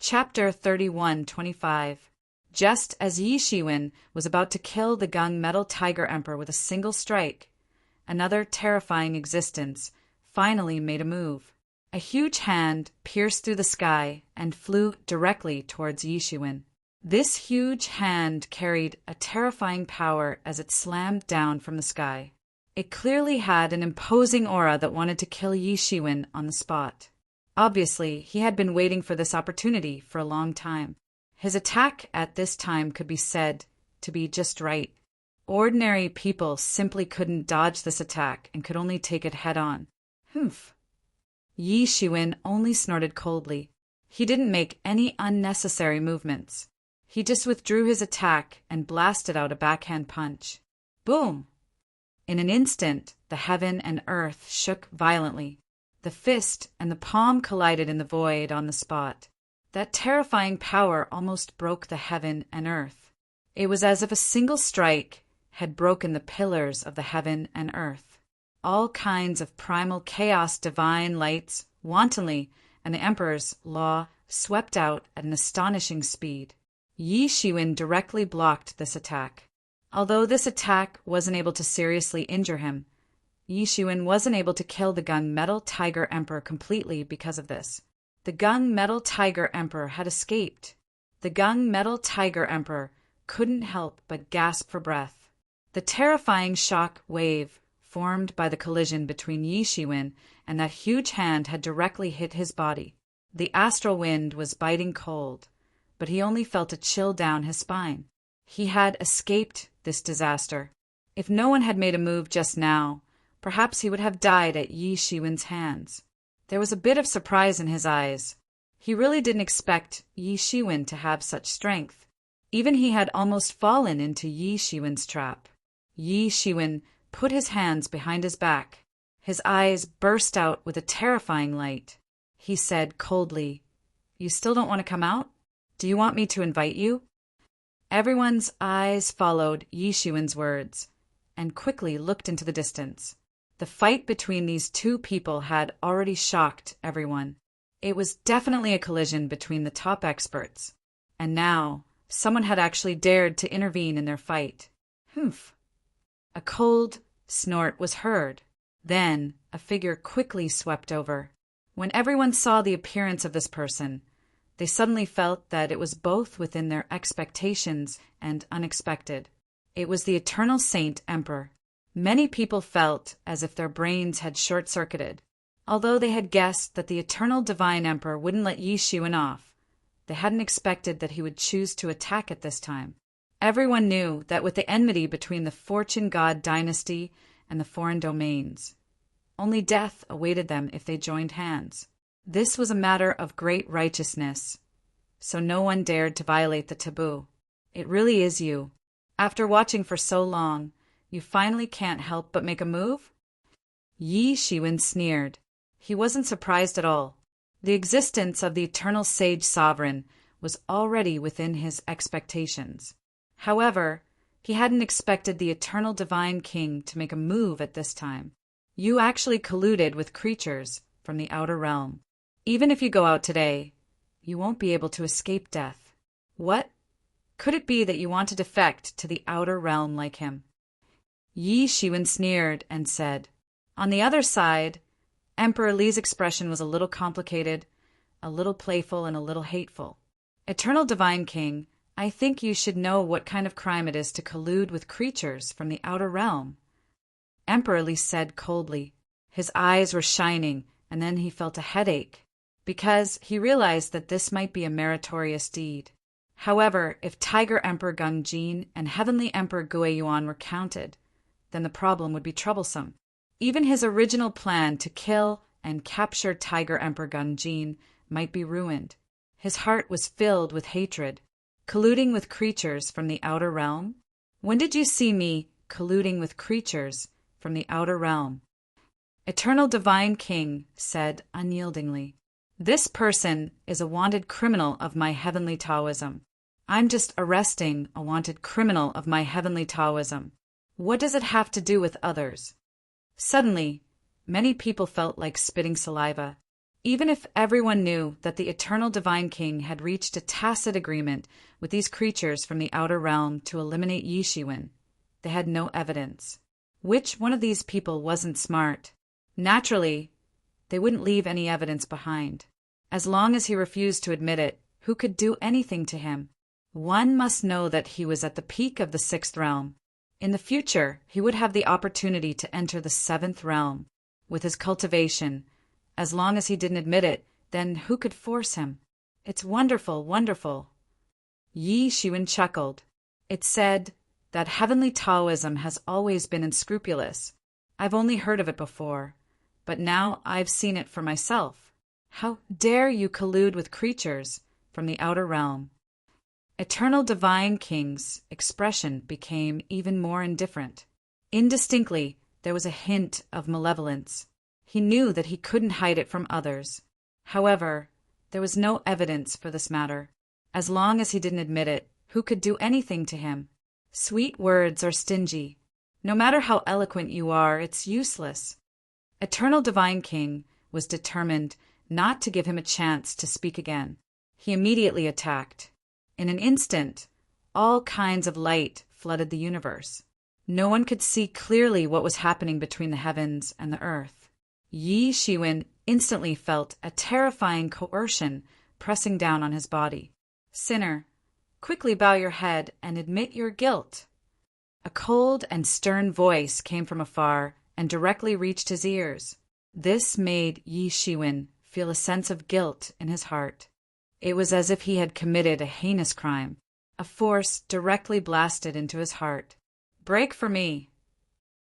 Chapter 31:25. Just as Yi Shiwen was about to kill the gunmetal tiger emperor with a single strike, another terrifying existence finally made a move. A huge hand pierced through the sky and flew directly towards Yi Shiwen. This huge hand carried a terrifying power as it slammed down from the sky. It clearly had an imposing aura that wanted to kill Yi Shiwen on the spot. Obviously, he had been waiting for this opportunity for a long time. His attack at this time could be said to be just right. Ordinary people simply couldn't dodge this attack and could only take it head-on. Humph. Yi Shiwen only snorted coldly. He didn't make any unnecessary movements. He just withdrew his attack and blasted out a backhand punch. Boom! In an instant, the heaven and earth shook violently. The fist and the palm collided in the void on the spot. That terrifying power almost broke the heaven and earth. It was as if a single strike had broken the pillars of the heaven and earth. All kinds of primal chaos divine lights, wantonly, and the Emperor's law swept out at an astonishing speed. Yi Shiwen directly blocked this attack. Although this attack wasn't able to seriously injure him, Yi Shiwen wasn't able to kill the gunmetal tiger emperor completely because of this. The gunmetal tiger emperor had escaped. The gunmetal tiger emperor couldn't help but gasp for breath. The terrifying shock wave formed by the collision between Yi Shiwen and that huge hand had directly hit his body. The astral wind was biting cold, but he only felt a chill down his spine. He had escaped this disaster. If no one had made a move just now, perhaps he would have died at Yi Shiwen's hands. There was a bit of surprise in his eyes. He really didn't expect Yi Shiwen to have such strength. Even he had almost fallen into Yi Shiwen's trap. Yi Shiwen put his hands behind his back. His eyes burst out with a terrifying light. He said coldly, "You still don't want to come out? Do you want me to invite you?" Everyone's eyes followed Yi Shiwen's words and quickly looked into the distance. The fight between these two people had already shocked everyone. It was definitely a collision between the top experts. And now, someone had actually dared to intervene in their fight. Humph. A cold snort was heard. Then, a figure quickly swept over. When everyone saw the appearance of this person, they suddenly felt that it was both within their expectations and unexpected. It was the Eternal Saint Emperor. Many people felt as if their brains had short-circuited. Although they had guessed that the Eternal Divine Emperor wouldn't let Yi Shiwen off, they hadn't expected that he would choose to attack at this time. Everyone knew that with the enmity between the Fortune God dynasty and the foreign domains, only death awaited them if they joined hands. This was a matter of great righteousness, so no one dared to violate the taboo. It really is you. After watching for so long, you finally can't help but make a move? Yi Shiwen sneered. He wasn't surprised at all. The existence of the eternal sage sovereign was already within his expectations. However, he hadn't expected the eternal divine king to make a move at this time. You actually colluded with creatures from the outer realm. Even if you go out today, you won't be able to escape death. What? Could it be that you want to defect to the outer realm like him? Yi Shiwen sneered and said. On the other side, Emperor Li's expression was a little complicated, a little playful, and a little hateful. Eternal Divine King, I think you should know what kind of crime it is to collude with creatures from the outer realm. Emperor Li said coldly. His eyes were shining, and then he felt a headache, because he realized that this might be a meritorious deed. However, if Tiger Emperor Gung Jin and Heavenly Emperor Gue Yuan were counted, then the problem would be troublesome. Even his original plan to kill and capture Tiger Emperor Gung Jin might be ruined. His heart was filled with hatred. Colluding with creatures from the outer realm? When did you see me colluding with creatures from the outer realm? Eternal Divine King said unyieldingly. This person is a wanted criminal of my heavenly Taoism. I'm just arresting a wanted criminal of my heavenly Taoism. What does it have to do with others? Suddenly, many people felt like spitting saliva. Even if everyone knew that the eternal divine king had reached a tacit agreement with these creatures from the outer realm to eliminate Yi Shiwen, they had no evidence. Which one of these people wasn't smart? Naturally, they wouldn't leave any evidence behind. As long as he refused to admit it, who could do anything to him? One must know that he was at the peak of the sixth realm. In the future, he would have the opportunity to enter the seventh realm with his cultivation. As long as he didn't admit it, then who could force him? It's wonderful, wonderful. Yi Shiwen chuckled. It said that heavenly Taoism has always been unscrupulous. I've only heard of it before, but now I've seen it for myself. How dare you collude with creatures from the outer realm? Eternal Divine King's expression became even more indifferent. Indistinctly, there was a hint of malevolence. He knew that he couldn't hide it from others. However, there was no evidence for this matter. As long as he didn't admit it, who could do anything to him? Sweet words are stingy. No matter how eloquent you are, it's useless. Eternal Divine King was determined not to give him a chance to speak again. He immediately attacked. In an instant, all kinds of light flooded the universe. No one could see clearly what was happening between the heavens and the earth. Yi Shiwen instantly felt a terrifying coercion pressing down on his body. Sinner, quickly bow your head and admit your guilt. A cold and stern voice came from afar and directly reached his ears. This made Yi Shiwen feel a sense of guilt in his heart. It was as if he had committed a heinous crime. A force directly blasted into his heart. Break for me!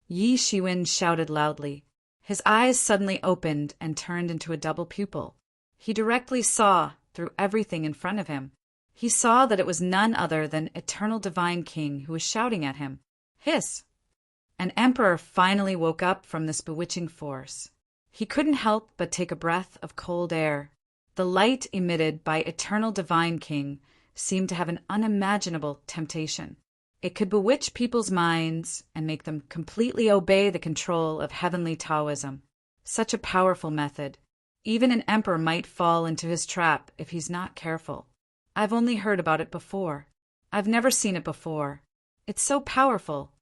Yi Shiwen shouted loudly. His eyes suddenly opened and turned into a double pupil. He directly saw through everything in front of him. He saw that it was none other than Eternal Divine King who was shouting at him. Hiss! An emperor finally woke up from this bewitching force. He couldn't help but take a breath of cold air. The light emitted by Eternal Divine King seemed to have an unimaginable temptation. It could bewitch people's minds and make them completely obey the control of heavenly Taoism. Such a powerful method. Even an emperor might fall into his trap if he's not careful. I've only heard about it before. I've never seen it before. It's so powerful.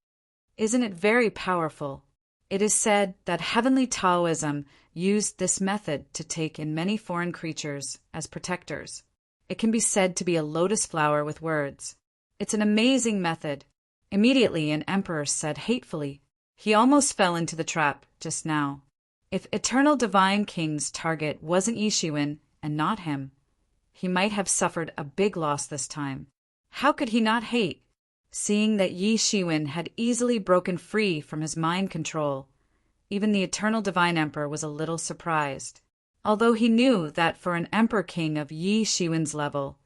Isn't it very powerful? It is said that heavenly Taoism used this method to take in many foreign creatures as protectors. It can be said to be a lotus flower with words. It's an amazing method. Immediately an emperor said hatefully, he almost fell into the trap just now. If Eternal Divine King's target wasn't Yi Shiwen and not him, he might have suffered a big loss this time. How could he not hate? Seeing that Yi Shiwen had easily broken free from his mind control, even the Eternal Divine Emperor was a little surprised. Although he knew that for an Emperor King of Yi Shiwen's level,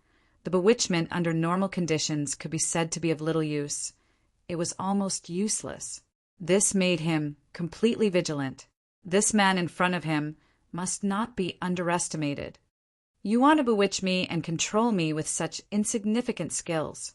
the bewitchment under normal conditions could be said to be of little use, it was almost useless. This made him completely vigilant. This man in front of him must not be underestimated. You want to bewitch me and control me with such insignificant skills.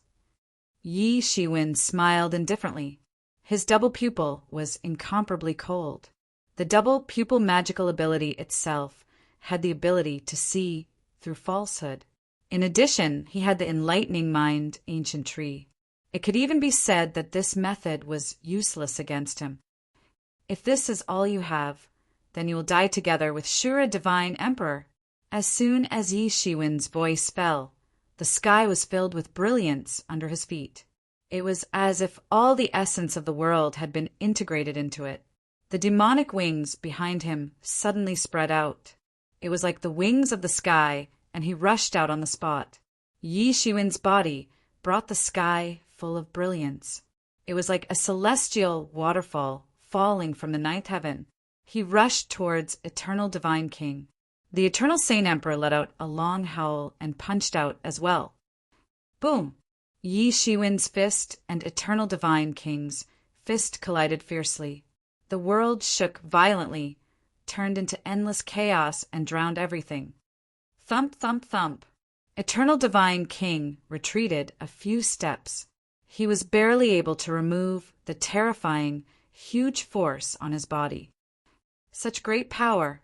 Yi Shiwen smiled indifferently. His double pupil was incomparably cold. The double pupil magical ability itself had the ability to see through falsehood. In addition, he had the enlightening mind ancient tree. It could even be said that this method was useless against him. If this is all you have, then you will die together with Shura Divine Emperor. As soon as Yi Shiwen's voice fell, the sky was filled with brilliance under his feet. It was as if all the essence of the world had been integrated into it. The demonic wings behind him suddenly spread out. It was like the wings of the sky, and he rushed out on the spot. Yi Shiwen's body brought the sky full of brilliance. It was like a celestial waterfall falling from the ninth heaven. He rushed towards Eternal Divine King. The Eternal Saint Emperor let out a long howl and punched out as well. Boom! Yi Shiwen's fist and Eternal Divine King's fist collided fiercely. The world shook violently, turned into endless chaos, and drowned everything. Thump, thump, thump. Eternal Divine King retreated a few steps. He was barely able to remove the terrifying, huge force on his body. Such great power.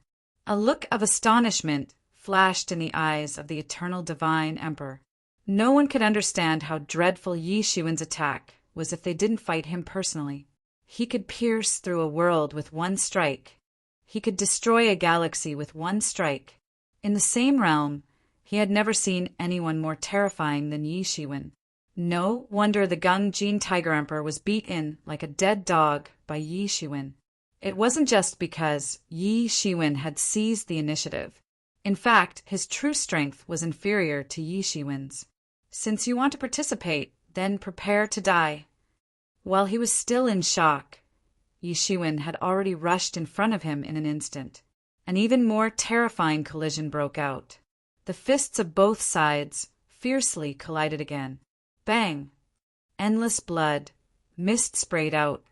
A look of astonishment flashed in the eyes of the eternal divine emperor. No one could understand how dreadful Yi Shiwen's attack was if they didn't fight him personally. He could pierce through a world with one strike. He could destroy a galaxy with one strike. In the same realm, he had never seen anyone more terrifying than Yi Shiwen. No wonder the Gung Jin Tiger Emperor was beaten like a dead dog by Yi Shiwen. It wasn't just because Yi Shiwen had seized the initiative. In fact, his true strength was inferior to Yi Shiwen's. Since you want to participate, then prepare to die. While he was still in shock, Yi Shiwen had already rushed in front of him in an instant. An even more terrifying collision broke out. The fists of both sides fiercely collided again. Bang! Endless blood, mist sprayed out.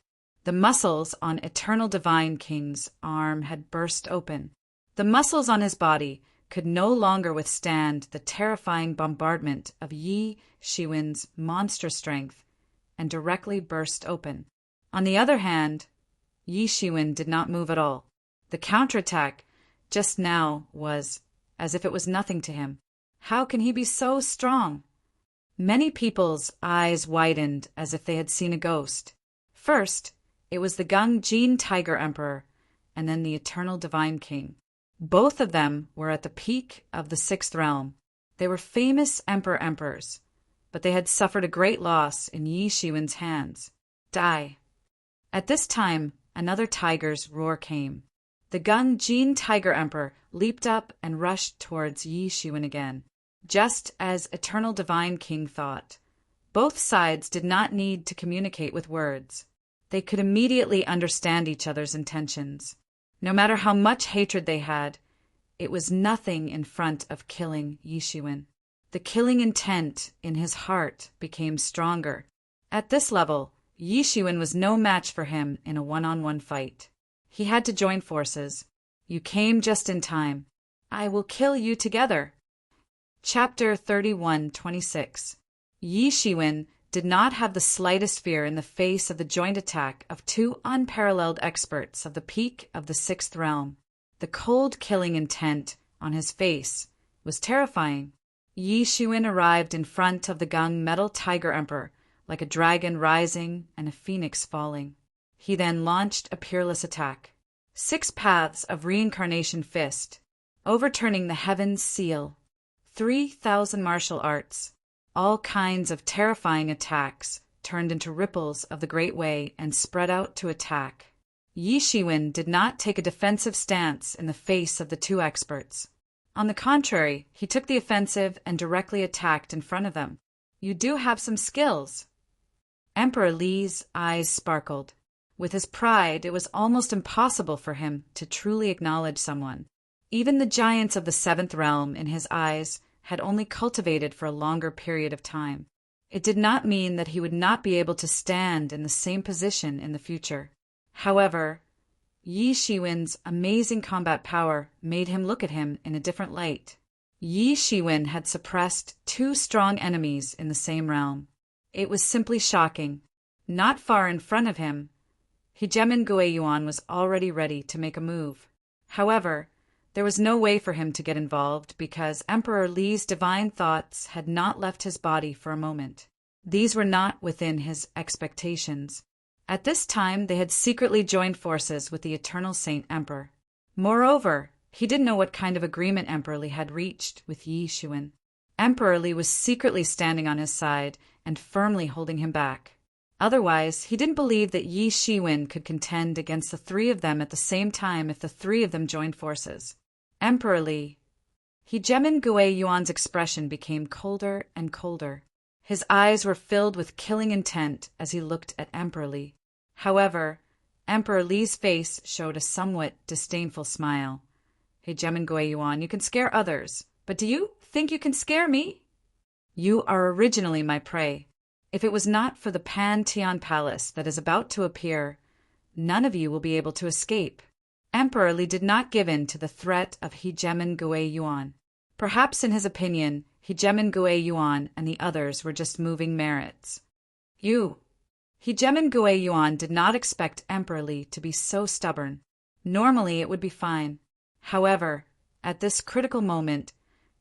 The muscles on Eternal Divine King's arm had burst open. The muscles on his body could no longer withstand the terrifying bombardment of Yi Shiwen's monster strength and directly burst open. On the other hand, Yi Shiwen did not move at all. The counterattack just now was as if it was nothing to him. How can he be so strong? Many people's eyes widened as if they had seen a ghost. First, it was the Gung Jin Tiger Emperor, and then the Eternal Divine King. Both of them were at the peak of the sixth realm. They were famous emperors, but they had suffered a great loss in Yi Shiwen's hands. Die. At this time, another tiger's roar came. The Gung Jin Tiger Emperor leaped up and rushed towards Yi Shiwen again. Just as Eternal Divine King thought, both sides did not need to communicate with words. They could immediately understand each other's intentions. No matter how much hatred they had, it was nothing in front of killing Yi Shiwen. The killing intent in his heart became stronger. At this level, Yi Shiwen was no match for him in a one-on-one fight. He had to join forces. You came just in time. I will kill you together. Chapter 31:26. Yi Shiwen did not have the slightest fear in the face of the joint attack of two unparalleled experts of the peak of the sixth realm. The cold killing intent on his face was terrifying. Yi Shiwen arrived in front of the Gung Metal Tiger Emperor like a dragon rising and a phoenix falling. He then launched a peerless attack. 6 paths of reincarnation fist, overturning the heavens seal. 3,000 martial arts. All kinds of terrifying attacks turned into ripples of the Great Way and spread out to attack. Yi Shiwen did not take a defensive stance in the face of the two experts. On the contrary, he took the offensive and directly attacked in front of them. You do have some skills. Emperor Li's eyes sparkled. With his pride, it was almost impossible for him to truly acknowledge someone. Even the giants of the seventh realm in his eyes had only cultivated for a longer period of time. It did not mean that he would not be able to stand in the same position in the future. However, Yi Shiwen's amazing combat power made him look at him in a different light. Yi Shiwen had suppressed 2 strong enemies in the same realm. It was simply shocking. Not far in front of him, Hegemen Guiyuan was already ready to make a move. However, there was no way for him to get involved because Emperor Li's divine thoughts had not left his body for a moment. These were not within his expectations. At this time, they had secretly joined forces with the Eternal Saint Emperor. Moreover, he didn't know what kind of agreement Emperor Li had reached with Yi Shiwen. Emperor Li was secretly standing on his side and firmly holding him back. Otherwise, he didn't believe that Yi Shiwen could contend against the 3 of them at the same time if the 3 of them joined forces. Emperor Li. Hegemen Guiyuan's expression became colder and colder. His eyes were filled with killing intent as he looked at Emperor Li. However, Emperor Li's face showed a somewhat disdainful smile. Hegemen Guiyuan, you can scare others, but do you think you can scare me? You are originally my prey. If it was not for the Pan-Tian Palace that is about to appear, none of you will be able to escape. Emperor Li did not give in to the threat of Hegemen Guiyuan. Perhaps in his opinion, Hegemen Guiyuan and the others were just moving merits. Hegemen Guiyuan did not expect Emperor Li to be so stubborn. Normally it would be fine. However, at this critical moment,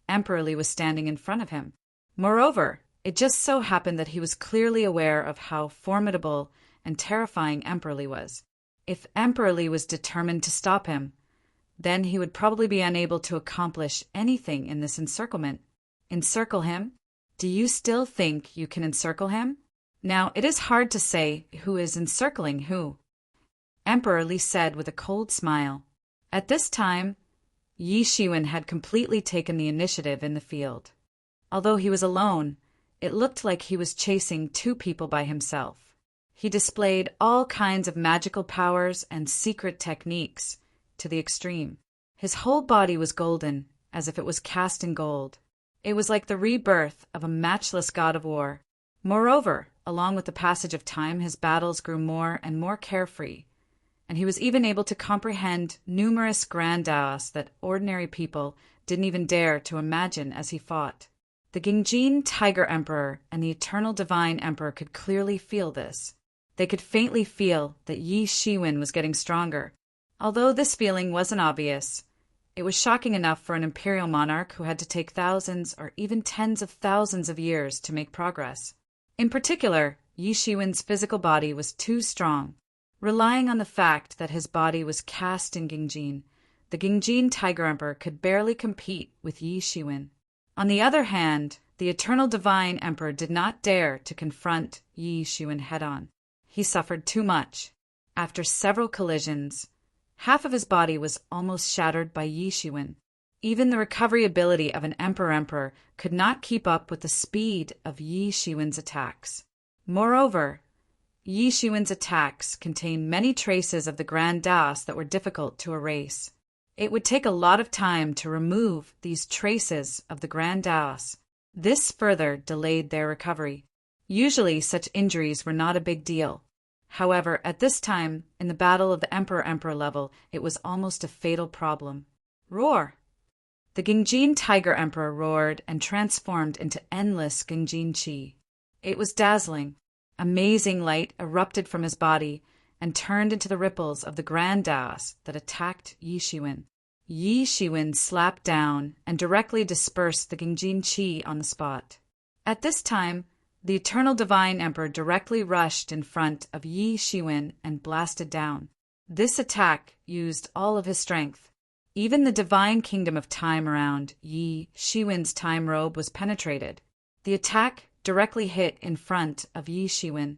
Emperor Li was standing in front of him. Moreover, it just so happened that he was clearly aware of how formidable and terrifying Emperor Li was. If Emperor Li was determined to stop him, then he would probably be unable to accomplish anything in this encirclement. Encircle him? Do you still think you can encircle him? Now, it is hard to say who is encircling who. Emperor Li said with a cold smile. At this time, Yi Shiwen had completely taken the initiative in the field. Although he was alone, it looked like he was chasing two people by himself. He displayed all kinds of magical powers and secret techniques to the extreme. His whole body was golden, as if it was cast in gold. It was like the rebirth of a matchless god of war. Moreover, along with the passage of time, his battles grew more and more carefree, and he was even able to comprehend numerous grand daos that ordinary people didn't even dare to imagine as he fought. The Gingjin Tiger Emperor and the Eternal Divine Emperor could clearly feel this. They could faintly feel that Yi Shiwen was getting stronger. Although this feeling wasn't obvious, it was shocking enough for an imperial monarch who had to take thousands or even tens of thousands of years to make progress. In particular, Yi Shiwen's physical body was too strong. Relying on the fact that his body was cast in Gingjin, the Gingjin Tiger Emperor could barely compete with Yi Shiwen. On the other hand, the Eternal Divine Emperor did not dare to confront Yi Shiwen head-on. He suffered too much. After several collisions, half of his body was almost shattered by Yi Shiwen. Even the recovery ability of an Emperor could not keep up with the speed of Yi Shiwen's attacks. Moreover, Yi Shiwen's attacks contained many traces of the Grand Daos that were difficult to erase. It would take a lot of time to remove these traces of the Grand Daos. This further delayed their recovery. Usually, such injuries were not a big deal. However, at this time, in the battle of the Emperor level, it was almost a fatal problem. Roar! The Gingjin Tiger Emperor roared and transformed into endless Gingjin Qi. It was dazzling. Amazing light erupted from his body and turned into the ripples of the Grand Daos that attacked Yi Shiwen. Yi Shiwen slapped down and directly dispersed the Gingjin Qi on the spot. At this time, the Eternal Divine Emperor directly rushed in front of Yi Shiwen and blasted down. This attack used all of his strength. Even the divine kingdom of time around Yi Shiwen's time robe was penetrated. The attack directly hit in front of Yi Shiwen.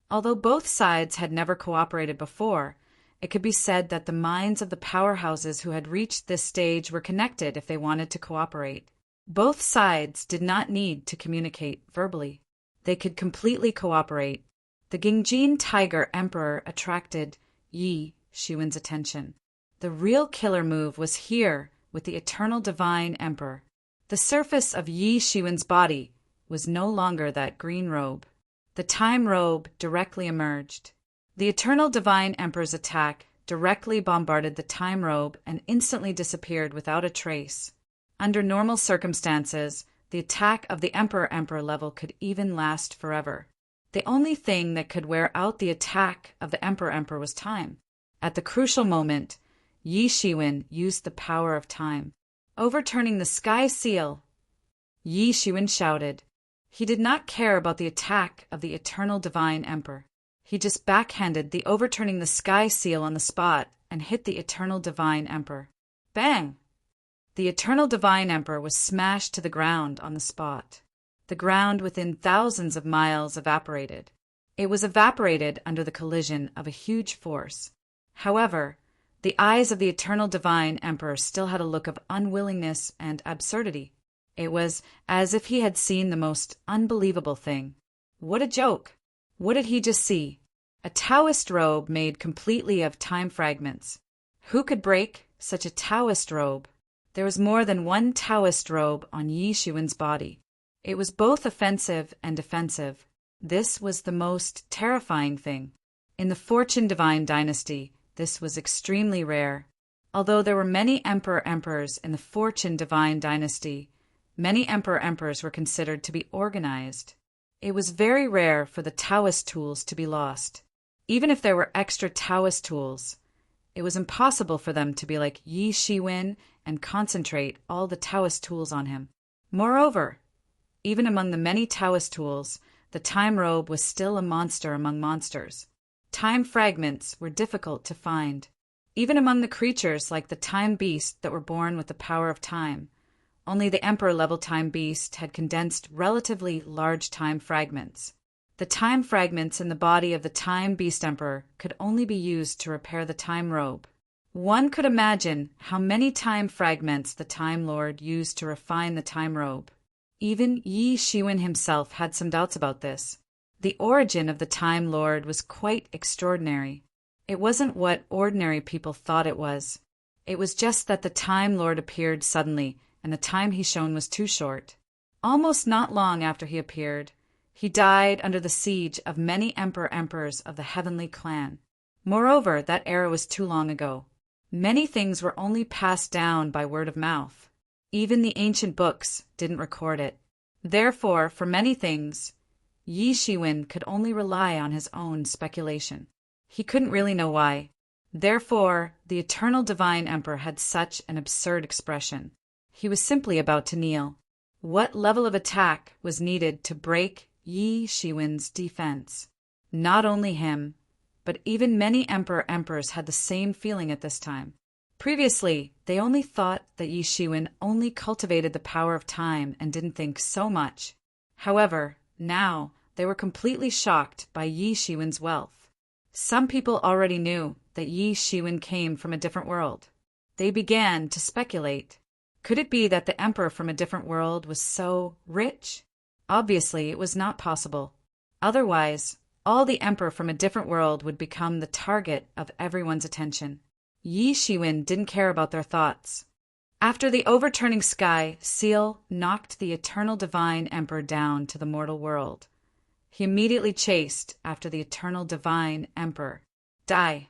Although both sides had never cooperated before, it could be said that the minds of the powerhouses who had reached this stage were connected if they wanted to cooperate. Both sides did not need to communicate verbally. They could completely cooperate. The Gingjin Tiger Emperor attracted Yi Shiwen's attention. The real killer move was here with the Eternal Divine Emperor. The surface of Yi Shiwen's body was no longer that green robe. The time robe directly emerged. The Eternal Divine Emperor's attack directly bombarded the time robe and instantly disappeared without a trace. Under normal circumstances, the attack of the Emperor level could even last forever. The only thing that could wear out the attack of the Emperor was time. At the crucial moment, Yi Shiwen used the power of time. Overturning the sky seal, Yi Shiwen shouted. He did not care about the attack of the Eternal Divine Emperor. He just backhanded the overturning the sky seal on the spot and hit the Eternal Divine Emperor. Bang! The Eternal Divine Emperor was smashed to the ground on the spot. The ground within thousands of miles evaporated. It was evaporated under the collision of a huge force. However, the eyes of the Eternal Divine Emperor still had a look of unwillingness and absurdity. It was as if he had seen the most unbelievable thing. What a joke! What did he just see? A Taoist robe made completely of time fragments. Who could break such a Taoist robe? There was more than one Taoist robe on Yi Shiwen's body. It was both offensive and defensive. This was the most terrifying thing. In the Fortune Divine dynasty, this was extremely rare. Although there were many emperors in the Fortune Divine dynasty, many emperors were considered to be organized. It was very rare for the Taoist tools to be lost. Even if there were extra Taoist tools, It was impossible for them to be like Yi Shiwen and concentrate all the Taoist tools on him. Moreover, even among the many Taoist tools, the time robe was still a monster among monsters. Time fragments were difficult to find, even among the creatures like the time beast that were born with the power of time. Only the emperor-level time beast had condensed relatively large time fragments. The time fragments in the body of the time beast emperor could only be used to repair the time robe. One could imagine how many time fragments the Time Lord used to refine the time robe. Even Yi Shiwen himself had some doubts about this. The origin of the Time Lord was quite extraordinary. It wasn't what ordinary people thought it was. It was just that the Time Lord appeared suddenly, and the time he shone was too short. Almost not long after he appeared, he died under the siege of many emperors of the heavenly clan. Moreover, that era was too long ago. Many things were only passed down by word of mouth. Even the ancient books didn't record it. Therefore, for many things, Yi Shiwen could only rely on his own speculation. He couldn't really know why. Therefore, the eternal divine emperor had such an absurd expression. He was simply about to kneel. What level of attack was needed to break Yi Shiwen's defense? Not only him, but even many emperors had the same feeling at this time. Previously, they only thought that Yi Shiwen only cultivated the power of time and didn't think so much. However, now they were completely shocked by Yi Shiwen's wealth. Some people already knew that Yi Shiwen came from a different world. They began to speculate. Could it be that the emperor from a different world was so rich? Obviously, it was not possible. Otherwise, all the emperor from a different world would become the target of everyone's attention. Yi Shiwen didn't care about their thoughts. After the overturning sky, Seal knocked the eternal divine emperor down to the mortal world. He immediately chased after the eternal divine emperor. Die!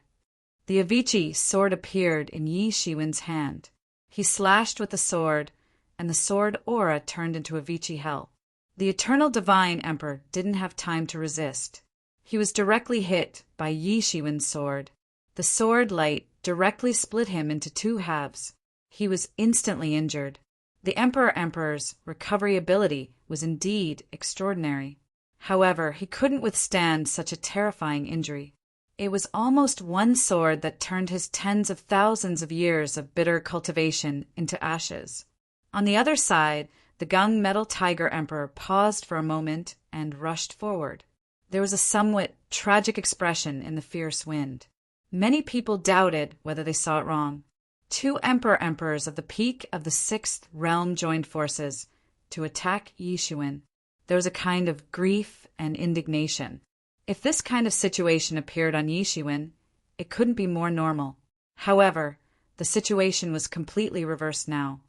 The Avicii sword appeared in Yi Shiwen's hand. He slashed with the sword, and the sword aura turned into Avicii hell. The eternal divine emperor didn't have time to resist. He was directly hit by Yi Shiwen's sword. The sword light directly split him into two halves. He was instantly injured. The emperor's recovery ability was indeed extraordinary. However, he couldn't withstand such a terrifying injury. It was almost one sword that turned his tens of thousands of years of bitter cultivation into ashes. On the other side, the gunmetal tiger emperor paused for a moment and rushed forward. There was a somewhat tragic expression in the fierce wind. Many people doubted whether they saw it wrong. Two emperors of the peak of the sixth realm joined forces to attack Yi Shiwen. There was a kind of grief and indignation. If this kind of situation appeared on Yi Shiwen, it couldn't be more normal. However, the situation was completely reversed now.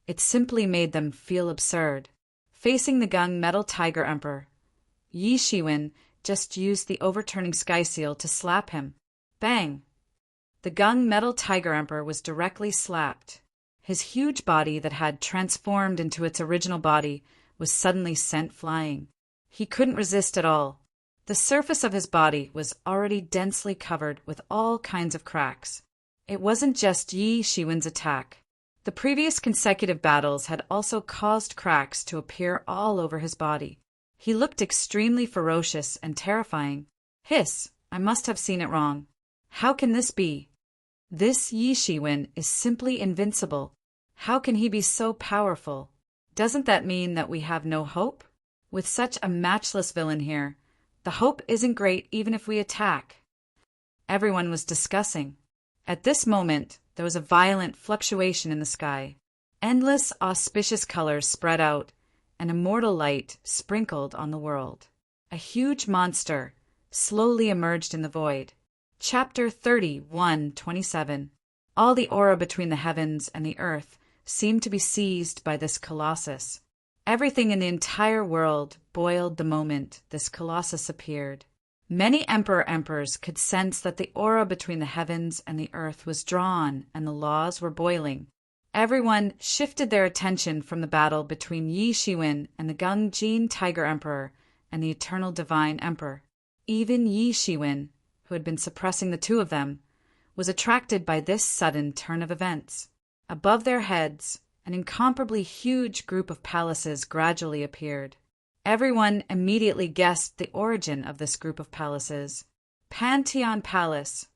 It simply made them feel absurd. Facing the gunmetal tiger emperor, Yi Shiwen just used the overturning sky seal to slap him. Bang! The gunmetal tiger emperor was directly slapped. His huge body that had transformed into its original body was suddenly sent flying. He couldn't resist at all. The surface of his body was already densely covered with all kinds of cracks. It wasn't just Yi Shiwen's attack. The previous consecutive battles had also caused cracks to appear all over his body. He looked extremely ferocious and terrifying. Hiss! I must have seen it wrong. How can this be? This Yi Shiwen is simply invincible. How can he be so powerful? Doesn't that mean that we have no hope? With such a matchless villain here, the hope isn't great even if we attack. Everyone was discussing. At this moment, there was a violent fluctuation in the sky. Endless auspicious colors spread out, and immortal light sprinkled on the world. A huge monster slowly emerged in the void. Chapter 31:27. All the aura between the heavens and the earth seemed to be seized by this colossus. Everything in the entire world boiled the moment this colossus appeared. Many emperors could sense that the aura between the heavens and the earth was drawn and the laws were boiling. Everyone shifted their attention from the battle between Yi Shiwen and the Gungjin Tiger Emperor and the Eternal Divine Emperor. Even Yi Shiwen, who had been suppressing the two of them, was attracted by this sudden turn of events. Above their heads, an incomparably huge group of palaces gradually appeared. Everyone immediately guessed the origin of this group of palaces. Pantheon Palace.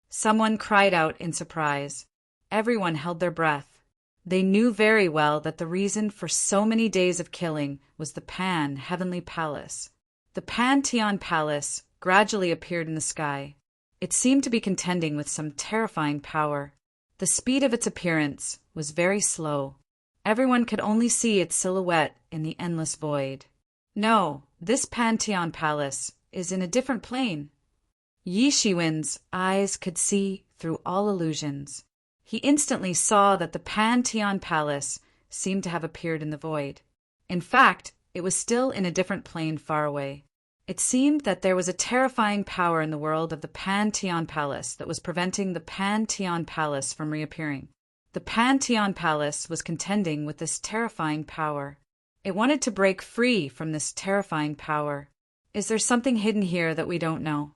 Someone cried out in surprise. Everyone held their breath. They knew very well that the reason for so many days of killing was the Heavenly Palace. The Pantheon Palace gradually appeared in the sky. It seemed to be contending with some terrifying power. The speed of its appearance was very slow. Everyone could only see its silhouette in the endless void. No, this Pantheon Palace is in a different plane. Yi Shiwen's eyes could see through all illusions. He instantly saw that the Pantheon Palace seemed to have appeared in the void. In fact, it was still in a different plane far away. It seemed that there was a terrifying power in the world of the Pantheon Palace that was preventing the Pantheon Palace from reappearing. The Pantheon Palace was contending with this terrifying power. It wanted to break free from this terrifying power. Is there something hidden here that we don't know?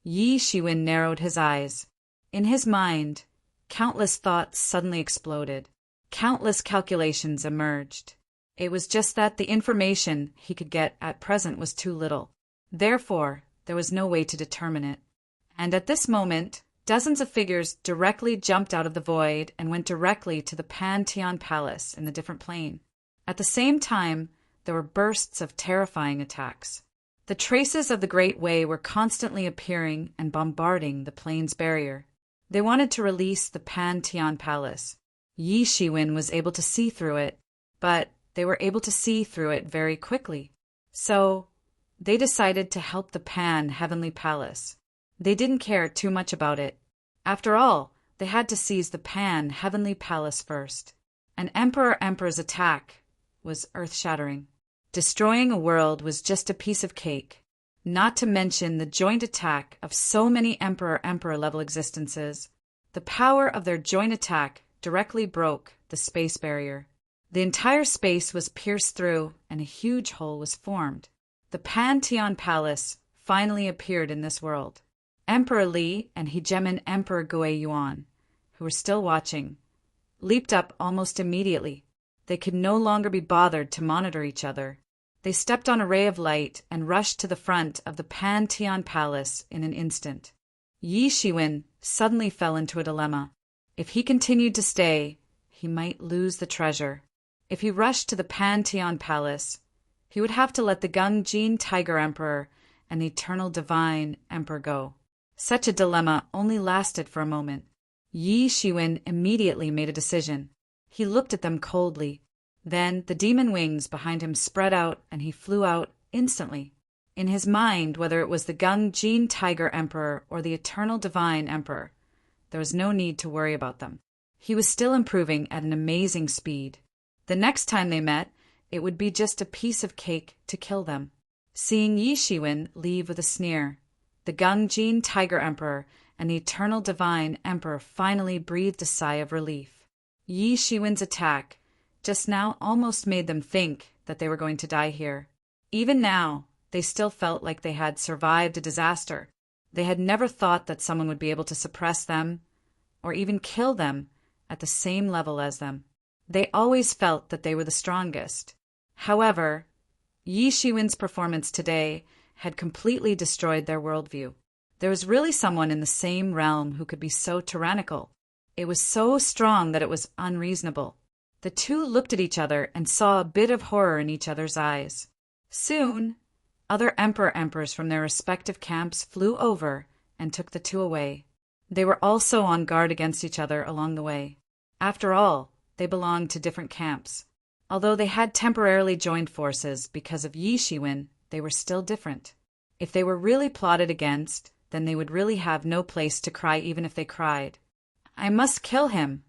Yi Shiwen narrowed his eyes. In his mind, countless thoughts suddenly exploded. Countless calculations emerged. It was just that the information he could get at present was too little. Therefore, there was no way to determine it. And at this moment, dozens of figures directly jumped out of the void and went directly to the Pantheon Palace in the different plane. At the same time, there were bursts of terrifying attacks. The traces of the Great Way were constantly appearing and bombarding the plane's barrier. They wanted to release the Pantheon Palace. Yi Shiwen was able to see through it, but they were able to see through it very quickly. So, they decided to help the Heavenly Palace. They didn't care too much about it. After all, they had to seize the Heavenly Palace first. An Emperor's attack was earth-shattering. Destroying a world was just a piece of cake, not to mention the joint attack of so many Emperor-level existences. The power of their joint attack directly broke the space barrier. The entire space was pierced through, and a huge hole was formed. The Pantheon Palace finally appeared in this world. Emperor Li and Hegemon Emperor Guiyuan, who were still watching, leaped up almost immediately. They could no longer be bothered to monitor each other. They stepped on a ray of light and rushed to the front of the Pantheon Palace in an instant. Yi Shiwen suddenly fell into a dilemma. If he continued to stay, he might lose the treasure. If he rushed to the Pantheon Palace, he would have to let the Gungjin Tiger Emperor and the Eternal Divine Emperor go. Such a dilemma only lasted for a moment. Yi Shiwen immediately made a decision. He looked at them coldly. Then the demon wings behind him spread out and he flew out instantly. In his mind, whether it was the Gungjin Tiger Emperor or the Eternal Divine Emperor, there was no need to worry about them. He was still improving at an amazing speed. The next time they met, it would be just a piece of cake to kill them. Seeing Yi Shiwen leave with a sneer, the Gungjin Tiger Emperor and the Eternal Divine Emperor finally breathed a sigh of relief. Yi Shiwen's attack just now almost made them think that they were going to die here. Even now, they still felt like they had survived a disaster. They had never thought that someone would be able to suppress them or even kill them at the same level as them. They always felt that they were the strongest. However, Yi Shiwen's performance today had completely destroyed their worldview. There was really someone in the same realm who could be so tyrannical. It was so strong that it was unreasonable. The two looked at each other and saw a bit of horror in each other's eyes. Soon, other emperors from their respective camps flew over and took the two away. They were also on guard against each other along the way. After all, they belonged to different camps. Although they had temporarily joined forces because of Yi Shiwen, they were still different. If they were really plotted against, then they would really have no place to cry even if they cried. I must kill him.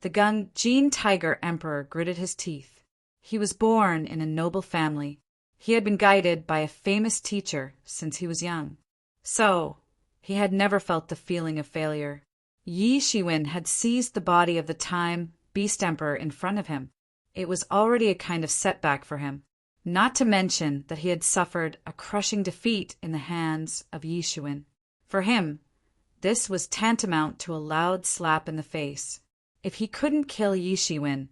The Gungjin Tiger Emperor gritted his teeth. He was born in a noble family. He had been guided by a famous teacher since he was young. So, he had never felt the feeling of failure. Yi Shiwen had seized the body of the Time Beast Emperor in front of him. It was already a kind of setback for him, not to mention that he had suffered a crushing defeat in the hands of Yi Shiwen. For him, This was tantamount to a loud slap in the face. If he couldn't kill Yi Shiwen,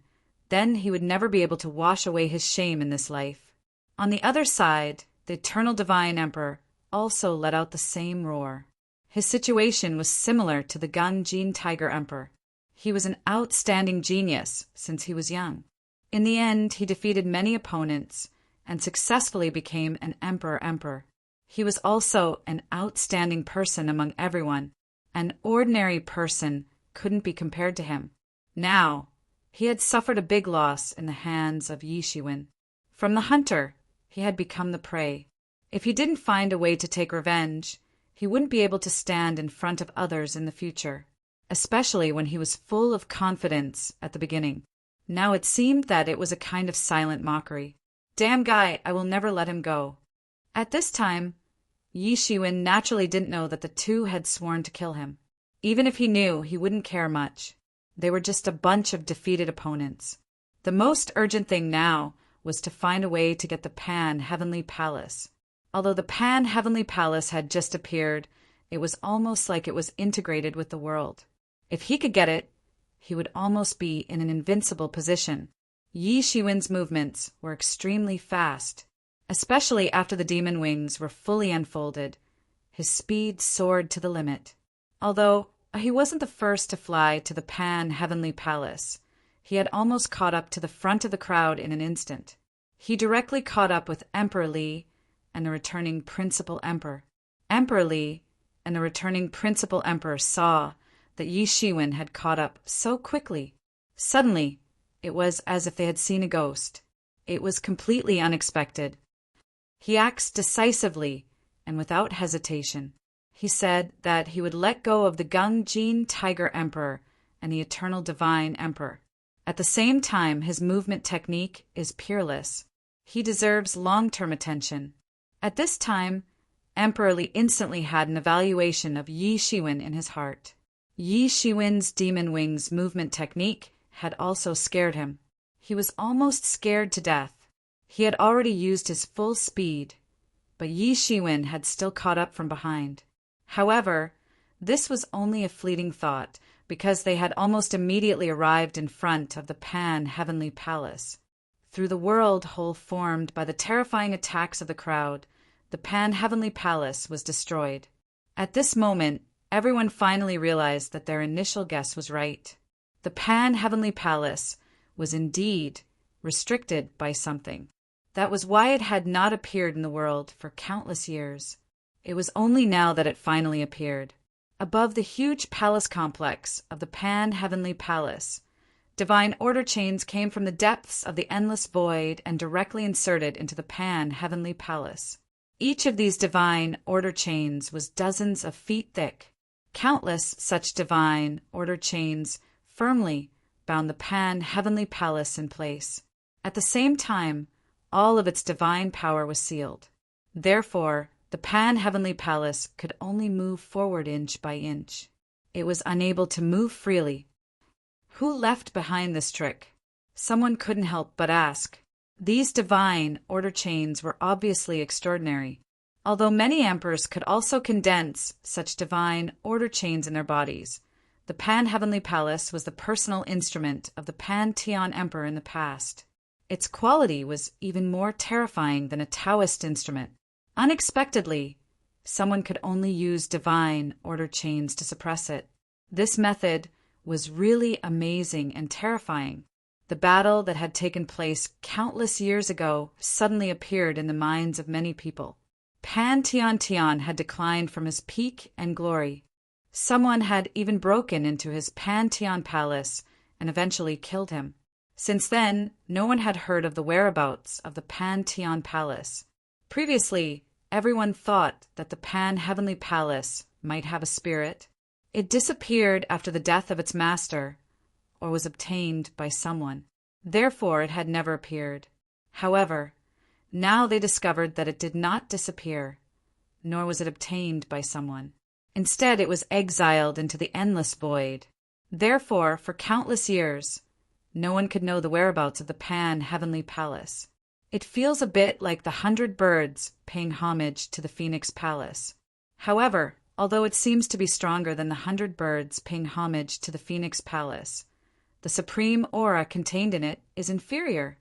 then he would never be able to wash away his shame in this life. On the other side, the eternal divine emperor also let out the same roar. His situation was similar to the Gung Jin Tiger Emperor. He was an outstanding genius since he was young. In the end, he defeated many opponents and successfully became an emperor. He was also an outstanding person among everyone. An ordinary person couldn't be compared to him. Now, he had suffered a big loss in the hands of Yi Shiwen. From the hunter, he had become the prey. If he didn't find a way to take revenge, he wouldn't be able to stand in front of others in the future, especially when he was full of confidence at the beginning. Now it seemed that it was a kind of silent mockery. Damn guy, I will never let him go. At this time, Yi Shiwen naturally didn't know that the two had sworn to kill him. Even if he knew, he wouldn't care much. They were just a bunch of defeated opponents. The most urgent thing now was to find a way to get the Pan-Heavenly Palace. Although the Pan-Heavenly Palace had just appeared, it was almost like it was integrated with the world. If he could get it, he would almost be in an invincible position. Yi Shiwen's movements were extremely fast, especially after the demon wings were fully unfolded. His speed soared to the limit. Although he wasn't the first to fly to the Pan-Heavenly Palace, he had almost caught up to the front of the crowd in an instant. He directly caught up with Emperor Li and the returning Principal Emperor. Emperor Li and the returning Principal Emperor saw that Yi Shiwen had caught up so quickly. Suddenly, it was as if they had seen a ghost. It was completely unexpected. He acts decisively and without hesitation. He said that he would let go of the Gung Jin Tiger Emperor and the Eternal Divine Emperor. At the same time, his movement technique is peerless. He deserves long-term attention. At this time, Emperor Li instantly had an evaluation of Yi Shiwen in his heart. Yi Shiwen's demon wings movement technique had also scared him. He was almost scared to death. He had already used his full speed, but Yi Shiwen had still caught up from behind. However, this was only a fleeting thought, because they had almost immediately arrived in front of the Pan-Heavenly Palace. Through the world hole formed by the terrifying attacks of the crowd, the Pan-Heavenly Palace was destroyed. At this moment, everyone finally realized that their initial guess was right. The Pan-Heavenly Palace was indeed restricted by something. That was why it had not appeared in the world for countless years. It was only now that it finally appeared. Above the huge palace complex of the Pan-Heavenly Palace, divine order chains came from the depths of the endless void and directly inserted into the Pan-Heavenly Palace. Each of these divine order chains was dozens of feet thick. Countless such divine order chains firmly bound the Pan-Heavenly Palace in place. At the same time, all of its divine power was sealed. Therefore, the Pan-Heavenly Palace could only move forward inch by inch. It was unable to move freely. Who left behind this trick? Someone couldn't help but ask. These divine order chains were obviously extraordinary. Although many emperors could also condense such divine order chains in their bodies, the Pan-Heavenly Palace was the personal instrument of the Pantheon Emperor in the past. Its quality was even more terrifying than a Taoist instrument. Unexpectedly, someone could only use divine order chains to suppress it. This method was really amazing and terrifying. The battle that had taken place countless years ago suddenly appeared in the minds of many people. Pantheon Tian had declined from his peak and glory. Someone had even broken into his Pantheon Palace and eventually killed him. Since then, no one had heard of the whereabouts of the Pantheon Palace. Previously, everyone thought that the Pan-Heavenly Palace might have a spirit. It disappeared after the death of its master, or was obtained by someone. Therefore, it had never appeared. However, now they discovered that it did not disappear, nor was it obtained by someone. Instead, it was exiled into the endless void. Therefore, for countless years, no one could know the whereabouts of the Pan-Heavenly Palace. It feels a bit like the 100 birds paying homage to the Phoenix Palace. However, although it seems to be stronger than the 100 birds paying homage to the Phoenix Palace. The supreme aura contained in it is inferior.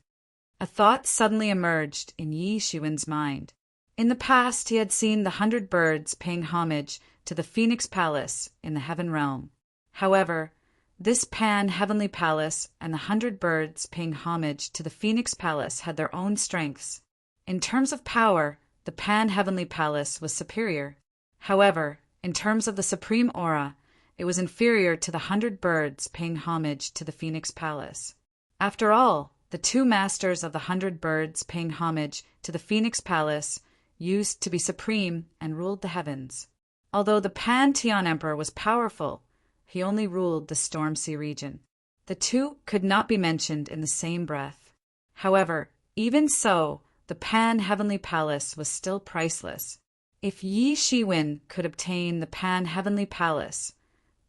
A thought suddenly emerged in Yi Shiwen's mind. In the past, he had seen the 100 birds paying homage to the Phoenix Palace in the Heaven Realm. However, this pan-heavenly palace and the 100 birds paying homage to the Phoenix Palace had their own strengths. In terms of power, the pan-heavenly palace was superior. However, in terms of the supreme aura, it was inferior to the 100 birds paying homage to the Phoenix Palace. After all, the two masters of the 100 birds paying homage to the Phoenix Palace used to be supreme and ruled the heavens. Although the Pan-Tian Emperor was powerful, he only ruled the Storm Sea region. The two could not be mentioned in the same breath. However, even so, the Pan-Heavenly Palace was still priceless. If Yi Shiwen could obtain the Pan-Heavenly Palace,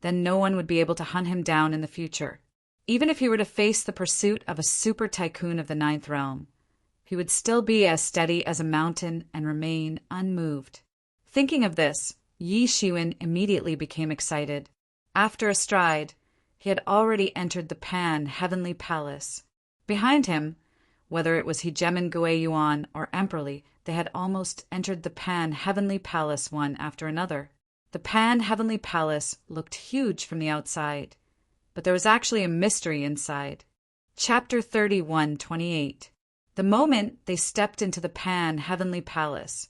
then no one would be able to hunt him down in the future. Even if he were to face the pursuit of a super tycoon of the Ninth Realm, he would still be as steady as a mountain and remain unmoved. Thinking of this, Yi Shiwen immediately became excited. After a stride, he had already entered the Pan-Heavenly Palace. Behind him, whether it was Hegemen Gueyuan or Emperly, they had almost entered the Pan-Heavenly Palace one after another. The Pan-Heavenly Palace looked huge from the outside, but there was actually a mystery inside. Chapter 31:28. The moment they stepped into the Pan-Heavenly Palace,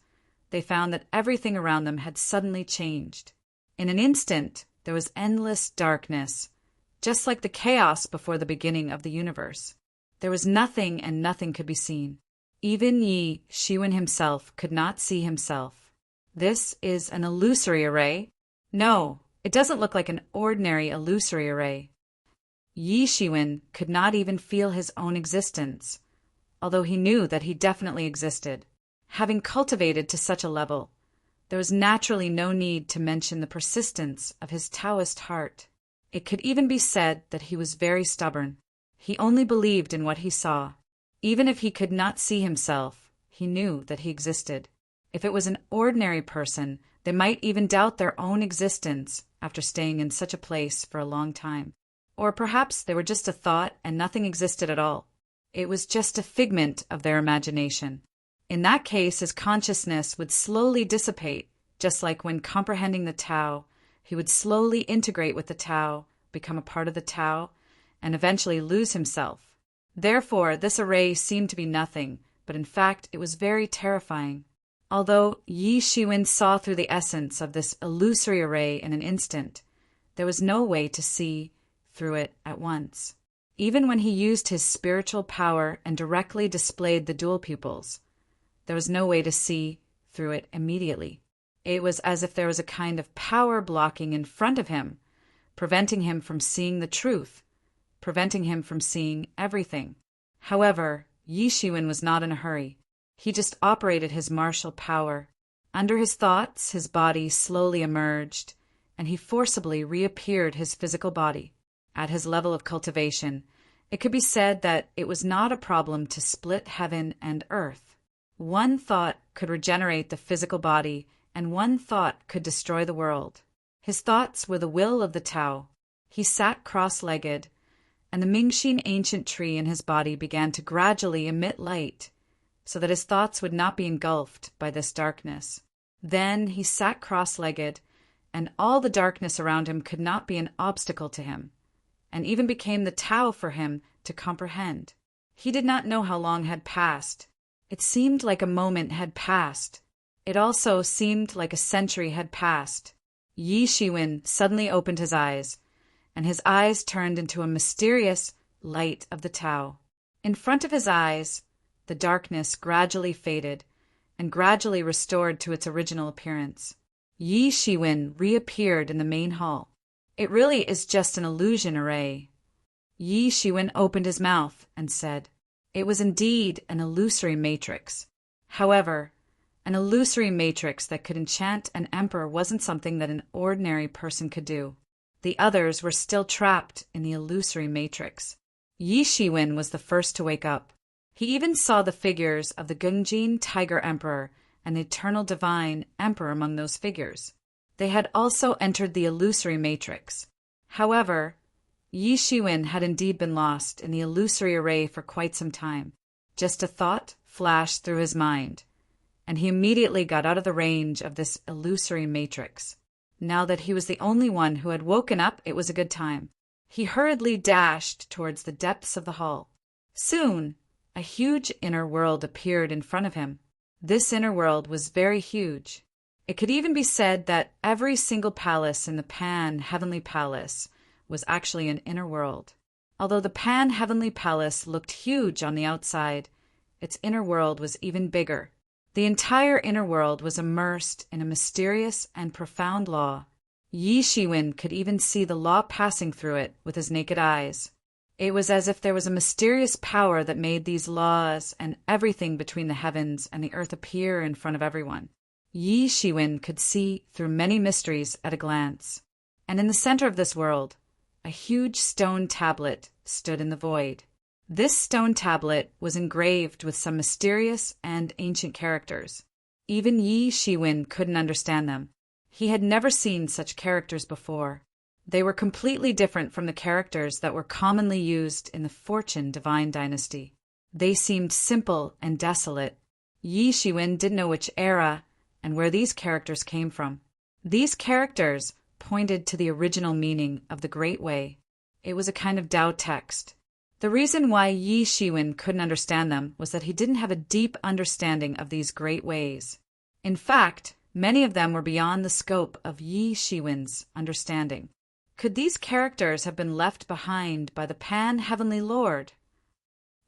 they found that everything around them had suddenly changed. In an instant, there was endless darkness, just like the chaos before the beginning of the universe. There was nothing and nothing could be seen. Even Yi Shiwen himself could not see himself. This is an illusory array? No, it doesn't look like an ordinary illusory array. Yi Shiwen could not even feel his own existence, although he knew that he definitely existed. Having cultivated to such a level, there was naturally no need to mention the persistence of his Taoist heart. It could even be said that he was very stubborn. He only believed in what he saw. Even if he could not see himself, he knew that he existed. If it was an ordinary person, they might even doubt their own existence after staying in such a place for a long time. Or perhaps they were just a thought and nothing existed at all. It was just a figment of their imagination. In that case, his consciousness would slowly dissipate, just like when comprehending the Tao, he would slowly integrate with the Tao, become a part of the Tao, and eventually lose himself. Therefore, this array seemed to be nothing, but in fact it was very terrifying. Although Yi Shiwen saw through the essence of this illusory array in an instant, there was no way to see through it at once. Even when he used his spiritual power and directly displayed the dual pupils, there was no way to see through it immediately. It was as if there was a kind of power blocking in front of him, preventing him from seeing the truth, preventing him from seeing everything. However, Yi Shiwen was not in a hurry. He just operated his martial power. Under his thoughts, his body slowly emerged, and he forcibly reappeared his physical body. At his level of cultivation, it could be said that it was not a problem to split heaven and earth. One thought could regenerate the physical body, and one thought could destroy the world. His thoughts were the will of the Tao. He sat cross-legged, and the Mingxin ancient tree in his body began to gradually emit light, so that his thoughts would not be engulfed by this darkness. Then he sat cross-legged, and all the darkness around him could not be an obstacle to him, and even became the Tao for him to comprehend. He did not know how long had passed. It seemed like a moment had passed. It also seemed like a century had passed. Yi Shiwen suddenly opened his eyes, and his eyes turned into a mysterious light of the Tao. In front of his eyes, the darkness gradually faded and gradually restored to its original appearance. Yi Shiwen reappeared in the main hall. It really is just an illusion array. Yi Shiwen opened his mouth and said, it was indeed an illusory matrix. However, an illusory matrix that could enchant an emperor wasn't something that an ordinary person could do. The others were still trapped in the illusory matrix. Yi Shiwen was the first to wake up. He even saw the figures of the Gungjin Tiger Emperor and the Eternal Divine Emperor among those figures. They had also entered the illusory matrix. However, Yi Shiwen had indeed been lost in the illusory array for quite some time. Just a thought flashed through his mind, and he immediately got out of the range of this illusory matrix. Now that he was the only one who had woken up, it was a good time. He hurriedly dashed towards the depths of the hall. Soon, a huge inner world appeared in front of him. This inner world was very huge. It could even be said that every single palace in the Pan-Heavenly Palace was actually an inner world. Although the Pan-Heavenly Palace looked huge on the outside, its inner world was even bigger. The entire inner world was immersed in a mysterious and profound law. Yi Shiwen could even see the law passing through it with his naked eyes. It was as if there was a mysterious power that made these laws and everything between the heavens and the earth appear in front of everyone. Yi Shiwen could see through many mysteries at a glance. And in the center of this world, a huge stone tablet stood in the void. This stone tablet was engraved with some mysterious and ancient characters. Even Yi Shiwen couldn't understand them. He had never seen such characters before. They were completely different from the characters that were commonly used in the Fortune Divine Dynasty. They seemed simple and desolate. Yi Shiwen didn't know which era and where these characters came from. These characters pointed to the original meaning of the Great Way. It was a kind of Tao text. The reason why Yi Shiwen couldn't understand them was that he didn't have a deep understanding of these great ways. In fact, many of them were beyond the scope of Yi Shiwen's understanding. Could these characters have been left behind by the Pan-Heavenly Lord?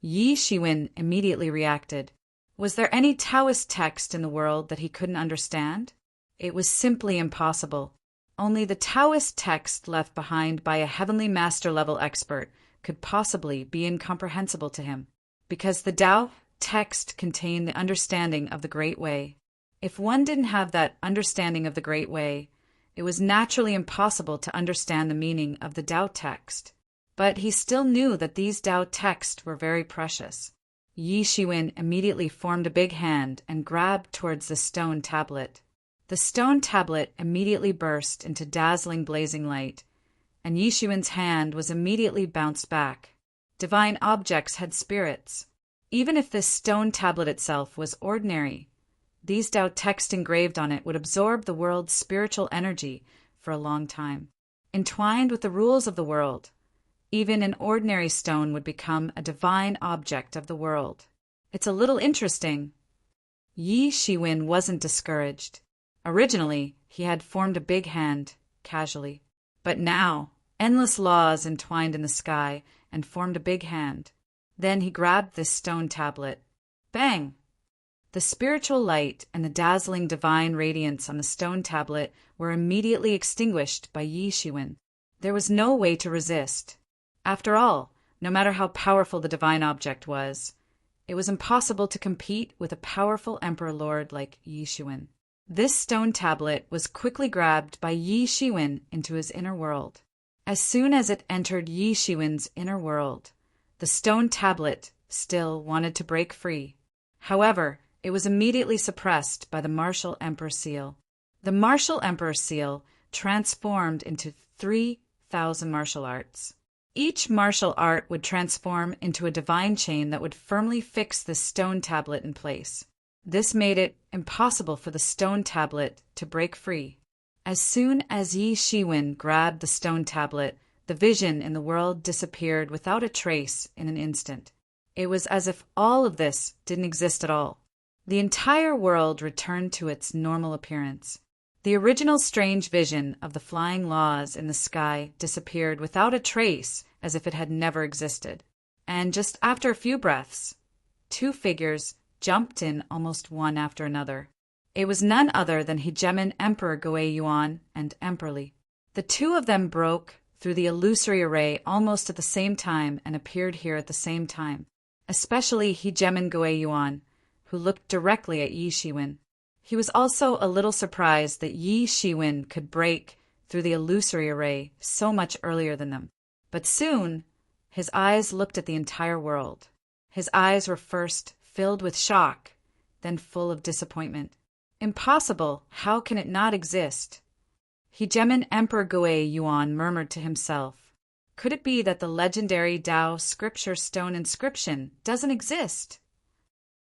Yi Shiwen immediately reacted. Was there any Taoist text in the world that he couldn't understand? It was simply impossible. Only the Taoist text left behind by a heavenly master-level expert could possibly be incomprehensible to him, because the Tao text contained the understanding of the Great Way. If one didn't have that understanding of the Great Way, it was naturally impossible to understand the meaning of the Tao text. But he still knew that these Tao texts were very precious. Yi Shiwen immediately formed a big hand and grabbed towards the stone tablet. The stone tablet immediately burst into dazzling blazing light, and Yi Shiwen's hand was immediately bounced back. Divine objects had spirits. Even if this stone tablet itself was ordinary, these Tao texts engraved on it would absorb the world's spiritual energy for a long time. Entwined with the rules of the world, even an ordinary stone would become a divine object of the world. It's a little interesting. Yi Shiwen wasn't discouraged. Originally, he had formed a big hand, casually. But now, endless laws entwined in the sky and formed a big hand. Then he grabbed this stone tablet. Bang! The spiritual light and the dazzling divine radiance on the stone tablet were immediately extinguished by Yi Shiwen. There was no way to resist. After all, no matter how powerful the divine object was, it was impossible to compete with a powerful Emperor Lord like Yi Shiwen. This stone tablet was quickly grabbed by Yi Shiwen into his inner world. As soon as it entered Yi Shiwen's inner world, the stone tablet still wanted to break free. However, it was immediately suppressed by the Martial Emperor Seal. The Martial Emperor Seal transformed into 3,000 martial arts. Each martial art would transform into a divine chain that would firmly fix the stone tablet in place. This made it impossible for the stone tablet to break free. As soon as Yi Shiwen grabbed the stone tablet, the vision in the world disappeared without a trace in an instant. It was as if all of this didn't exist at all. The entire world returned to its normal appearance. The original strange vision of the flying laws in the sky disappeared without a trace, as if it had never existed. And just after a few breaths, two figures jumped in almost one after another. It was none other than Hegemon Emperor Goei-Yuan and Emperor Li. The two of them broke through the illusory array almost at the same time and appeared here at the same time, especially Hegemon Goei-Yuan, who looked directly at Yi Shiwen. He was also a little surprised that Yi Shiwen could break through the illusory array so much earlier than them. But soon, his eyes looked at the entire world. His eyes were first filled with shock, then full of disappointment. Impossible! How can it not exist? Hegemen Emperor Gui Yuan murmured to himself. Could it be that the legendary Tao scripture stone inscription doesn't exist?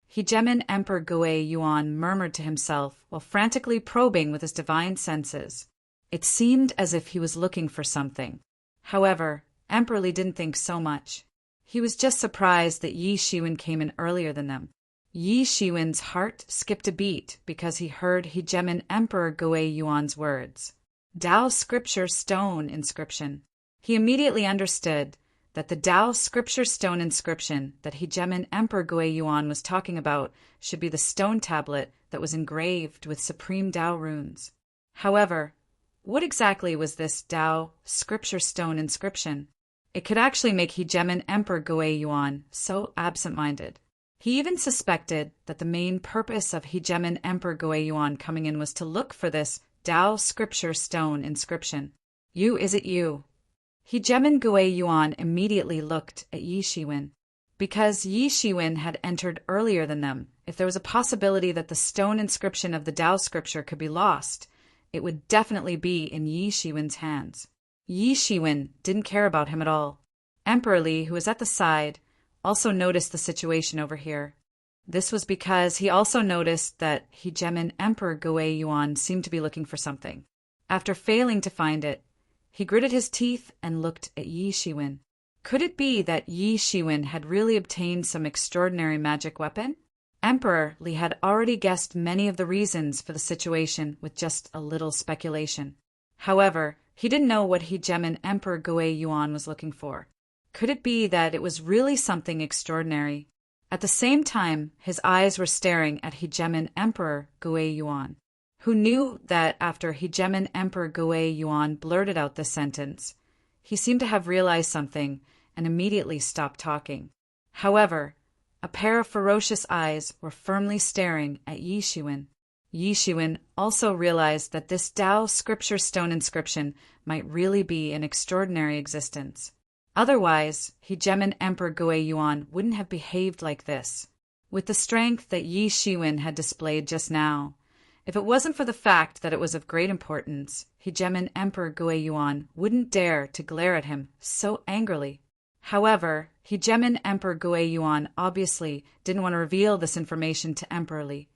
Hegemen Emperor Gui Yuan murmured to himself while frantically probing with his divine senses. It seemed as if he was looking for something. However, Emperor Li didn't think so much. He was just surprised that Yi Shiwen came in earlier than them. Yi Shiwen's heart skipped a beat because he heard Hegemen Emperor Gui Yuan's words. Tao scripture stone inscription. He immediately understood that the Tao scripture stone inscription that Hegemen Emperor Gui Yuan was talking about should be the stone tablet that was engraved with supreme Tao runes. However, what exactly was this Tao scripture stone inscription? It could actually make Hegemen Emperor Gui Yuan so absent-minded. He even suspected that the main purpose of Hegemen Emperor Gui Yuan coming in was to look for this Tao scripture stone inscription. You, is it you? Hegemen Gui Yuan immediately looked at Yi Shiwen. Because Yi Shiwen had entered earlier than them, if there was a possibility that the stone inscription of the Tao scripture could be lost, it would definitely be in Yi Shiwen's hands. Yi Shiwen didn't care about him at all. Emperor Li, who was at the side, also noticed the situation over here. This was because he also noticed that Hegemen Emperor Gui Yuan seemed to be looking for something. After failing to find it, he gritted his teeth and looked at Yi Shiwen. Could it be that Yi Shiwen had really obtained some extraordinary magic weapon? Emperor Li had already guessed many of the reasons for the situation with just a little speculation. However, he didn't know what Hegemen Emperor Gui Yuan was looking for. Could it be that it was really something extraordinary? At the same time, his eyes were staring at Hegemen Emperor Gui Yuan, who knew that after Hegemen Emperor Gui Yuan blurted out this sentence, he seemed to have realized something and immediately stopped talking. However, a pair of ferocious eyes were firmly staring at Yi Shiwen. Yi Shiwen also realized that this Tao scripture stone inscription might really be an extraordinary existence. Otherwise, Hegemen Emperor Gui Yuan wouldn't have behaved like this. With the strength that Yi Shiwen had displayed just now, if it wasn't for the fact that it was of great importance, Hegemen Emperor Gui Yuan wouldn't dare to glare at him so angrily. However, Hegemen Emperor Gui Yuan obviously didn't want to reveal this information to Emperor Li.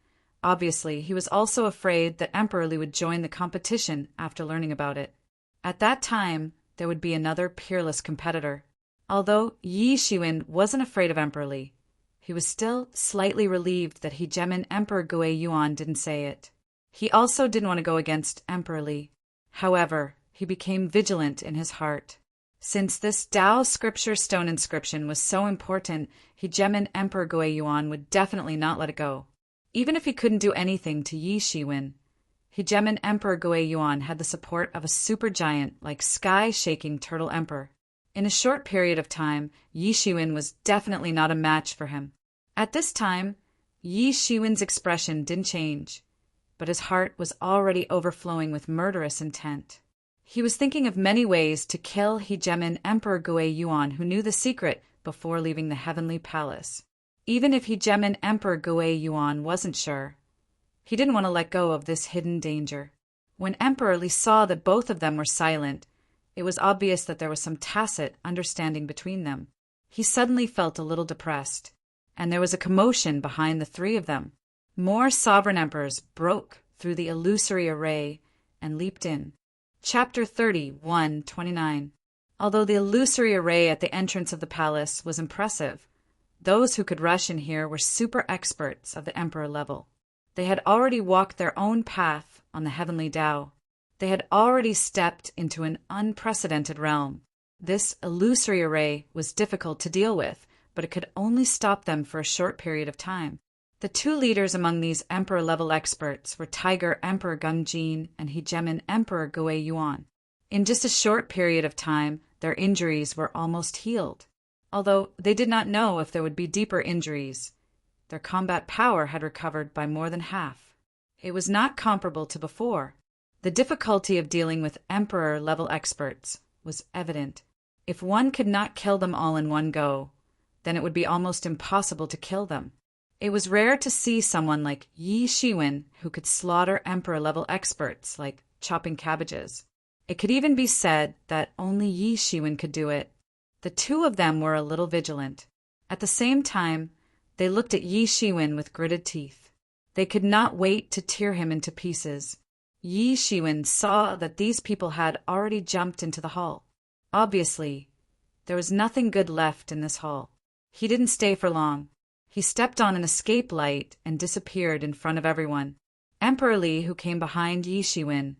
Obviously, he was also afraid that Emperor Li would join the competition after learning about it. At that time, there would be another peerless competitor. Although Yi Shiwen wasn't afraid of Emperor Li, he was still slightly relieved that Hegemen Emperor Gui Yuan didn't say it. He also didn't want to go against Emperor Li. However, he became vigilant in his heart. Since this Tao scripture stone inscription was so important, Hegemen Emperor Gui Yuan would definitely not let it go. Even if he couldn't do anything to Yi Shiwen, Hegemen Emperor Gui Yuan had the support of a supergiant like sky-shaking Turtle Emperor. In a short period of time, Yi Shiwen was definitely not a match for him. At this time, Yi Shiwen's expression didn't change, but his heart was already overflowing with murderous intent. He was thinking of many ways to kill Hegemen Emperor Gui Yuan, who knew the secret before leaving the Heavenly Palace. Even if Hegemen Emperor Gui Yuan wasn't sure, he didn't want to let go of this hidden danger. When Emperor Li saw that both of them were silent, it was obvious that there was some tacit understanding between them. He suddenly felt a little depressed, and there was a commotion behind the three of them. More sovereign emperors broke through the illusory array and leaped in. Chapter 30:129. Although the illusory array at the entrance of the palace was impressive, those who could rush in here were super experts of the emperor level. They had already walked their own path on the heavenly Tao. They had already stepped into an unprecedented realm. This illusory array was difficult to deal with, but it could only stop them for a short period of time. The two leaders among these emperor-level experts were Tiger Emperor Gungjin and Hegemen Emperor Gui Yuan. In just a short period of time, their injuries were almost healed. Although they did not know if there would be deeper injuries, their combat power had recovered by more than half. It was not comparable to before. The difficulty of dealing with emperor-level experts was evident. If one could not kill them all in one go, then it would be almost impossible to kill them. It was rare to see someone like Yi Shiwen who could slaughter emperor-level experts like chopping cabbages. It could even be said that only Yi Shiwen could do it. The two of them were a little vigilant. At the same time, they looked at Yi Shiwen with gritted teeth. They could not wait to tear him into pieces. Yi Shiwen saw that these people had already jumped into the hall. Obviously, there was nothing good left in this hall. He didn't stay for long. He stepped on an escape light and disappeared in front of everyone. Emperor Li, who came behind Yi Shiwen,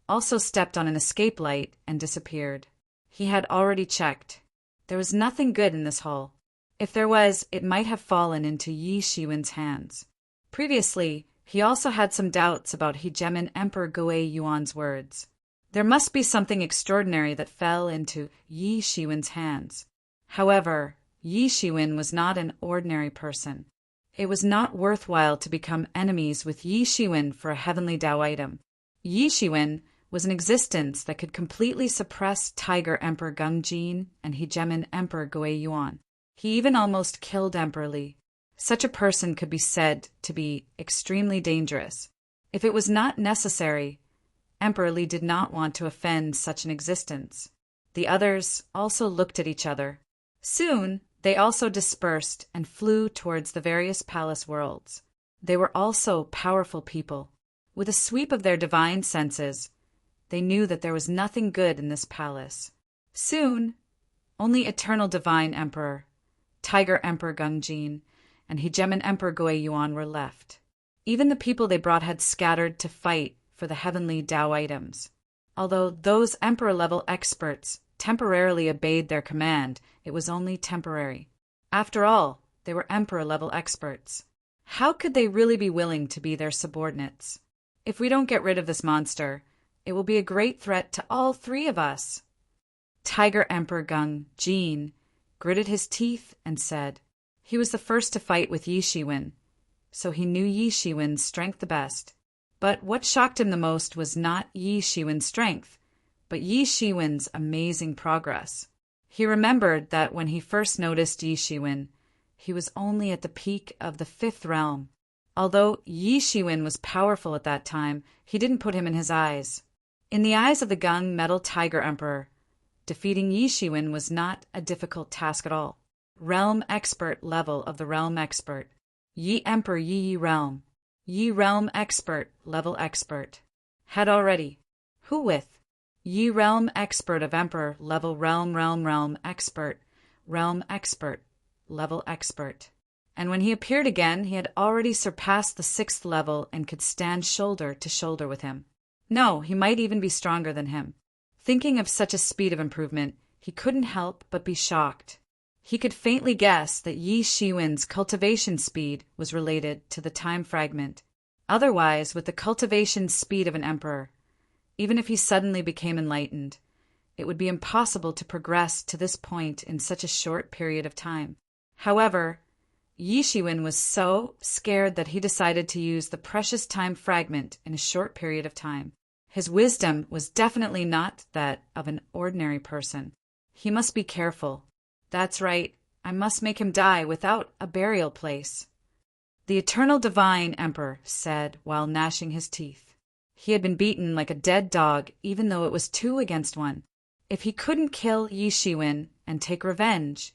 also stepped on an escape light and disappeared. He had already checked. There was nothing good in this hall. If there was, it might have fallen into Yi Shiwen's hands. Previously, he also had some doubts about Hegemon Emperor Gui Yuan's words. There must be something extraordinary that fell into Yi Shiwen's hands. However, Yi Shiwen was not an ordinary person. It was not worthwhile to become enemies with Yi Shiwen for a heavenly Tao item. Yi Shiwen was an existence that could completely suppress Tiger Emperor Gung Jin and Hegemon Emperor Gui Yuan. He even almost killed Emperor Li. Such a person could be said to be extremely dangerous. If it was not necessary, Emperor Li did not want to offend such an existence. The others also looked at each other. Soon, they also dispersed and flew towards the various palace worlds. They were also powerful people. With a sweep of their divine senses, they knew that there was nothing good in this palace. Soon, only Eternal Divine Emperor, Tiger Emperor Gung Jin, and Hegemon Emperor Gui Yuan were left. Even the people they brought had scattered to fight for the heavenly Tao items. Although those Emperor-level experts temporarily obeyed their command, it was only temporary. After all, they were Emperor-level experts. How could they really be willing to be their subordinates? If we don't get rid of this monster, it will be a great threat to all three of us. Tiger Emperor Gung Jin gritted his teeth and said, he was the first to fight with Yi Shiwen, so he knew Yi Shiwen's strength the best. But what shocked him the most was not Yi Shiwen's strength, but Yi Shiwen's amazing progress. He remembered that when he first noticed Yi Shiwen, he was only at the peak of the 5th realm. Although Yi Shiwen was powerful at that time, he didn't put him in his eyes. In the eyes of the Gung Metal Tiger Emperor, defeating Yi Shiwen was not a difficult task at all. Realm expert level of the realm expert. Yi Emperor Yi Realm. Yi Realm expert level expert. Had already. Who with? Yi Realm expert of Emperor level realm expert level expert. And when he appeared again, he had already surpassed the 6th level and could stand shoulder to shoulder with him. No, he might even be stronger than him. Thinking of such a speed of improvement, he couldn't help but be shocked. He could faintly guess that Yi Shiwen's cultivation speed was related to the time fragment. Otherwise, with the cultivation speed of an emperor, even if he suddenly became enlightened, it would be impossible to progress to this point in such a short period of time. However, Yi Shiwen was so scared that he decided to use the precious time fragment in a short period of time. His wisdom was definitely not that of an ordinary person. He must be careful. That's right, I must make him die without a burial place. The Eternal Divine Emperor said while gnashing his teeth. He had been beaten like a dead dog, even though it was 2 against 1. If he couldn't kill Yi Shiwen and take revenge,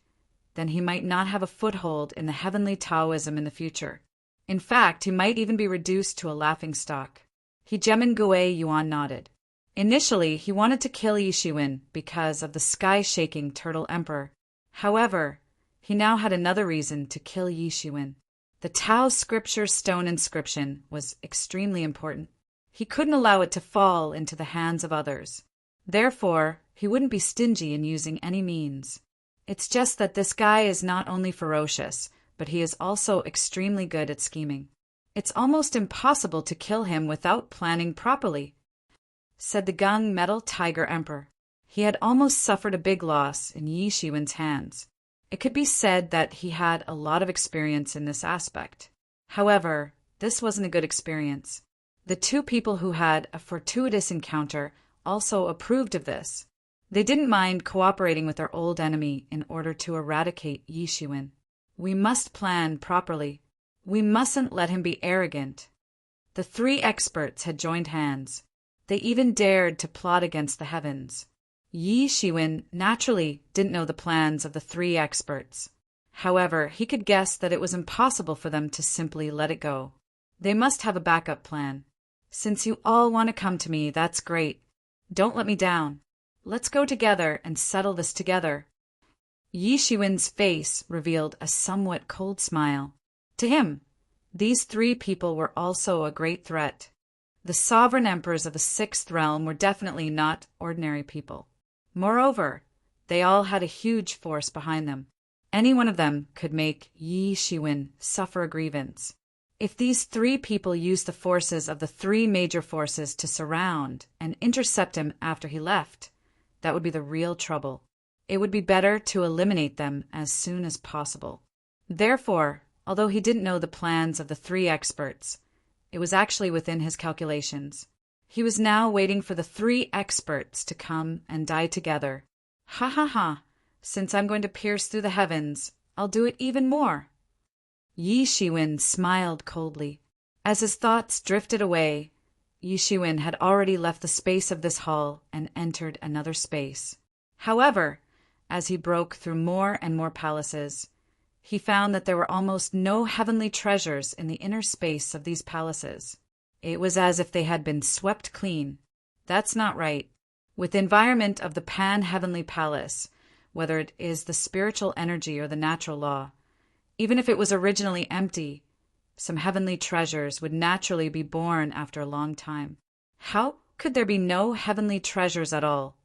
then he might not have a foothold in the heavenly Taoism in the future. In fact, he might even be reduced to a laughingstock. Hegemon Gui Yuan nodded. Initially, he wanted to kill Yi Shiwen because of the sky-shaking Turtle Emperor. However, he now had another reason to kill Yi Shiwen. The Tao Scripture stone inscription was extremely important. He couldn't allow it to fall into the hands of others. Therefore, he wouldn't be stingy in using any means. It's just that this guy is not only ferocious, but he is also extremely good at scheming. It's almost impossible to kill him without planning properly, said the Gung Metal Tiger Emperor. He had almost suffered a big loss in Yi Shiwen's hands. It could be said that he had a lot of experience in this aspect. However, this wasn't a good experience. The 2 people who had a fortuitous encounter also approved of this. They didn't mind cooperating with their old enemy in order to eradicate Yi Shiwen. We must plan properly. We mustn't let him be arrogant. The 3 experts had joined hands. They even dared to plot against the heavens. Yi Shiwen naturally didn't know the plans of the three experts. However, he could guess that it was impossible for them to simply let it go. They must have a backup plan. Since you all want to come to me, that's great. Don't let me down. Let's go together and settle this together. Yi Shiwen's face revealed a somewhat cold smile. To him, these three people were also a great threat. The sovereign emperors of the sixth realm were definitely not ordinary people. Moreover, they all had a huge force behind them. Any one of them could make Yi Shiwen suffer a grievance. If these three people used the forces of the three major forces to surround and intercept him after he left, that would be the real trouble. It would be better to eliminate them as soon as possible. Therefore, although he didn't know the plans of the three experts, it was actually within his calculations. He was now waiting for the three experts to come and die together. Ha ha ha! Since I'm going to pierce through the heavens, I'll do it even more. Yi Shiwen smiled coldly. As his thoughts drifted away, Yi Shiwen had already left the space of this hall and entered another space. However, as he broke through more and more palaces, he found that there were almost no heavenly treasures in the inner space of these palaces. It was as if they had been swept clean. That's not right. With the environment of the pan-heavenly palace, whether it is the spiritual energy or the natural law, even if it was originally empty, some heavenly treasures would naturally be born after a long time. How could there be no heavenly treasures at all?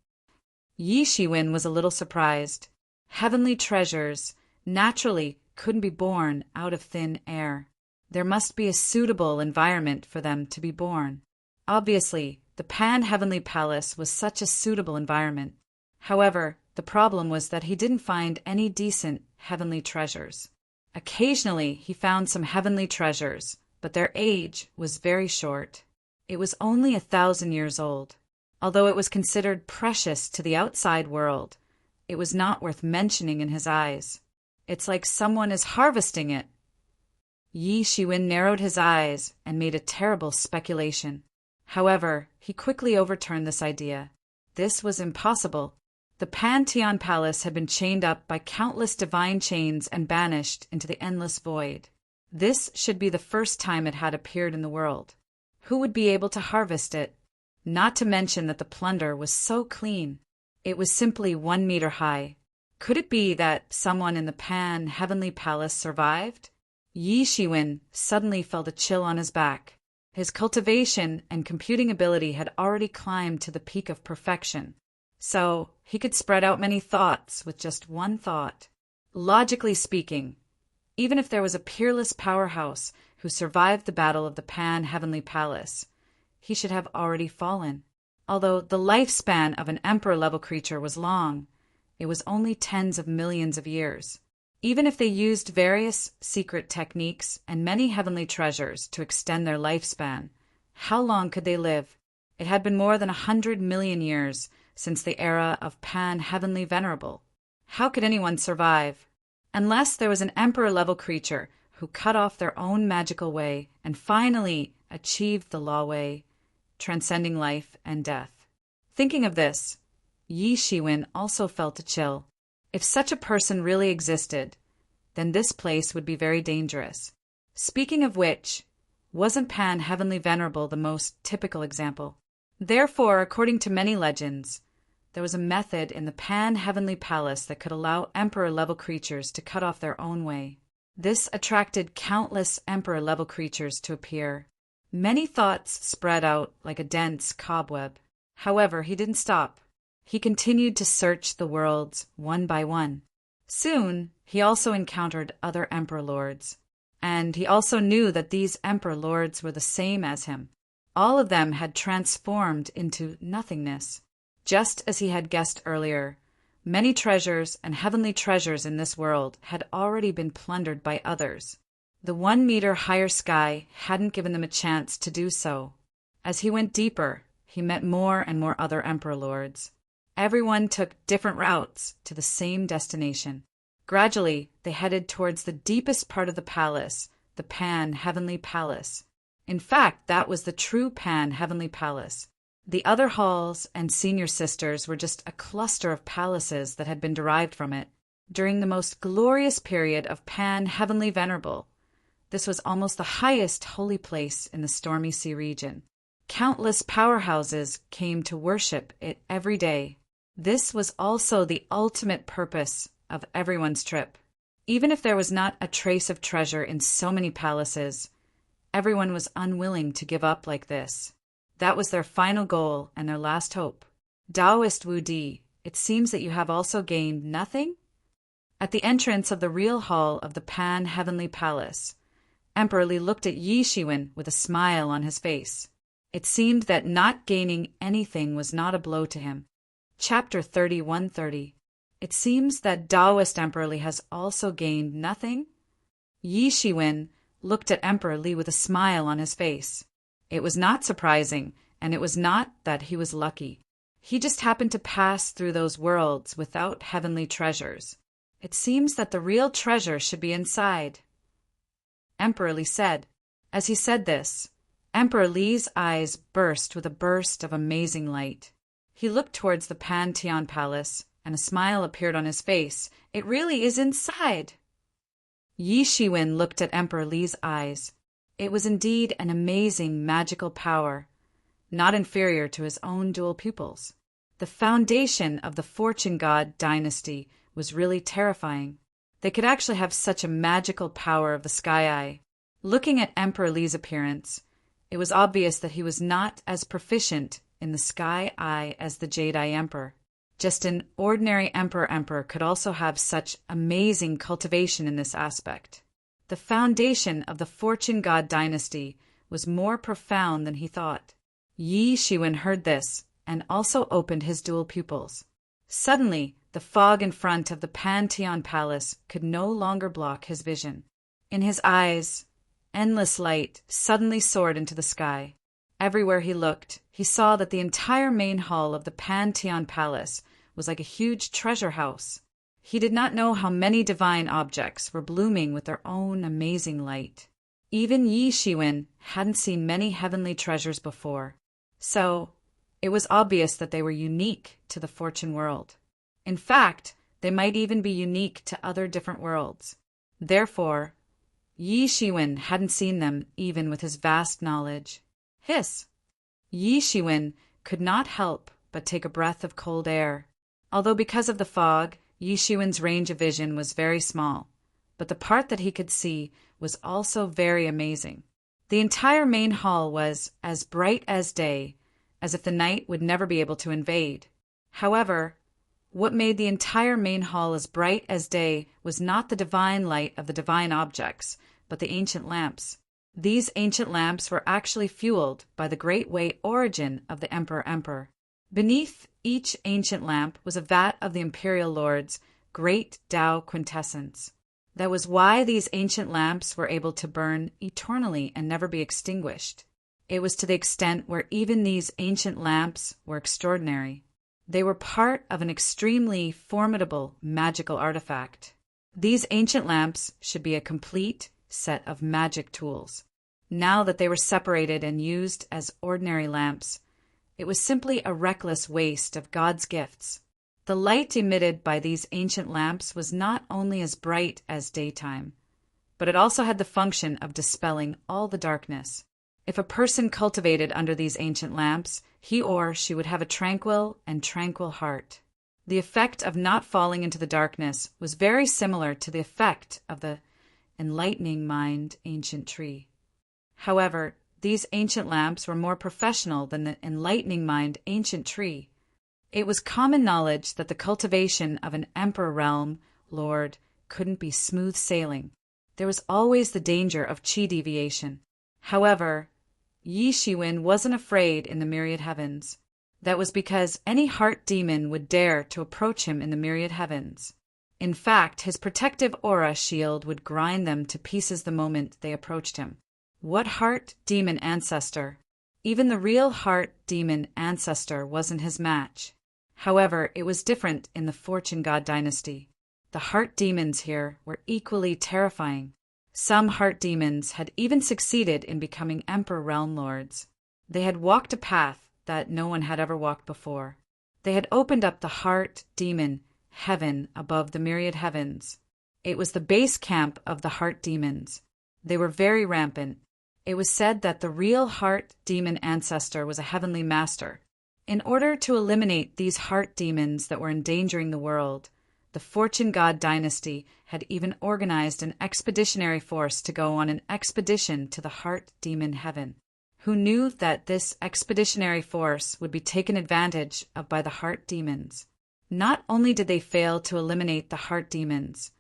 Yi Shiwen was a little surprised. Heavenly treasures naturally couldn't be born out of thin air. There must be a suitable environment for them to be born. Obviously, the pan-heavenly palace was such a suitable environment. However, the problem was that he didn't find any decent heavenly treasures. Occasionally, he found some heavenly treasures, but their age was very short. It was only 1,000 years old. Although it was considered precious to the outside world, it was not worth mentioning in his eyes. It's like someone is harvesting it. Yi Shiwen narrowed his eyes and made a terrible speculation. However, he quickly overturned this idea. This was impossible. The Pantheon Palace had been chained up by countless divine chains and banished into the endless void. This should be the first time it had appeared in the world. Who would be able to harvest it? Not to mention that the plunder was so clean. It was simply 1 meter high. Could it be that someone in the Pan-Heavenly Palace survived? Yi Shiwen suddenly felt a chill on his back. His cultivation and computing ability had already climbed to the peak of perfection. So, he could spread out many thoughts with just one thought. Logically speaking, even if there was a peerless powerhouse who survived the battle of the Pan-Heavenly Palace, he should have already fallen. Although the lifespan of an emperor-level creature was long, it was only tens of millions of years. Even if they used various secret techniques and many heavenly treasures to extend their lifespan, how long could they live? It had been more than 100 million years since the era of Pan-Heavenly Venerable. How could anyone survive? Unless there was an emperor-level creature who cut off their own magical way and finally achieved the law way, transcending life and death. Thinking of this, Yi Shiwen also felt a chill. If such a person really existed, then this place would be very dangerous. Speaking of which, wasn't Pan-Heavenly Venerable the most typical example? Therefore, according to many legends, there was a method in the Pan-Heavenly Palace that could allow Emperor-level creatures to cut off their own way. This attracted countless Emperor-level creatures to appear. Many thoughts spread out like a dense cobweb. However, he didn't stop. He continued to search the worlds one by one. Soon, he also encountered other Emperor Lords. And he also knew that these Emperor Lords were the same as him. All of them had transformed into nothingness. Just as he had guessed earlier, many treasures and heavenly treasures in this world had already been plundered by others. The 1 meter higher sky hadn't given them a chance to do so. As he went deeper, he met more and more other Emperor Lords. Everyone took different routes to the same destination. Gradually, they headed towards the deepest part of the palace, the Pan-Heavenly Palace. In fact, that was the true Pan-Heavenly Palace. The other halls and senior sisters were just a cluster of palaces that had been derived from it. During the most glorious period of Pan Heavenly Venerable, this was almost the highest holy place in the Stormy Sea region. Countless powerhouses came to worship it every day. This was also the ultimate purpose of everyone's trip. Even if there was not a trace of treasure in so many palaces, everyone was unwilling to give up like this. That was their final goal and their last hope. Taoist Wu Di, it seems that you have also gained nothing? At the entrance of the real hall of the Pan Heavenly Palace, Emperor Li looked at Yi Shiwen with a smile on his face. It seemed that not gaining anything was not a blow to him. Chapter 3130. It seems that Taoist Emperor Li has also gained nothing? Yi Shiwen looked at Emperor Li with a smile on his face. It was not surprising, and it was not that he was lucky. He just happened to pass through those worlds without heavenly treasures. It seems that the real treasure should be inside, Emperor Li said. As he said this, Emperor Li's eyes burst with a burst of amazing light. He looked towards the Pantheon Palace, and a smile appeared on his face. It really is inside. Yi Shiwen looked at Emperor Li's eyes. It was indeed an amazing magical power, not inferior to his own dual pupils. The foundation of the Fortune God dynasty was really terrifying. They could actually have such a magical power of the Sky Eye. Looking at Emperor Li's appearance, it was obvious that he was not as proficient in the Sky Eye as the Jade Eye Emperor. Just an ordinary emperor could also have such amazing cultivation in this aspect. The foundation of the Fortune God dynasty was more profound than he thought. Yi Shiwen heard this and also opened his dual pupils. Suddenly, the fog in front of the Pantheon Palace could no longer block his vision. In his eyes, endless light suddenly soared into the sky. Everywhere he looked, he saw that the entire main hall of the Pantheon Palace was like a huge treasure house. He did not know how many divine objects were blooming with their own amazing light. Even Yi Shiwen hadn't seen many heavenly treasures before, so it was obvious that they were unique to the Fortune world. In fact, they might even be unique to other different worlds. Therefore, Yi Shiwen hadn't seen them even with his vast knowledge. Hiss! Yi Shiwen could not help but take a breath of cold air. Although because of the fog, Yi Shiwen's range of vision was very small, but the part that he could see was also very amazing. The entire main hall was as bright as day, as if the night would never be able to invade. However, what made the entire main hall as bright as day was not the divine light of the divine objects, but the ancient lamps. These ancient lamps were actually fueled by the great way origin of the Emperor. Beneath each ancient lamp was a vat of the Imperial Lord's great Tao quintessence. That was why these ancient lamps were able to burn eternally and never be extinguished. It was to the extent where even these ancient lamps were extraordinary. They were part of an extremely formidable magical artifact. These ancient lamps should be a complete set of magic tools. Now that they were separated and used as ordinary lamps, it was simply a reckless waste of God's gifts. The light emitted by these ancient lamps was not only as bright as daytime, but it also had the function of dispelling all the darkness. If a person cultivated under these ancient lamps, he or she would have a tranquil heart. The effect of not falling into the darkness was very similar to the effect of the enlightening mind ancient tree. However, these ancient lamps were more professional than the enlightening mind ancient tree. It was common knowledge that the cultivation of an emperor realm lord couldn't be smooth sailing. There was always the danger of chi deviation. However, Yi Shiwen wasn't afraid in the myriad heavens. That was because any heart demon would dare to approach him in the myriad heavens. In fact, his protective aura shield would grind them to pieces the moment they approached him. What heart demon ancestor? Even the real heart demon ancestor wasn't his match. However, it was different in the Fortune God dynasty. The heart demons here were equally terrifying. Some heart demons had even succeeded in becoming emperor realm lords. They had walked a path that no one had ever walked before. They had opened up the heart demon heaven above the myriad heavens. It was the base camp of the heart demons. They were very rampant. It was said that the real heart demon ancestor was a heavenly master. In order to eliminate these heart demons that were endangering the world, the Fortune God dynasty had even organized an expeditionary force to go on an expedition to the heart demon heaven. Who knew that this expeditionary force would be taken advantage of by the heart demons? Not only did they fail to eliminate the heart demons,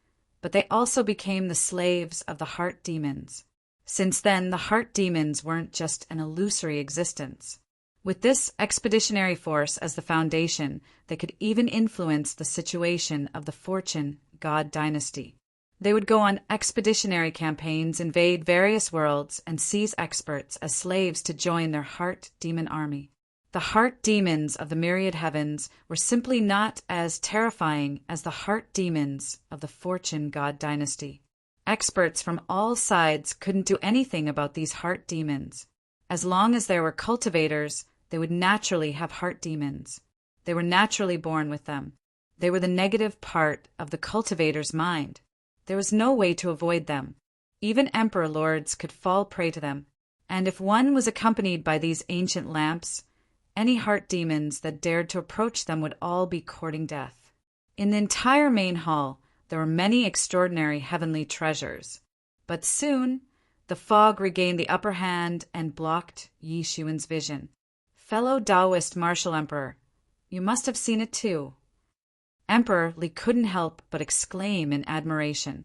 but they also became the slaves of the heart demons. Since then, the heart demons weren't just an illusory existence. With this expeditionary force as the foundation, they could even influence the situation of the Fortune God dynasty. They would go on expeditionary campaigns, invade various worlds, and seize experts as slaves to join their heart demon army. The heart demons of the myriad heavens were simply not as terrifying as the heart demons of the Fortune God dynasty. Experts from all sides couldn't do anything about these heart demons. As long as there were cultivators, they would naturally have heart demons. They were naturally born with them. They were the negative part of the cultivator's mind. There was no way to avoid them. Even emperor lords could fall prey to them. And if one was accompanied by these ancient lamps, any heart demons that dared to approach them would all be courting death. In the entire main hall, there were many extraordinary heavenly treasures. But soon, the fog regained the upper hand and blocked Yi Shiwen's vision. Fellow Taoist martial emperor, you must have seen it too. Emperor Li couldn't help but exclaim in admiration.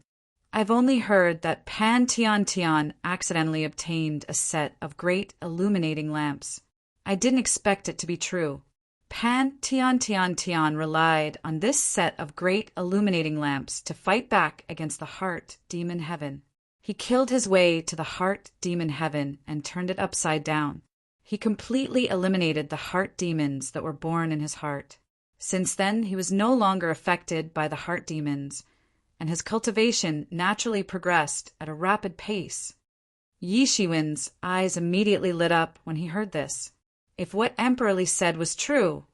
I've only heard that Pan Tian Tian accidentally obtained a set of great illuminating lamps. I didn't expect it to be true. Pan Tian Tian Tian relied on this set of great illuminating lamps to fight back against the heart demon heaven. He killed his way to the heart demon heaven and turned it upside down. He completely eliminated the heart demons that were born in his heart. Since then, he was no longer affected by the heart demons, and his cultivation naturally progressed at a rapid pace. Yi Shiwen's eyes immediately lit up when he heard this. If what Emperor Li said was true,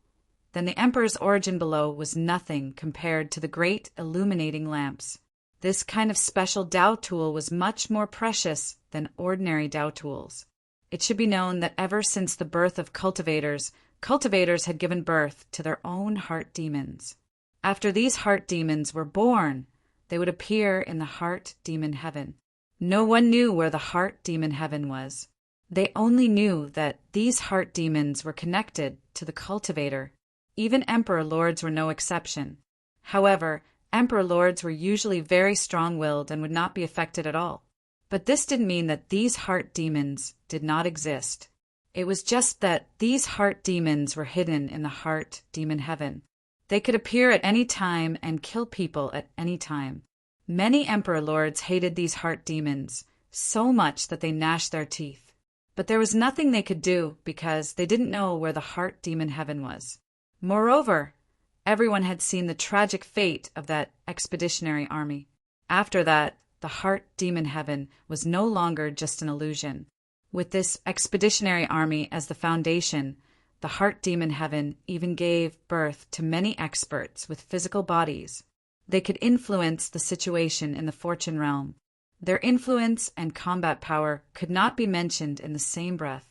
then the Emperor's origin below was nothing compared to the great illuminating lamps. This kind of special Tao tool was much more precious than ordinary Tao tools. It should be known that ever since the birth of cultivators had given birth to their own heart demons. After these heart demons were born, they would appear in the heart demon heaven. No one knew where the heart demon heaven was. They only knew that these heart demons were connected to the cultivator. Even emperor lords were no exception. However, emperor lords were usually very strong-willed and would not be affected at all. But this didn't mean that these heart demons did not exist. It was just that these heart demons were hidden in the heart demon heaven. They could appear at any time and kill people at any time. Many emperor lords hated these heart demons so much that they gnashed their teeth. But there was nothing they could do because they didn't know where the heart demon heaven was. Moreover, everyone had seen the tragic fate of that expeditionary army. After that, the heart demon heaven was no longer just an illusion. With this expeditionary army as the foundation, the heart demon heaven even gave birth to many experts with physical bodies. They could influence the situation in the fortune realm. Their influence and combat power could not be mentioned in the same breath.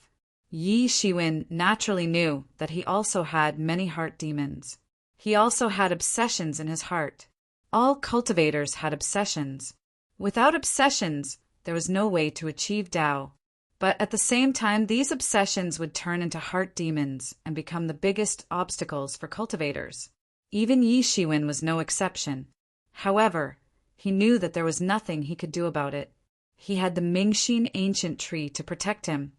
Yi Shiwen naturally knew that he also had many heart demons. He also had obsessions in his heart. All cultivators had obsessions. Without obsessions, there was no way to achieve Tao. But at the same time, these obsessions would turn into heart demons and become the biggest obstacles for cultivators. Even Yi Shiwen was no exception. However, he knew that there was nothing he could do about it. He had the Mingxin ancient tree to protect him,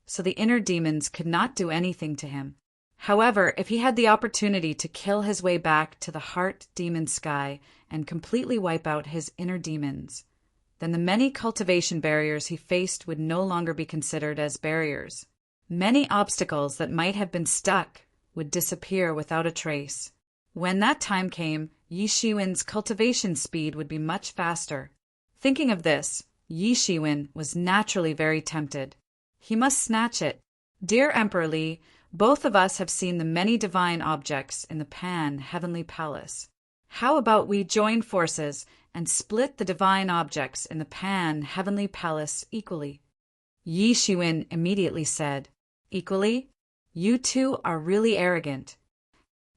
so the inner demons could not do anything to him. However, if he had the opportunity to kill his way back to the heart demon sky and completely wipe out his inner demons, then the many cultivation barriers he faced would no longer be considered as barriers. Many obstacles that might have been stuck would disappear without a trace. When that time came, Yi Shiwen's cultivation speed would be much faster. Thinking of this, Yi Shiwen was naturally very tempted. He must snatch it. Dear Emperor Li, Both of us have seen the many divine objects in the Pan-Heavenly Palace. How about we join forces and split the divine objects in the Pan-Heavenly Palace equally? Yi Shiwen immediately said, "Equally? You two are really arrogant."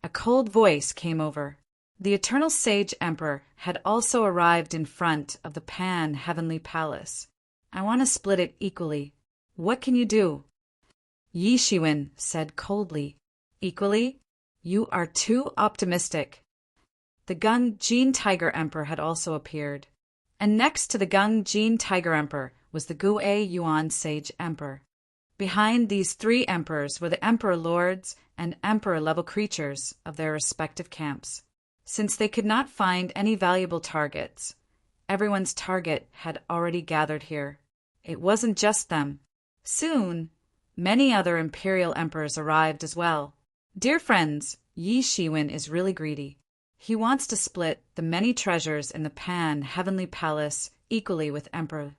A cold voice came over. The Eternal Sage Emperor had also arrived in front of the Pan-Heavenly Palace. "I want to split it equally. What can you do?" Yi Shiwen said coldly, "Equally? You are too optimistic." The Gung Jin Tiger Emperor had also appeared. And next to the Gung Jin Tiger Emperor was the Gue Yuan Sage Emperor. Behind these three emperors were the Emperor Lords and Emperor-level creatures of their respective camps. Since they could not find any valuable targets, everyone's target had already gathered here. It wasn't just them. Soon, many other imperial emperors arrived as well. Dear friends, Yi Shiwen is really greedy. He wants to split the many treasures in the Pan-Heavenly Palace equally with Emperor.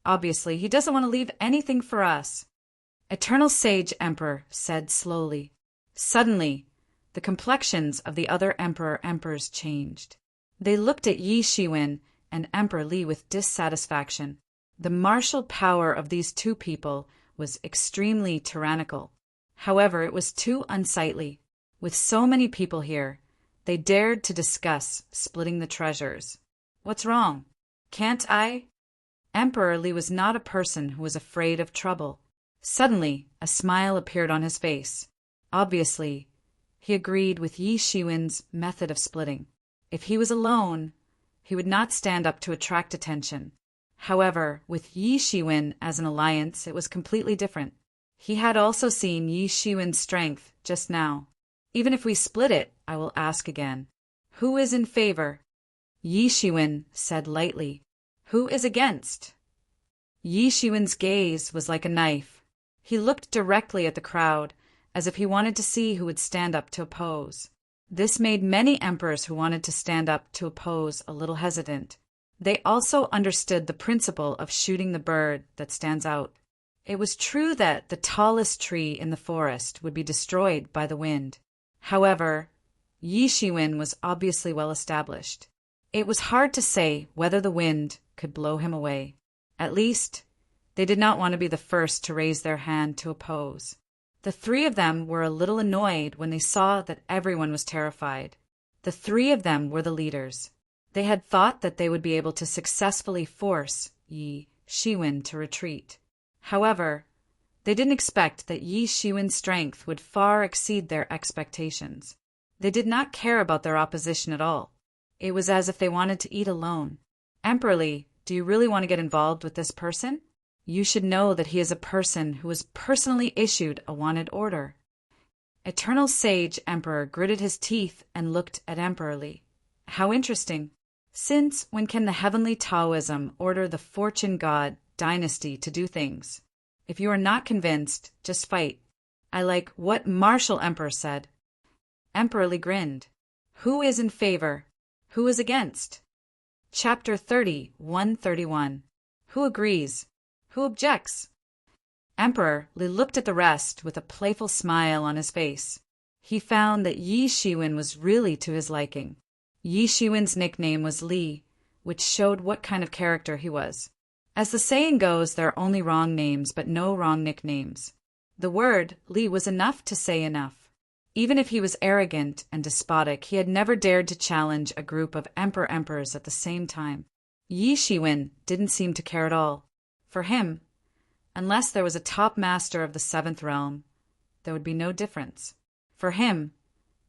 Obviously, he doesn't want to leave anything for us. Eternal Sage Emperor said slowly. Suddenly, the complexions of the other emperors changed. They looked at Yi Shiwen and Emperor Li with dissatisfaction. The martial power of these two people was extremely tyrannical. However, it was too unsightly. With so many people here, they dared to discuss splitting the treasures. What's wrong? Can't I? Emperor Li was not a person who was afraid of trouble. Suddenly, a smile appeared on his face. Obviously, he agreed with Yi Shiwen's method of splitting. If he was alone, he would not stand up to attract attention. However, with Yi Shiwen as an alliance, it was completely different. He had also seen Yi Shiwen's strength just now. Even if we split it, I will ask again. Who is in favor? Yi Shiwen said lightly. Who is against? Yi Shiwen's gaze was like a knife. He looked directly at the crowd, as if he wanted to see who would stand up to oppose. This made many emperors who wanted to stand up to oppose a little hesitant. They also understood the principle of shooting the bird that stands out. It was true that the tallest tree in the forest would be destroyed by the wind. However, Yi Shiwen was obviously well established. It was hard to say whether the wind could blow him away. At least, they did not want to be the first to raise their hand to oppose. The three of them were a little annoyed when they saw that everyone was terrified. The three of them were the leaders. They had thought that they would be able to successfully force Yi Shiwen to retreat. However, they didn't expect that Yi Shiwen's strength would far exceed their expectations. They did not care about their opposition at all. It was as if they wanted to eat alone. Emperor Li, do you really want to get involved with this person? You should know that he is a person who has personally issued a wanted order. Eternal Sage Emperor gritted his teeth and looked at Emperor Li. How interesting. Since when can the heavenly Taoism order the fortune god dynasty to do things? If you are not convinced, just fight. I like what Martial Emperor said. Emperor Li grinned. Who is in favor? Who is against? Chapter 30, 131. Who agrees? Who objects? Emperor Li looked at the rest with a playful smile on his face. He found that Yi Shiwen was really to his liking. Yi Shiwen's nickname was Li, which showed what kind of character he was. As the saying goes, there are only wrong names but no wrong nicknames. The word Li was enough to say enough. Even if he was arrogant and despotic, he had never dared to challenge a group of emperors at the same time. Yi Shiwen didn't seem to care at all. For him, unless there was a top master of the seventh realm, there would be no difference. For him,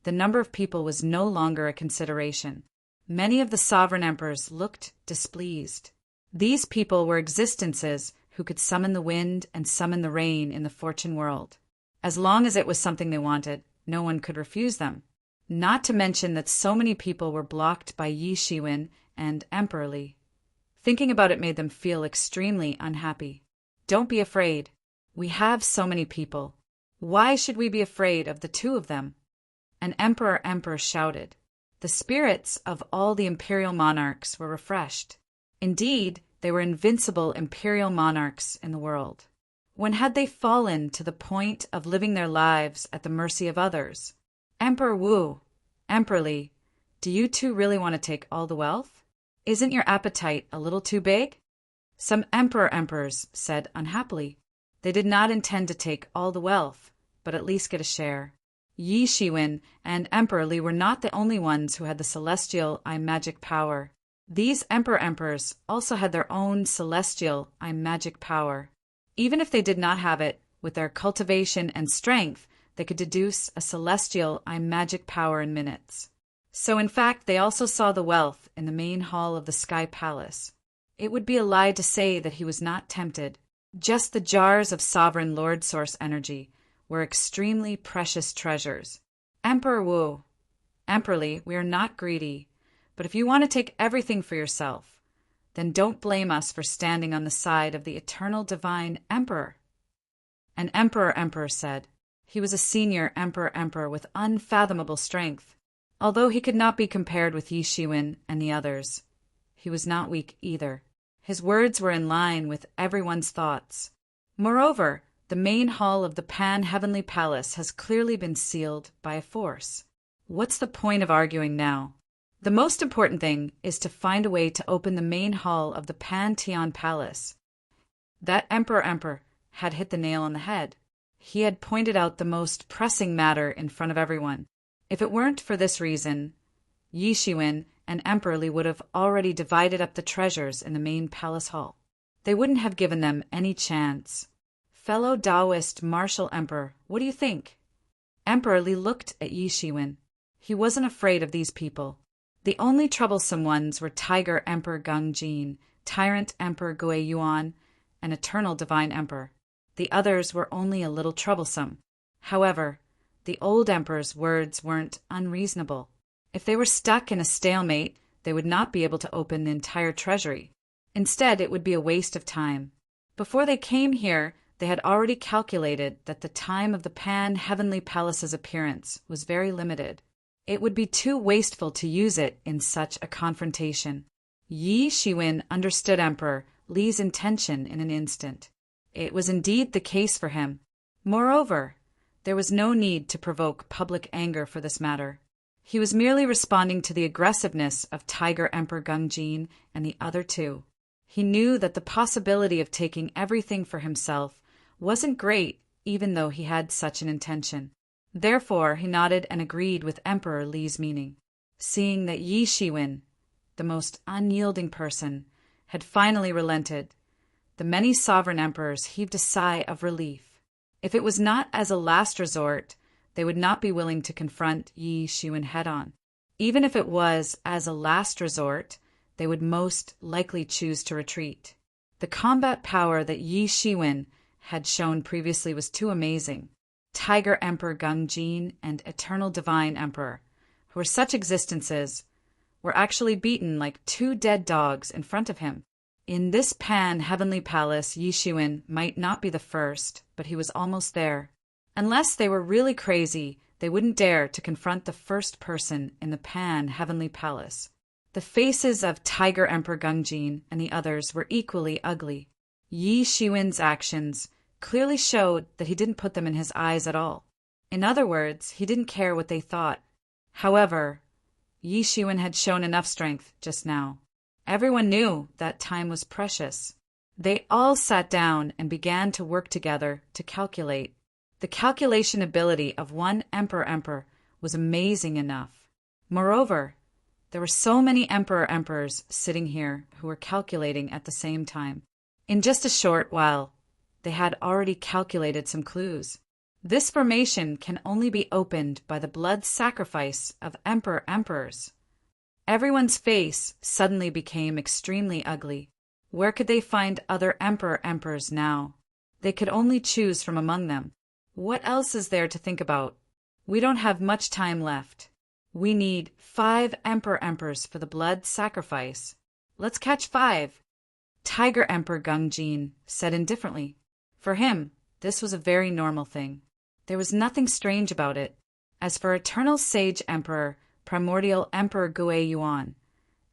the number of people was no longer a consideration. Many of the sovereign emperors looked displeased. These people were existences who could summon the wind and summon the rain in the fortune world. As long as it was something they wanted, no one could refuse them. Not to mention that so many people were blocked by Yi Shiwen and Emperor Li. Thinking about it made them feel extremely unhappy. Don't be afraid. We have so many people. Why should we be afraid of the two of them? An emperor shouted. The spirits of all the imperial monarchs were refreshed. Indeed, they were invincible imperial monarchs in the world. When had they fallen to the point of living their lives at the mercy of others? Emperor Wu, Emperor Li, do you two really want to take all the wealth? Isn't your appetite a little too big? Some emperors said unhappily. They did not intend to take all the wealth, but at least get a share. Yi Shiwen and Emperor Li were not the only ones who had the celestial eye magic power. These emperors also had their own celestial eye magic power. Even if they did not have it, with their cultivation and strength, they could deduce a celestial eye magic power in minutes. So in fact, they also saw the wealth in the main hall of the Sky Palace. It would be a lie to say that he was not tempted. Just the jars of sovereign Lord Source energy were extremely precious treasures. Emperor Wu, Emperor Li, we are not greedy, but if you want to take everything for yourself, then don't blame us for standing on the side of the eternal divine emperor. An emperor said. He was a senior emperor with unfathomable strength. Although he could not be compared with Yi Shiwen and the others, he was not weak either. His words were in line with everyone's thoughts. Moreover, the main hall of the Pan-Heavenly Palace has clearly been sealed by a force. What's the point of arguing now? The most important thing is to find a way to open the main hall of the Pantheon Palace. That emperor had hit the nail on the head. He had pointed out the most pressing matter in front of everyone. If it weren't for this reason, Yi Shiwen and Emperor Li would have already divided up the treasures in the main palace hall. They wouldn't have given them any chance. Fellow Taoist martial emperor, what do you think? Emperor Li looked at Yi Shiwen. He wasn't afraid of these people. The only troublesome ones were Tiger Emperor Gung Jin, Tyrant Emperor Gui Yuan, and Eternal Divine Emperor. The others were only a little troublesome. However, the old emperor's words weren't unreasonable. If they were stuck in a stalemate, they would not be able to open the entire treasury. Instead, it would be a waste of time. Before they came here, they had already calculated that the time of the Pan-Heavenly Palace's appearance was very limited. It would be too wasteful to use it in such a confrontation. Yi Shiwen understood Emperor Li's intention in an instant. It was indeed the case for him. Moreover, there was no need to provoke public anger for this matter. He was merely responding to the aggressiveness of Tiger Emperor Gung Jin and the other two. He knew that the possibility of taking everything for himself wasn't great, even though he had such an intention. Therefore, he nodded and agreed with Emperor Li's meaning. Seeing that Yi Shiwen, the most unyielding person, had finally relented, the many sovereign emperors heaved a sigh of relief. If it was not as a last resort, they would not be willing to confront Yi Shiwen head-on. Even if it was as a last resort, they would most likely choose to retreat. The combat power that Yi Shiwen had shown previously was too amazing. Tiger Emperor Gung Jin and Eternal Divine Emperor, who were such existences, were actually beaten like two dead dogs in front of him. In this Pan-Heavenly Palace, Yi Shiwen might not be the first, but he was almost there. Unless they were really crazy, they wouldn't dare to confront the first person in the Pan-Heavenly Palace. The faces of Tiger Emperor Gung Jin and the others were equally ugly. Yi Shiwen's actions clearly showed that he didn't put them in his eyes at all. In other words, he didn't care what they thought. However, Yi Shiwen had shown enough strength just now. Everyone knew that time was precious. They all sat down and began to work together to calculate. The calculation ability of one emperor was amazing enough. Moreover, there were so many emperors sitting here who were calculating at the same time. In just a short while, they had already calculated some clues. This formation can only be opened by the blood sacrifice of emperors. Everyone's face suddenly became extremely ugly. Where could they find other emperors now? They could only choose from among them. What else is there to think about? We don't have much time left. We need 5 emperors for the blood sacrifice. Let's catch 5. Tiger Emperor Gung Jin said indifferently. For him, this was a very normal thing. There was nothing strange about it. As for Eternal Sage Emperor, Primordial Emperor Gui Yuan,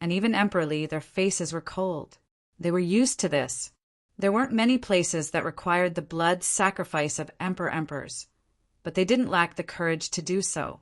and even Emperor Li, their faces were cold. They were used to this. There weren't many places that required the blood sacrifice of emperors, but they didn't lack the courage to do so.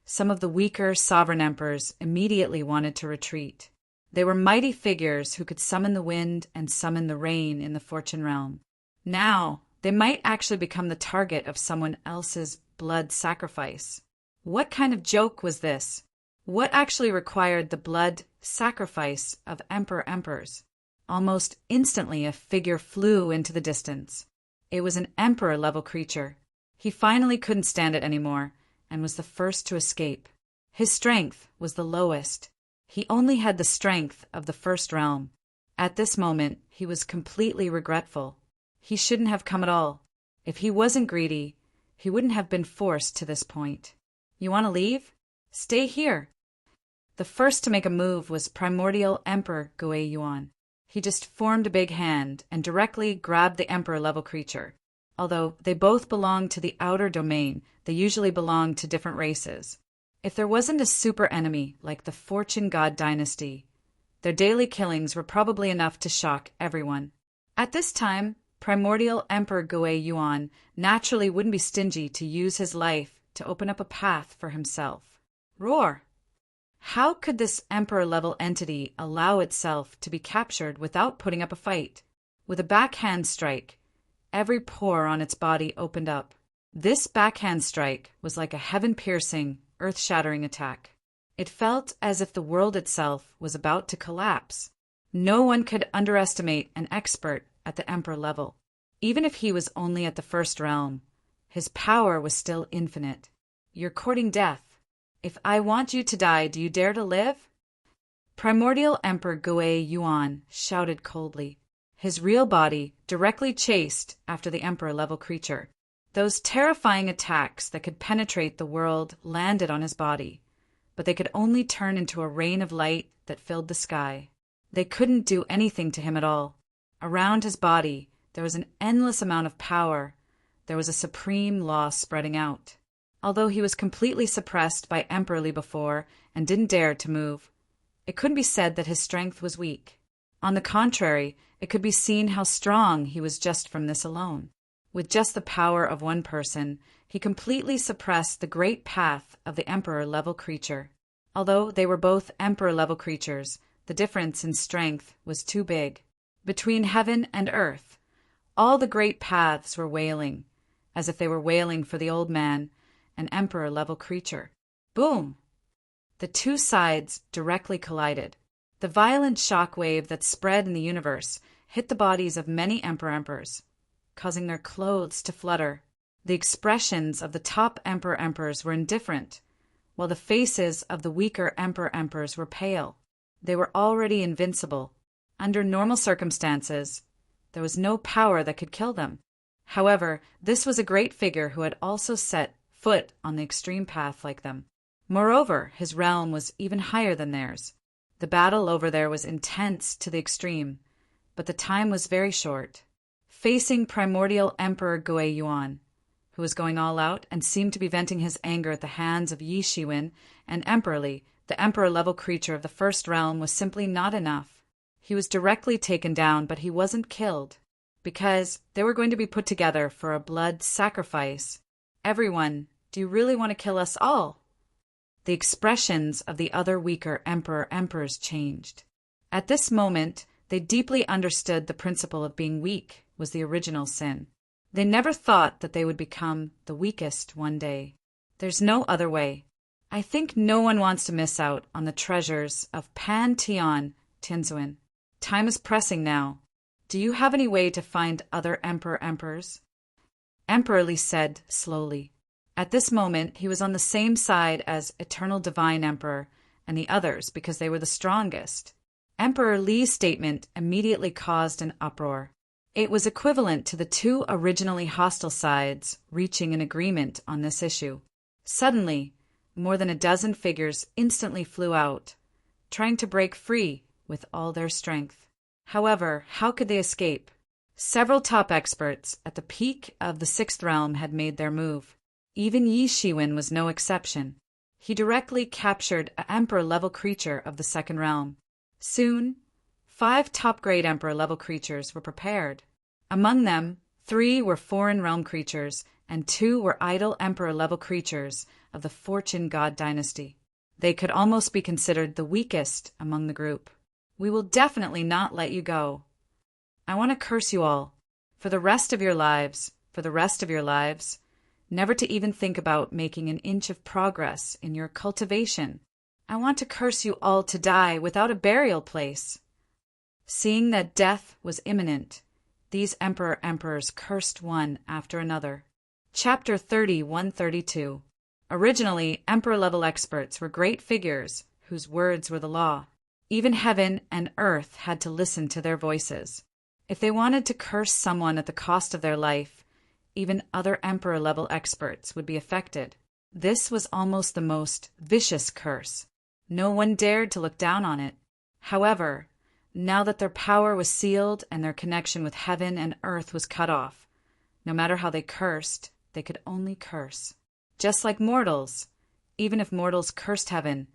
Some of the weaker sovereign emperors immediately wanted to retreat. They were mighty figures who could summon the wind and summon the rain in the fortune realm. Now, they might actually become the target of someone else's blood sacrifice. What kind of joke was this? What actually required the blood sacrifice of emperors? Almost instantly, a figure flew into the distance. It was an emperor-level creature. He finally couldn't stand it anymore and was the first to escape. His strength was the lowest. He only had the strength of the first realm. At this moment, he was completely regretful. He shouldn't have come at all. If he wasn't greedy, he wouldn't have been forced to this point. You want to leave? Stay here. The first to make a move was Primordial Emperor Yuan. He just formed a big hand and directly grabbed the emperor-level creature. Although they both belonged to the outer domain, they usually belonged to different races. If there wasn't a super enemy like the Fortune God Dynasty, their daily killings were probably enough to shock everyone. At this time, Primordial Emperor Yuan naturally wouldn't be stingy to use his life to open up a path for himself. Roar! How could this emperor-level entity allow itself to be captured without putting up a fight? With a backhand strike, every pore on its body opened up. This backhand strike was like a heaven-piercing, earth-shattering attack. It felt as if the world itself was about to collapse. No one could underestimate an expert at the emperor level. Even if he was only at the first realm, his power was still infinite. You're courting death. If I want you to die, do you dare to live? Primordial Emperor Yuan shouted coldly. His real body directly chased after the emperor-level creature. Those terrifying attacks that could penetrate the world landed on his body, but they could only turn into a rain of light that filled the sky. They couldn't do anything to him at all. Around his body, there was an endless amount of power. There was a supreme law spreading out. Although he was completely suppressed by Emperorly before and didn't dare to move, it couldn't be said that his strength was weak. On the contrary, it could be seen how strong he was just from this alone. With just the power of one person, he completely suppressed the great path of the Emperor-level creature. Although they were both Emperor-level creatures, the difference in strength was too big. Between heaven and earth, all the great paths were wailing, as if they were wailing for the old man, an emperor-level creature. Boom! The two sides directly collided. The violent shock wave that spread in the universe hit the bodies of many emperors, causing their clothes to flutter. The expressions of the top emperors were indifferent, while the faces of the weaker emperors were pale. They were already invincible. Under normal circumstances, there was no power that could kill them. However, this was a great figure who had also set foot on the extreme path like them. Moreover, his realm was even higher than theirs. The battle over there was intense to the extreme, but the time was very short. Facing Primordial Emperor Yuan, who was going all out and seemed to be venting his anger at the hands of Yi Shiwen and Emperorly, the emperor-level creature of the first realm was simply not enough. He was directly taken down, but he wasn't killed, because they were going to be put together for a blood sacrifice. Everyone, do you really want to kill us all? The expressions of the other weaker emperors changed. At this moment, they deeply understood the principle of being weak was the original sin. They never thought that they would become the weakest one day. There's no other way. I think no one wants to miss out on the treasures of Pantheon Tinzuin. Time is pressing now. Do you have any way to find other emperors? Emperorly said slowly. At this moment, he was on the same side as Eternal Divine Emperor and the others because they were the strongest. Emperor Li's statement immediately caused an uproar. It was equivalent to the two originally hostile sides reaching an agreement on this issue. Suddenly, more than a dozen figures instantly flew out, trying to break free with all their strength. However, how could they escape? Several top experts at the peak of the sixth realm had made their move. Even Yi Shiwen was no exception. He directly captured an emperor-level creature of the second realm. Soon, 5 top-grade emperor-level creatures were prepared. Among them, 3 were foreign realm creatures, and 2 were idle emperor-level creatures of the Fortune God dynasty. They could almost be considered the weakest among the group. We will definitely not let you go. I want to curse you all, for the rest of your lives, never to even think about making an inch of progress in your cultivation. I want to curse you all to die without a burial place. Seeing that death was imminent, these emperors cursed one after another. Chapter 30:132. Originally, emperor-level experts were great figures whose words were the law. Even heaven and earth had to listen to their voices. If they wanted to curse someone at the cost of their life, even other emperor-level experts would be affected. This was almost the most vicious curse. No one dared to look down on it. However, now that their power was sealed and their connection with heaven and earth was cut off, no matter how they cursed, they could only curse. Just like mortals, even if mortals cursed heaven,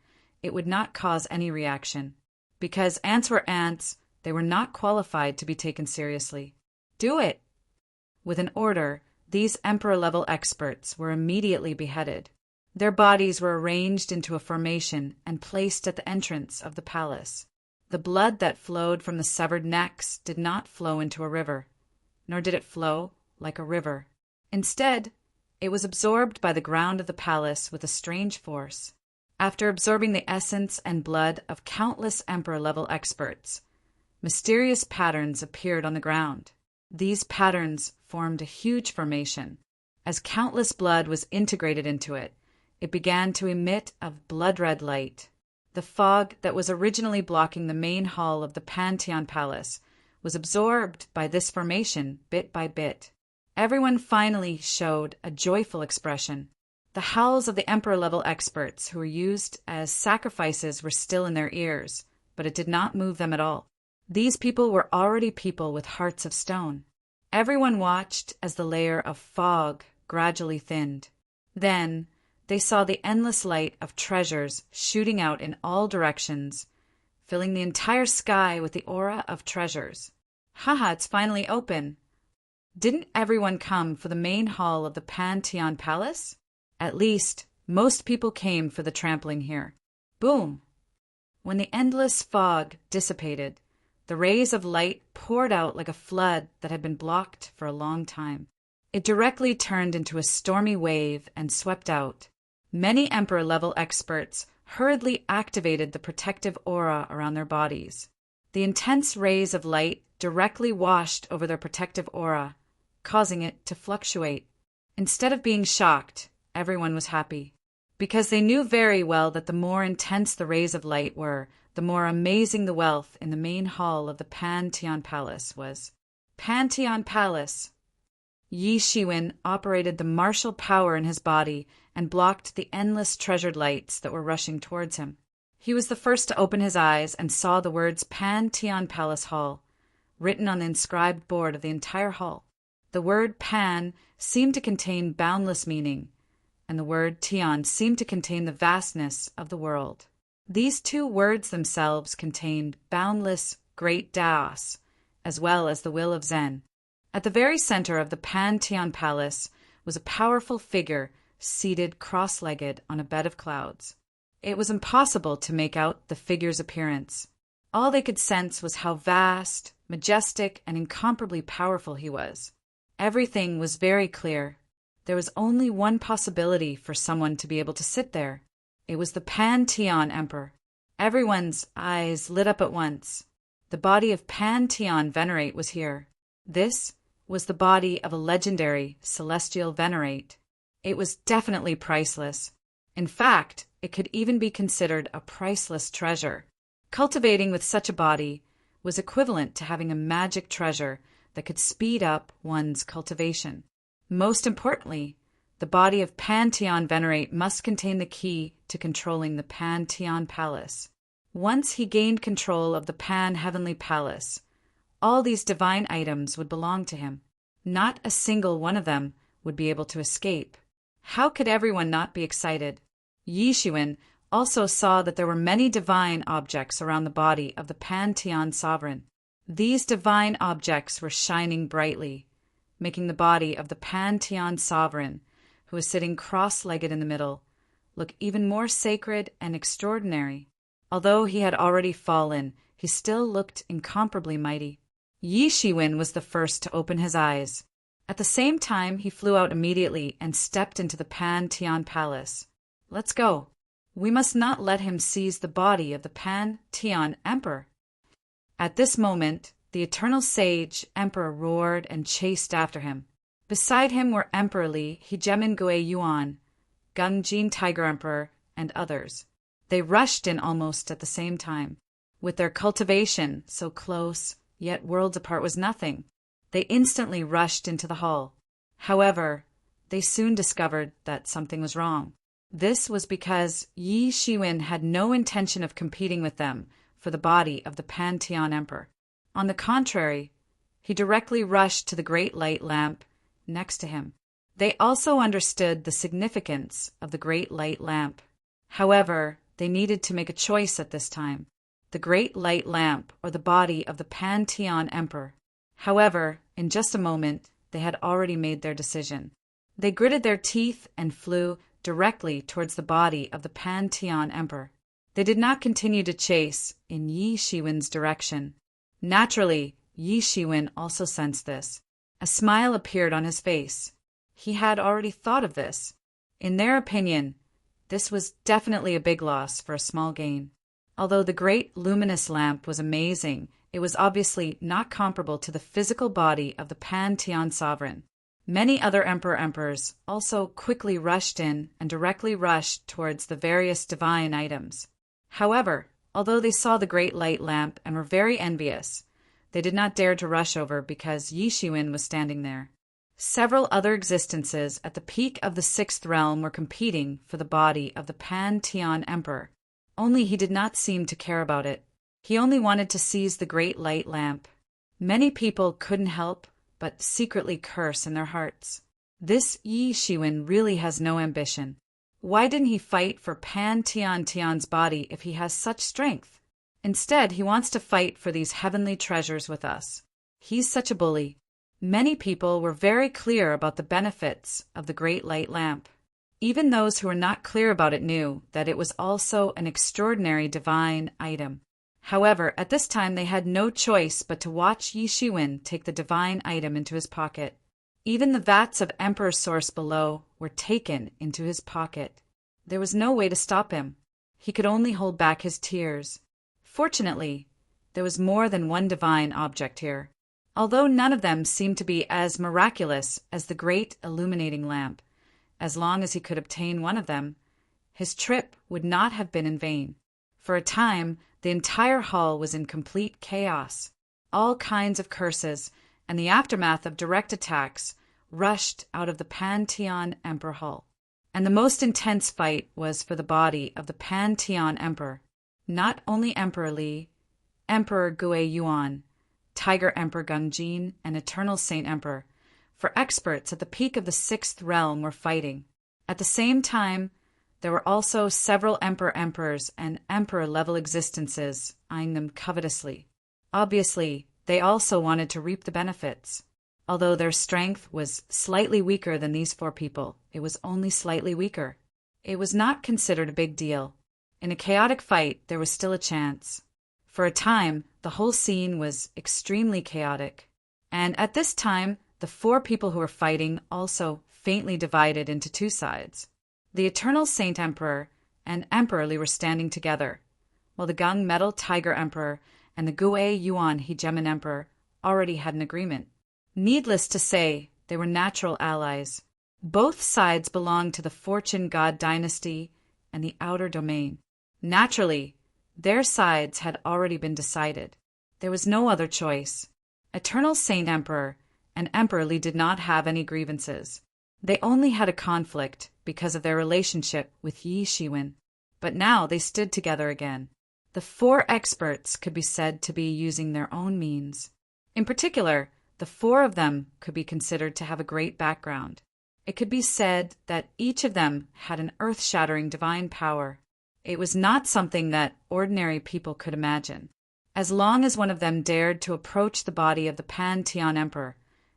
it would not cause any reaction. Because ants were ants, they were not qualified to be taken seriously. Do it! With an order, these emperor-level experts were immediately beheaded. Their bodies were arranged into a formation and placed at the entrance of the palace. The blood that flowed from the severed necks did not flow into a river, nor did it flow like a river. Instead, it was absorbed by the ground of the palace with a strange force. After absorbing the essence and blood of countless emperor-level experts, mysterious patterns appeared on the ground. These patterns formed a huge formation. As countless blood was integrated into it, it began to emit a blood-red light. The fog that was originally blocking the main hall of the Pantheon Palace was absorbed by this formation bit by bit. Everyone finally showed a joyful expression. The howls of the emperor-level experts who were used as sacrifices were still in their ears, but it did not move them at all. These people were already people with hearts of stone. Everyone watched as the layer of fog gradually thinned. Then they saw the endless light of treasures shooting out in all directions, filling the entire sky with the aura of treasures. Haha, it's finally open. Didn't everyone come for the main hall of the Pantheon Palace? At least, most people came for the trampling here. Boom! When the endless fog dissipated, the rays of light poured out like a flood that had been blocked for a long time. It directly turned into a stormy wave and swept out. Many emperor-level experts hurriedly activated the protective aura around their bodies. The intense rays of light directly washed over their protective aura, causing it to fluctuate. Instead of being shocked, everyone was happy, because they knew very well that the more intense the rays of light were, the more amazing the wealth in the main hall of the Pantheon Palace was. Pantheon Palace. Yi Shiwen operated the martial power in his body and blocked the endless treasured lights that were rushing towards him. He was the first to open his eyes and saw the words Pantheon Palace Hall, written on the inscribed board of the entire hall. The word Pan seemed to contain boundless meaning, and the word Tian seemed to contain the vastness of the world. These two words themselves contained boundless great Daos, as well as the will of Zen. At the very center of the Pantheon Palace was a powerful figure seated cross-legged on a bed of clouds. It was impossible to make out the figure's appearance. All they could sense was how vast, majestic, and incomparably powerful he was. Everything was very clear. There was only one possibility for someone to be able to sit there. It was the Pantheon Emperor. Everyone's eyes lit up at once. The body of Pantheon Venerate was here. This was the body of a legendary celestial Venerate. It was definitely priceless. In fact, it could even be considered a priceless treasure. Cultivating with such a body was equivalent to having a magic treasure that could speed up one's cultivation. Most importantly, the body of Pantheon Venerate must contain the key to controlling the Pantheon Palace. Once he gained control of the Pan-Heavenly Palace, all these divine items would belong to him. Not a single one of them would be able to escape. How could everyone not be excited? Yi Shiwen also saw that there were many divine objects around the body of the Pantheon Sovereign. These divine objects were shining brightly, making the body of the Pantheon sovereign, who was sitting cross-legged in the middle, look even more sacred and extraordinary. Although he had already fallen, he still looked incomparably mighty. Yi Shiwen was the first to open his eyes. At the same time, he flew out immediately and stepped into the Pantheon palace. "Let's go. We must not let him seize the body of the Pantheon Emperor." At this moment, the eternal sage Emperor roared and chased after him. Beside him were Emperor Li, Hegemin Gui Yuan, Gungjin Tiger Emperor, and others. They rushed in almost at the same time. With their cultivation, so close, yet worlds apart was nothing, they instantly rushed into the hall. However, they soon discovered that something was wrong. This was because Yi Shiwen had no intention of competing with them for the body of the Pantheon Emperor. On the contrary, he directly rushed to the great light lamp next to him. They also understood the significance of the great light lamp. However, they needed to make a choice at this time: the great light lamp or the body of the Pantheon Emperor. However, in just a moment, they had already made their decision. They gritted their teeth and flew directly towards the body of the Pantheon Emperor. They did not continue to chase in Yi Shiwen's direction. Naturally, Yi Shiwen also sensed this. A smile appeared on his face. He had already thought of this. In their opinion, this was definitely a big loss for a small gain. Although the great luminous lamp was amazing, it was obviously not comparable to the physical body of the Pantheon sovereign. Many other emperors also quickly rushed in and directly rushed towards the various divine items. However, although they saw the great light lamp and were very envious, they did not dare to rush over because Yi Shiwen was standing there. Several other existences at the peak of the sixth realm were competing for the body of the Pantheon Emperor. Only he did not seem to care about it. He only wanted to seize the great light lamp. Many people couldn't help but secretly curse in their hearts. This Yi Shiwen really has no ambition. Why didn't he fight for Pantheon's body if he has such strength? Instead, he wants to fight for these heavenly treasures with us. He's such a bully. Many people were very clear about the benefits of the great light lamp. Even those who were not clear about it knew that it was also an extraordinary divine item. However, at this time they had no choice but to watch Yi Shiwen take the divine item into his pocket. Even the vats of Emperor Source below were taken into his pocket. There was no way to stop him. He could only hold back his tears. Fortunately, there was more than one divine object here. Although none of them seemed to be as miraculous as the great illuminating lamp, as long as he could obtain one of them, his trip would not have been in vain. For a time, the entire hall was in complete chaos. All kinds of curses and the aftermath of direct attacks rushed out of the Pantheon Emperor Hall. And the most intense fight was for the body of the Pantheon Emperor. Not only Emperor Li, Emperor Gui Yuan, Tiger Emperor Gungjin, and Eternal Saint Emperor, for experts at the peak of the sixth realm were fighting. At the same time, there were also several emperors and emperor-level existences eyeing them covetously. Obviously, they also wanted to reap the benefits. Although their strength was slightly weaker than these four people, it was only slightly weaker. It was not considered a big deal. In a chaotic fight, there was still a chance. For a time, the whole scene was extremely chaotic. And at this time, the four people who were fighting also faintly divided into two sides. The Eternal Saint Emperor and Emperor Li were standing together, while the Gung Metal Tiger Emperor and the Gui Yuan Hegemin Emperor already had an agreement. Needless to say, they were natural allies. Both sides belonged to the Fortune God dynasty and the Outer Domain. Naturally, their sides had already been decided. There was no other choice. Eternal Saint Emperor and Emperor Li did not have any grievances. They only had a conflict because of their relationship with Yi Shiwen. But now they stood together again. The four experts could be said to be using their own means. In particular, the four of them could be considered to have a great background. It could be said that each of them had an earth-shattering divine power. It was not something that ordinary people could imagine. As long as one of them dared to approach the body of the Pan-Tian Emperor,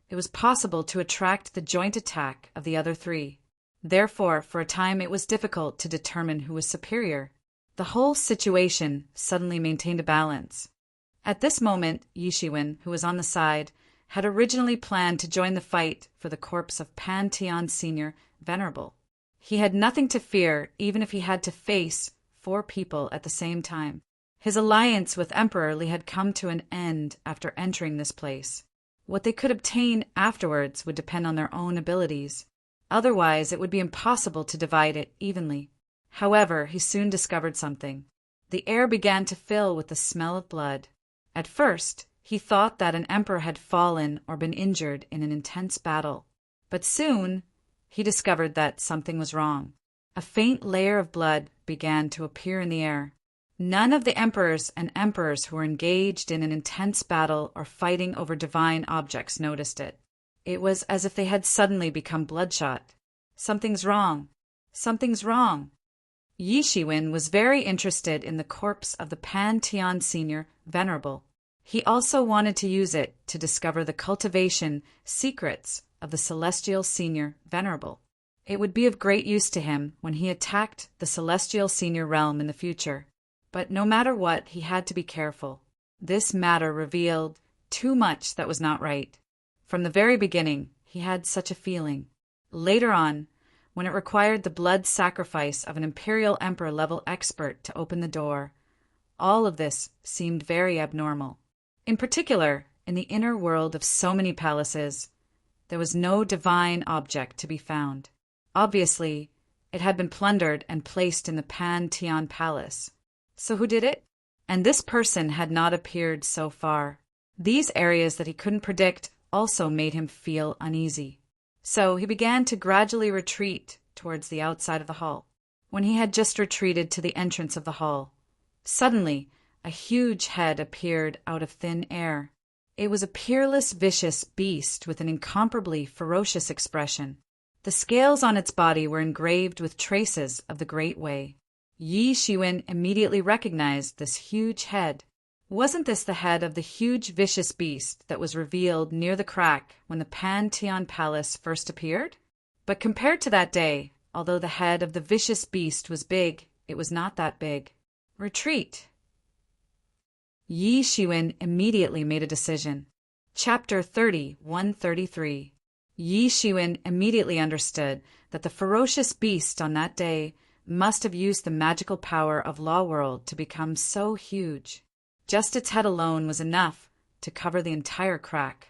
it was possible to attract the joint attack of the other three. Therefore, for a time it was difficult to determine who was superior. The whole situation suddenly maintained a balance. At this moment, Yishiwen, who was on the side, had originally planned to join the fight for the corpse of Pan-Tian Senior Venerable. He had nothing to fear, even if he had to face 4 people at the same time. His alliance with Emperor Li had come to an end after entering this place. What they could obtain afterwards would depend on their own abilities. Otherwise, it would be impossible to divide it evenly. However, he soon discovered something. The air began to fill with the smell of blood. At first, he thought that an emperor had fallen or been injured in an intense battle. But soon, he discovered that something was wrong. A faint layer of blood began to appear in the air. None of the emperors and emperors who were engaged in an intense battle or fighting over divine objects noticed it. It was as if they had suddenly become bloodshot. Something's wrong. Something's wrong. Yishiwen was very interested in the corpse of the Pan-Tian Senior Venerable. He also wanted to use it to discover the cultivation secrets of the Celestial Senior Venerable. It would be of great use to him when he attacked the Celestial Senior Realm in the future. But no matter what, he had to be careful. This matter revealed too much that was not right. From the very beginning, he had such a feeling. Later on, when it required the blood sacrifice of an Imperial Emperor-level expert to open the door, all of this seemed very abnormal. In particular, in the inner world of so many palaces, there was no divine object to be found. Obviously, it had been plundered and placed in the Pan-Tian Palace. So who did it? And this person had not appeared so far. These areas that he couldn't predict also made him feel uneasy. So he began to gradually retreat towards the outside of the hall. When he had just retreated to the entrance of the hall, suddenly a huge head appeared out of thin air. It was a peerless, vicious beast with an incomparably ferocious expression. The scales on its body were engraved with traces of the Great Way. Yishiwen immediately recognized this huge head. Wasn't this the head of the huge vicious beast that was revealed near the crack when the Pan-Tian Palace first appeared? But compared to that day, although the head of the vicious beast was big, it was not that big. Retreat. Yishiwen immediately made a decision. Chapter 30:133. Yishiwen immediately understood that the ferocious beast on that day must have used the magical power of Law World to become so huge. Just its head alone was enough to cover the entire crack.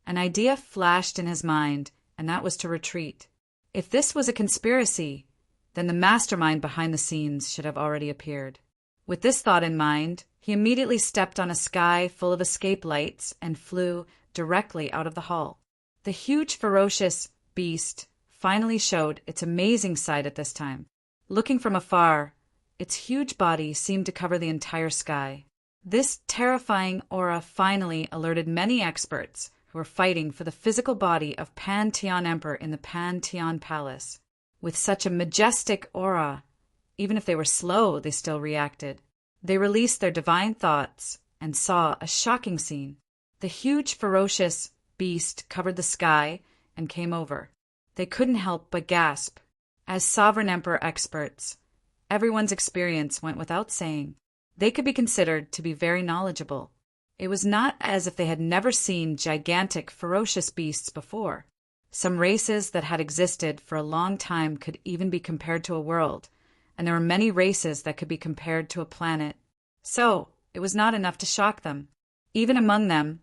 An idea flashed in his mind, and that was to retreat. If this was a conspiracy, then the mastermind behind the scenes should have already appeared. With this thought in mind, he immediately stepped on a sky full of escape lights and flew directly out of the hall. The huge ferocious beast finally showed its amazing sight at this time. Looking from afar, its huge body seemed to cover the entire sky. This terrifying aura finally alerted many experts who were fighting for the physical body of Pan-Tian Emperor in the Pan-Tian Palace. With such a majestic aura, even if they were slow, they still reacted. They released their divine thoughts and saw a shocking scene. The huge ferocious beast covered the sky and came over. They couldn't help but gasp. As Sovereign Emperor experts, everyone's experience went without saying. They could be considered to be very knowledgeable. It was not as if they had never seen gigantic, ferocious beasts before. Some races that had existed for a long time could even be compared to a world, and there were many races that could be compared to a planet. So, it was not enough to shock them. Even among them,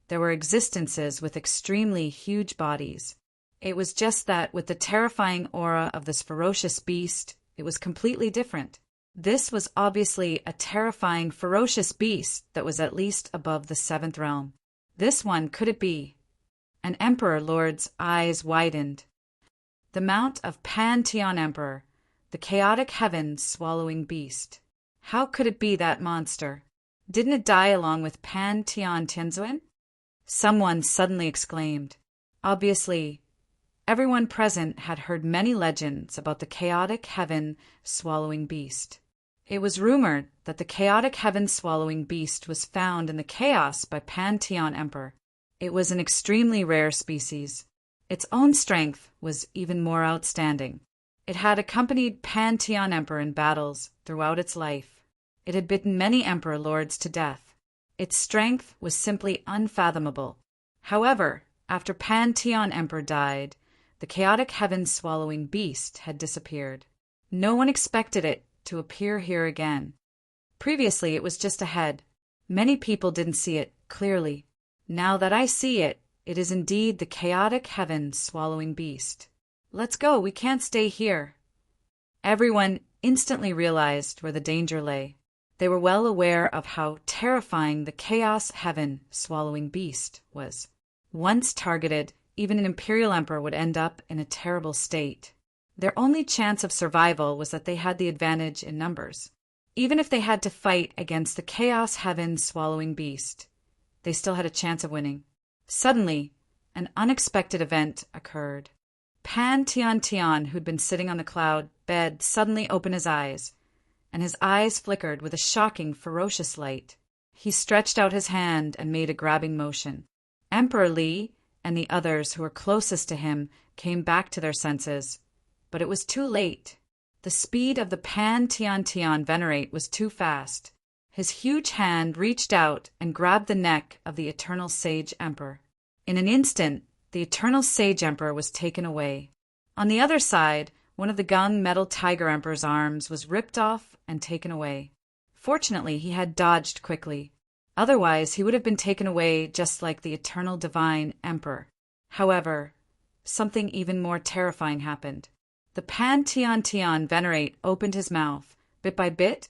there were existences with extremely huge bodies. It was just that with the terrifying aura of this ferocious beast, it was completely different. This was obviously a terrifying, ferocious beast that was at least above the 7th realm. This one, could it be? An Emperor Lord's eyes widened. The mount of Pan-Tian Emperor, the chaotic heaven swallowing beast. How could it be that monster? Didn't it die along with Pan-Tian Tianzuan? Someone suddenly exclaimed. Obviously, everyone present had heard many legends about the chaotic heaven swallowing beast. It was rumored that the chaotic heaven-swallowing beast was found in the chaos by Pantheon Emperor. It was an extremely rare species. Its own strength was even more outstanding. It had accompanied Pantheon Emperor in battles throughout its life. It had bitten many Emperor Lords to death. Its strength was simply unfathomable. However, after Pantheon Emperor died, the chaotic heaven-swallowing beast had disappeared. No one expected it to appear here again. Previously, it was just ahead. Many people didn't see it clearly. Now that I see it, it is indeed the chaotic heaven-swallowing beast. Let's go, we can't stay here. Everyone instantly realized where the danger lay. They were well aware of how terrifying the chaos heaven-swallowing beast was. Once targeted, even an imperial emperor would end up in a terrible state. Their only chance of survival was that they had the advantage in numbers. Even if they had to fight against the chaos heaven-swallowing beast, they still had a chance of winning. Suddenly, an unexpected event occurred. Pantheon, who'd been sitting on the cloud bed, suddenly opened his eyes, and his eyes flickered with a shocking, ferocious light. He stretched out his hand and made a grabbing motion. Emperor Li and the others who were closest to him came back to their senses, but it was too late. The speed of the Pantheon Venerate was too fast. His huge hand reached out and grabbed the neck of the Eternal Sage Emperor. In an instant, the Eternal Sage Emperor was taken away. On the other side, one of the Gung Metal Tiger Emperor's arms was ripped off and taken away. Fortunately, he had dodged quickly. Otherwise, he would have been taken away just like the Eternal Divine Emperor. However, something even more terrifying happened. The Pantheon Venerate opened his mouth, bit by bit,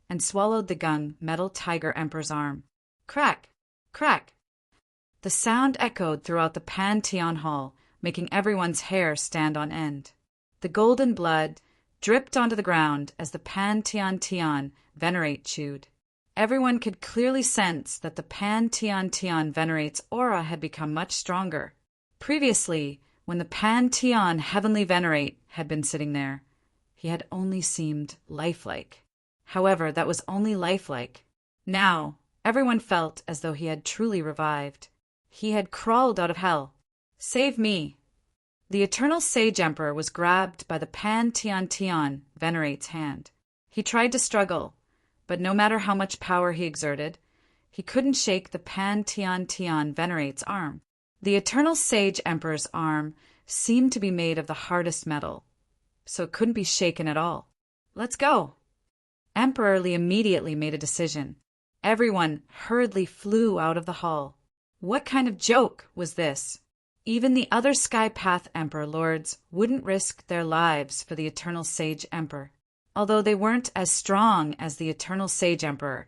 and swallowed the Gung Metal Tiger Emperor's arm. Crack! Crack! The sound echoed throughout the Pantheon Hall, making everyone's hair stand on end. The golden blood dripped onto the ground as the Pantheon Venerate chewed. Everyone could clearly sense that the Pantheon Venerate's aura had become much stronger. Previously, when the Pantheon Heavenly Venerate had been sitting there, he had only seemed lifelike. However, that was only lifelike. Now, everyone felt as though he had truly revived. He had crawled out of hell. Save me! The Eternal Sage Emperor was grabbed by the Pantheon Venerate's hand. He tried to struggle, but no matter how much power he exerted, he couldn't shake the Pantheon Venerate's arm. The Eternal Sage Emperor's arm seemed to be made of the hardest metal, so it couldn't be shaken at all. Let's go! Emperor Li immediately made a decision. Everyone hurriedly flew out of the hall. What kind of joke was this? Even the other Sky Path Emperor Lords wouldn't risk their lives for the Eternal Sage Emperor. Although they weren't as strong as the Eternal Sage Emperor,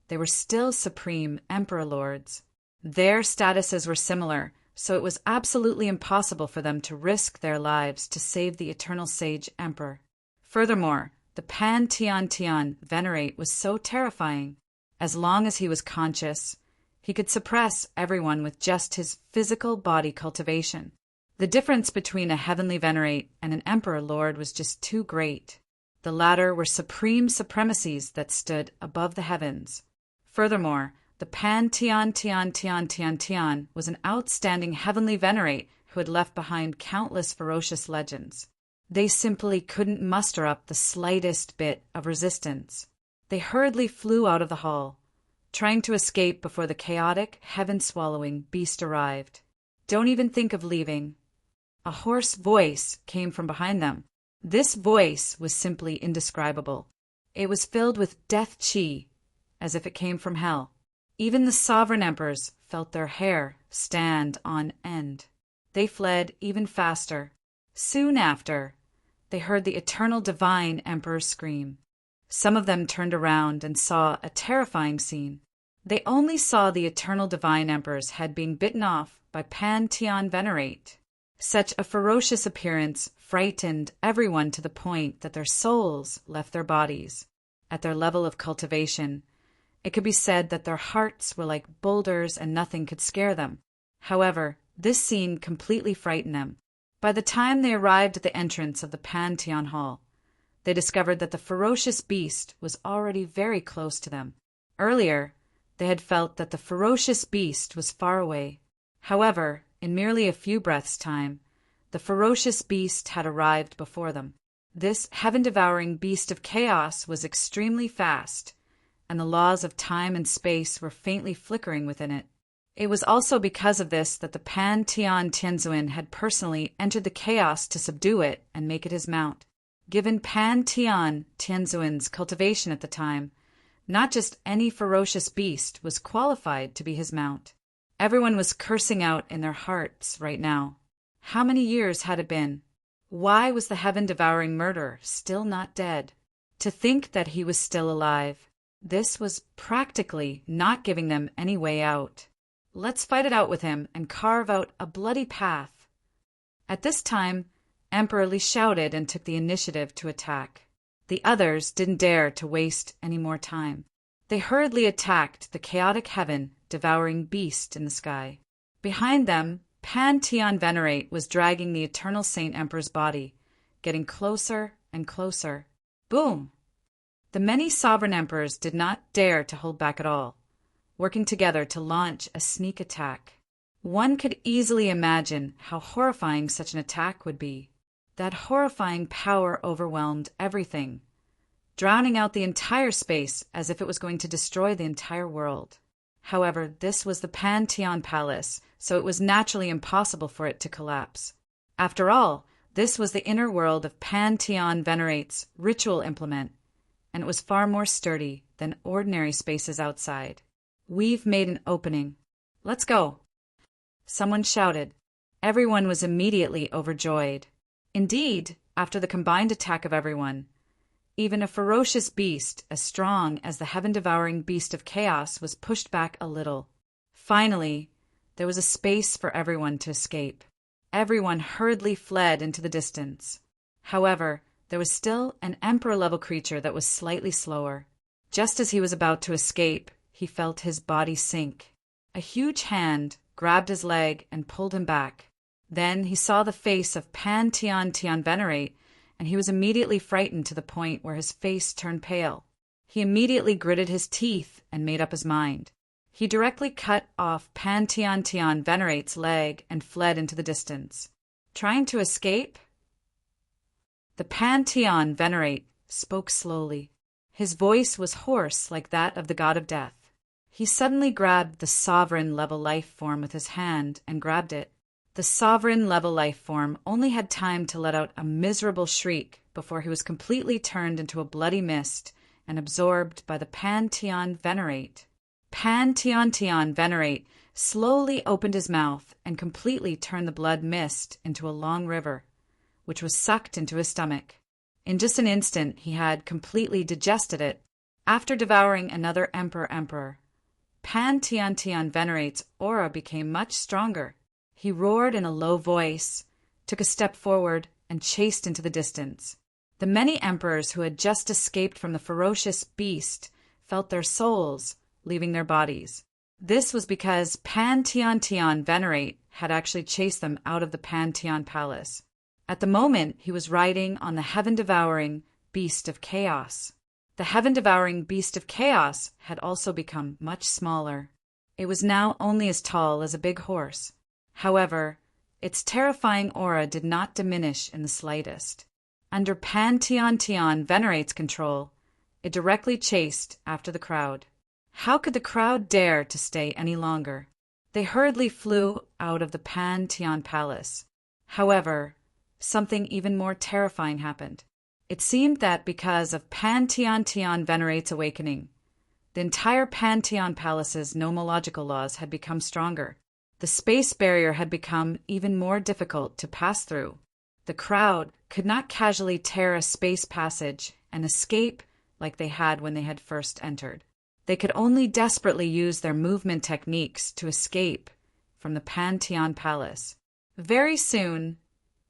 they were still Supreme Emperor Lords. Their statuses were similar, so it was absolutely impossible for them to risk their lives to save the Eternal Sage Emperor. Furthermore, the Pantheon Venerate was so terrifying. As long as he was conscious, he could suppress everyone with just his physical body cultivation. The difference between a Heavenly Venerate and an Emperor Lord was just too great. The latter were supreme supremacies that stood above the heavens. Furthermore, the Pantheon was an outstanding Heavenly Venerate who had left behind countless ferocious legends. They simply couldn't muster up the slightest bit of resistance. They hurriedly flew out of the hall, trying to escape before the chaotic, heaven-swallowing beast arrived. Don't even think of leaving. A hoarse voice came from behind them. This voice was simply indescribable. It was filled with death chi, as if it came from hell. Even the sovereign emperors felt their hair stand on end. They fled even faster. Soon after, they heard the Eternal Divine Emperor scream. Some of them turned around and saw a terrifying scene. They only saw the Eternal Divine Emperor's head being bitten off by Pantheon Venerate. Such a ferocious appearance frightened everyone to the point that their souls left their bodies. At their level of cultivation, it could be said that their hearts were like boulders and nothing could scare them. However, this scene completely frightened them. By the time they arrived at the entrance of the Pantheon Hall, they discovered that the ferocious beast was already very close to them. Earlier, they had felt that the ferocious beast was far away. However, in merely a few breaths' time, the ferocious beast had arrived before them. This heaven-devouring beast of chaos was extremely fast, and the laws of time and space were faintly flickering within it. It was also because of this that the Pan Tian Tianzuan had personally entered the chaos to subdue it and make it his mount. Given Pan Tian Tianzuan's cultivation at the time, not just any ferocious beast was qualified to be his mount. Everyone was cursing out in their hearts right now. How many years had it been? Why was the heaven-devouring murderer still not dead? To think that he was still alive. This was practically not giving them any way out. Let's fight it out with him and carve out a bloody path. At this time, Emperor Li shouted and took the initiative to attack. The others didn't dare to waste any more time. They hurriedly attacked the chaotic heaven-devouring beast in the sky. Behind them, Pan Tian Venerate was dragging the Eternal Saint Emperor's body, getting closer and closer. Boom! The many sovereign emperors did not dare to hold back at all, working together to launch a sneak attack. One could easily imagine how horrifying such an attack would be. That horrifying power overwhelmed everything, drowning out the entire space as if it was going to destroy the entire world. However, this was the Pan Tian Palace, so it was naturally impossible for it to collapse. After all, this was the inner world of Pan Tian Venerate's ritual implement, and it was far more sturdy than ordinary spaces outside. We've made an opening. Let's go. Someone shouted. Everyone was immediately overjoyed. Indeed, after the combined attack of everyone, even a ferocious beast as strong as the heaven-devouring beast of chaos was pushed back a little. Finally, there was a space for everyone to escape. Everyone hurriedly fled into the distance. However, there was still an emperor-level creature that was slightly slower. Just as he was about to escape, he felt his body sink. A huge hand grabbed his leg and pulled him back. Then he saw the face of Pan Tian Tian Venerate, and he was immediately frightened to the point where his face turned pale. He immediately gritted his teeth and made up his mind. He directly cut off Pan Tian Tian Venerate's leg and fled into the distance. Trying to escape? The Pan Tian Venerate spoke slowly. His voice was hoarse like that of the god of death. He suddenly grabbed the sovereign-level life form with his hand and grabbed it. The sovereign-level life form only had time to let out a miserable shriek before he was completely turned into a bloody mist and absorbed by the Pan Tian Venerate. Pan Tian Tian Venerate slowly opened his mouth and completely turned the blood mist into a long river, which was sucked into his stomach. In just an instant, he had completely digested it. After devouring another emperor, Pan Tian Tian Venerate's aura became much stronger. He roared in a low voice, took a step forward, and chased into the distance. The many emperors who had just escaped from the ferocious beast felt their souls leaving their bodies. This was because Pan Tian Tian Venerate had actually chased them out of the Pan Tian Palace. At the moment, he was riding on the heaven-devouring beast of chaos. The heaven-devouring beast of chaos had also become much smaller. It was now only as tall as a big horse. However, its terrifying aura did not diminish in the slightest. Under Pan Tian Tian Venerate's control, it directly chased after the crowd. How could the crowd dare to stay any longer? They hurriedly flew out of the Pan Tian Palace. However, something even more terrifying happened. It seemed that because of Pan Tian Tian Venerate's awakening, the entire Pan Tian Palace's nomological laws had become stronger. The space barrier had become even more difficult to pass through. The crowd could not casually tear a space passage and escape like they had when they had first entered. They could only desperately use their movement techniques to escape from the Pan Tian Palace. Very soon,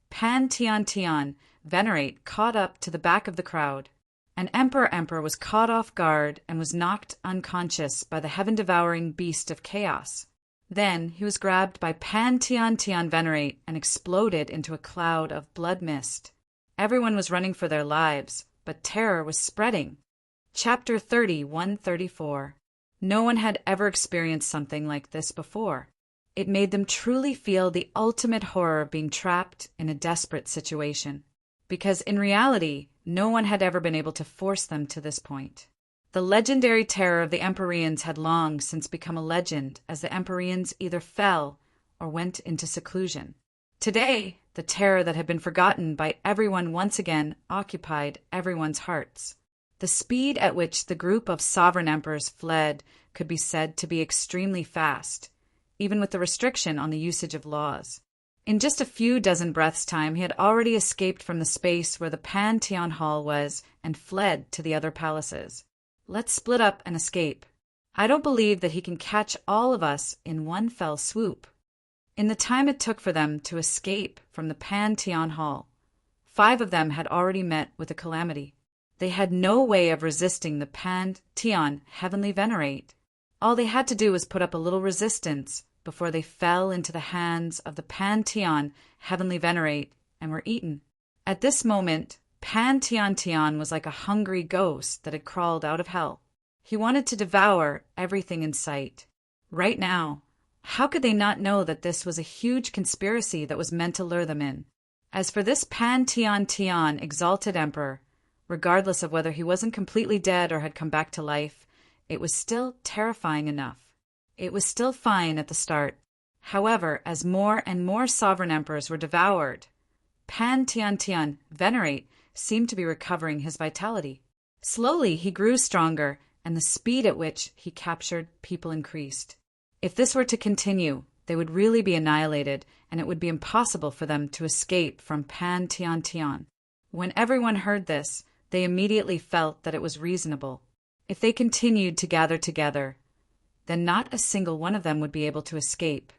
Pan Tian Tian Venerate caught up to the back of the crowd. An emperor was caught off guard and was knocked unconscious by the heaven-devouring beast of chaos. Then he was grabbed by Pan Tian Tian Venerate and exploded into a cloud of blood mist. Everyone was running for their lives, but terror was spreading. Chapter 30:134. No one had ever experienced something like this before. It made them truly feel the ultimate horror of being trapped in a desperate situation, because in reality, no one had ever been able to force them to this point. The legendary terror of the Empyreans had long since become a legend, as the Empyreans either fell or went into seclusion. Today, the terror that had been forgotten by everyone once again occupied everyone's hearts. The speed at which the group of sovereign emperors fled could be said to be extremely fast, even with the restriction on the usage of laws. In just a few dozen breaths' time, he had already escaped from the space where the Pantheon Hall was and fled to the other palaces. Let's split up and escape. I don't believe that he can catch all of us in one fell swoop. In the time it took for them to escape from the Pantheon Hall, 5 of them had already met with a calamity. They had no way of resisting the Pantheon Heavenly Venerate. All they had to do was put up a little resistance before they fell into the hands of the Pantheon Heavenly Venerate and were eaten. At this moment, Pantheon was like a hungry ghost that had crawled out of hell. He wanted to devour everything in sight. Right now, how could they not know that this was a huge conspiracy that was meant to lure them in? As for this Pantheon exalted emperor, regardless of whether he wasn't completely dead or had come back to life, it was still terrifying enough. It was still fine at the start. However, as more and more sovereign emperors were devoured, Pantheon Venerate seemed to be recovering his vitality. Slowly he grew stronger, and the speed at which he captured people increased. If this were to continue, they would really be annihilated, and it would be impossible for them to escape from Pantheon. When everyone heard this, they immediately felt that it was reasonable. If they continued to gather together, then not a single one of them would be able to escape.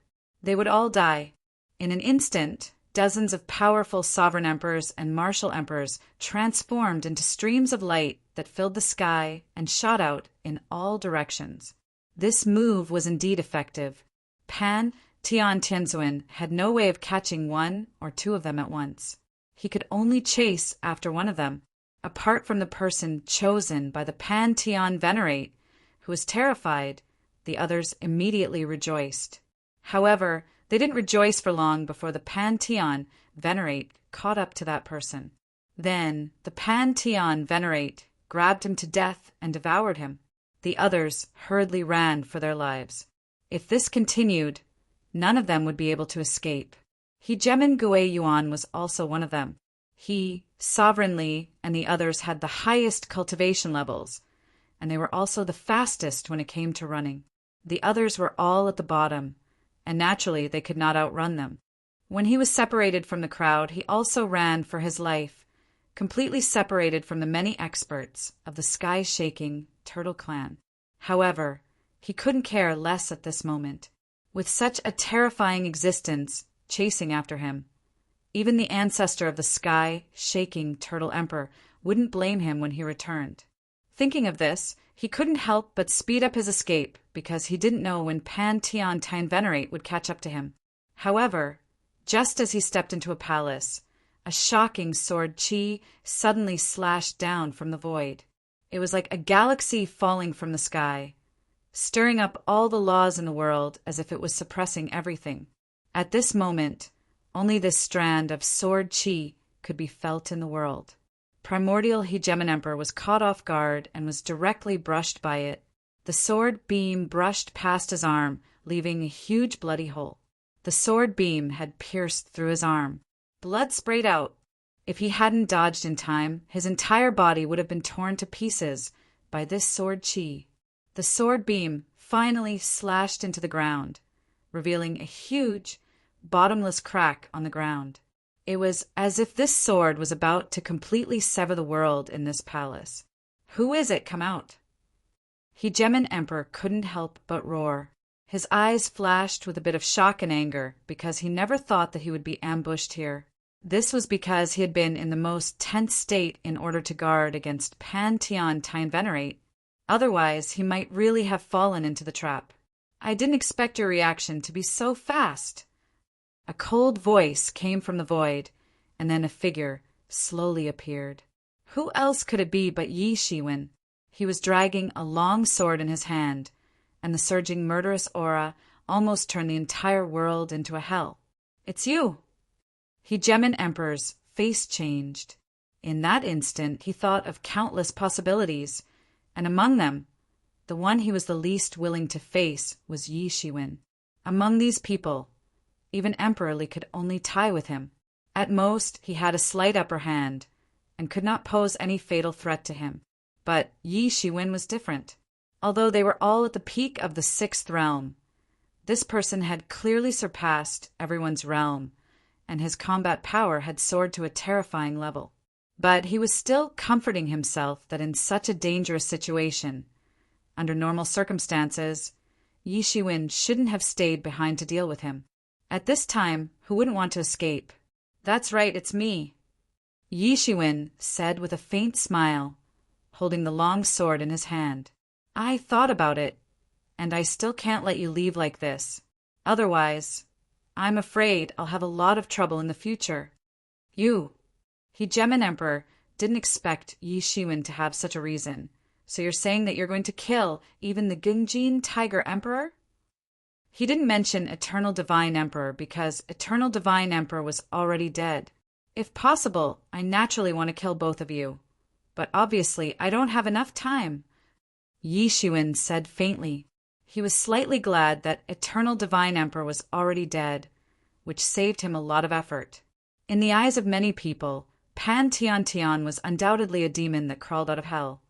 They would all die. In an instant, dozens of powerful sovereign emperors and martial emperors transformed into streams of light that filled the sky and shot out in all directions. This move was indeed effective. Pantheon had no way of catching 1 or 2 of them at once. He could only chase after one of them, apart from the person chosen by the Pantheon Venerate, who was terrified. The others immediately rejoiced. However, they didn't rejoice for long before the Pantheon Venerate caught up to that person. Then the Pantheon Venerate grabbed him to death and devoured him. The others hurriedly ran for their lives. If this continued, none of them would be able to escape. Hegemen Gui Yuan was also one of them. He, Sovereign Li, and the others had the highest cultivation levels, and they were also the fastest when it came to running. The others were all at the bottom, and naturally they could not outrun them. When he was separated from the crowd, he also ran for his life, completely separated from the many experts of the sky-shaking Turtle Clan. However, he couldn't care less at this moment. With such a terrifying existence chasing after him, even the ancestor of the sky-shaking Turtle Emperor wouldn't blame him when he returned. Thinking of this, he couldn't help but speed up his escape because he didn't know when Pantheon Venerate would catch up to him. However, just as he stepped into a palace, a shocking sword chi suddenly slashed down from the void. It was like a galaxy falling from the sky, stirring up all the laws in the world as if it was suppressing everything. At this moment, only this strand of sword chi could be felt in the world. Primordial Hegemen Emperor was caught off guard and was directly brushed by it. The sword beam brushed past his arm, leaving a huge bloody hole. The sword beam had pierced through his arm. Blood sprayed out. If he hadn't dodged in time, his entire body would have been torn to pieces by this sword chi. The sword beam finally slashed into the ground, revealing a huge, bottomless crack on the ground. It was as if this sword was about to completely sever the world in this palace. "Who is it? Come out!" Hegemen Emperor couldn't help but roar. His eyes flashed with a bit of shock and anger because he never thought that he would be ambushed here. This was because he had been in the most tense state in order to guard against Pantheon Venerate. Otherwise, he might really have fallen into the trap. "I didn't expect your reaction to be so fast." A cold voice came from the void, and then a figure slowly appeared. Who else could it be but Yi Shiwen? He was dragging a long sword in his hand, and the surging murderous aura almost turned the entire world into a hell. "It's you!" Hegemen Emperor's face changed. In that instant he thought of countless possibilities, and among them, the one he was the least willing to face was Yi Shiwen. Among these people, even Emperor Li could only tie with him. At most, he had a slight upper hand, and could not pose any fatal threat to him. But Yi Shiwen was different. Although they were all at the peak of the sixth realm, this person had clearly surpassed everyone's realm, and his combat power had soared to a terrifying level. But he was still comforting himself that in such a dangerous situation, under normal circumstances, Yi Shiwen shouldn't have stayed behind to deal with him. At this time, who wouldn't want to escape? "That's right, it's me," Yi Shiwen said with a faint smile, holding the long sword in his hand. "I thought about it, and I still can't let you leave like this. Otherwise, I'm afraid I'll have a lot of trouble in the future." Hegemen Emperor didn't expect Yi Shiwen to have such a reason. "So you're saying that you're going to kill even the Gungjin Tiger Emperor?" He didn't mention Eternal Divine Emperor because Eternal Divine Emperor was already dead. "If possible, I naturally want to kill both of you. But obviously I don't have enough time," Yi Shiwen said faintly. He was slightly glad that Eternal Divine Emperor was already dead, which saved him a lot of effort. In the eyes of many people, Pan Tian Tian was undoubtedly a demon that crawled out of hell.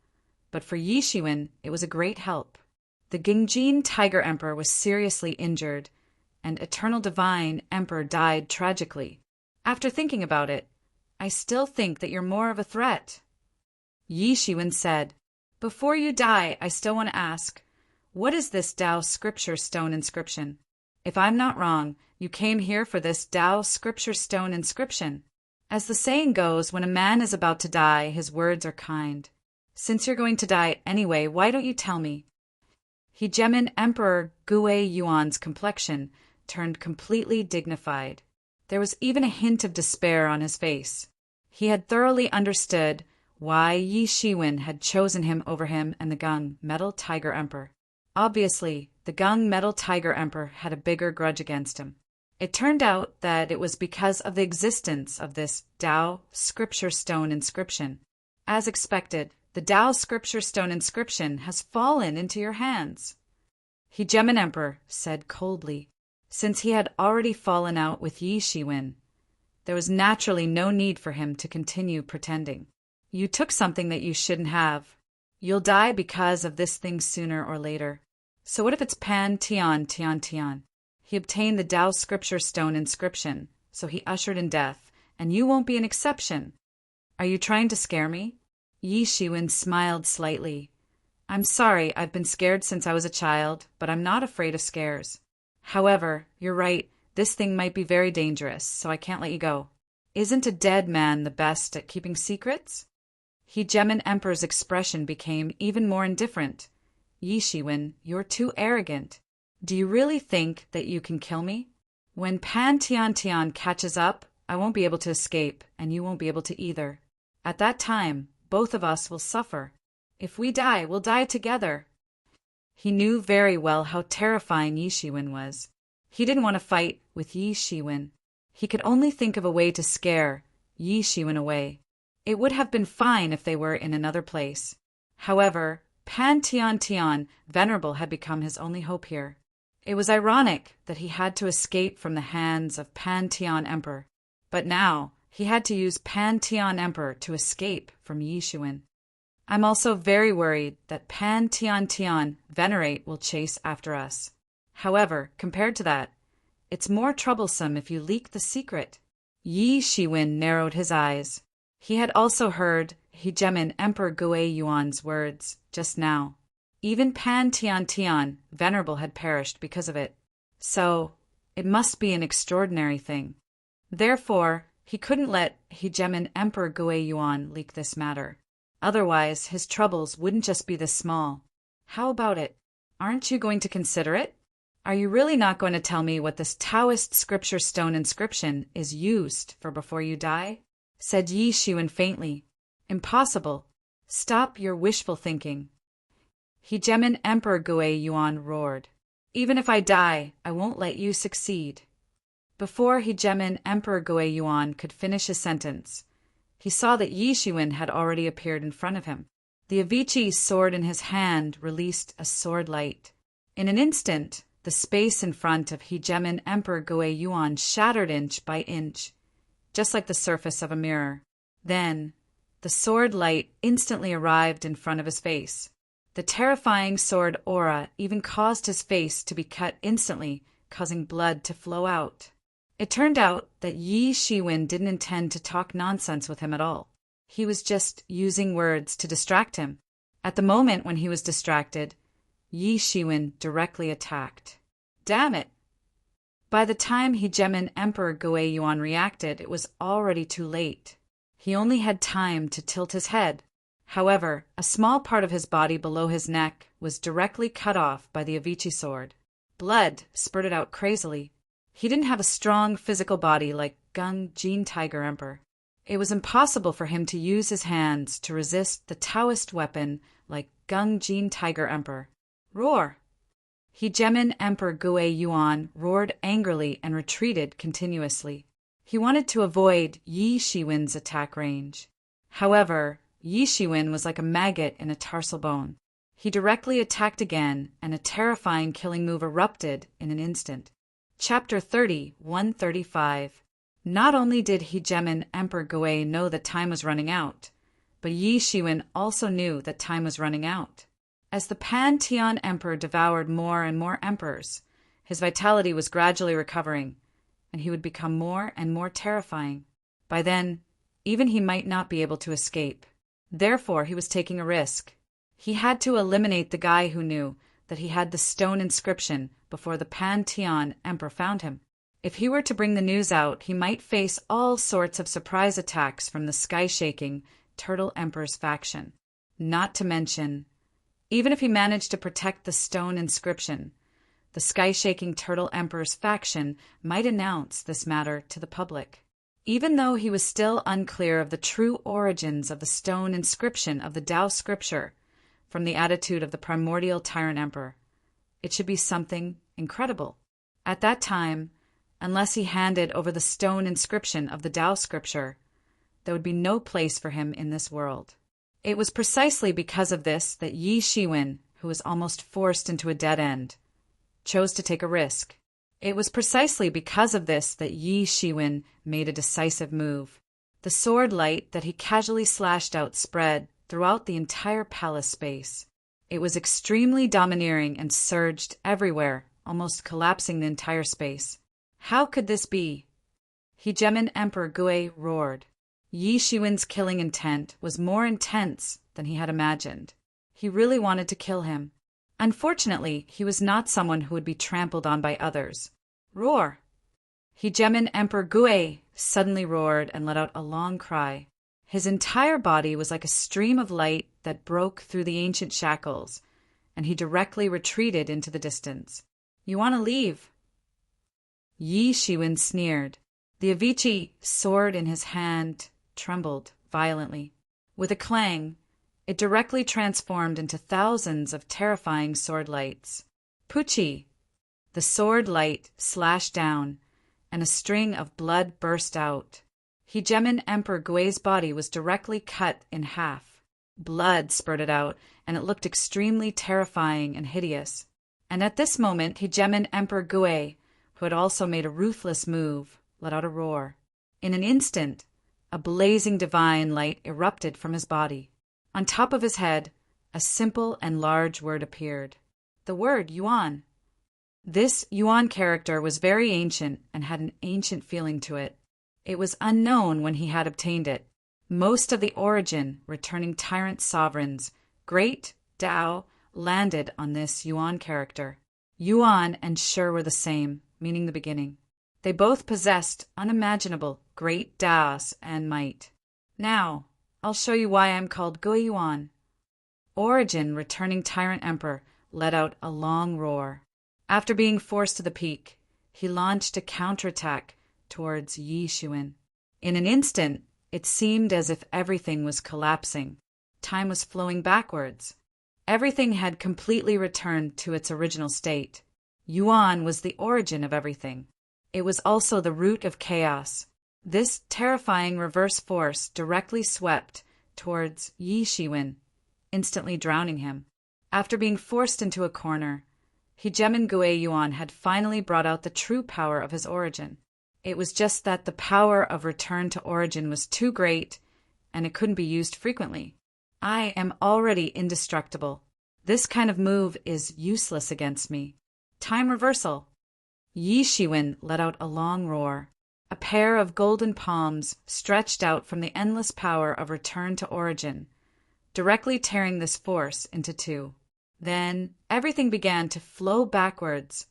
But for Yi Shiwen, it was a great help. The Gungjin Tiger Emperor was seriously injured, and Eternal Divine Emperor died tragically. After thinking about it, I still think that you're more of a threat, Yi Shiwen said. "Before you die, I still want to ask, what is this Tao Scripture Stone inscription? If I'm not wrong, you came here for this Tao Scripture Stone inscription. As the saying goes, when a man is about to die, his words are kind. Since you're going to die anyway, why don't you tell me?" Hegemen Emperor Gui Yuan's complexion turned completely dignified. There was even a hint of despair on his face. He had thoroughly understood why Yi Shiwen had chosen him over him and the Gung Metal Tiger Emperor. Obviously, the Gung Metal Tiger Emperor had a bigger grudge against him. It turned out that it was because of the existence of this Tao Scripture Stone inscription. As expected, the Tao Scripture Stone inscription has fallen into your hands, Hegemen Emperor said coldly. Since he had already fallen out with Yi Shiwen, there was naturally no need for him to continue pretending. "You took something that you shouldn't have. You'll die because of this thing sooner or later. So what if it's Pan Tian Tian Tian? He obtained the Tao Scripture Stone inscription, so he ushered in death, and you won't be an exception. Are you trying to scare me?" Yi Shiwen smiled slightly. "I'm sorry, I've been scared since I was a child, but I'm not afraid of scares. However, you're right, this thing might be very dangerous, so I can't let you go. Isn't a dead man the best at keeping secrets?" Hegemen Emperor's expression became even more indifferent. "Yi Shiwen, you're too arrogant. Do you really think that you can kill me? When Pan Tian Tian catches up, I won't be able to escape, and you won't be able to either. At that time, both of us will suffer. If we die, we'll die together." He knew very well how terrifying Yi Shiwen was. He didn't want to fight with Yi Shiwen. He could only think of a way to scare Yi Shiwen away. It would have been fine if they were in another place. However, Pan Tian Tian Venerable had become his only hope here. It was ironic that he had to escape from the hands of Pan Tian Emperor, but now he had to use Pan Tian Emperor to escape from Yi Shiwen. "I'm also very worried that Pan Tian Tian Venerate will chase after us. However, compared to that, it's more troublesome if you leak the secret." Yi Shiwen narrowed his eyes. He had also heard Hegemen Emperor Gui Yuan's words just now. Even Pan Tian Tian Venerable had perished because of it. So, it must be an extraordinary thing. Therefore, he couldn't let Hegemen Emperor Gui Yuan leak this matter. Otherwise, his troubles wouldn't just be this small. "How about it? Aren't you going to consider it? Are you really not going to tell me what this Taoist scripture stone inscription is used for before you die?" said Yi Shiwen faintly. Impossible. Stop your wishful thinking. Hegemen Emperor Gui Yuan roared. Even if I die, I won't let you succeed. Before Hegemen Emperor Gui Yuan could finish his sentence, he saw that Yi Shiwen had already appeared in front of him. The Avici sword in his hand released a sword light. In an instant, the space in front of Hegemen Emperor Gui Yuan shattered inch by inch, just like the surface of a mirror. Then, the sword light instantly arrived in front of his face. The terrifying sword aura even caused his face to be cut instantly, causing blood to flow out. It turned out that Yi Shiwen didn't intend to talk nonsense with him at all. He was just using words to distract him. At the moment when he was distracted, Yi Shiwen directly attacked. Damn it! By the time Hegemen Emperor Gui Yuan reacted, it was already too late. He only had time to tilt his head. However, a small part of his body below his neck was directly cut off by the Avici sword. Blood spurted out crazily. He didn't have a strong physical body like Gung Jin Tiger Emperor. It was impossible for him to use his hands to resist the Taoist weapon like Gung Jin Tiger Emperor. Roar! Hegemen Emperor Gui Yuan roared angrily and retreated continuously. He wanted to avoid Yi Shiwen's attack range. However, Yi Shiwen was like a maggot in a tarsal bone. He directly attacked again, and a terrifying killing move erupted in an instant. Chapter 30, 135. Not only did Hegemen Emperor Gui know that time was running out, but Yi Shiwen also knew that time was running out. As the Pan-Tian Emperor devoured more and more emperors, his vitality was gradually recovering, and he would become more and more terrifying. By then, even he might not be able to escape. Therefore, he was taking a risk. He had to eliminate the guy who knew that he had the stone inscription before the Pan-Tian Emperor found him. If he were to bring the news out, he might face all sorts of surprise attacks from the sky-shaking Turtle Emperor's faction. Not to mention, even if he managed to protect the stone inscription, the sky-shaking Turtle Emperor's faction might announce this matter to the public. Even though he was still unclear of the true origins of the stone inscription of the Tao scripture from the attitude of the primordial tyrant emperor, it should be something incredible. At that time, unless he handed over the stone inscription of the Tao scripture, there would be no place for him in this world. It was precisely because of this that Yi Shiwen, who was almost forced into a dead end, chose to take a risk. It was precisely because of this that Yi Shiwen made a decisive move. The sword light that he casually slashed out spread throughout the entire palace space. It was extremely domineering and surged everywhere, almost collapsing the entire space. How could this be? Hegemen Emperor Gui roared. Yi Shiwen's killing intent was more intense than he had imagined. He really wanted to kill him. Unfortunately, he was not someone who would be trampled on by others. Roar! Hegemen Emperor Gui suddenly roared and let out a long cry. His entire body was like a stream of light that broke through the ancient shackles, and he directly retreated into the distance. You want to leave? Yi Shiwen sneered. The Avici sword in his hand trembled violently. With a clang, it directly transformed into thousands of terrifying sword lights. Pucci! The sword light slashed down, and a string of blood burst out. Hegemen Emperor Gui's body was directly cut in half. Blood spurted out, and it looked extremely terrifying and hideous. And at this moment, Hegemen Emperor Gui, who had also made a ruthless move, let out a roar. In an instant, a blazing divine light erupted from his body. On top of his head, a simple and large word appeared. The word Yuan. This Yuan character was very ancient and had an ancient feeling to it. It was unknown when he had obtained it. Most of the origin returning tyrant sovereigns, great Tao, landed on this Yuan character. Yuan and Shi were the same, meaning the beginning. They both possessed unimaginable great Taos and might. Now, I'll show you why I'm called Gui Yuan. Origin returning tyrant emperor let out a long roar. After being forced to the peak, he launched a counterattack towards Yi Shiwen. In an instant, It seemed as if everything was collapsing. Time was flowing backwards. Everything had completely returned to its original state. Yuan was the origin of everything. It was also the root of chaos. This terrifying reverse force directly swept towards Yi Shiwen, instantly drowning him. After being forced into a corner, Hegemon Gui Yuan had finally brought out the true power of his origin. It was just that the power of return to origin was too great, and it couldn't be used frequently. I am already indestructible. This kind of move is useless against me. Time reversal. Yi Shiwen let out a long roar. A pair of golden palms stretched out from the endless power of return to origin, directly tearing this force into two. Then everything began to flow backwards,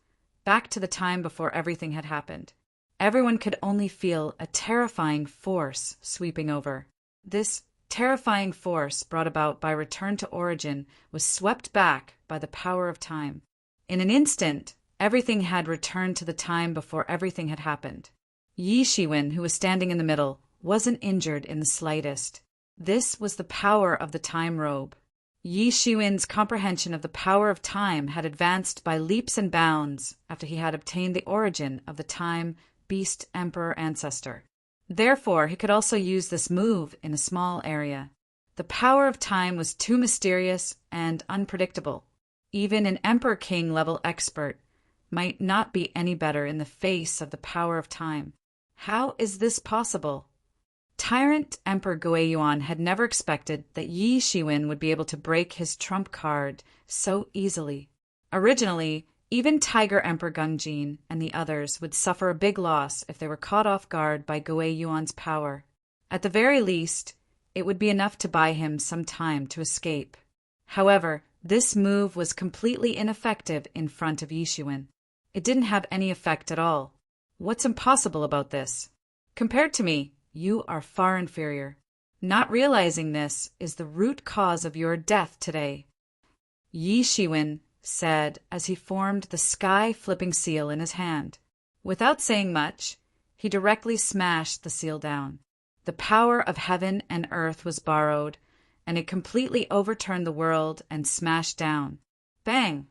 back to the time before everything had happened. Everyone could only feel a terrifying force sweeping over. This terrifying force brought about by return to origin was swept back by the power of time. In an instant, everything had returned to the time before everything had happened. Yi Shiwen, who was standing in the middle, wasn't injured in the slightest. This was the power of the time robe. Yi Shiwen's comprehension of the power of time had advanced by leaps and bounds after he had obtained the origin of the time beast emperor ancestor. Therefore, he could also use this move in a small area. The power of time was too mysterious and unpredictable. Even an Emperor King level expert might not be any better in the face of the power of time. How is this possible? Tyrant Emperor Gui Yuan had never expected that Yi Shiwen would be able to break his trump card so easily. Originally, even Tiger Emperor Gungjin and the others would suffer a big loss if they were caught off guard by Gui Yuan's power. At the very least, it would be enough to buy him some time to escape. However, this move was completely ineffective in front of Yi Shiwen. It didn't have any effect at all. What's impossible about this? Compared to me, you are far inferior. Not realizing this is the root cause of your death today, Yi Shiwen said as he formed the sky-flipping seal in his hand. Without saying much, he directly smashed the seal down. The power of heaven and earth was borrowed, and it completely overturned the world and smashed down. Bang!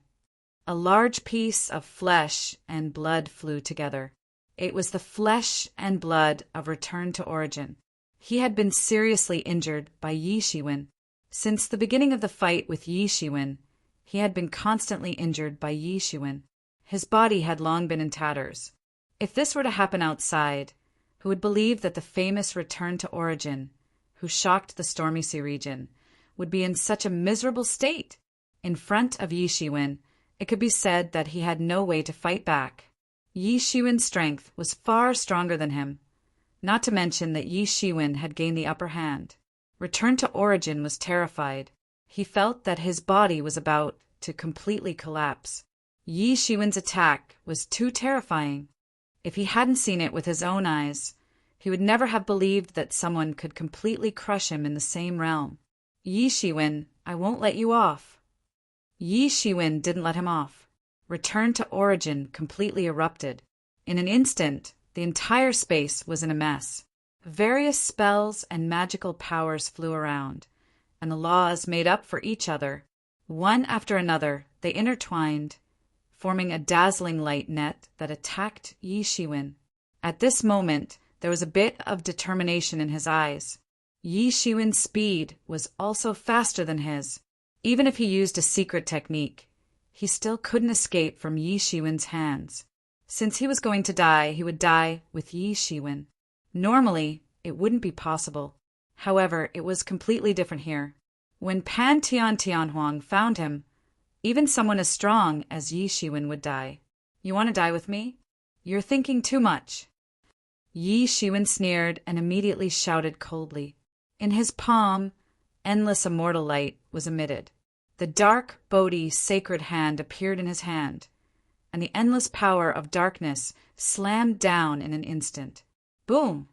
A large piece of flesh and blood flew together. It was the flesh and blood of Return to Origin. He had been seriously injured by Yi Shiwen. Since the beginning of the fight with Yi Shiwen, he had been constantly injured by Yi Shiwen. His body had long been in tatters. If this were to happen outside, who would believe that the famous Return to Origin, who shocked the Stormy Sea region, would be in such a miserable state? In front of Yi Shiwen, it could be said that he had no way to fight back. Yi Shiwen's strength was far stronger than him, not to mention that Yi Shiwen had gained the upper hand. Return to Origin was terrified. He felt that his body was about to completely collapse. Yi Shiwen's attack was too terrifying. If he hadn't seen it with his own eyes, he would never have believed that someone could completely crush him in the same realm. Yi Shiwen, I won't let you off. Yi Shiwen didn't let him off. Return to Origin completely erupted. In an instant, the entire space was in a mess. Various spells and magical powers flew around, and the laws made up for each other. One after another, they intertwined, forming a dazzling light net that attacked Yi Shiwen. At this moment, there was a bit of determination in his eyes. Yi Shiwen's speed was also faster than his. Even if he used a secret technique, he still couldn't escape from Yi Shiwen's hands. Since he was going to die, he would die with Yi Shiwen. Normally, it wouldn't be possible. However, it was completely different here. When Pan Tian Tianhuang found him, even someone as strong as Yi Shiwen would die. You want to die with me? You're thinking too much. Yi Shiwen sneered and immediately shouted coldly. In his palm, endless immortal light was emitted. The dark, Bodhi sacred hand appeared in his hand, and the endless power of darkness slammed down in an instant. Boom!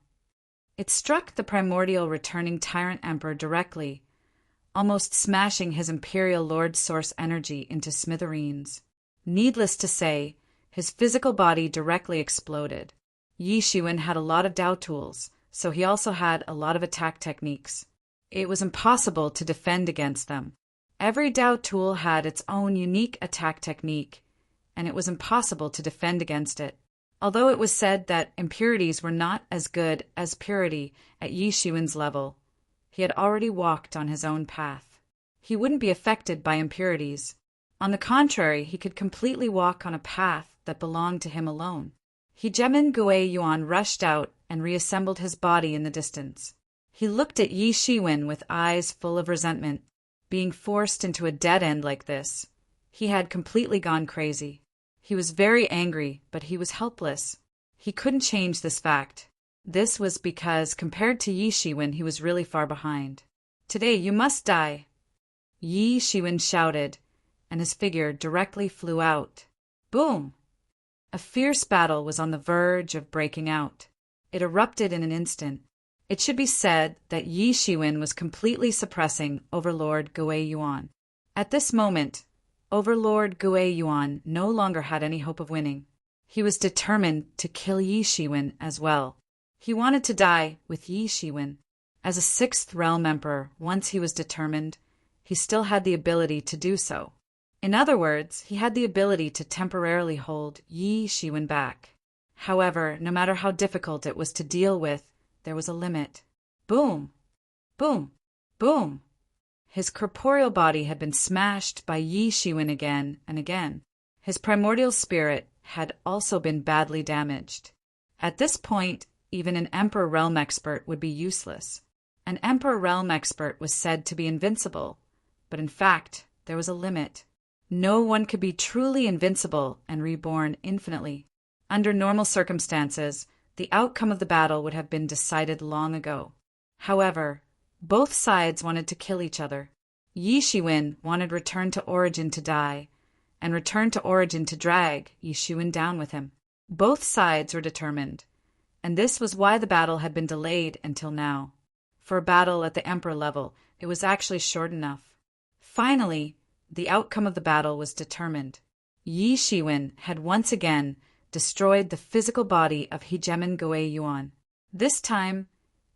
It struck the primordial returning tyrant emperor directly, almost smashing his imperial lord source energy into smithereens. Needless to say, his physical body directly exploded. Yi Shiwen had a lot of Dao tools, so he also had a lot of attack techniques. It was impossible to defend against them. Every Dao tool had its own unique attack technique, and it was impossible to defend against it. Although it was said that impurities were not as good as purity at Yi Shiwen's level, he had already walked on his own path. He wouldn't be affected by impurities. On the contrary, he could completely walk on a path that belonged to him alone. Hegemin Gui Yuan rushed out and reassembled his body in the distance. He looked at Yi Shiwen with eyes full of resentment. Being forced into a dead end like this, he had completely gone crazy. He was very angry, but he was helpless. He couldn't change this fact. This was because, compared to Yi Shiwen, he was really far behind. "Today you must die," Yi Shiwen shouted, and his figure directly flew out. Boom! A fierce battle was on the verge of breaking out. It erupted in an instant. It should be said that Yi Shiwen was completely suppressing Overlord Gui Yuan. At this moment, Overlord Gui Yuan no longer had any hope of winning. He was determined to kill Yi Shiwen as well. He wanted to die with Yi Shiwen. As a sixth realm emperor, once he was determined, he still had the ability to do so. In other words, he had the ability to temporarily hold Yi Shiwen back. However, no matter how difficult it was to deal with, there was a limit. Boom! Boom! Boom! His corporeal body had been smashed by Yi Shiwen again and again. His primordial spirit had also been badly damaged. At this point, even an Emperor Realm expert would be useless. An Emperor Realm expert was said to be invincible, but in fact, there was a limit. No one could be truly invincible and reborn infinitely. Under normal circumstances, the outcome of the battle would have been decided long ago. However, both sides wanted to kill each other. Yi Shiwen wanted Return to Origin to die, and Return to Origin to drag Yi Shiwen down with him. Both sides were determined, and this was why the battle had been delayed until now. For a battle at the Emperor level, it was actually short enough. Finally, the outcome of the battle was determined. Yi Shiwen had once again destroyed the physical body of Hegemin Gui Yuan. This time,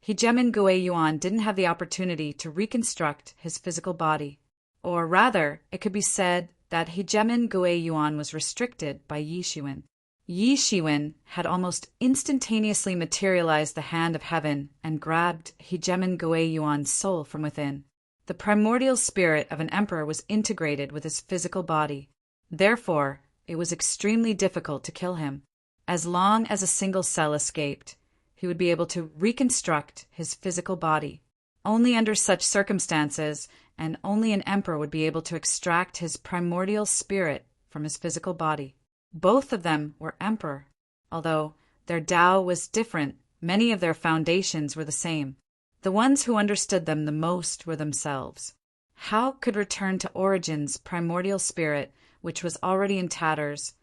Hegemin Gui Yuan didn't have the opportunity to reconstruct his physical body. Or rather, it could be said that Hegemin Gui Yuan was restricted by Yi Shiwen. Yi Shiwen had almost instantaneously materialized the hand of heaven and grabbed Hegemin Gui Yuan's soul from within. The primordial spirit of an emperor was integrated with his physical body. Therefore, it was extremely difficult to kill him. As long as a single cell escaped, he would be able to reconstruct his physical body. Only under such circumstances, and only an emperor would be able to extract his primordial spirit from his physical body. Both of them were emperor. Although their Tao was different, many of their foundations were the same. The ones who understood them the most were themselves. How could Return to Origin's primordial spirit, which was already in tatters,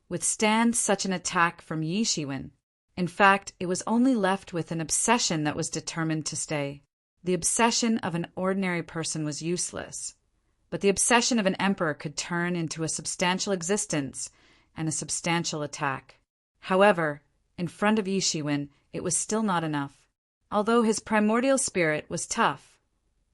withstand such an attack from Yi Shiwen? In fact, it was only left with an obsession that was determined to stay. The obsession of an ordinary person was useless, but the obsession of an emperor could turn into a substantial existence and a substantial attack. However, in front of Yi Shiwen, it was still not enough. Although his primordial spirit was tough,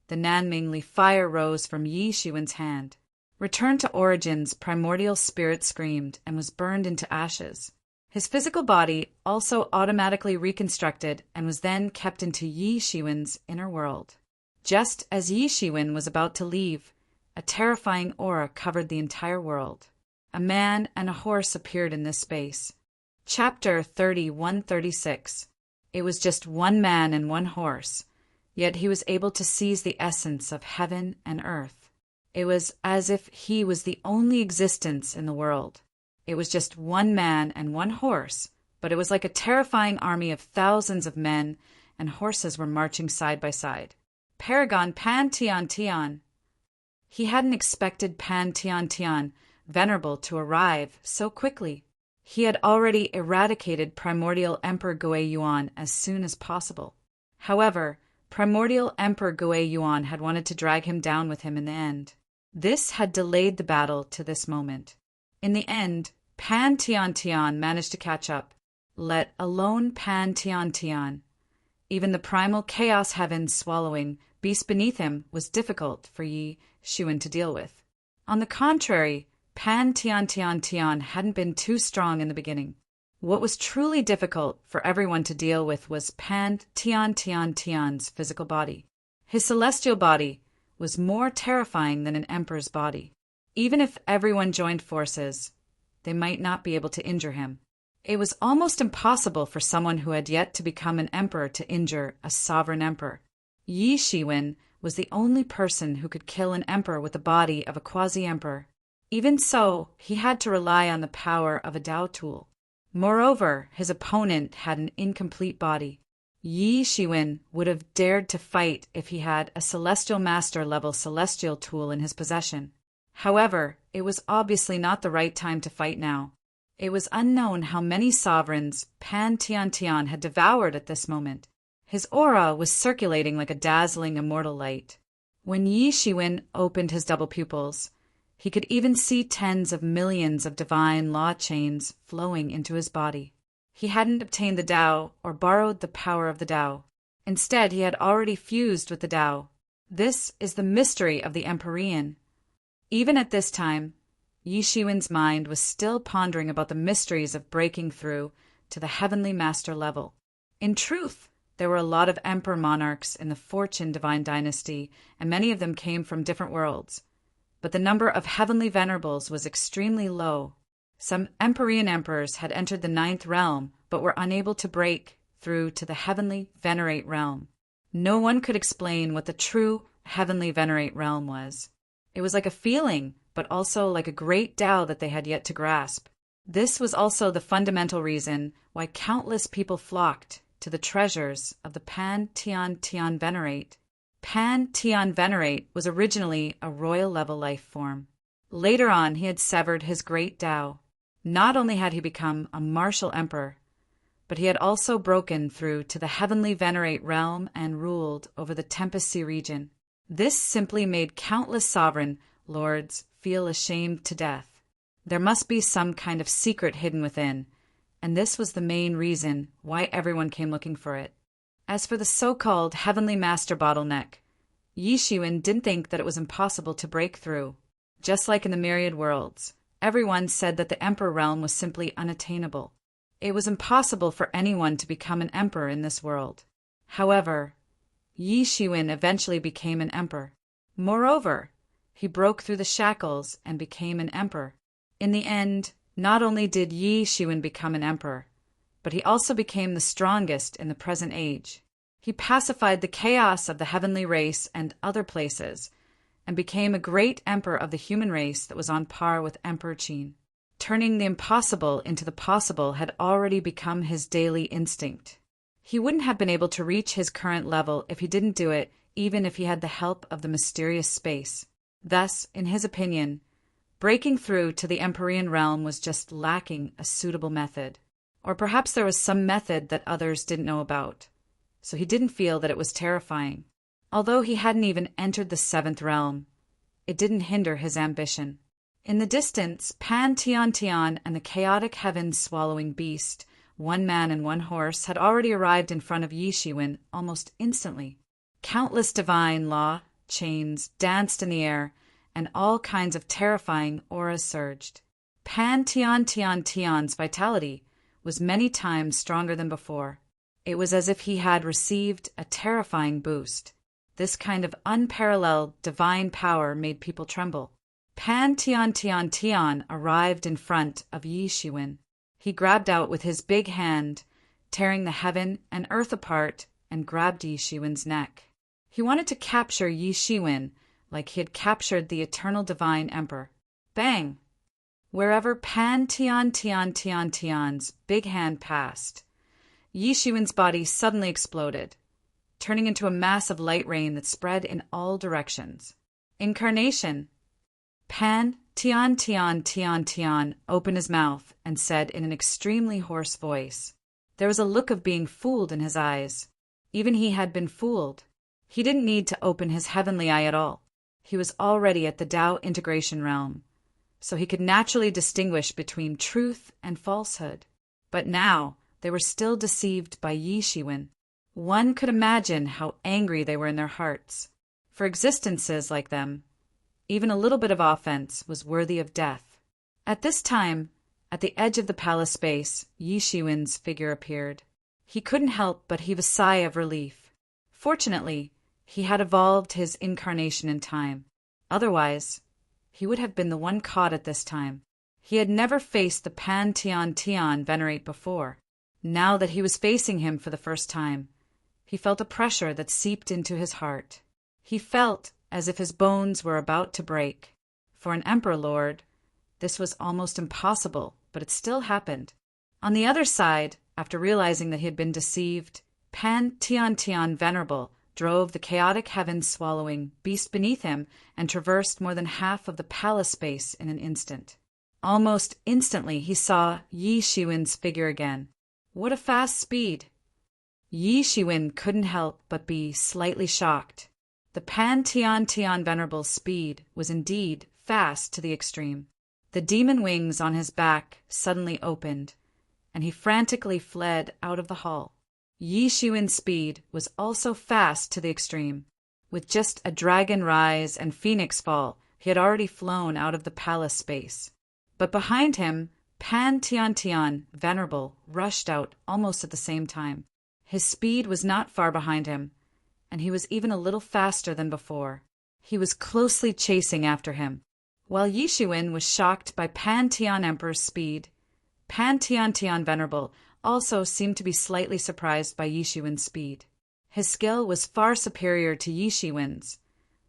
the Nanmingli fire rose from Yi Shiwen's hand. Return to Origin's primordial spirit screamed and was burned into ashes. His physical body also automatically reconstructed and was then kept into Yi Shiwen's inner world. Just as Yi Shiwen was about to leave, a terrifying aura covered the entire world. A man and a horse appeared in this space. Chapter 3136. It was just one man and one horse, yet he was able to seize the essence of heaven and earth. It was as if he was the only existence in the world. It was just one man and one horse, but it was like a terrifying army of thousands of men, and horses were marching side by side. Paragon Pan Tian Tian. He hadn't expected Pan Tian Tian, Venerable, to arrive so quickly. He had already eradicated Primordial Emperor Gui Yuan as soon as possible. However, Primordial Emperor Gui Yuan had wanted to drag him down with him in the end. This had delayed the battle to this moment. In the end, Pan Tian Tian managed to catch up, let alone Pan Tian Tian. Even the primal chaos heaven swallowing beast beneath him was difficult for Yi Shiwen to deal with. On the contrary, Pan Tian Tian Tian hadn't been too strong in the beginning. What was truly difficult for everyone to deal with was Pan Tian Tian Tian's physical body. His celestial body was more terrifying than an emperor's body. Even if everyone joined forces, they might not be able to injure him. It was almost impossible for someone who had yet to become an emperor to injure a sovereign emperor. Yi Shiwen was the only person who could kill an emperor with the body of a quasi-emperor. Even so, he had to rely on the power of a Dao tool. Moreover, his opponent had an incomplete body. Yi Shiwen would have dared to fight if he had a Celestial Master level celestial tool in his possession. However, it was obviously not the right time to fight now. It was unknown how many sovereigns Pan Tian Tian had devoured at this moment. His aura was circulating like a dazzling immortal light. When Yi Shiwen opened his double pupils, he could even see tens of millions of divine law chains flowing into his body. He hadn't obtained the Tao or borrowed the power of the Tao. Instead, he had already fused with the Tao. This is the mystery of the Empyrean. Even at this time, Yi Shiwen's mind was still pondering about the mysteries of breaking through to the heavenly master level. In truth, there were a lot of emperor monarchs in the Fortune divine dynasty, and many of them came from different worlds. But the number of heavenly venerables was extremely low. Some Empyrean emperors had entered the 9th realm, but were unable to break through to the heavenly venerate realm. No one could explain what the true heavenly venerate realm was. It was like a feeling, but also like a great Tao that they had yet to grasp. This was also the fundamental reason why countless people flocked to the treasures of the Pan Tian Tian Venerate. Pan Tian Venerate was originally a royal-level life form. Later on, he had severed his great Tao. Not only had he become a martial emperor, but he had also broken through to the heavenly venerate realm and ruled over the Tempest Sea region. This simply made countless sovereign lords feel ashamed to death. There must be some kind of secret hidden within, and this was the main reason why everyone came looking for it. As for the so-called Heavenly Master bottleneck, Yi Shiwen didn't think that it was impossible to break through. Just like in the myriad worlds, everyone said that the Emperor realm was simply unattainable. It was impossible for anyone to become an emperor in this world. However, Yi Shiwen eventually became an emperor. Moreover, he broke through the shackles and became an emperor. In the end, not only did Yi Shiwen become an emperor, but he also became the strongest in the present age. He pacified the chaos of the heavenly race and other places, and became a great emperor of the human race that was on par with Emperor Qin. Turning the impossible into the possible had already become his daily instinct. He wouldn't have been able to reach his current level if he didn't do it, even if he had the help of the mysterious space. Thus, in his opinion, breaking through to the Empyrean realm was just lacking a suitable method. Or perhaps there was some method that others didn't know about, so he didn't feel that it was terrifying. Although he hadn't even entered the 7th realm, it didn't hinder his ambition. In the distance, Pan Tian Tian and the chaotic heaven-swallowing beast, one man and one horse, had already arrived in front of Yi Shiwen almost instantly. Countless divine law chains danced in the air, and all kinds of terrifying auras surged. Pan Tian Tian Tian's vitality was many times stronger than before. It was as if he had received a terrifying boost. This kind of unparalleled divine power made people tremble. Pan Tian Tian Tian arrived in front of Yi Shiwen. He grabbed out with his big hand, tearing the heaven and earth apart, and grabbed Yi Shiwen's neck. He wanted to capture Yi Shiwen like he had captured the eternal divine emperor. Bang! Wherever Pan Tian Tian Tian Tian's big hand passed, Yi Shiwen's body suddenly exploded, turning into a mass of light rain that spread in all directions. Incarnation! Pan Tian Tian Tian Tian opened his mouth and said in an extremely hoarse voice. There was a look of being fooled in his eyes. Even he had been fooled. He didn't need to open his heavenly eye at all. He was already at the Tao integration realm, so he could naturally distinguish between truth and falsehood. But now they were still deceived by Yi Shiwen. One could imagine how angry they were in their hearts. For existences like them, even a little bit of offense was worthy of death. At this time, at the edge of the palace space, Yi Shiwen's figure appeared. He couldn't help but heave a sigh of relief. Fortunately, he had evolved his incarnation in time. Otherwise, he would have been the one caught at this time. He had never faced the Pan Tian Tian Venerate before. Now that he was facing him for the first time, he felt a pressure that seeped into his heart. He felt as if his bones were about to break. For an Emperor Lord, this was almost impossible, but it still happened. On the other side, after realizing that he had been deceived, Pan Tian Tian Venerable drove the chaotic heaven-swallowing beast beneath him and traversed more than half of the palace space in an instant. Almost instantly he saw Yi Shiwen's figure again. What a fast speed! Yi Shiwen couldn't help but be slightly shocked. The Pan Tian Tian Venerable's speed was indeed fast to the extreme. The demon wings on his back suddenly opened, and he frantically fled out of the hall. Yi Shiwen's speed was also fast to the extreme. With just a dragon rise and phoenix fall, he had already flown out of the palace space. But behind him, Pan Tian Tian Venerable rushed out almost at the same time. His speed was not far behind him, and he was even a little faster than before. He was closely chasing after him. While Yi Shiwen was shocked by Pan Tian Emperor's speed, Pan Tian Tian Venerable also seemed to be slightly surprised by Yi Shiwen's speed. His skill was far superior to Yi Shiwen's,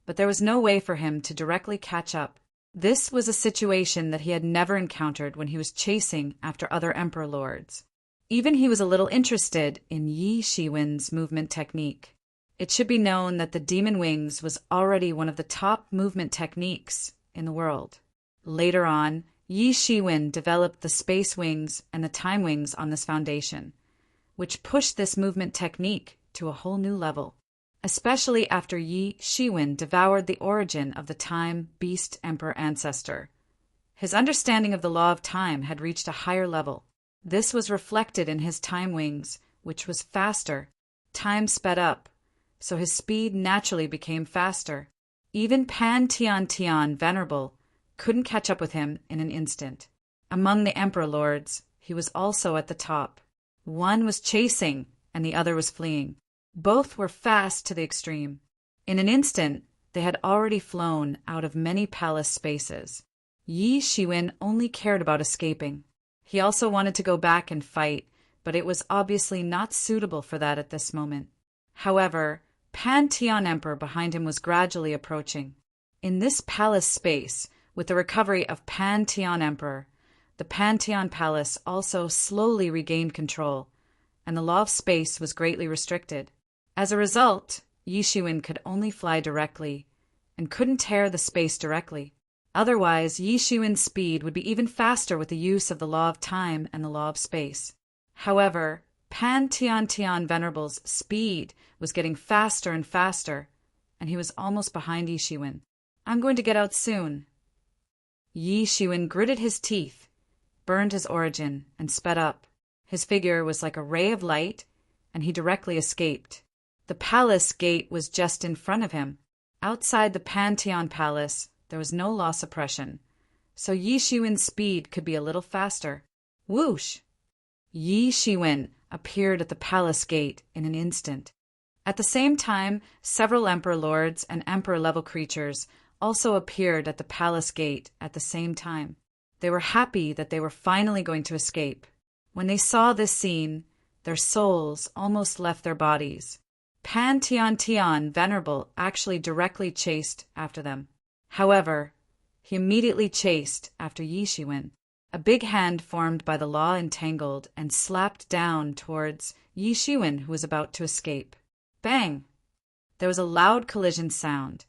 but there was no way for him to directly catch up. This was a situation that he had never encountered when he was chasing after other Emperor Lords. Even he was a little interested in Yi Shiwen's movement technique. It should be known that the Demon Wings was already one of the top movement techniques in the world. Later on, Yi Shiwen developed the Space Wings and the Time Wings on this foundation, which pushed this movement technique to a whole new level, especially after Yi Shiwen devoured the origin of the Time Beast Emperor ancestor. His understanding of the law of time had reached a higher level. This was reflected in his Time Wings, which was faster. Time sped up, so his speed naturally became faster. Even Pan Tian Tian Venerable couldn't catch up with him in an instant. Among the Emperor Lords, he was also at the top. One was chasing, and the other was fleeing. Both were fast to the extreme. In an instant, they had already flown out of many palace spaces. Yi Shiwen only cared about escaping. He also wanted to go back and fight, but it was obviously not suitable for that at this moment. However, Pan Tian Emperor behind him was gradually approaching. In this palace space, with the recovery of Pan Tian Emperor, the Pan Tian Palace also slowly regained control, and the law of space was greatly restricted. As a result, Yi Shiwen could only fly directly, and couldn't tear the space directly. Otherwise, Yi Shiwen's speed would be even faster with the use of the law of time and the law of space. However, Pan Tian Tian Venerable's speed was getting faster and faster, and he was almost behind Yi Shiwen. "I'm going to get out soon." Yi Shiwen gritted his teeth, burned his origin, and sped up. His figure was like a ray of light, and he directly escaped. The palace gate was just in front of him. Outside the Pan Tian Palace, there was no law suppression, so Yi Shiwen's speed could be a little faster. Whoosh! Yi Shiwen appeared at the palace gate in an instant. At the same time, several Emperor Lords and Emperor-level creatures also appeared at the palace gate at the same time. They were happy that they were finally going to escape. When they saw this scene, their souls almost left their bodies. Pan Tian Tian Venerable actually directly chased after them. However, he immediately chased after Yi Shiwen. A big hand formed by the law entangled and slapped down towards Yi Shiwen, who was about to escape. Bang! There was a loud collision sound,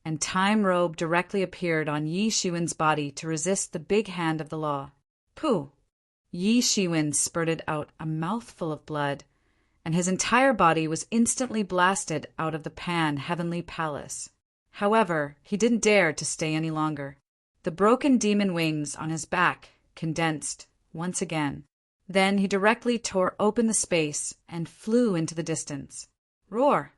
and Time Robe directly appeared on Yi Shiwen's body to resist the big hand of the law. Pooh! Yi Shiwen spurted out a mouthful of blood, and his entire body was instantly blasted out of the Pan Heavenly Palace. However, he didn't dare to stay any longer. The broken demon wings on his back condensed once again. Then he directly tore open the space and flew into the distance. Roar!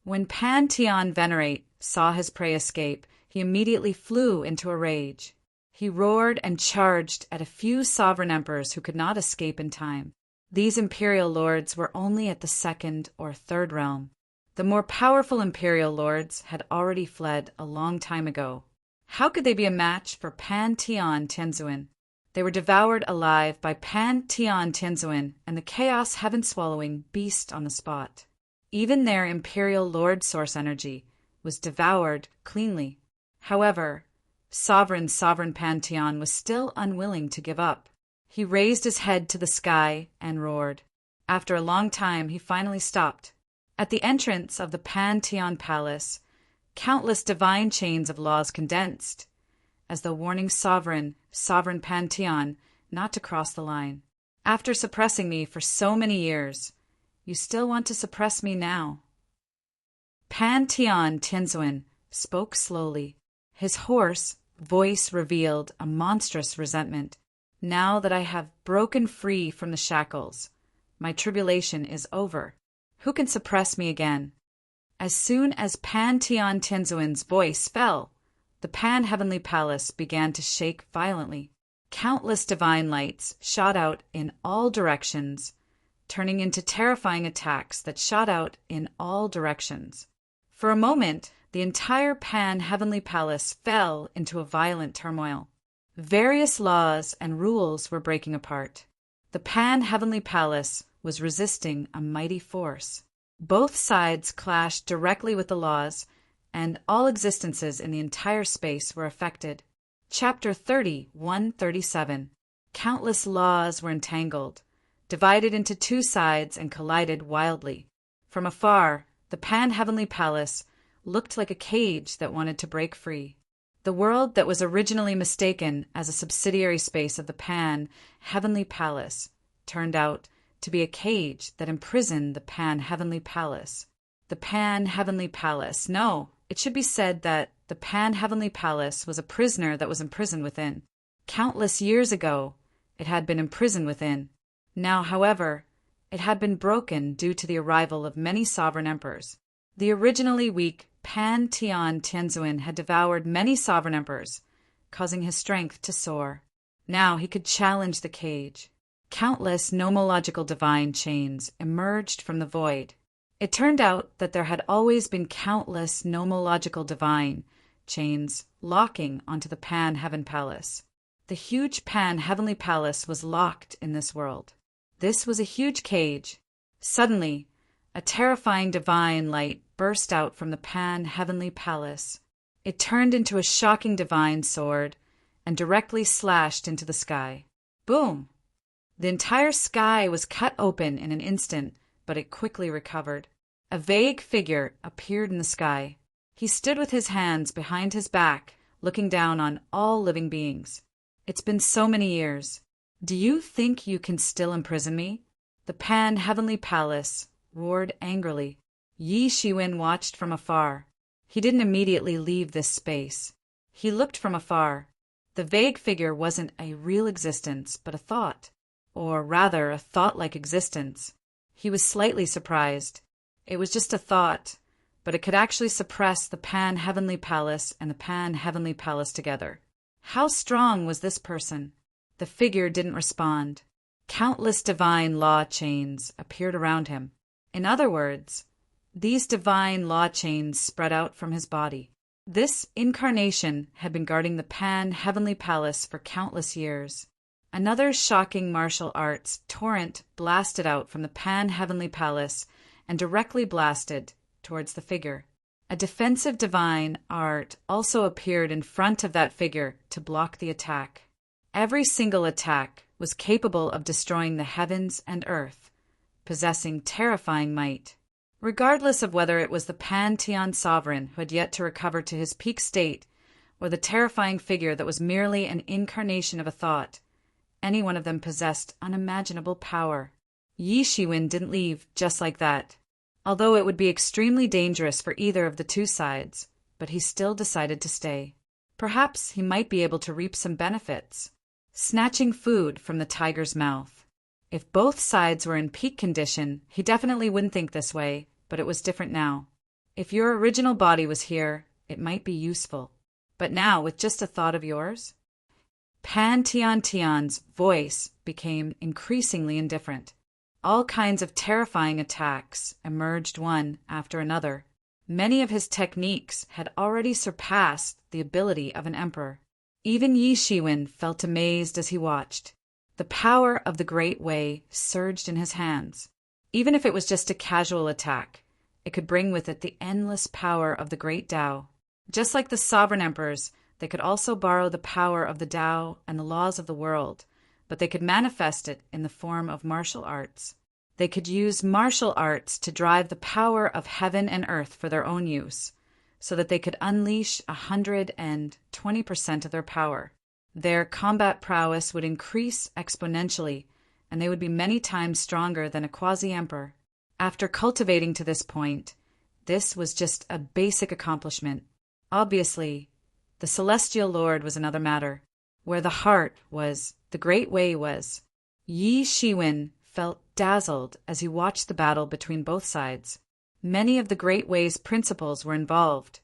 When Pan-Tian Venerate saw his prey escape, he immediately flew into a rage. He roared and charged at a few sovereign emperors who could not escape in time. These imperial lords were only at the second or third realm. The more powerful imperial lords had already fled a long time ago. How could they be a match for Pan-Tian Tianzuan? They were devoured alive by Pan-Tian Tianzuan and the chaos heaven-swallowing beast on the spot. Even their imperial lord source energy was devoured cleanly. However, sovereign Pan-Tian was still unwilling to give up. He raised his head to the sky and roared. After a long time, he finally stopped. At the entrance of the Pan-Tian Palace, countless divine chains of laws condensed, as though warning sovereign Pan-Tian not to cross the line. After suppressing me for so many years, you still want to suppress me now. Pan-Tian Tianzuan spoke slowly. His hoarse voice revealed a monstrous resentment. Now that I have broken free from the shackles, my tribulation is over. Who can suppress me again? As soon as Pan-Tian Tianzuan's voice fell, the Pan-Heavenly Palace began to shake violently. Countless divine lights shot out in all directions, turning into terrifying attacks that shot out in all directions. For a moment, the entire Pan-Heavenly Palace fell into a violent turmoil. Various laws and rules were breaking apart. The Pan-Heavenly Palace was resisting a mighty force. Both sides clashed directly with the laws, and all existences in the entire space were affected. Chapter 30:137. Countless laws were entangled, divided into two sides, and collided wildly. From afar, the Pan-Heavenly Palace looked like a cage that wanted to break free. The world that was originally mistaken as a subsidiary space of the Pan-Heavenly Palace turned out to be a cage that imprisoned the Pan-Heavenly Palace. The Pan-Heavenly Palace. No, it should be said that the Pan-Heavenly Palace was a prisoner that was imprisoned within. Countless years ago, it had been imprisoned within. Now, however, it had been broken due to the arrival of many sovereign emperors. The originally weak Pan-Tian Tianzuan had devoured many sovereign emperors, causing his strength to soar. Now he could challenge the cage. Countless nomological divine chains emerged from the void. It turned out that there had always been countless nomological divine chains locking onto the Pan-Heaven Palace. The huge Pan-Heavenly Palace was locked in this world. This was a huge cage. Suddenly, a terrifying divine light burst out from the Pan-Heavenly Palace. It turned into a shocking divine sword and directly slashed into the sky. Boom! The entire sky was cut open in an instant, but it quickly recovered. A vague figure appeared in the sky. He stood with his hands behind his back, looking down on all living beings. It's been so many years. Do you think you can still imprison me? The Pan-Heavenly Palace roared angrily. Yi Shiwen watched from afar. He didn't immediately leave this space. He looked from afar. The vague figure wasn't a real existence, but a thought. Or rather, a thought-like existence. He was slightly surprised. It was just a thought, but it could actually suppress the Pan-Heavenly Palace and the Pan-Heavenly Palace together. How strong was this person? The figure didn't respond. Countless divine law chains appeared around him. In other words, these divine law chains spread out from his body. This incarnation had been guarding the Pan-Heavenly Palace for countless years. Another shocking martial arts torrent blasted out from the Pan-Heavenly Palace and directly blasted towards the figure. A defensive divine art also appeared in front of that figure to block the attack. Every single attack was capable of destroying the heavens and earth, possessing terrifying might. Regardless of whether it was the Pan-Tian sovereign who had yet to recover to his peak state, or the terrifying figure that was merely an incarnation of a thought, any one of them possessed unimaginable power. Yi Shiwen didn't leave just like that, although it would be extremely dangerous for either of the two sides, but he still decided to stay. Perhaps he might be able to reap some benefits. Snatching food from the tiger's mouth. If both sides were in peak condition, he definitely wouldn't think this way, but it was different now. If your original body was here, it might be useful. But now, with just a thought of yours? Pan Tian Tian's voice became increasingly indifferent. All kinds of terrifying attacks emerged one after another. Many of his techniques had already surpassed the ability of an emperor. Even Yi Shiwen felt amazed as he watched. The power of the Great Way surged in his hands. Even if it was just a casual attack, it could bring with it the endless power of the Great Tao. Just like the sovereign emperors, they could also borrow the power of the Tao and the laws of the world, but they could manifest it in the form of martial arts. They could use martial arts to drive the power of heaven and earth for their own use, so that they could unleash 120% of their power. Their combat prowess would increase exponentially, and they would be many times stronger than a quasi-emperor. After cultivating to this point, this was just a basic accomplishment. Obviously, the Celestial Lord was another matter. Where the heart was, the Great Way was. Yi Shiwen felt dazzled as he watched the battle between both sides. Many of the Great Way's principles were involved,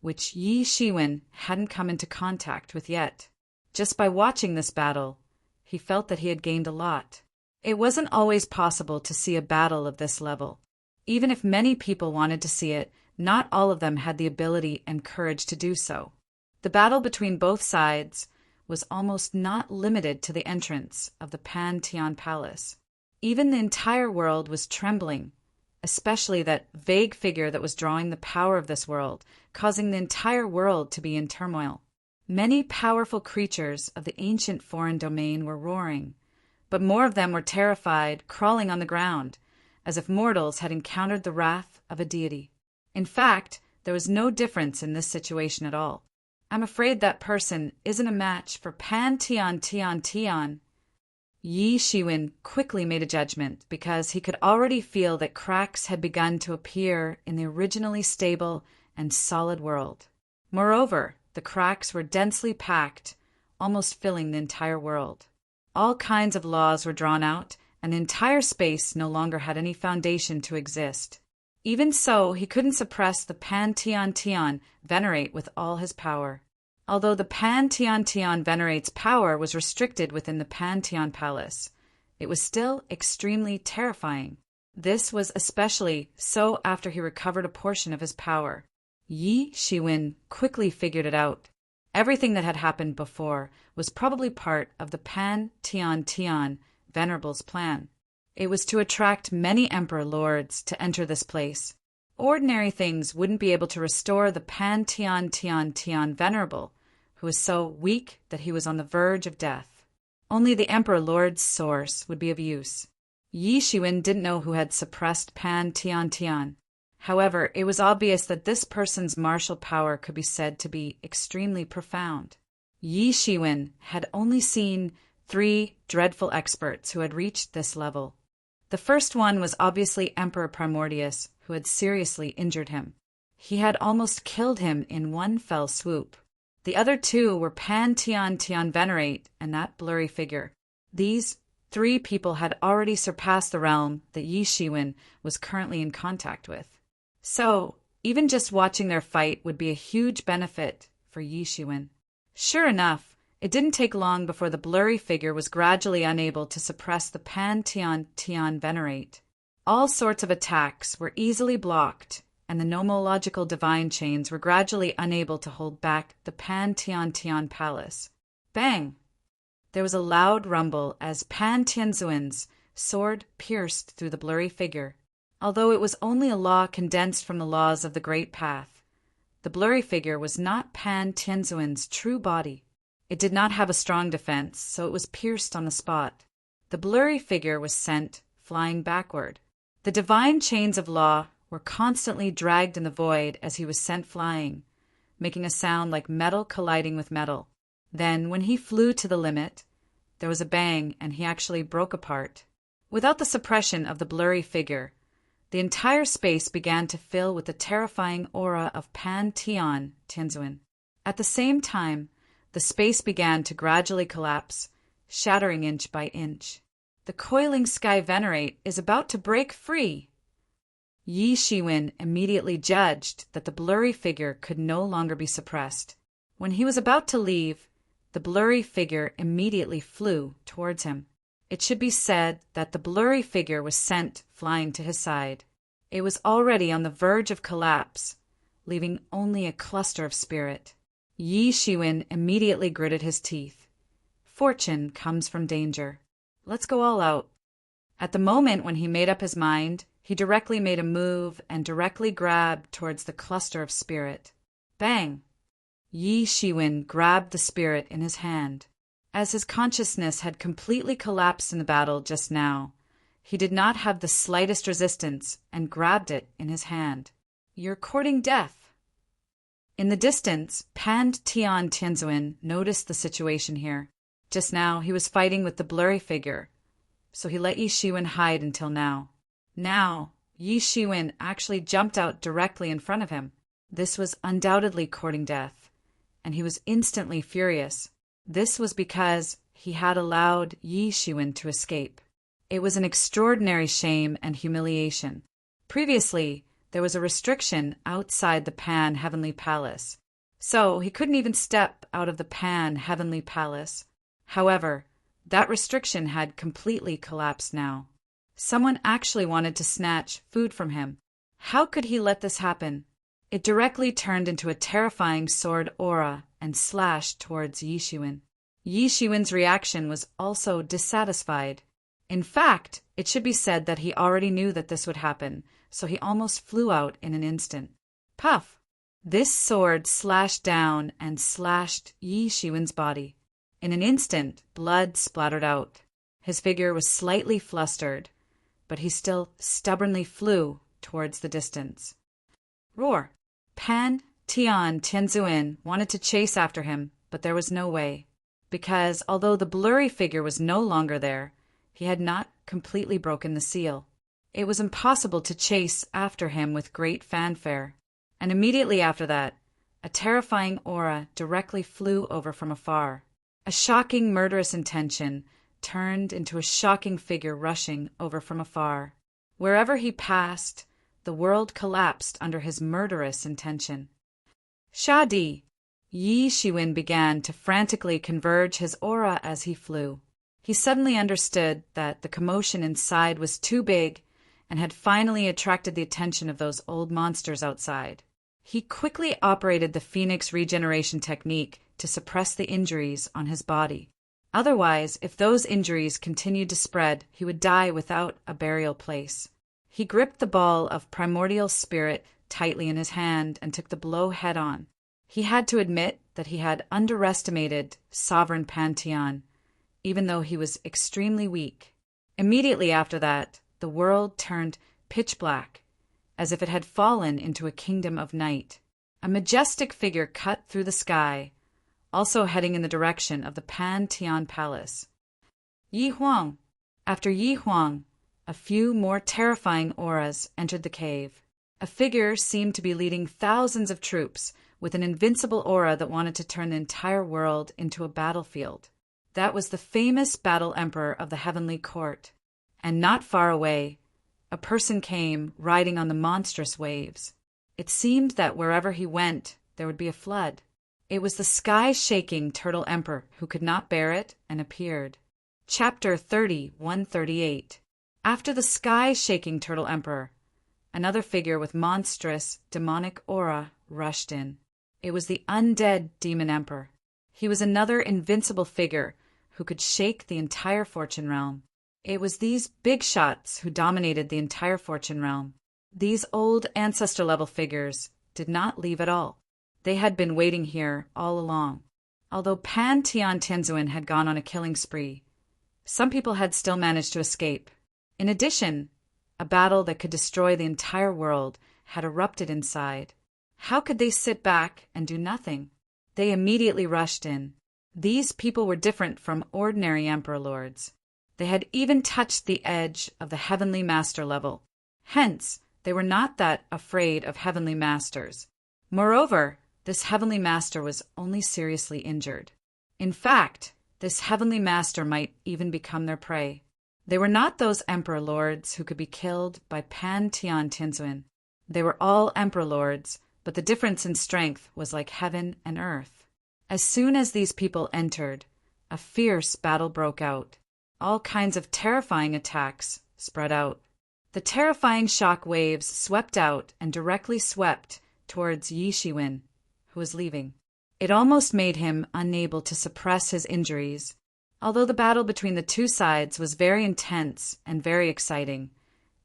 which Yi Shiwen hadn't come into contact with yet. Just by watching this battle, he felt that he had gained a lot. It wasn't always possible to see a battle of this level. Even if many people wanted to see it, not all of them had the ability and courage to do so. The battle between both sides was almost not limited to the entrance of the Pan Tian Palace. Even the entire world was trembling, especially that vague figure that was drawing the power of this world, causing the entire world to be in turmoil. Many powerful creatures of the ancient foreign domain were roaring, but more of them were terrified, crawling on the ground, as if mortals had encountered the wrath of a deity. In fact, there was no difference in this situation at all. I'm afraid that person isn't a match for Pan Tian Tian Tian. Yi Shiwen quickly made a judgment because he could already feel that cracks had begun to appear in the originally stable and solid world. Moreover, the cracks were densely packed, almost filling the entire world. All kinds of laws were drawn out, and the entire space no longer had any foundation to exist. Even so, he couldn't suppress the Pan Tian Tian venerate with all his power. Although the Pan Tian Tian venerate's power was restricted within the Pan Tian Palace, it was still extremely terrifying. This was especially so after he recovered a portion of his power. Yi Shiwen quickly figured it out. Everything that had happened before was probably part of the Pan Tian Tian Venerable's plan. It was to attract many emperor lords to enter this place. Ordinary things wouldn't be able to restore the Pan Tian Tian Tian Venerable, who was so weak that he was on the verge of death. Only the emperor lord's source would be of use. Yi Shiwen didn't know who had suppressed Pan Tian Tian. However, it was obvious that this person's martial power could be said to be extremely profound. Yi Shiwen had only seen 3 dreadful experts who had reached this level. The first one was obviously Emperor Primordius, who had seriously injured him. He had almost killed him in one fell swoop. The other 2 were Pan Tian Tian Venerate and that blurry figure. These 3 people had already surpassed the realm that Yi Shiwen was currently in contact with. So, even just watching their fight would be a huge benefit for Yi Shiwen. Sure enough, it didn't take long before the blurry figure was gradually unable to suppress the Pan Tian Tian Venerate. All sorts of attacks were easily blocked, and the nomological divine chains were gradually unable to hold back the Pan Tian Tian Palace. Bang! There was a loud rumble as Pan Tianzuan's sword pierced through the blurry figure. Although it was only a law condensed from the laws of the Great Path, the blurry figure was not Pan Tianzuan's true body. It did not have a strong defense, so it was pierced on the spot. The blurry figure was sent flying backward. The divine chains of law were constantly dragged in the void as he was sent flying, making a sound like metal colliding with metal. Then, when he flew to the limit, there was a bang and he actually broke apart. Without the suppression of the blurry figure, the entire space began to fill with the terrifying aura of Pan Tian Tianzuan. At the same time, the space began to gradually collapse, shattering inch by inch. The coiling sky venerate is about to break free. Yi Shiwen immediately judged that the blurry figure could no longer be suppressed. When he was about to leave, the blurry figure immediately flew towards him. It should be said that the blurry figure was sent flying to his side. It was already on the verge of collapse, leaving only a cluster of spirit. Yi Shiwen immediately gritted his teeth. Fortune comes from danger. Let's go all out. At the moment when he made up his mind, he directly made a move and directly grabbed towards the cluster of spirit. Bang! Yi Shiwen grabbed the spirit in his hand. As his consciousness had completely collapsed in the battle just now, he did not have the slightest resistance and grabbed it in his hand. You're courting death. In the distance, Pan Tian Tianzuan noticed the situation here. Just now, he was fighting with the blurry figure, so he let Yi Shiwen hide until now. Now, Yi Shiwen actually jumped out directly in front of him. This was undoubtedly courting death, and he was instantly furious. This was because he had allowed Yi Shiwen to escape. It was an extraordinary shame and humiliation. Previously, there was a restriction outside the Pan Heavenly Palace, so he couldn't even step out of the Pan Heavenly Palace. However, that restriction had completely collapsed now. Someone actually wanted to snatch food from him. How could he let this happen? It directly turned into a terrifying sword aura and slashed towards Yi Shiwen. Yi Shiwen's reaction was also dissatisfied. In fact, it should be said that he already knew that this would happen, so he almost flew out in an instant. Puff! This sword slashed down and slashed Yi Shiwen's body. In an instant, blood splattered out. His figure was slightly flustered, but he still stubbornly flew towards the distance. Roar! Pan Tian Tianzuan wanted to chase after him, but there was no way, because although the blurry figure was no longer there, he had not completely broken the seal. It was impossible to chase after him with great fanfare, and immediately after that, a terrifying aura directly flew over from afar. A shocking murderous intention turned into a shocking figure rushing over from afar. Wherever he passed, the world collapsed under his murderous intention. Shadi! Yi Shiwen began to frantically converge his aura as he flew. He suddenly understood that the commotion inside was too big and had finally attracted the attention of those old monsters outside. He quickly operated the Phoenix regeneration technique to suppress the injuries on his body. Otherwise, if those injuries continued to spread, he would die without a burial place. He gripped the ball of primordial spirit tightly in his hand and took the blow head-on. He had to admit that he had underestimated Sovereign Pantheon, even though he was extremely weak. Immediately after that, the world turned pitch black, as if it had fallen into a kingdom of night. A majestic figure cut through the sky, also heading in the direction of the Pan Tian Palace. Yi Huang! After Yi Huang, a few more terrifying auras entered the cave. A figure seemed to be leading thousands of troops with an invincible aura that wanted to turn the entire world into a battlefield. That was the famous Battle Emperor of the Heavenly Court. And not far away, a person came riding on the monstrous waves. It seemed that wherever he went, there would be a flood. It was the sky-shaking Turtle Emperor who could not bear it and appeared. Chapter 30:138. After the sky-shaking Turtle Emperor, another figure with monstrous, demonic aura rushed in. It was the undead Demon Emperor. He was another invincible figure who could shake the entire Fortune Realm. It was these big shots who dominated the entire Fortune Realm. These old ancestor-level figures did not leave at all. They had been waiting here all along. Although Pan Tian Tianzuan had gone on a killing spree, some people had still managed to escape. In addition, a battle that could destroy the entire world had erupted inside. How could they sit back and do nothing? They immediately rushed in. These people were different from ordinary Emperor Lords. They had even touched the edge of the Heavenly Master level. Hence, they were not that afraid of Heavenly Masters. Moreover, this Heavenly Master was only seriously injured. In fact, this Heavenly Master might even become their prey. They were not those emperor lords who could be killed by Pan Tian Tinsuin. They were all emperor lords, but the difference in strength was like heaven and earth. As soon as these people entered, a fierce battle broke out. All kinds of terrifying attacks spread out. The terrifying shock waves swept out and directly swept towards Yi Shiwen, who was leaving. It almost made him unable to suppress his injuries. Although the battle between the two sides was very intense and very exciting,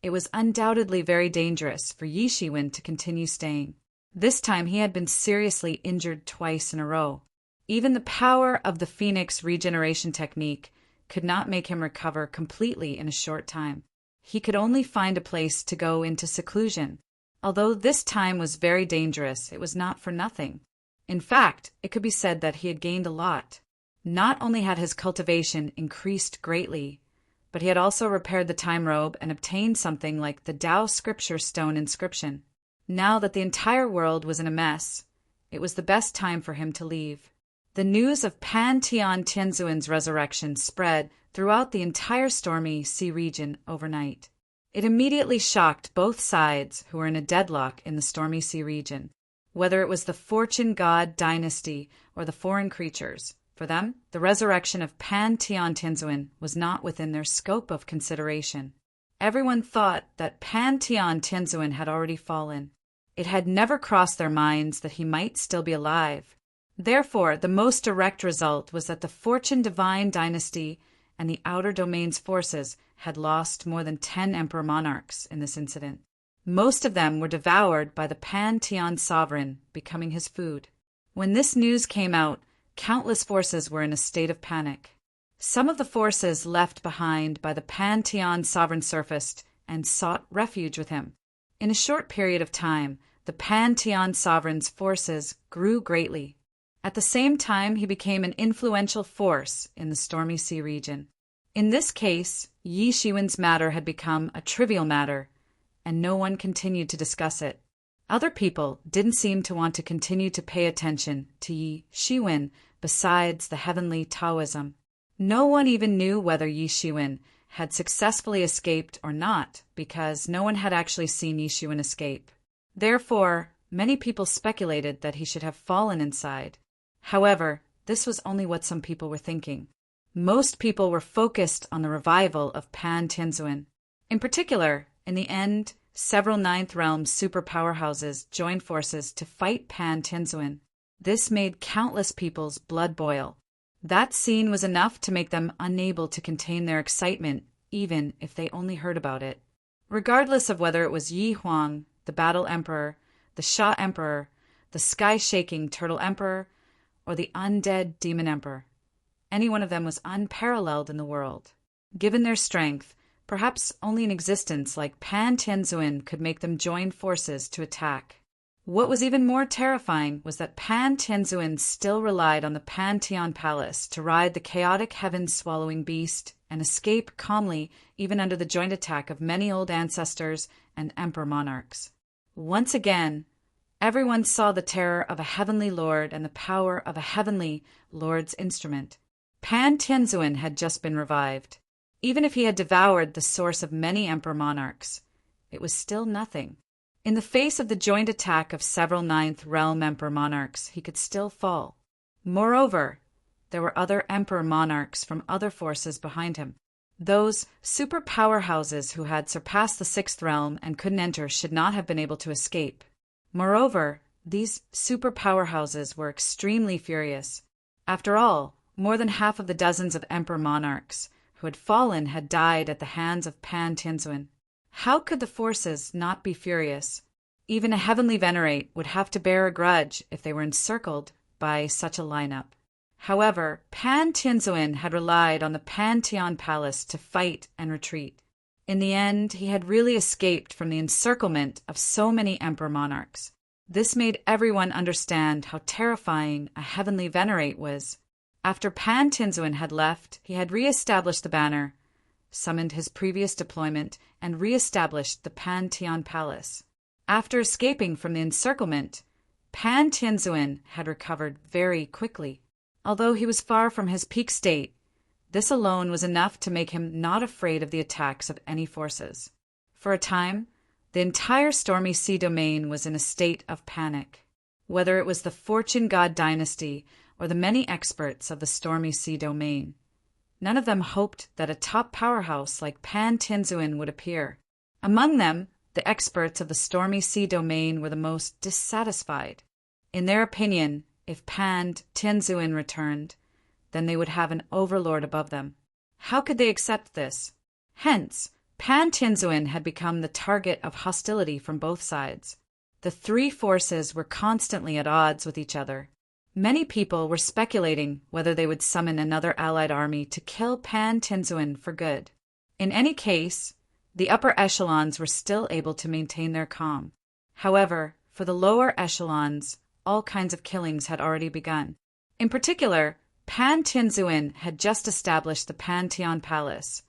it was undoubtedly very dangerous for Yi Shiwen to continue staying. This time he had been seriously injured twice in a row. Even the power of the Phoenix regeneration technique could not make him recover completely in a short time. He could only find a place to go into seclusion. Although this time was very dangerous, it was not for nothing. In fact, it could be said that he had gained a lot. Not only had his cultivation increased greatly, but he had also repaired the time robe and obtained something like the Tao Scripture Stone inscription. Now that the entire world was in a mess, it was the best time for him to leave. The news of Pan Tian Tinsuin's resurrection spread throughout the entire Stormy Sea region overnight. It immediately shocked both sides who were in a deadlock in the Stormy Sea region, whether it was the Fortune God dynasty or the foreign creatures. For them, the resurrection of Pan Tian Tinsuin was not within their scope of consideration. Everyone thought that Pan Tian Tinsuin had already fallen. It had never crossed their minds that he might still be alive. Therefore, the most direct result was that the Fortune Divine dynasty and the Outer Domain's forces had lost more than 10 emperor monarchs in this incident. Most of them were devoured by the Pan Tian sovereign, becoming his food. When this news came out, countless forces were in a state of panic. Some of the forces left behind by the Pan Tian sovereign surfaced and sought refuge with him. In a short period of time, the Pan Tian sovereign's forces grew greatly. At the same time, he became an influential force in the Stormy Sea region. In this case, Yi Shiwen's matter had become a trivial matter, and no one continued to discuss it. Other people didn't seem to want to continue to pay attention to Yi Shiwen besides the heavenly Taoism. No one even knew whether Yi Shiwen had successfully escaped or not, because no one had actually seen Yi Shiwen escape. Therefore, many people speculated that he should have fallen inside. However, this was only what some people were thinking. Most people were focused on the revival of Pan Tinsuin. In particular, in the end, several Ninth Realm super powerhouses joined forces to fight Pan Tinsuin. This made countless people's blood boil. That scene was enough to make them unable to contain their excitement, even if they only heard about it. Regardless of whether it was Yi Huang, the Battle Emperor, the Sha Emperor, the Sky-Shaking Turtle Emperor, or the Undead Demon Emperor, any one of them was unparalleled in the world. Given their strength, perhaps only an existence like Pan Tinsuin could make them join forces to attack. What was even more terrifying was that Pan Tinsuin still relied on the Pan Tian Palace to ride the chaotic heaven-swallowing beast and escape calmly even under the joint attack of many old ancestors and emperor monarchs. Once again, everyone saw the terror of a heavenly lord and the power of a heavenly lord's instrument. Pan Tinsuin had just been revived. Even if he had devoured the source of many emperor monarchs, it was still nothing. In the face of the joint attack of several Ninth Realm emperor monarchs, he could still fall. Moreover, there were other emperor monarchs from other forces behind him. Those super powerhouses who had surpassed the Sixth Realm and couldn't enter should not have been able to escape. Moreover, these super powerhouses were extremely furious. After all, more than half of the dozens of emperor monarchs who had fallen had died at the hands of Pan Tinsuin. How could the forces not be furious? Even a heavenly venerate would have to bear a grudge if they were encircled by such a lineup. However, Pan Tinsuin had relied on the Pan Tian Palace to fight and retreat. In the end, he had really escaped from the encirclement of so many emperor monarchs. This made everyone understand how terrifying a heavenly venerate was. After Pan Tinsuin had left, he had re-established the banner, summoned his previous deployment, and re-established the Pan Tian Palace. After escaping from the encirclement, Pan Tinsuin had recovered very quickly. Although he was far from his peak state, This alone was enough to make him not afraid of the attacks of any forces. For a time, the entire Stormy Sea domain was in a state of panic. Whether it was the Fortune God dynasty or the many experts of the Stormy Sea domain, none of them hoped that a top powerhouse like Pan Tinzuin would appear. Among them, the experts of the Stormy Sea domain were the most dissatisfied. In their opinion, if Pan Tinzuin returned, then they would have an overlord above them. How could they accept this? Hence, Pan Tinzuin had become the target of hostility from both sides. The three forces were constantly at odds with each other. Many people were speculating whether they would summon another allied army to kill Pan Tinzuin for good. In any case, the upper echelons were still able to maintain their calm. However, for the lower echelons, all kinds of killings had already begun. In particular, Pan Tinzuin had just established the Pantheon Palace,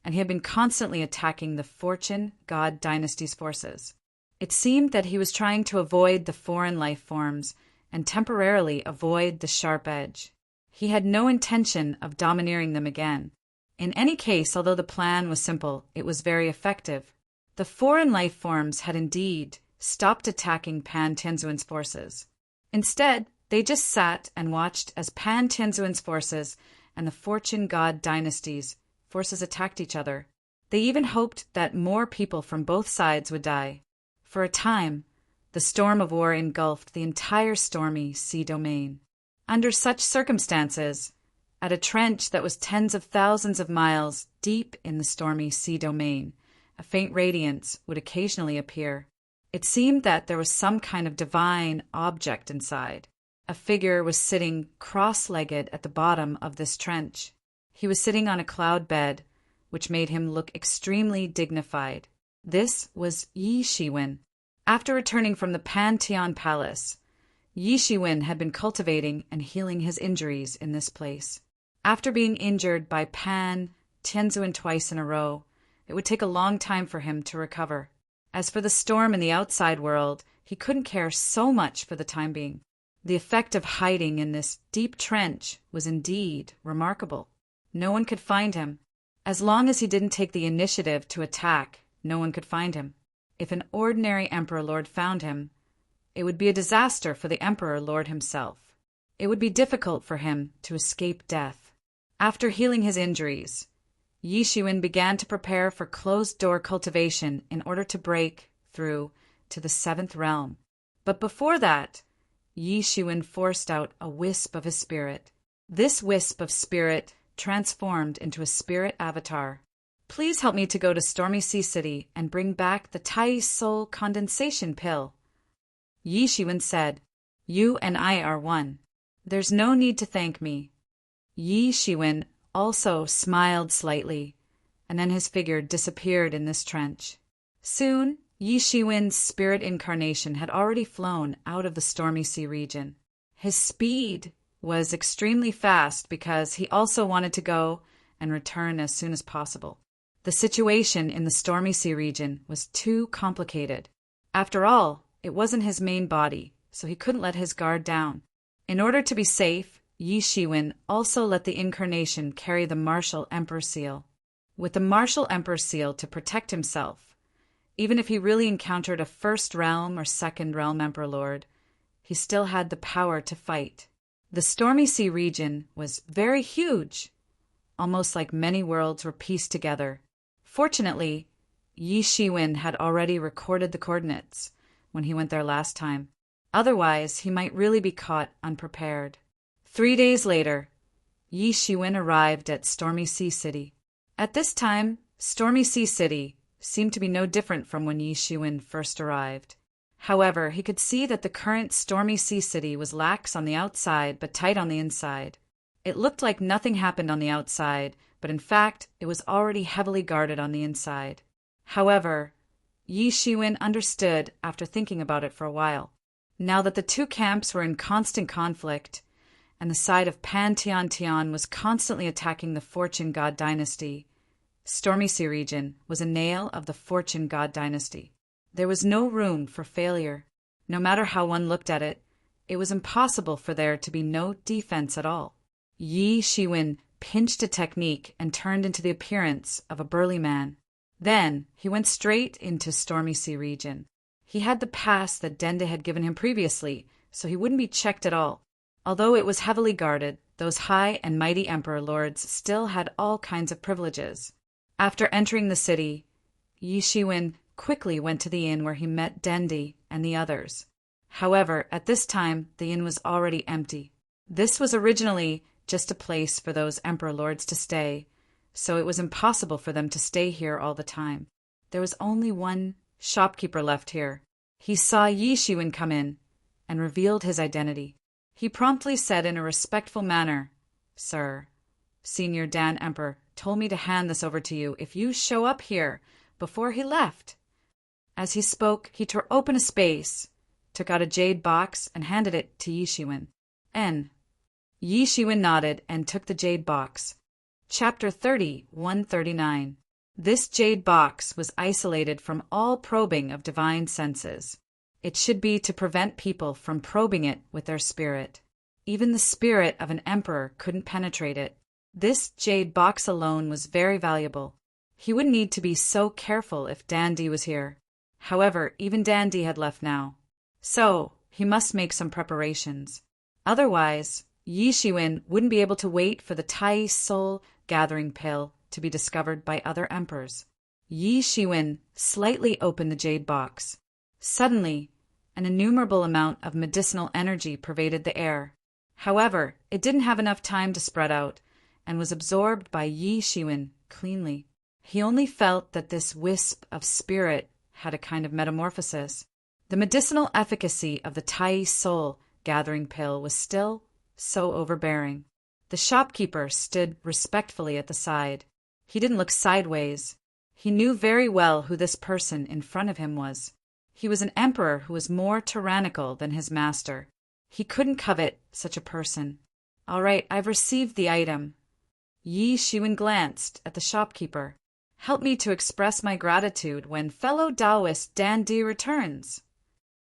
and he had been constantly attacking the Fortune God dynasty's forces. It seemed that he was trying to avoid the foreign life forms and temporarily avoid the sharp edge. He had no intention of domineering them again. In any case, although the plan was simple, it was very effective. The foreign life forms had indeed stopped attacking Pan Tinzuin's forces. Instead, they just sat and watched as Pan Tinzuin's forces and the Fortune God dynasty's forces attacked each other. They even hoped that more people from both sides would die. For a time, the storm of war engulfed the entire Stormy Sea domain. Under such circumstances, at a trench that was tens of thousands of miles deep in the Stormy Sea domain, a faint radiance would occasionally appear. It seemed that there was some kind of divine object inside. A figure was sitting cross-legged at the bottom of this trench. He was sitting on a cloud bed, which made him look extremely dignified. This was Yi Shiwen. After returning from the Pantheon Palace, Yi Shiwen had been cultivating and healing his injuries in this place. After being injured by Pan Tinzuin twice in a row, it would take a long time for him to recover. As for the storm in the outside world, he couldn't care so much for the time being. The effect of hiding in this deep trench was indeed remarkable. No one could find him. As long as he didn't take the initiative to attack, no one could find him. If an ordinary Emperor Lord found him, it would be a disaster for the Emperor Lord himself. It would be difficult for him to escape death. After healing his injuries, Yi Shiwen began to prepare for closed-door cultivation in order to break through to the seventh realm. But before that, Yi Shiwen forced out a wisp of his spirit. This wisp of spirit transformed into a spirit avatar. Please help me to go to Stormy Sea City and bring back the Tai Soul condensation pill. Yi Shiwen said, "You and I are one. There's no need to thank me." Yi Shiwen also smiled slightly, and then his figure disappeared in this trench. Soon, Yi Shiwen's spirit incarnation had already flown out of the Stormy Sea region. His speed was extremely fast because he also wanted to go and return as soon as possible. The situation in the Stormy Sea region was too complicated. After all, it wasn't his main body, so he couldn't let his guard down. In order to be safe, Yi Shiwen also let the incarnation carry the Martial Emperor Seal. With the Martial Emperor Seal to protect himself, even if he really encountered a First Realm or Second Realm Emperor Lord, he still had the power to fight. The Stormy Sea region was very huge, almost like many worlds were pieced together. Fortunately, Yi Shiwen had already recorded the coordinates when he went there last time. Otherwise, he might really be caught unprepared. 3 days later, Yi Shiwen arrived at Stormy Sea City. At this time, Stormy Sea City seemed to be no different from when Yi Shiwen first arrived. However, he could see that the current Stormy Sea City was lax on the outside but tight on the inside. It looked like nothing happened on the outside, but in fact, it was already heavily guarded on the inside. However, Yi Shiwen understood after thinking about it for a while. Now that the two camps were in constant conflict, and the side of Pantheon was constantly attacking the Fortune God dynasty, Stormy Sea region was a nail of the Fortune God dynasty. There was no room for failure. No matter how one looked at it, it was impossible for there to be no defense at all. Yi Shiwen pinched a technique and turned into the appearance of a burly man. Then he went straight into Stormy Sea region. He had the pass that Dende had given him previously, so he wouldn't be checked at all. Although it was heavily guarded, those high and mighty emperor lords still had all kinds of privileges. After entering the city, Yi Shiwen quickly went to the inn where he met Dende and the others. However, at this time, the inn was already empty. This was originally just a place for those emperor lords to stay, so it was impossible for them to stay here all the time. There was only one shopkeeper left here. He saw Yi Shiwen come in and revealed his identity. He promptly said in a respectful manner, "Sir, Senior Dan Emperor told me to hand this over to you if you show up here before he left." As he spoke, he tore open a space, took out a jade box, and handed it to Yi Shiwen. Yi Shiwen nodded and took the jade box. Chapter 30:139. This jade box was isolated from all probing of divine senses. It should be to prevent people from probing it with their spirit. Even the spirit of an emperor couldn't penetrate it. This jade box alone was very valuable. He wouldn't need to be so careful if Dende was here. However, even Dende had left now. So, he must make some preparations. Otherwise, Yi Shiwen wouldn't be able to wait for the Tai Soul gathering pill to be discovered by other emperors. Yi Shiwen slightly opened the jade box. Suddenly, an innumerable amount of medicinal energy pervaded the air. However, it didn't have enough time to spread out, and was absorbed by Yi Shiwen cleanly. He only felt that this wisp of spirit had a kind of metamorphosis. The medicinal efficacy of the Tai Soul gathering pill was still so overbearing. The shopkeeper stood respectfully at the side. He didn't look sideways. He knew very well who this person in front of him was. He was an emperor who was more tyrannical than his master. He couldn't covet such a person. "All right, I've received the item." Yi Shiwen glanced at the shopkeeper. "Help me to express my gratitude when fellow Taoist Dende returns."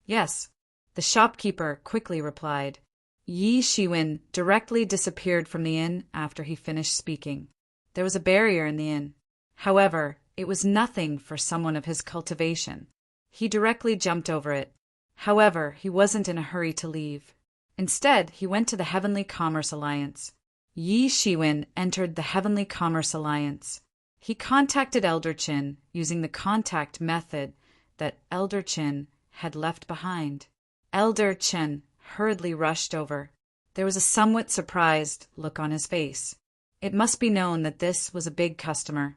"Yes," the shopkeeper quickly replied. Yi Shiwen directly disappeared from the inn after he finished speaking. There was a barrier in the inn. However, it was nothing for someone of his cultivation. He directly jumped over it. However, he wasn't in a hurry to leave. Instead, he went to the Heavenly Commerce Alliance. Yi Shiwen entered the Heavenly Commerce Alliance. He contacted Elder Qin using the contact method that Elder Qin had left behind. Elder Qin hurriedly rushed over. There was a somewhat surprised look on his face. It must be known that this was a big customer.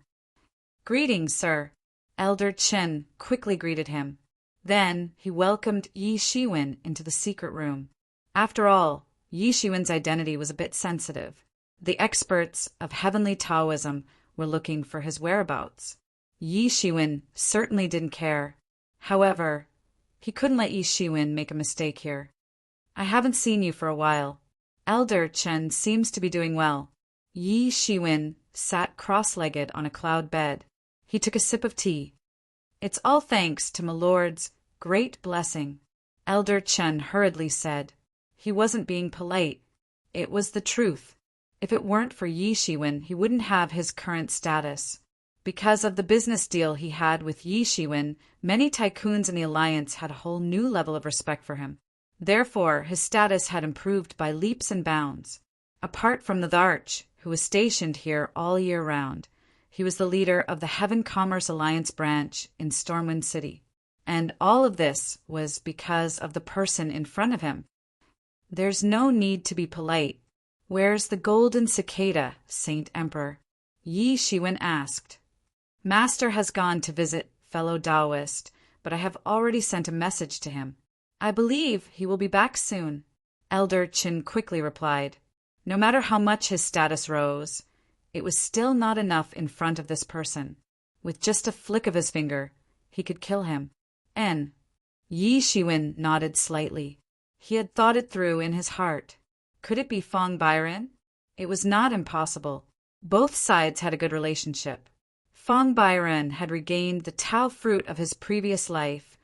"Greetings, sir." Elder Qin quickly greeted him. Then he welcomed Yi Shiwen into the secret room. After all, Yi Shiwen's identity was a bit sensitive. The experts of heavenly Taoism were looking for his whereabouts. Yi Shiwen certainly didn't care. However, he couldn't let Yi Shiwen make a mistake here. "I haven't seen you for a while. Elder Chen seems to be doing well." Yi Shiwen sat cross-legged on a cloud bed. He took a sip of tea. "It's all thanks to my lord's great blessing," Elder Chen hurriedly said. He wasn't being polite. It was the truth. If it weren't for Yi Shiwen, he wouldn't have his current status. Because of the business deal he had with Yi Shiwen, many tycoons in the alliance had a whole new level of respect for him. Therefore, his status had improved by leaps and bounds. Apart from the Tharch, who was stationed here all year round, he was the leader of the Heaven Commerce Alliance branch in Stormwind City. And all of this was because of the person in front of him. "There's no need to be polite. Where's the golden cicada, Saint Emperor?" Yi Shiwen asked. "Master has gone to visit fellow Taoist, but I have already sent a message to him. I believe he will be back soon," Elder Qin quickly replied. No matter how much his status rose, it was still not enough in front of this person. With just a flick of his finger, he could kill him. Yi Shiwen nodded slightly. He had thought it through in his heart. Could it be Fong Byron? It was not impossible. Both sides had a good relationship. Fong Byron had regained the Tao fruit of his previous life,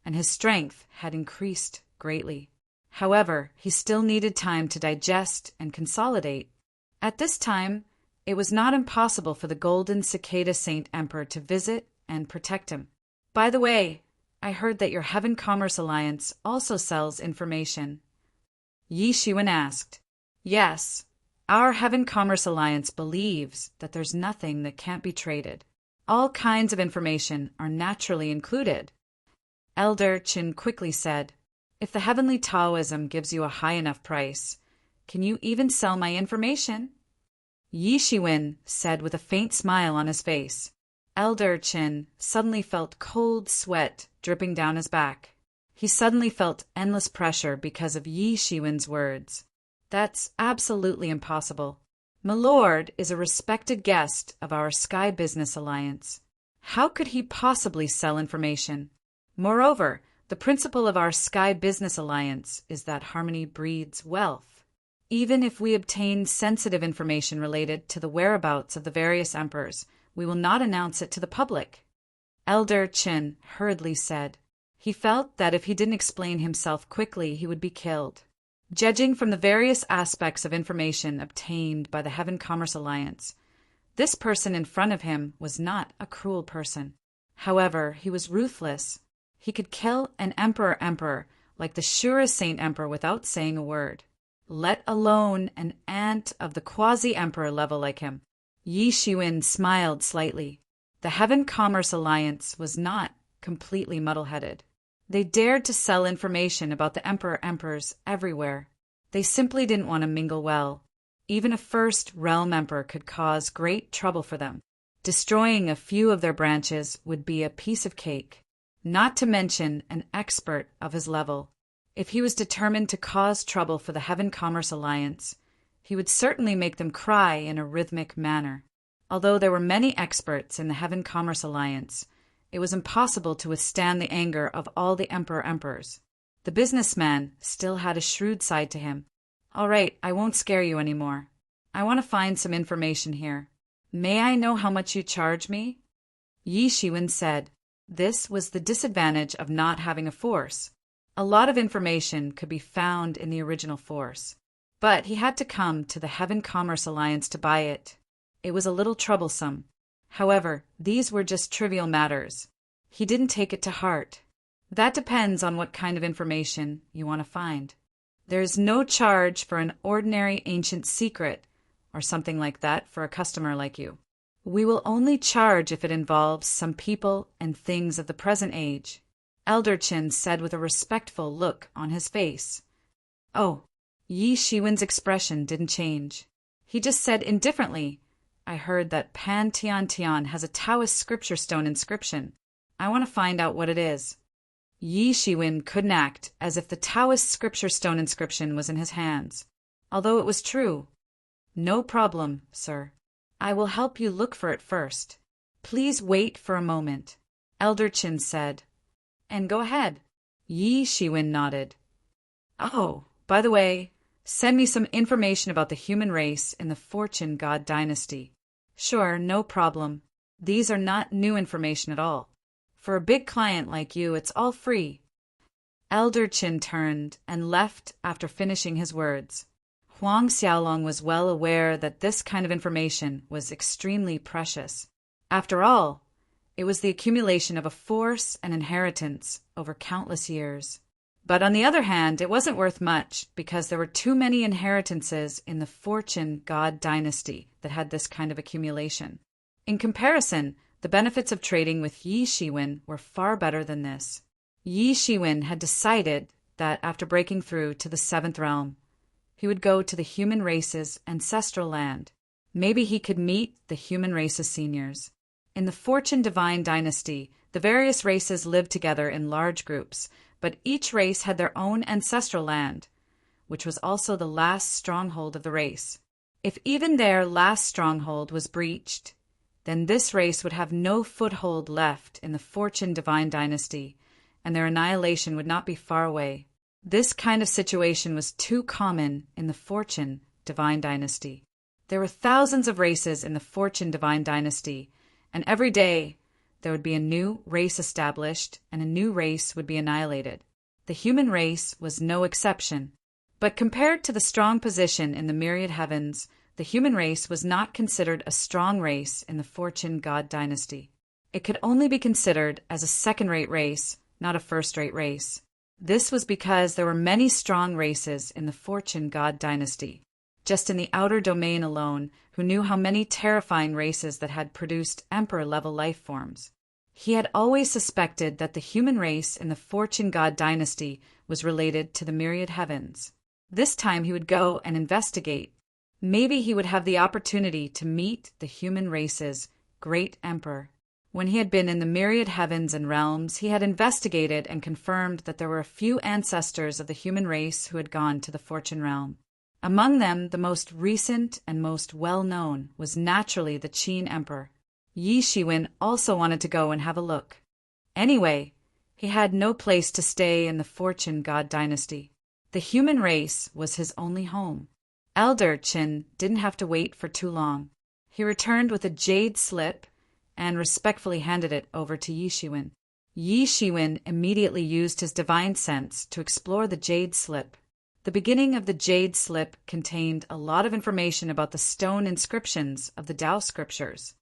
and his strength had increased greatly. However, he still needed time to digest and consolidate. At this time, It was not impossible for the Golden Cicada Saint Emperor to visit and protect him. By the way, I heard that your Heaven Commerce Alliance also sells information. Yi Shiwen asked. Yes, our Heaven Commerce Alliance believes that there's nothing that can't be traded. All kinds of information are naturally included. Elder Qin quickly said, if the Heavenly Taoism gives you a high enough price, can you even sell my information? Yi Shiwen said with a faint smile on his face. Elder Qin suddenly felt cold sweat dripping down his back. He suddenly felt endless pressure because of Yi Shiwen's words. That's absolutely impossible. Milord is a respected guest of our Sky Business Alliance. How could he possibly sell information? Moreover, the principle of our Sky Business Alliance is that harmony breeds wealth. Even if we obtain sensitive information related to the whereabouts of the various emperors, we will not announce it to the public. Elder Qin hurriedly said. He felt that if he didn't explain himself quickly, he would be killed. Judging from the various aspects of information obtained by the Heaven Commerce Alliance, this person in front of him was not a cruel person. However, he was ruthless. He could kill an emperor like the surest Saint Emperor without saying a word, let alone an ant of the quasi-emperor level like him. Yi Shiwen smiled slightly. The Heaven Commerce Alliance was not completely muddle-headed. They dared to sell information about the emperors everywhere. They simply didn't want to mingle well. Even a first realm emperor could cause great trouble for them. Destroying a few of their branches would be a piece of cake, not to mention an expert of his level. If he was determined to cause trouble for the Heaven Commerce Alliance, he would certainly make them cry in a rhythmic manner. Although there were many experts in the Heaven Commerce Alliance, it was impossible to withstand the anger of all the emperors. The businessman still had a shrewd side to him. All right, I won't scare you anymore. I want to find some information here. May I know how much you charge me? Yi Shiwen said. This was the disadvantage of not having a force. A lot of information could be found in the original force, but he had to come to the Heaven Commerce Alliance to buy it. It was a little troublesome. However, these were just trivial matters. He didn't take it to heart. That depends on what kind of information you want to find. There is no charge for an ordinary ancient secret or something like that for a customer like you. We will only charge if it involves some people and things of the present age, Elder Qin said with a respectful look on his face. Oh, Yi Shiwen's expression didn't change. He just said indifferently, I heard that Pan Tian Tian has a Taoist scripture stone inscription. I want to find out what it is. Yi Shiwen couldn't act as if the Taoist scripture stone inscription was in his hands, although it was true. No problem, sir. I will help you look for it first. Please wait for a moment, Elder Qin said. And go ahead. Yi Shiwen nodded. Oh, by the way, send me some information about the human race in the Fortune God dynasty. Sure, no problem. These are not new information at all. For a big client like you, it's all free. Elder Qin turned and left after finishing his words. Huang Xiaolong was well aware that this kind of information was extremely precious. After all, it was the accumulation of a force and inheritance over countless years. But on the other hand, it wasn't worth much because there were too many inheritances in the Fortune God dynasty that had this kind of accumulation. In comparison, the benefits of trading with Yi Shiwen were far better than this. Yi Shiwen had decided that after breaking through to the seventh realm, he would go to the human race's ancestral land. Maybe he could meet the human race's seniors. In the Fortune Divine dynasty, the various races lived together in large groups, but each race had their own ancestral land, which was also the last stronghold of the race. If even their last stronghold was breached, then this race would have no foothold left in the Fortune Divine dynasty, and their annihilation would not be far away. This kind of situation was too common in the Fortune Divine dynasty. There were thousands of races in the Fortune Divine dynasty, and every day there would be a new race established and a new race would be annihilated. The human race was no exception. But compared to the strong position in the myriad heavens, The human race was not considered a strong race in the Fortune God dynasty. It could only be considered as a second-rate race, not a first-rate race. This was because there were many strong races in the Fortune God dynasty, just in the outer domain alone, who knew how many terrifying races that had produced emperor-level life forms. He had always suspected that the human race in the Fortune God dynasty was related to the myriad heavens. This time he would go and investigate. Maybe he would have the opportunity to meet the human race's great emperor. When he had been in the myriad heavens and realms, he had investigated and confirmed that there were a few ancestors of the human race who had gone to the Fortune realm. Among them, the most recent and most well-known was naturally the Qin emperor. Yi Shiwen also wanted to go and have a look. Anyway, he had no place to stay in the Fortune God dynasty. The human race was his only home. Elder Qin didn't have to wait for too long. He returned with a jade slip and respectfully handed it over to Yi Shiwen. Yi Shiwen immediately used his divine sense to explore the jade slip. The beginning of the jade slip contained a lot of information about the stone inscriptions of the Tao scriptures.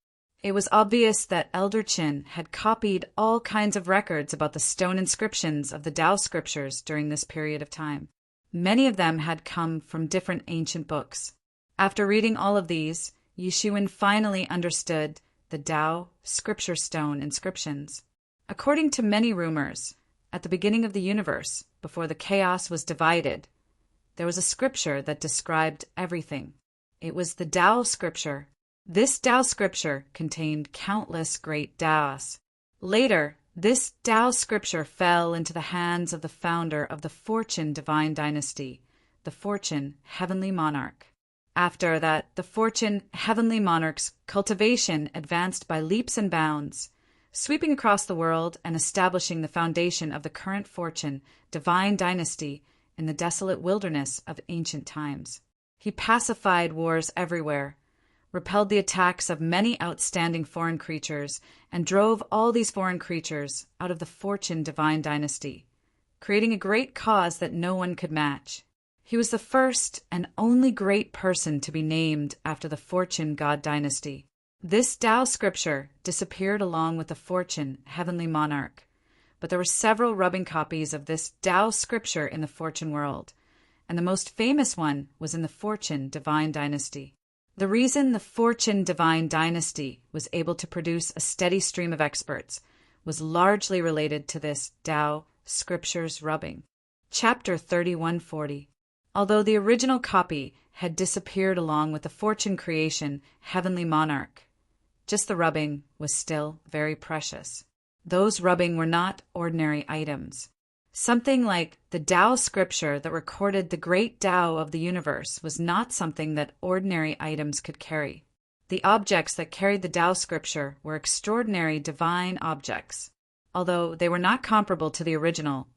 It was obvious that Elder Qin had copied all kinds of records about the stone inscriptions of the Tao scriptures during this period of time. Many of them had come from different ancient books. After reading all of these, Yi Shiwen finally understood the Tao scripture stone inscriptions. According to many rumors, at the beginning of the universe, before the chaos was divided, there was a scripture that described everything. It was the Tao scripture. This Tao scripture contained countless great Taos. Later, this Tao scripture fell into the hands of the founder of the Fortune divine dynasty, the Fortune heavenly monarch. After that, the Fortune heavenly monarch's cultivation advanced by leaps and bounds, sweeping across the world and establishing the foundation of the current Fortune divine dynasty in the desolate wilderness of ancient times. He pacified wars everywhere, repelled the attacks of many outstanding foreign creatures, and drove all these foreign creatures out of the Fortune divine dynasty, creating a great cause that no one could match. He was the first and only great person to be named after the Fortune God dynasty. This Tao scripture disappeared along with the Fortune heavenly monarch, but there were several rubbing copies of this Tao scripture in the Fortune world, and the most famous one was in the Fortune divine dynasty. The reason the Fortune divine dynasty was able to produce a steady stream of experts was largely related to this Tao scripture's rubbing. Chapter 3140. Although the original copy had disappeared along with the Fortune creation heavenly monarch, just the rubbing was still very precious. Those rubbing were not ordinary items. Something like the Tao scripture that recorded the great Tao of the universe was not something that ordinary items could carry. The objects that carried the Tao scripture were extraordinary divine objects. Although they were not comparable to the original,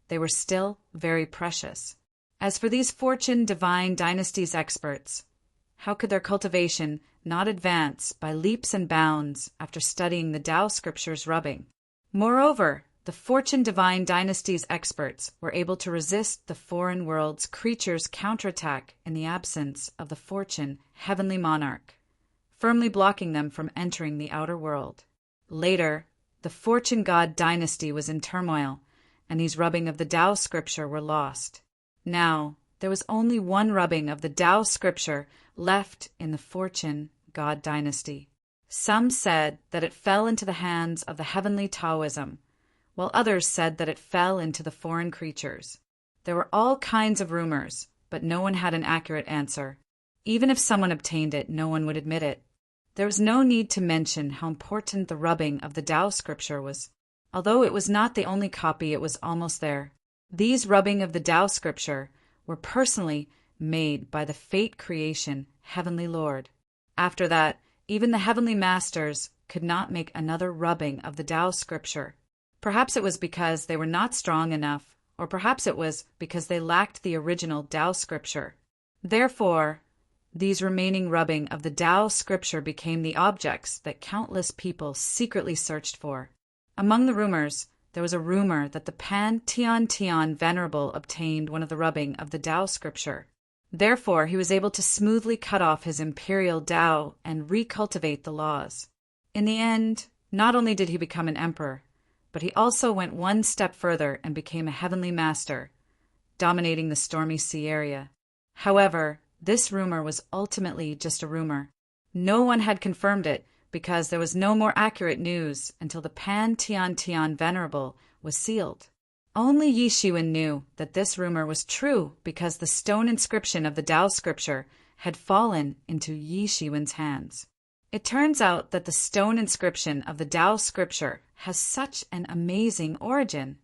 they were still very precious. As for these Fortune divine dynasty's experts, how could their cultivation not advance by leaps and bounds after studying the Tao scripture's rubbing? Moreover, the Fortune divine dynasty's experts were able to resist the foreign world's creatures' counterattack in the absence of the Fortune heavenly monarch, firmly blocking them from entering the outer world. Later, the Fortune God dynasty was in turmoil, and these rubbing of the Tao scripture were lost. Now, there was only one rubbing of the Tao scripture left in the Fortune God dynasty. Some said that it fell into the hands of the heavenly Taoism, while others said that it fell into the foreign creatures. There were all kinds of rumors, but no one had an accurate answer. Even if someone obtained it, no one would admit it. There was no need to mention how important the rubbing of the Tao scripture was. Although it was not the only copy, it was almost there. These rubbing of the Tao scripture were personally made by the Fate creation Heavenly Lord. After that, even the heavenly masters could not make another rubbing of the Tao scripture. Perhaps it was because they were not strong enough, or perhaps it was because they lacked the original Tao scripture. Therefore, these remaining rubbing of the Tao scripture became the objects that countless people secretly searched for. Among the rumors, there was a rumor that the Pan Tian Tian Venerable obtained one of the rubbing of the Tao scripture. Therefore, he was able to smoothly cut off his imperial Tao and recultivate the laws. In the end, not only did he become an emperor, but he also went one step further and became a heavenly master, dominating the stormy sea area. However, this rumor was ultimately just a rumor. No one had confirmed it because there was no more accurate news until the Pan-Tian-Tian Venerable was sealed. Only Yi Shiwen knew that this rumor was true because the stone inscription of the Tao scripture had fallen into Yi Shiwen's hands. It turns out that the stone inscription of the Tao scripture has such an amazing origin.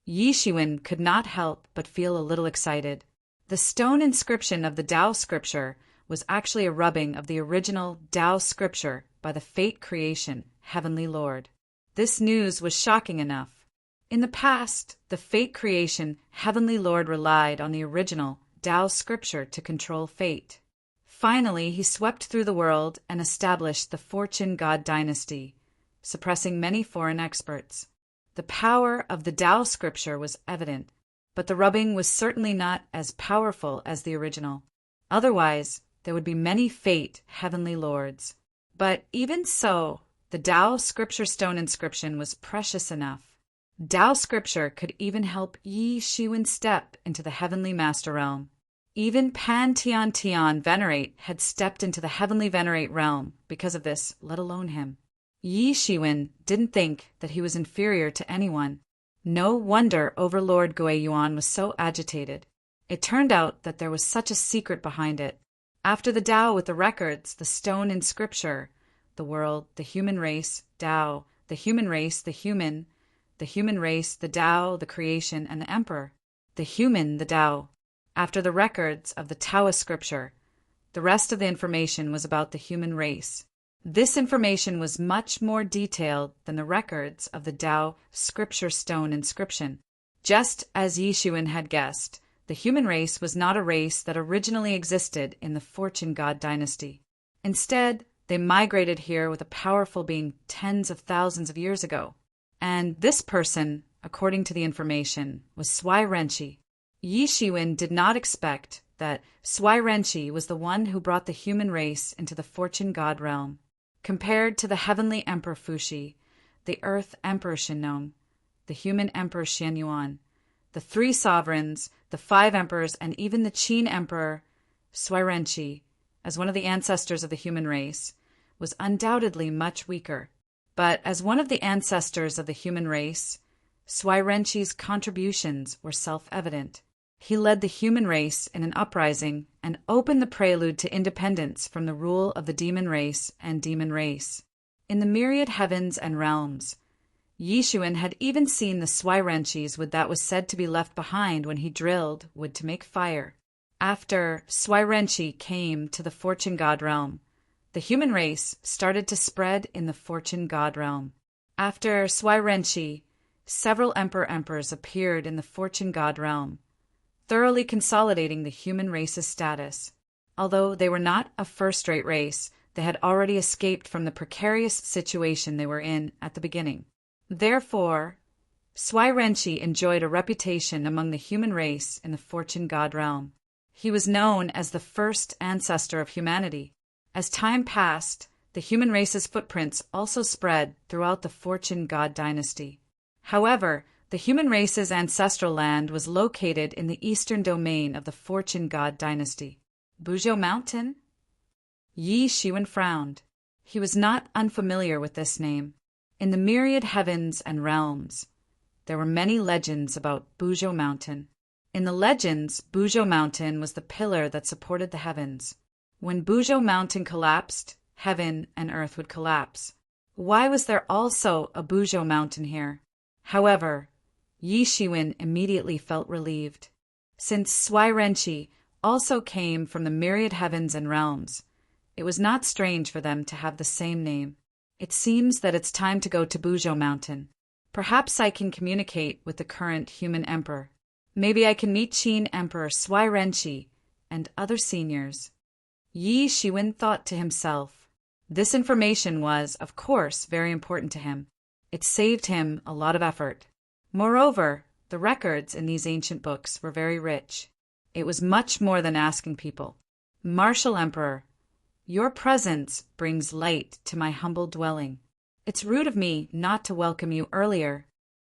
Yi Shiwen could not help but feel a little excited. The stone inscription of the Tao scripture was actually a rubbing of the original Tao scripture by the Fate Creation Heavenly Lord. This news was shocking enough. In the past, the Fate Creation Heavenly Lord relied on the original Tao scripture to control fate. Finally, he swept through the world and established the Fortune God dynasty, suppressing many foreign experts. The power of the Tao scripture was evident, but the rubbing was certainly not as powerful as the original. Otherwise, there would be many Fate Heavenly Lords. But even so, the Tao scripture stone inscription was precious enough. Tao scripture could even help Yi Shiwen step into the heavenly master realm. Even Pan-Tian-Tian Venerate had stepped into the heavenly Venerate realm because of this, let alone him. Yi Shiwen didn't think that he was inferior to anyone. No wonder Overlord Guiyuan was so agitated. It turned out that there was such a secret behind it. After the Tao with the records, the stone in scripture, the world, the human race, Tao, the human race, the human race, the Tao, the creation, and the emperor, the human, the Tao. After the records of the Taoist scripture, the rest of the information was about the human race. This information was much more detailed than the records of the Tao scripture stone inscription. Just as Yi Shiwen had guessed, the human race was not a race that originally existed in the Fortune God dynasty. Instead, they migrated here with a powerful being tens of thousands of years ago. And this person, according to the information, was Sui Renshi. Yi Shiwen did not expect that Sui Renshi was the one who brought the human race into the Fortune God realm. Compared to the heavenly Emperor Fuxi, the Earth Emperor Shinong, the human Emperor Xianyuan, the three sovereigns, the five emperors, and even the Qin Emperor, Sui Renshi, as one of the ancestors of the human race, was undoubtedly much weaker. But as one of the ancestors of the human race, Sui Renshi's contributions were self-evident. He led the human race in an uprising and opened the prelude to independence from the rule of the demon race and demon race. In the myriad heavens and realms, Yi Shiwen had even seen the Sui Renshis wood that was said to be left behind when he drilled wood to make fire. After Sui Renshi came to the Fortune God realm, the human race started to spread in the Fortune God realm. After Sui Renshi, several emperors appeared in the Fortune God realm, thoroughly consolidating the human race's status. Although they were not a first-rate race, they had already escaped from the precarious situation they were in at the beginning. Therefore, Sui Renshi enjoyed a reputation among the human race in the Fortune God realm. He was known as the first ancestor of humanity. As time passed, the human race's footprints also spread throughout the Fortune God dynasty. However, the human race's ancestral land was located in the eastern domain of the Fortune God dynasty. Buzhou Mountain? Yi Shiwen frowned. He was not unfamiliar with this name. In the myriad heavens and realms, there were many legends about Buzhou Mountain. In the legends, Buzhou Mountain was the pillar that supported the heavens. When Buzhou Mountain collapsed, heaven and earth would collapse. Why was there also a Buzhou Mountain here? However, Yi Shiwen immediately felt relieved. Since Sui Renshi also came from the myriad heavens and realms, it was not strange for them to have the same name. It seems that it's time to go to Buzhou Mountain. Perhaps I can communicate with the current human emperor. Maybe I can meet Qin Emperor Sui Renshi and other seniors. Yi Shiwen thought to himself. This information was, of course, very important to him. It saved him a lot of effort. Moreover, the records in these ancient books were very rich. It was much more than asking people. Martial Emperor, your presence brings light to my humble dwelling. It's rude of me not to welcome you earlier.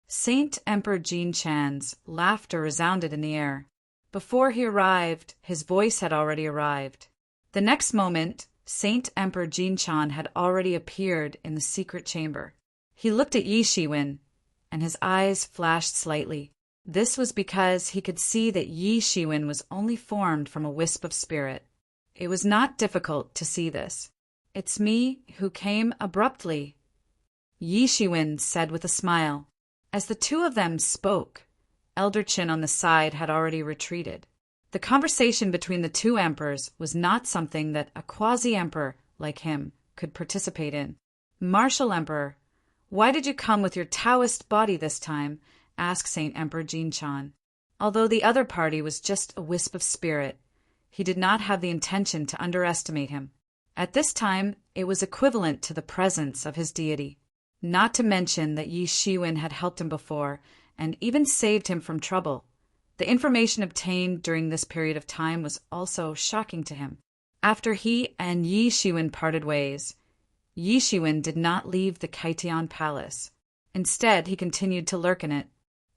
Saint Emperor Jin Chan's laughter resounded in the air. Before he arrived, his voice had already arrived. The next moment, Saint Emperor Jin Chan had already appeared in the secret chamber. He looked at Yi Shiwen, and his eyes flashed slightly. This was because he could see that Yi Shiwen was only formed from a wisp of spirit. It was not difficult to see this. It's me who came abruptly, Yi Shiwen said with a smile. As the two of them spoke, Elder Qin on the side had already retreated. The conversation between the two emperors was not something that a quasi-emperor like him could participate in. Martial Emperor, why did you come with your Taoist body this time? Asked Saint Emperor Jin Chan. Although the other party was just a wisp of spirit, he did not have the intention to underestimate him. At this time, it was equivalent to the presence of his deity. Not to mention that Yi Shiwen had helped him before and even saved him from trouble. The information obtained during this period of time was also shocking to him. After he and Yi Shiwen parted ways, Yi Shiwen did not leave the Kaitian Palace. Instead, he continued to lurk in it.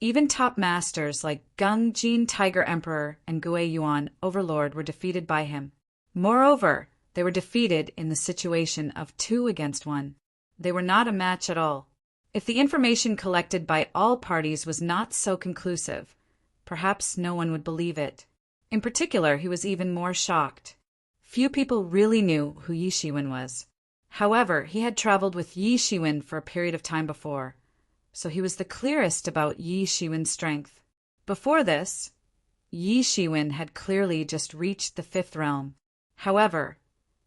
Even top masters like Gung Jin Tiger Emperor and Gue Yuan Overlord were defeated by him. Moreover, they were defeated in the situation of 2 against 1. They were not a match at all. If the information collected by all parties was not so conclusive, perhaps no one would believe it. In particular, he was even more shocked. Few people really knew who Yi Shiwen was. However, he had traveled with Yi Shiwen for a period of time before, so he was the clearest about Yi Shiwen's strength. Before this, Yi Shiwen had clearly just reached the 5th realm. However,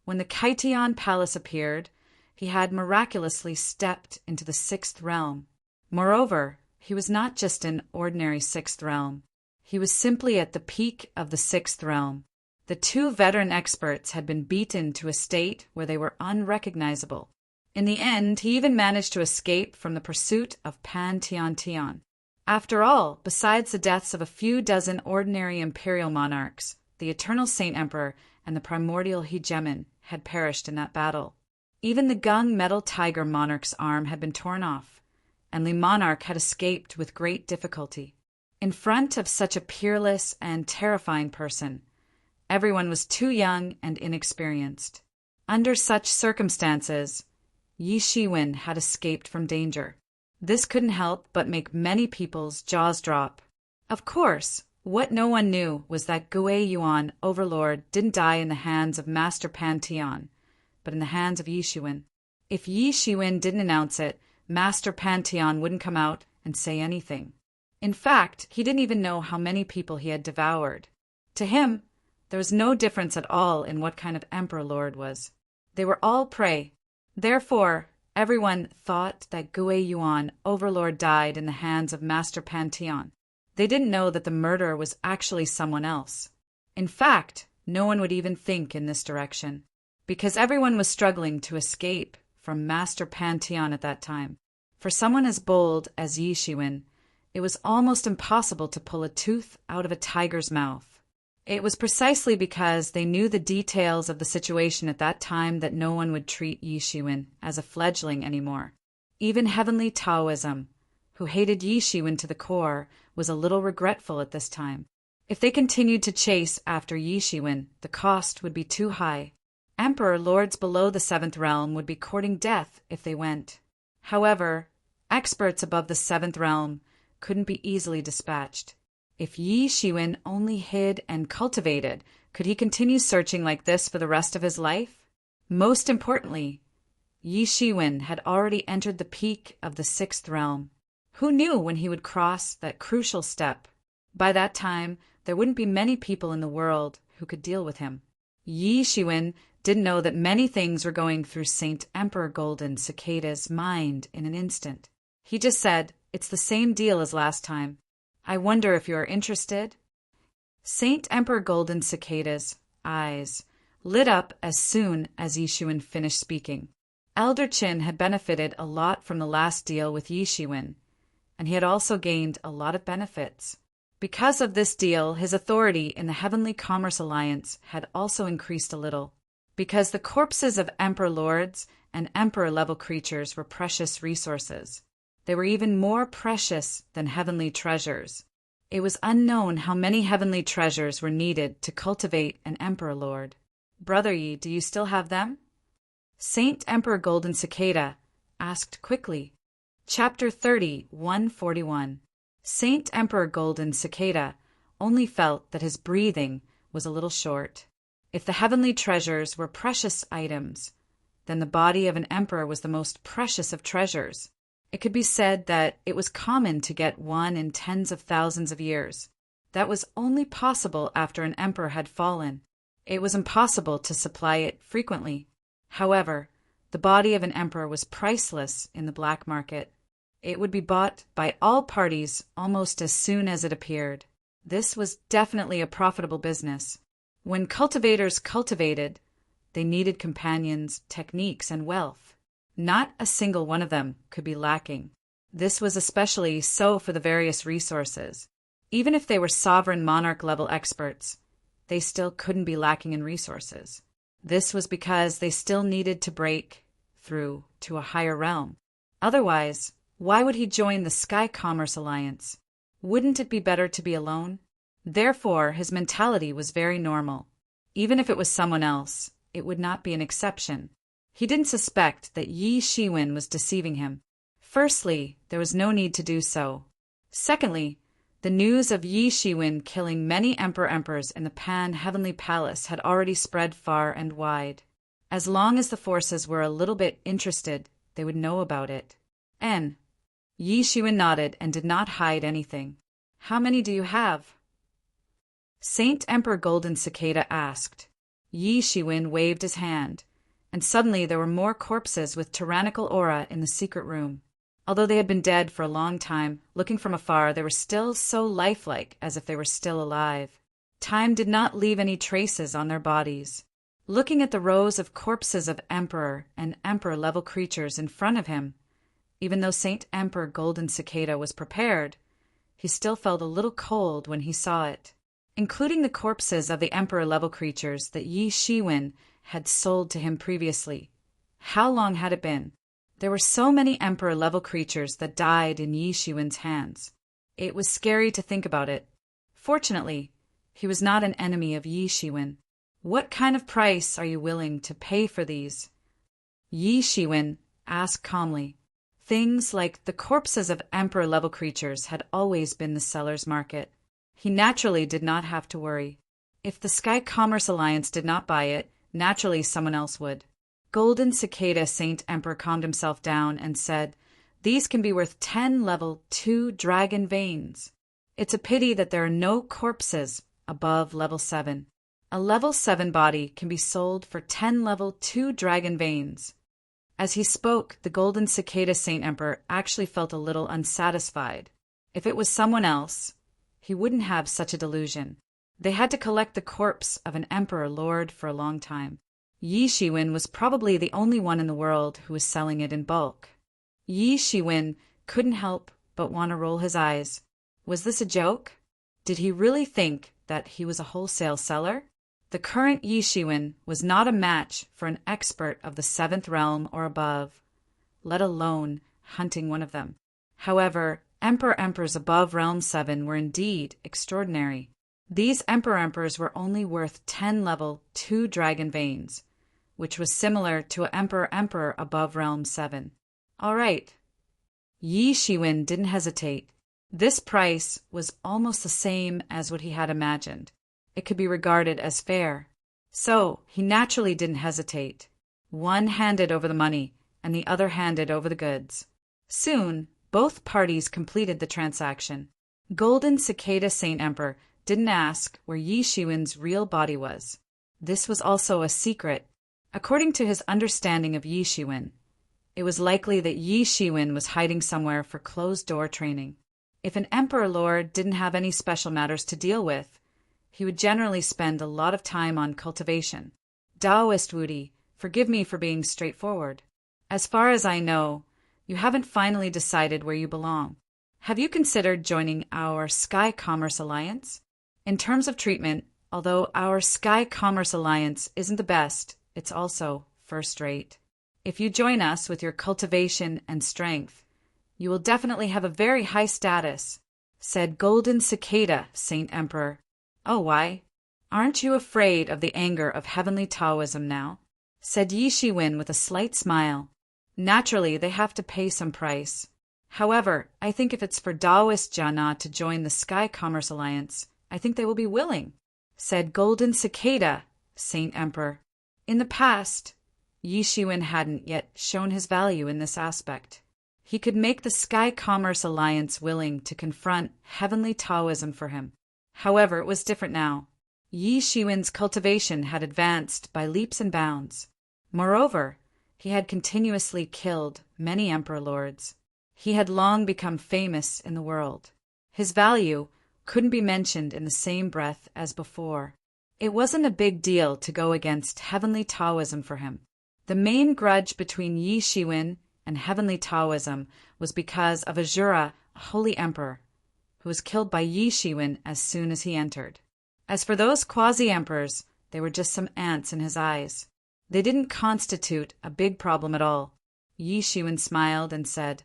when the Kaitian Palace appeared, he had miraculously stepped into the 6th realm. Moreover, he was not just an ordinary 6th realm. He was simply at the peak of the 6th realm. The 2 veteran experts had been beaten to a state where they were unrecognizable. In the end, he even managed to escape from the pursuit of Pan Tian Tian. After all, besides the deaths of a few dozen ordinary imperial monarchs, the Eternal Saint Emperor and the primordial hegemon had perished in that battle. Even the Gung Metal Tiger monarch's arm had been torn off, and the monarch had escaped with great difficulty. In front of such a peerless and terrifying person, everyone was too young and inexperienced. Under such circumstances, Yi Shiwen had escaped from danger. This couldn't help but make many people's jaws drop. Of course, what no one knew was that Gue Yuan Overlord didn't die in the hands of Master Pan Tian, but in the hands of Yi Shiwen. If Yi Shiwen didn't announce it, Master Pan Tian wouldn't come out and say anything. In fact, he didn't even know how many people he had devoured. To him, there was no difference at all in what kind of Emperor Lord was. They were all prey. Therefore, everyone thought that Gue Yuan Overlord died in the hands of Master Pan Tian. They didn't know that the murderer was actually someone else. In fact, no one would even think in this direction, because everyone was struggling to escape from Master Pan Tian at that time. For someone as bold as Yi Shiwen, it was almost impossible to pull a tooth out of a tiger's mouth. It was precisely because they knew the details of the situation at that time that no one would treat Yi Shiwen as a fledgling anymore. Even Heavenly Taoism, who hated Yi Shiwen to the core, was a little regretful at this time. If they continued to chase after Yi Shiwen, the cost would be too high. Emperor lords below the 7th realm would be courting death if they went. However, experts above the 7th realm couldn't be easily dispatched. If Yi Shiwen only hid and cultivated, could he continue searching like this for the rest of his life? Most importantly, Yi Shiwen had already entered the peak of the 6th realm. Who knew when he would cross that crucial step? By that time, there wouldn't be many people in the world who could deal with him. Yi Shiwen didn't know that many things were going through Saint Emperor Golden Cicada's mind in an instant. He just said, "It's the same deal as last time. I wonder if you are interested?" Saint Emperor Golden Cicada's eyes lit up as soon as Yi Shiwen finished speaking. Elder Qin had benefited a lot from the last deal with Yi Shiwen, and he had also gained a lot of benefits. Because of this deal, his authority in the Heavenly Commerce Alliance had also increased a little. Because the corpses of Emperor Lords and Emperor-level creatures were precious resources. They were even more precious than heavenly treasures. It was unknown how many heavenly treasures were needed to cultivate an Emperor Lord. Brother Yi, do you still have them? Saint Emperor Golden Cicada asked quickly. Chapter 30, 141. Saint Emperor Golden Cicada only felt that his breathing was a little short. If the heavenly treasures were precious items, then the body of an emperor was the most precious of treasures. It could be said that it was common to get one in tens of thousands of years. That was only possible after an emperor had fallen. It was impossible to supply it frequently. However, the body of an emperor was priceless in the black market. It would be bought by all parties almost as soon as it appeared. This was definitely a profitable business. When cultivators cultivated, they needed companions, techniques, and wealth. Not a single one of them could be lacking. This was especially so for the various resources. Even if they were sovereign monarch-level experts, they still couldn't be lacking in resources. This was because they still needed to break through to a higher realm. Otherwise, why would he join the Sky Commerce Alliance? Wouldn't it be better to be alone? Therefore, his mentality was very normal. Even if it was someone else, it would not be an exception. He didn't suspect that Yi Shiwen was deceiving him. Firstly, there was no need to do so. Secondly, the news of Yi Shiwen killing many emperors in the Pan-Heavenly Palace had already spread far and wide. As long as the forces were a little bit interested, they would know about it. Yi Shiwen nodded and did not hide anything. How many do you have? Saint Emperor Golden Cicada asked. Yi Shiwen waved his hand, and suddenly there were more corpses with tyrannical aura in the secret room. Although they had been dead for a long time, looking from afar, they were still so lifelike as if they were still alive. Time did not leave any traces on their bodies. Looking at the rows of corpses of Emperor and Emperor-level creatures in front of him, even though Saint Emperor Golden Cicada was prepared, he still felt a little cold when he saw it. Including the corpses of the Emperor-level creatures that Yi Shiwen had sold to him previously. How long had it been? There were so many Emperor-level creatures that died in Yi Shiwen's hands. It was scary to think about it. Fortunately, he was not an enemy of Yi Shiwen. What kind of price are you willing to pay for these? Yi Shiwen asked calmly. Things like the corpses of Emperor-level creatures had always been the seller's market. He naturally did not have to worry. If the Sky Commerce Alliance did not buy it, naturally someone else would. Golden Cicada Saint Emperor calmed himself down and said, "These can be worth 10 level 2 dragon veins. It's a pity that there are no corpses above level 7. A level 7 body can be sold for 10 level 2 dragon veins." As he spoke, the Golden Cicada Saint Emperor actually felt a little unsatisfied. If it was someone else, he wouldn't have such a delusion. They had to collect the corpse of an Emperor Lord for a long time. Yi Shiwen was probably the only one in the world who was selling it in bulk. Yi Shiwen couldn't help but want to roll his eyes. Was this a joke? Did he really think that he was a wholesale seller? The current Yi Shiwen was not a match for an expert of the 7th realm or above, let alone hunting one of them. However, Emperors above Realm 7 were indeed extraordinary. These Emperors were only worth 10 level 2 dragon veins, which was similar to an Emperor above Realm 7. All right. Yi Shiwen didn't hesitate. This price was almost the same as what he had imagined. It could be regarded as fair. So he naturally didn't hesitate. One handed over the money, and the other handed over the goods. Soon, both parties completed the transaction. Golden Cicada Saint Emperor didn't ask where Yi Shiwen's real body was. This was also a secret. According to his understanding of Yi Shiwen, it was likely that Yi Shiwen was hiding somewhere for closed-door training. If an Emperor Lord didn't have any special matters to deal with, he would generally spend a lot of time on cultivation. Taoist Wudi, forgive me for being straightforward. As far as I know, you haven't finally decided where you belong. Have you considered joining our Sky Commerce Alliance? In terms of treatment, although our Sky Commerce Alliance isn't the best, it's also first-rate. If you join us with your cultivation and strength, you will definitely have a very high status, said Golden Cicada, Saint Emperor. Oh, why? Aren't you afraid of the anger of heavenly Taoism now? Said Yi Shiwen with a slight smile. Naturally, they have to pay some price. However, I think if it's for Taoist Jana to join the Sky Commerce Alliance, I think they will be willing, said Golden Cicada, Saint Emperor. In the past, Yi Shiwen hadn't yet shown his value in this aspect. He could make the Sky Commerce Alliance willing to confront heavenly Taoism for him. However, it was different now. Yi Shiwen's cultivation had advanced by leaps and bounds. Moreover, he had continuously killed many emperor lords. He had long become famous in the world. His value couldn't be mentioned in the same breath as before. It wasn't a big deal to go against heavenly Taoism for him. The main grudge between Yi Shiwen and heavenly Taoism was because of Azura, a holy emperor, who was killed by Yi Shiwen as soon as he entered. As for those quasi-emperors, they were just some ants in his eyes. They didn't constitute a big problem at all. Yi Shiwen smiled and said,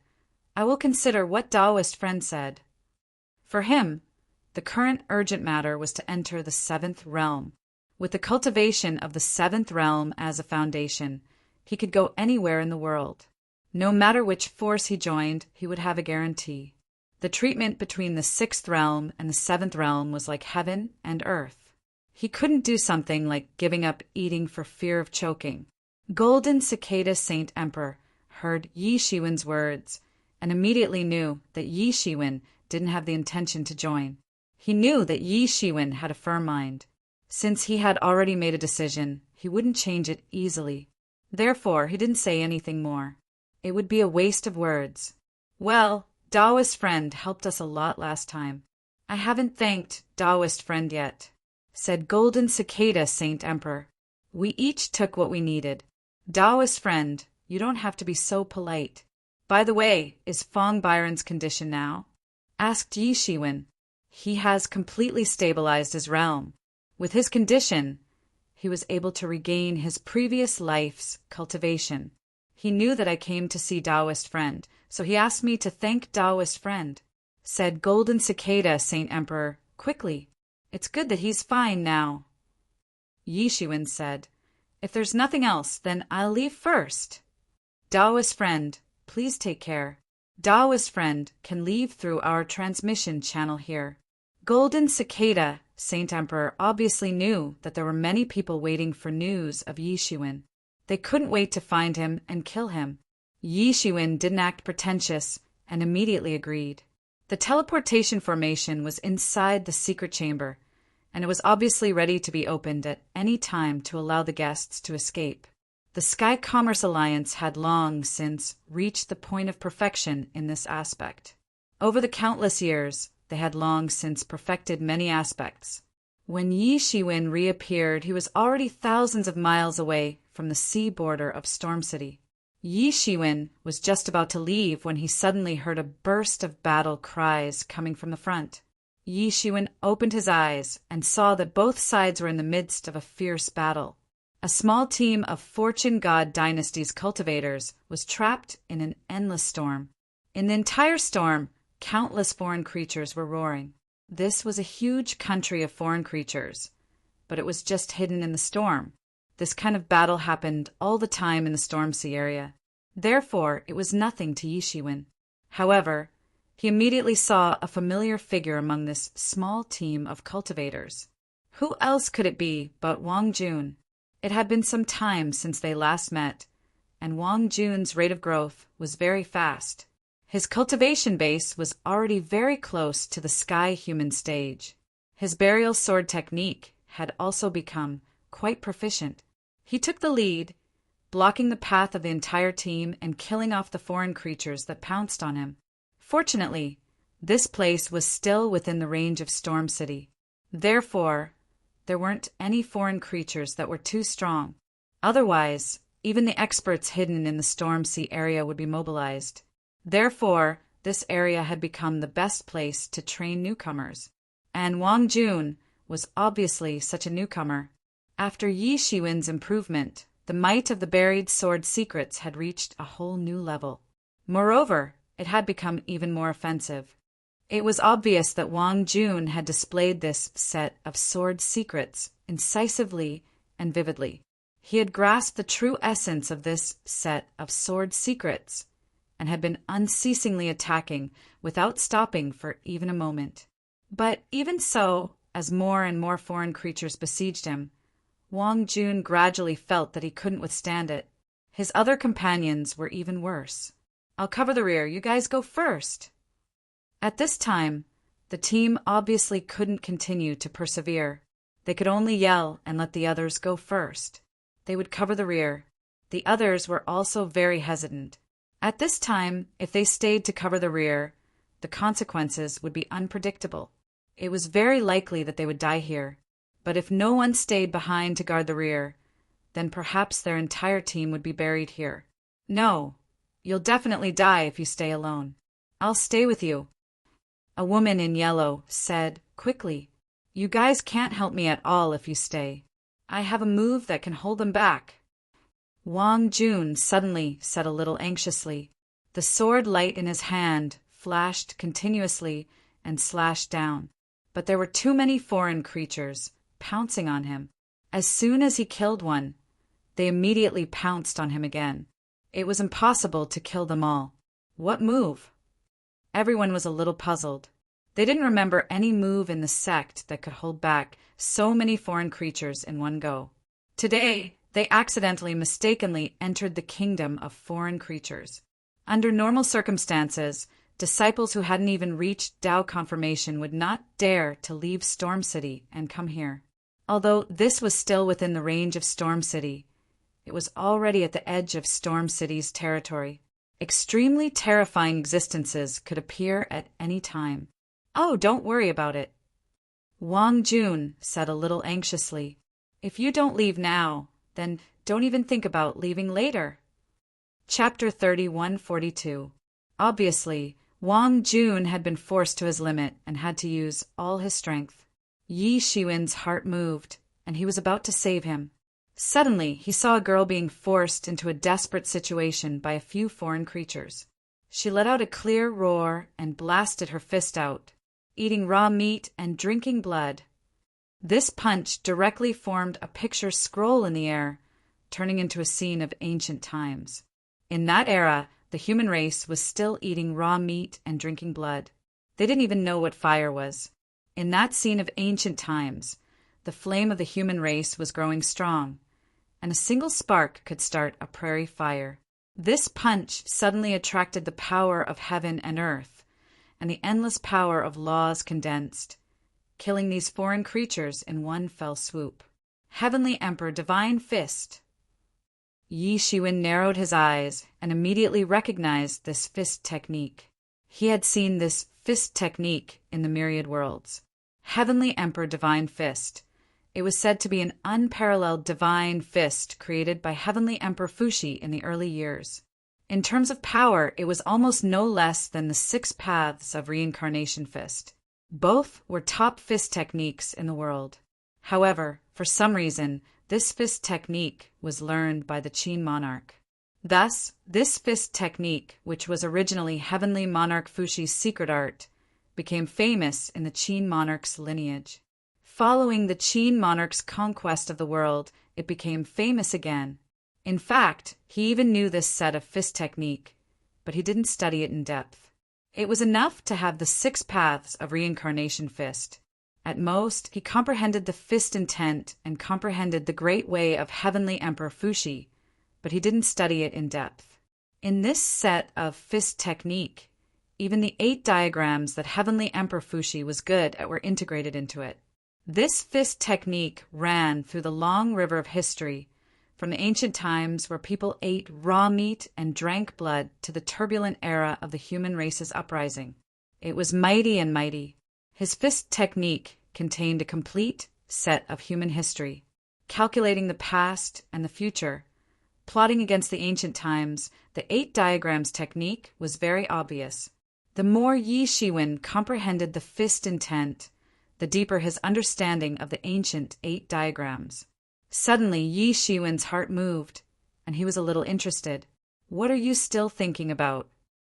I will consider what Taoist friend said. For him, the current urgent matter was to enter the 7th realm. With the cultivation of the 7th realm as a foundation, he could go anywhere in the world. No matter which force he joined, he would have a guarantee. The treatment between the 6th realm and the 7th realm was like heaven and earth. He couldn't do something like giving up eating for fear of choking. Golden Cicada Saint Emperor heard Yi Shiwen's words and immediately knew that Yi Shiwen didn't have the intention to join. He knew that Yi Shiwen had a firm mind. Since he had already made a decision, he wouldn't change it easily. Therefore, he didn't say anything more. It would be a waste of words. Well, Taoist friend helped us a lot last time. I haven't thanked Taoist friend yet, said Golden Cicada Saint Emperor. We each took what we needed. Taoist friend, you don't have to be so polite. By the way, is Fong Byron's condition now? Asked Yi Shiwen. He has completely stabilized his realm. With his condition, he was able to regain his previous life's cultivation. He knew that I came to see Taoist friend, so he asked me to thank Taoist friend, said Golden Cicada Saint Emperor quickly. It's good that he's fine now. Yi Shiwen said, if there's nothing else, then I'll leave first. Taoist friend, please take care. Taoist friend can leave through our transmission channel here. Golden Cicada Saint Emperor obviously knew that there were many people waiting for news of Yi Shiwen. They couldn't wait to find him and kill him. Yi Shiwen didn't act pretentious and immediately agreed. The teleportation formation was inside the secret chamber, and it was obviously ready to be opened at any time to allow the guests to escape. The Sky Commerce Alliance had long since reached the point of perfection in this aspect. Over the countless years, they had long since perfected many aspects. When Yi Shiwen reappeared, he was already thousands of miles away from the sea border of Storm City. Yi Shiwen was just about to leave when he suddenly heard a burst of battle cries coming from the front. Yi Shiwen opened his eyes and saw that both sides were in the midst of a fierce battle. A small team of Fortune God Dynasty's cultivators was trapped in an endless storm. In the entire storm, countless foreign creatures were roaring. This was a huge country of foreign creatures, but it was just hidden in the storm. This kind of battle happened all the time in the Storm Sea area. Therefore, it was nothing to Yi Shiwen. However, he immediately saw a familiar figure among this small team of cultivators. Who else could it be but Wang Jun? It had been some time since they last met, and Wang Jun's rate of growth was very fast. His cultivation base was already very close to the sky human stage. His burial sword technique had also become quite proficient. He took the lead, blocking the path of the entire team and killing off the foreign creatures that pounced on him. Fortunately, this place was still within the range of Storm City. Therefore, there weren't any foreign creatures that were too strong. Otherwise, even the experts hidden in the Storm Sea area would be mobilized. Therefore, this area had become the best place to train newcomers. And Wang Jun was obviously such a newcomer. After Yi Shiwen's improvement, the might of the buried sword secrets had reached a whole new level. Moreover, it had become even more offensive. It was obvious that Wang Jun had displayed this set of sword secrets incisively and vividly. He had grasped the true essence of this set of sword secrets and had been unceasingly attacking without stopping for even a moment. But even so, as more and more foreign creatures besieged him, Wang Jun gradually felt that he couldn't withstand it. His other companions were even worse. "I'll cover the rear, you guys go first." At this time, the team obviously couldn't continue to persevere. They could only yell and let the others go first. They would cover the rear. The others were also very hesitant. At this time, if they stayed to cover the rear, the consequences would be unpredictable. It was very likely that they would die here. But if no one stayed behind to guard the rear, then perhaps their entire team would be buried here. "No, you'll definitely die if you stay alone. I'll stay with you," a woman in yellow said quickly. "You guys can't help me at all if you stay. I have a move that can hold them back." Wang Jun suddenly said a little anxiously. The sword light in his hand flashed continuously and slashed down. But there were too many foreign creatures pouncing on him. As soon as he killed one, they immediately pounced on him again. It was impossible to kill them all. What move? Everyone was a little puzzled. They didn't remember any move in the sect that could hold back so many foreign creatures in one go. Today, they accidentally mistakenly entered the kingdom of foreign creatures. Under normal circumstances, disciples who hadn't even reached Tao confirmation would not dare to leave Storm City and come here. Although this was still within the range of Storm City, it was already at the edge of Storm City's territory. Extremely terrifying existences could appear at any time. "Oh, don't worry about it," Wang Jun said a little anxiously. "If you don't leave now, then don't even think about leaving later." Chapter 3142. Obviously, Wang Jun had been forced to his limit and had to use all his strength. Yi Shiwen's heart moved, and he was about to save him. Suddenly, he saw a girl being forced into a desperate situation by a few foreign creatures. She let out a clear roar and blasted her fist out, eating raw meat and drinking blood. This punch directly formed a picture scroll in the air, turning into a scene of ancient times. In that era, the human race was still eating raw meat and drinking blood. They didn't even know what fire was. In that scene of ancient times, the flame of the human race was growing strong, and a single spark could start a prairie fire. This punch suddenly attracted the power of heaven and earth, and the endless power of laws condensed, killing these foreign creatures in one fell swoop. Heavenly Emperor Divine Fist. Yi Shiwen narrowed his eyes and immediately recognized this fist technique. He had seen this fist technique in the myriad worlds. Heavenly Emperor Divine Fist. It was said to be an unparalleled divine fist created by Heavenly Emperor Fuxi in the early years. In terms of power, it was almost no less than the 6 paths of reincarnation fist. Both were top fist techniques in the world. However, for some reason, this fist technique was learned by the Qin monarch. Thus, this fist technique, which was originally Heavenly Monarch Fuxi's secret art, became famous in the Qin monarch's lineage. Following the Qin monarch's conquest of the world, it became famous again. In fact, he even knew this set of fist technique, but he didn't study it in depth. It was enough to have the 6 paths of reincarnation fist. At most, he comprehended the fist intent and comprehended the great way of Heavenly Emperor Fuxi, but he didn't study it in depth. In this set of fist technique, even the 8 diagrams that Heavenly Emperor Fuxi was good at were integrated into it. This fist technique ran through the long river of history, from the ancient times where people ate raw meat and drank blood to the turbulent era of the human race's uprising. It was mighty and mighty. His fist technique contained a complete set of human history, calculating the past and the future. Plotting against the ancient times, the 8 diagrams technique was very obvious. The more Yi Shiwen comprehended the fist intent, the deeper his understanding of the ancient 8 diagrams. Suddenly, Yi Shiwen's heart moved, and he was a little interested. What are you still thinking about?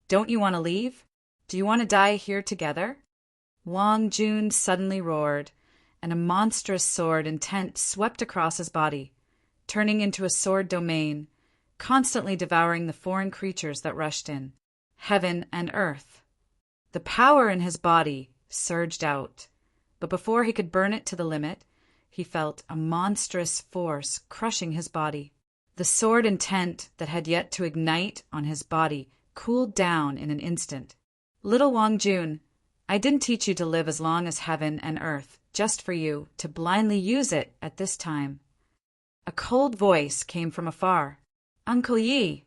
Don't you want to leave? Do you want to die here together? Wang Jun suddenly roared, and a monstrous sword intent swept across his body, turning into a sword domain, constantly devouring the foreign creatures that rushed in, heaven and earth. The power in his body surged out, but before he could burn it to the limit, he felt a monstrous force crushing his body. The sword intent that had yet to ignite on his body cooled down in an instant. Little Wang Jun, I didn't teach you to live as long as heaven and earth, just for you to blindly use it at this time. A cold voice came from afar. Uncle Yi.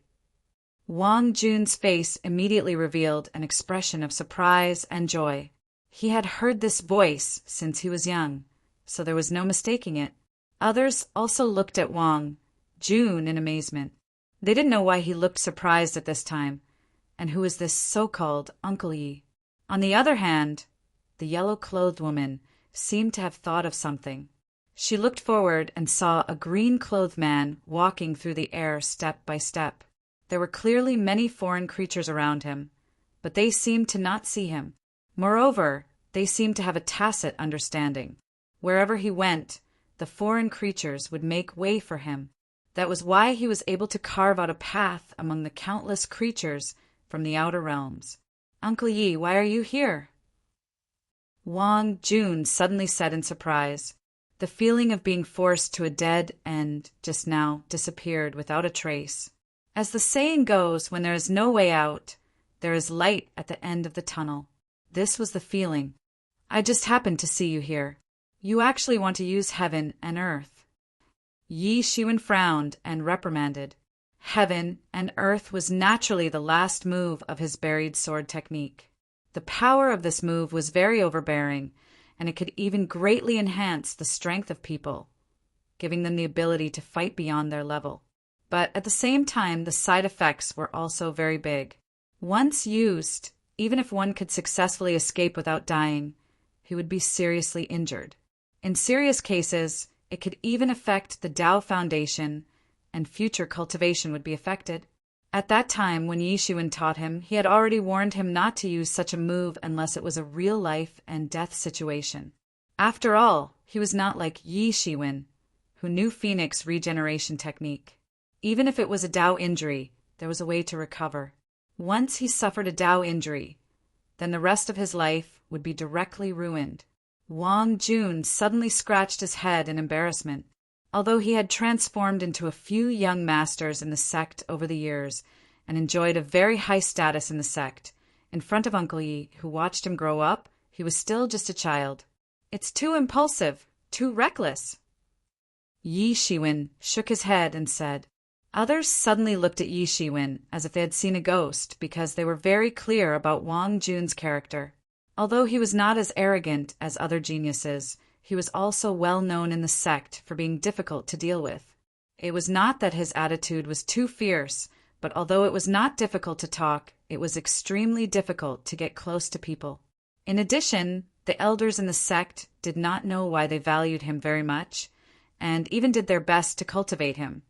Wang Jun's face immediately revealed an expression of surprise and joy. He had heard this voice since he was young, so there was no mistaking it. Others also looked at Wang Jun in amazement. They didn't know why he looked surprised at this time, and who was this so-called Uncle Yi. On the other hand, the yellow-clothed woman seemed to have thought of something. She looked forward and saw a green-clothed man walking through the air step by step. There were clearly many foreign creatures around him, but they seemed to not see him. Moreover, they seemed to have a tacit understanding. Wherever he went, the foreign creatures would make way for him. That was why he was able to carve out a path among the countless creatures from the outer realms. Uncle Yi, why are you here? Wang Jun suddenly said in surprise. The feeling of being forced to a dead end just now disappeared without a trace. As the saying goes, when there is no way out, there is light at the end of the tunnel. This was the feeling. I just happened to see you here. You actually want to use heaven and earth. Yi Shiwen frowned and reprimanded. Heaven and earth was naturally the last move of his buried sword technique. The power of this move was very overbearing, and it could even greatly enhance the strength of people, giving them the ability to fight beyond their level. But at the same time, the side effects were also very big. Once used, even if one could successfully escape without dying, he would be seriously injured. In serious cases, it could even affect the Tao Foundation, and future cultivation would be affected. At that time, when Yi Shiwen taught him, he had already warned him not to use such a move unless it was a real life and death situation. After all, he was not like Yi Shiwen, who knew Phoenix regeneration technique. Even if it was a Tao injury, there was a way to recover. Once he suffered a Tao injury, then the rest of his life would be directly ruined. Wang Jun suddenly scratched his head in embarrassment. Although he had transformed into a few young masters in the sect over the years and enjoyed a very high status in the sect, in front of Uncle Yi, who watched him grow up, he was still just a child. It's too impulsive, too reckless. Yi Shiwen shook his head and said. Others suddenly looked at Yi Shiwen as if they had seen a ghost because they were very clear about Wang Jun's character. Although he was not as arrogant as other geniuses, he was also well known in the sect for being difficult to deal with. It was not that his attitude was too fierce, but although it was not difficult to talk, it was extremely difficult to get close to people. In addition, the elders in the sect did not know why they valued him very much, and even did their best to cultivate him,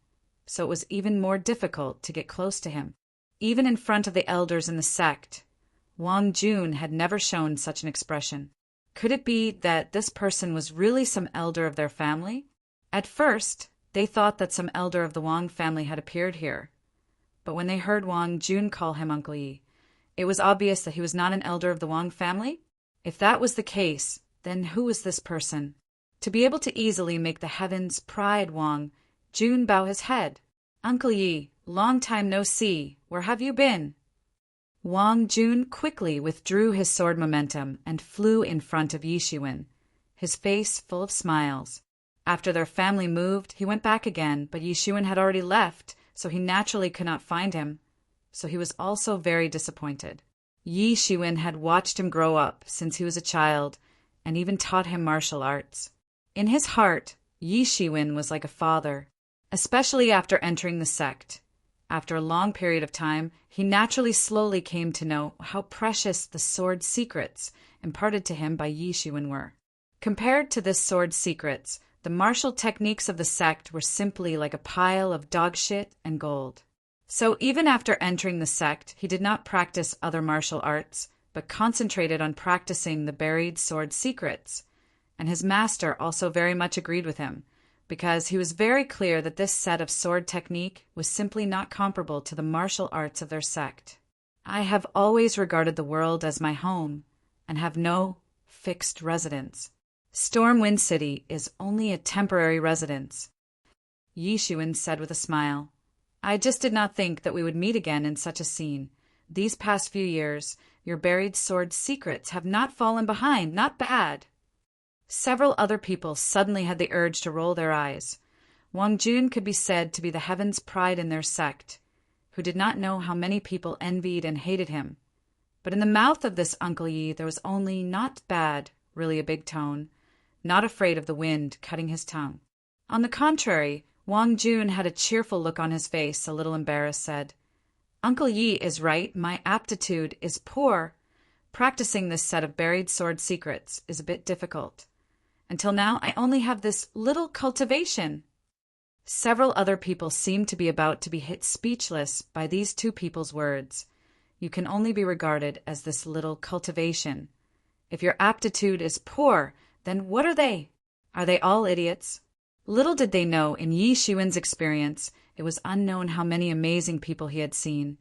so it was even more difficult to get close to him. Even in front of the elders in the sect, Wang Jun had never shown such an expression. Could it be that this person was really some elder of their family? At first, they thought that some elder of the Wang family had appeared here. But when they heard Wang Jun call him Uncle Yi, it was obvious that he was not an elder of the Wang family. If that was the case, then who was this person? To be able to easily make the heavens pride Wang Jun bow his head. Uncle Yi, long time no see. Where have you been? Wang Jun quickly withdrew his sword momentum and flew in front of Yi Shiwen, his face full of smiles. After their family moved, he went back again, but Yi Shiwen had already left, so he naturally could not find him. So he was also very disappointed. Yi Shiwen had watched him grow up since he was a child and even taught him martial arts. In his heart, Yi Shiwen was like a father, especially after entering the sect. After a long period of time, he naturally slowly came to know how precious the sword secrets imparted to him by Yi Shiwen were. Compared to this sword's secrets, the martial techniques of the sect were simply like a pile of dog shit and gold. So even after entering the sect, he did not practice other martial arts, but concentrated on practicing the buried sword secrets. And his master also very much agreed with him, because he was very clear that this set of sword technique was simply not comparable to the martial arts of their sect. I have always regarded the world as my home, and have no fixed residence. Stormwind City is only a temporary residence. Yi Shiwen said with a smile. I just did not think that we would meet again in such a scene. These past few years, your buried sword secrets have not fallen behind, not bad. Several other people suddenly had the urge to roll their eyes. Wang Jun could be said to be the heaven's pride in their sect, who did not know how many people envied and hated him. But in the mouth of this Uncle Yi there was only not bad, really a big tone, not afraid of the wind cutting his tongue. On the contrary, Wang Jun had a cheerful look on his face, a little embarrassed, said, Uncle Yi is right, my aptitude is poor. Practicing this set of buried sword secrets is a bit difficult. Until now, I only have this little cultivation. Several other people seemed to be about to be hit speechless by these two people's words. You can only be regarded as this little cultivation. If your aptitude is poor, then what are they? Are they all idiots? Little did they know, in Yi Shiwen's experience, it was unknown how many amazing people he had seen.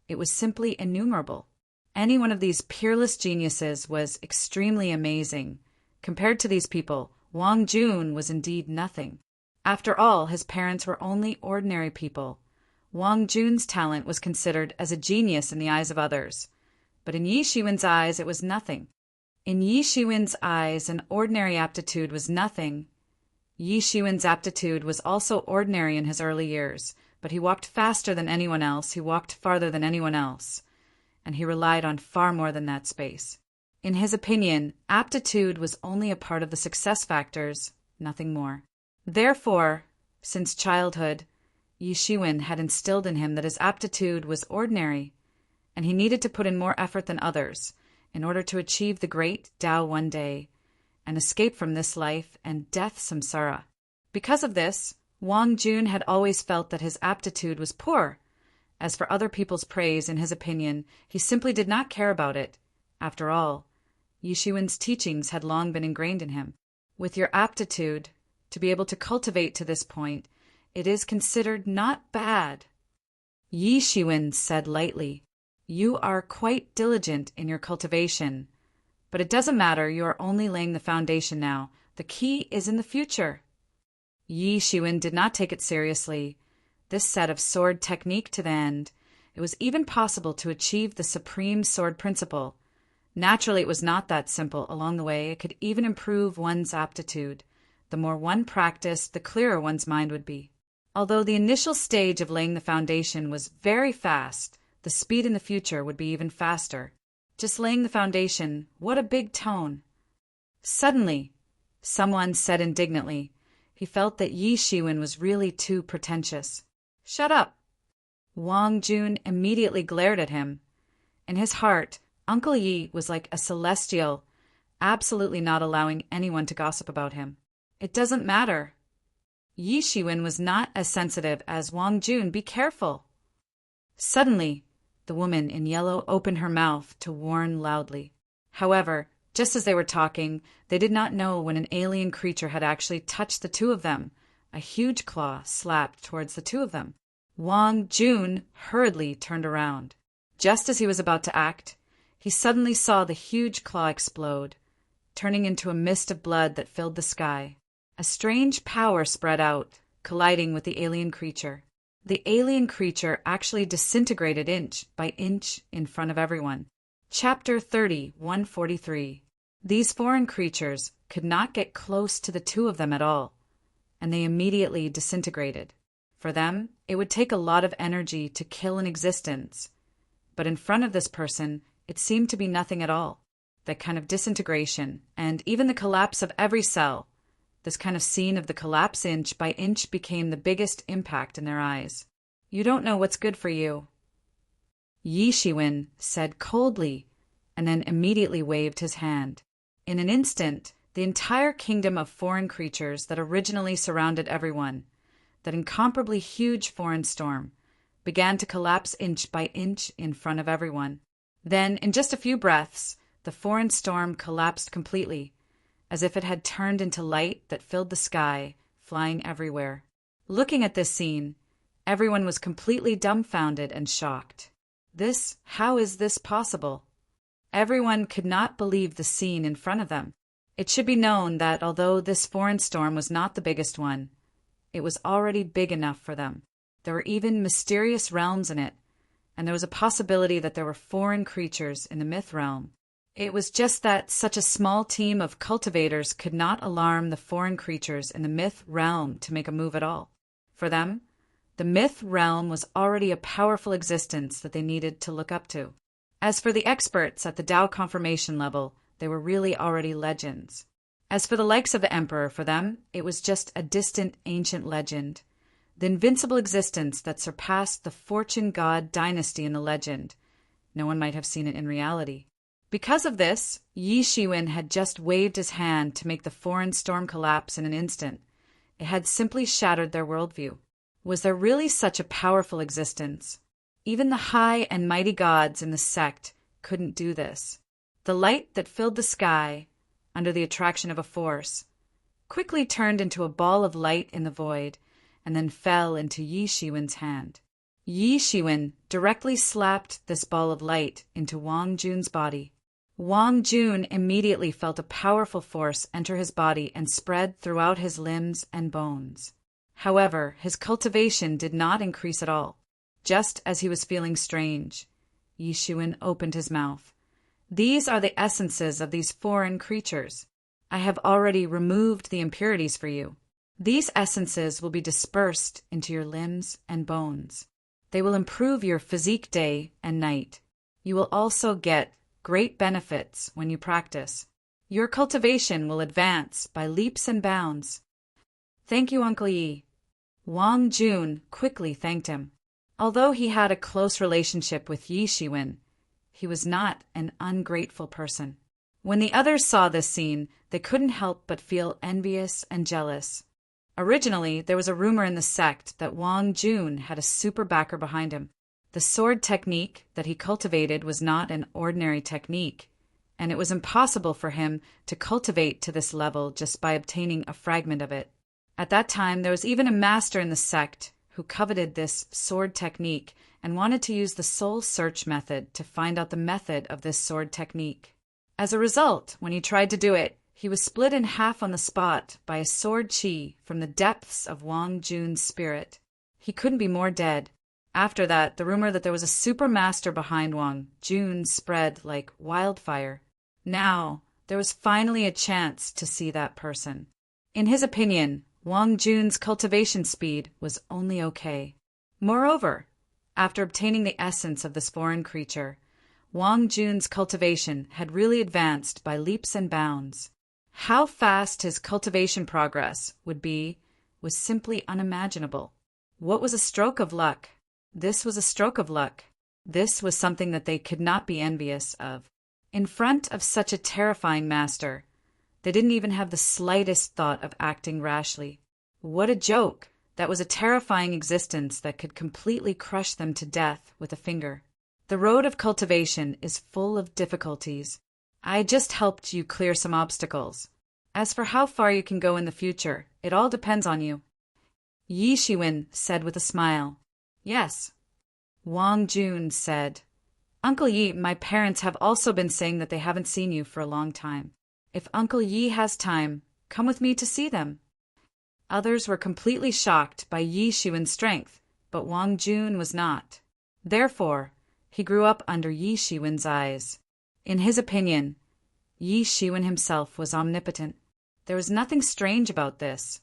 It was simply innumerable. Any one of these peerless geniuses was extremely amazing. Compared to these people, Wang Jun was indeed nothing. After all, his parents were only ordinary people. Wang Jun's talent was considered as a genius in the eyes of others. But in Yi Shiwen's eyes, it was nothing. In Yi Shiwen's eyes, an ordinary aptitude was nothing. Yi Shiwen's aptitude was also ordinary in his early years, but he walked faster than anyone else, he walked farther than anyone else, and he relied on far more than that space. In his opinion, aptitude was only a part of the success factors, nothing more. Therefore, since childhood, Yi Shiwen had instilled in him that his aptitude was ordinary, and he needed to put in more effort than others in order to achieve the great Tao one day, and escape from this life and death samsara. Because of this, Wang Jun had always felt that his aptitude was poor. As for other people's praise, in his opinion, he simply did not care about it. After all, Yi Shiwen's teachings had long been ingrained in him. With your aptitude, to be able to cultivate to this point, it is considered not bad. Yi Shiwen said lightly, You are quite diligent in your cultivation. But it doesn't matter, you are only laying the foundation now. The key is in the future. Yi Shiwen did not take it seriously. This set of sword technique to the end. It was even possible to achieve the supreme sword principle. Naturally, it was not that simple. Along the way, it could even improve one's aptitude. The more one practiced, the clearer one's mind would be. Although the initial stage of laying the foundation was very fast, the speed in the future would be even faster. Just laying the foundation, what a big tone. Suddenly, someone said indignantly, he felt that Yi Shiwen was really too pretentious. Shut up! Wang Jun immediately glared at him. In his heart, Uncle Yi was like a celestial, absolutely not allowing anyone to gossip about him. It doesn't matter. Yi Shiwen was not as sensitive as Wang Jun. Be careful. Suddenly, the woman in yellow opened her mouth to warn loudly. However, just as they were talking, they did not know when an alien creature had actually touched the two of them. A huge claw slapped towards the two of them. Wang Jun hurriedly turned around. Just as he was about to act, he suddenly saw the huge claw explode, turning into a mist of blood that filled the sky. A strange power spread out, colliding with the alien creature. The alien creature actually disintegrated inch by inch in front of everyone. Chapter 30, 143. These foreign creatures could not get close to the two of them at all, and they immediately disintegrated. For them, it would take a lot of energy to kill an existence, but in front of this person, it seemed to be nothing at all. That kind of disintegration, and even the collapse of every cell, this kind of scene of the collapse inch by inch became the biggest impact in their eyes. You don't know what's good for you," Yi Shiwen said coldly, and then immediately waved his hand. In an instant, the entire kingdom of foreign creatures that originally surrounded everyone, that incomparably huge foreign storm, began to collapse inch by inch in front of everyone. Then, in just a few breaths, the foreign storm collapsed completely, as if it had turned into light that filled the sky, flying everywhere. Looking at this scene, everyone was completely dumbfounded and shocked. How is this possible? Everyone could not believe the scene in front of them. It should be known that although this foreign storm was not the biggest one, it was already big enough for them. There were even mysterious realms in it, and there was a possibility that there were foreign creatures in the myth realm. It was just that such a small team of cultivators could not alarm the foreign creatures in the myth realm to make a move at all. For them, the myth realm was already a powerful existence that they needed to look up to. As for the experts at the Tao confirmation level, they were really already legends. As for the likes of the Emperor, for them, it was just a distant ancient legend, the invincible existence that surpassed the fortune god dynasty in the legend. No one might have seen it in reality. Because of this, Yi Shiwen had just waved his hand to make the foreign storm collapse in an instant. It had simply shattered their worldview. Was there really such a powerful existence? Even the high and mighty gods in the sect couldn't do this. The light that filled the sky, under the attraction of a force, quickly turned into a ball of light in the void, and then fell into Yi Shiwen's hand. Yi Shiwen directly slapped this ball of light into Wang Jun's body. Wang Jun immediately felt a powerful force enter his body and spread throughout his limbs and bones. However, his cultivation did not increase at all. Just as he was feeling strange, Yi Shiwen opened his mouth. "These are the essences of these foreign creatures. I have already removed the impurities for you. These essences will be dispersed into your limbs and bones. They will improve your physique day and night. You will also get great benefits when you practice. Your cultivation will advance by leaps and bounds." "Thank you, Uncle Yi." Wang Jun quickly thanked him. Although he had a close relationship with Yi Shiwen, he was not an ungrateful person. When the others saw this scene, they couldn't help but feel envious and jealous. Originally, there was a rumor in the sect that Wang Jun had a super backer behind him. The sword technique that he cultivated was not an ordinary technique, and it was impossible for him to cultivate to this level just by obtaining a fragment of it. At that time, there was even a master in the sect who coveted this sword technique and wanted to use the soul search method to find out the method of this sword technique. As a result, when he tried to do it, he was split in half on the spot by a sword chi from the depths of Wang Jun's spirit. He couldn't be more dead. After that, the rumor that there was a super master behind Wang Jun spread like wildfire. Now, there was finally a chance to see that person. In his opinion, Wang Jun's cultivation speed was only okay. Moreover, after obtaining the essence of this foreign creature, Wang Jun's cultivation had really advanced by leaps and bounds. How fast his cultivation progress would be was simply unimaginable. What was a stroke of luck? This was a stroke of luck. This was something that they could not be envious of. In front of such a terrifying master, they didn't even have the slightest thought of acting rashly. What a joke! That was a terrifying existence that could completely crush them to death with a finger. The road of cultivation is full of difficulties. I just helped you clear some obstacles. As for how far you can go in the future, it all depends on you. Yi Shiwen said with a smile. Yes. Wang Jun said, "Uncle Yi, my parents have also been saying that they haven't seen you for a long time. If Uncle Yi has time, come with me to see them." Others were completely shocked by Yi Shiwen's strength, but Wang Jun was not. Therefore, he grew up under Yi Shiwen's eyes. In his opinion, Yi Shiwen himself was omnipotent. There was nothing strange about this,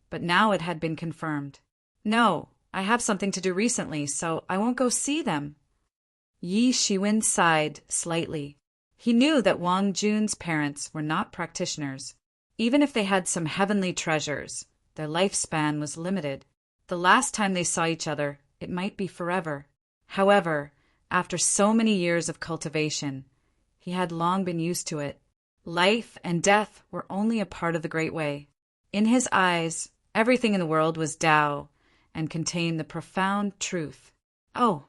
but now it had been confirmed. "No, I have something to do recently, so I won't go see them." Yi Shiwen sighed slightly. He knew that Wang Jun's parents were not practitioners. Even if they had some heavenly treasures, their lifespan was limited. The last time they saw each other, it might be forever. However, after so many years of cultivation, he had long been used to it. Life and death were only a part of the Great Way. In his eyes, everything in the world was Tao and contained the profound truth. Oh,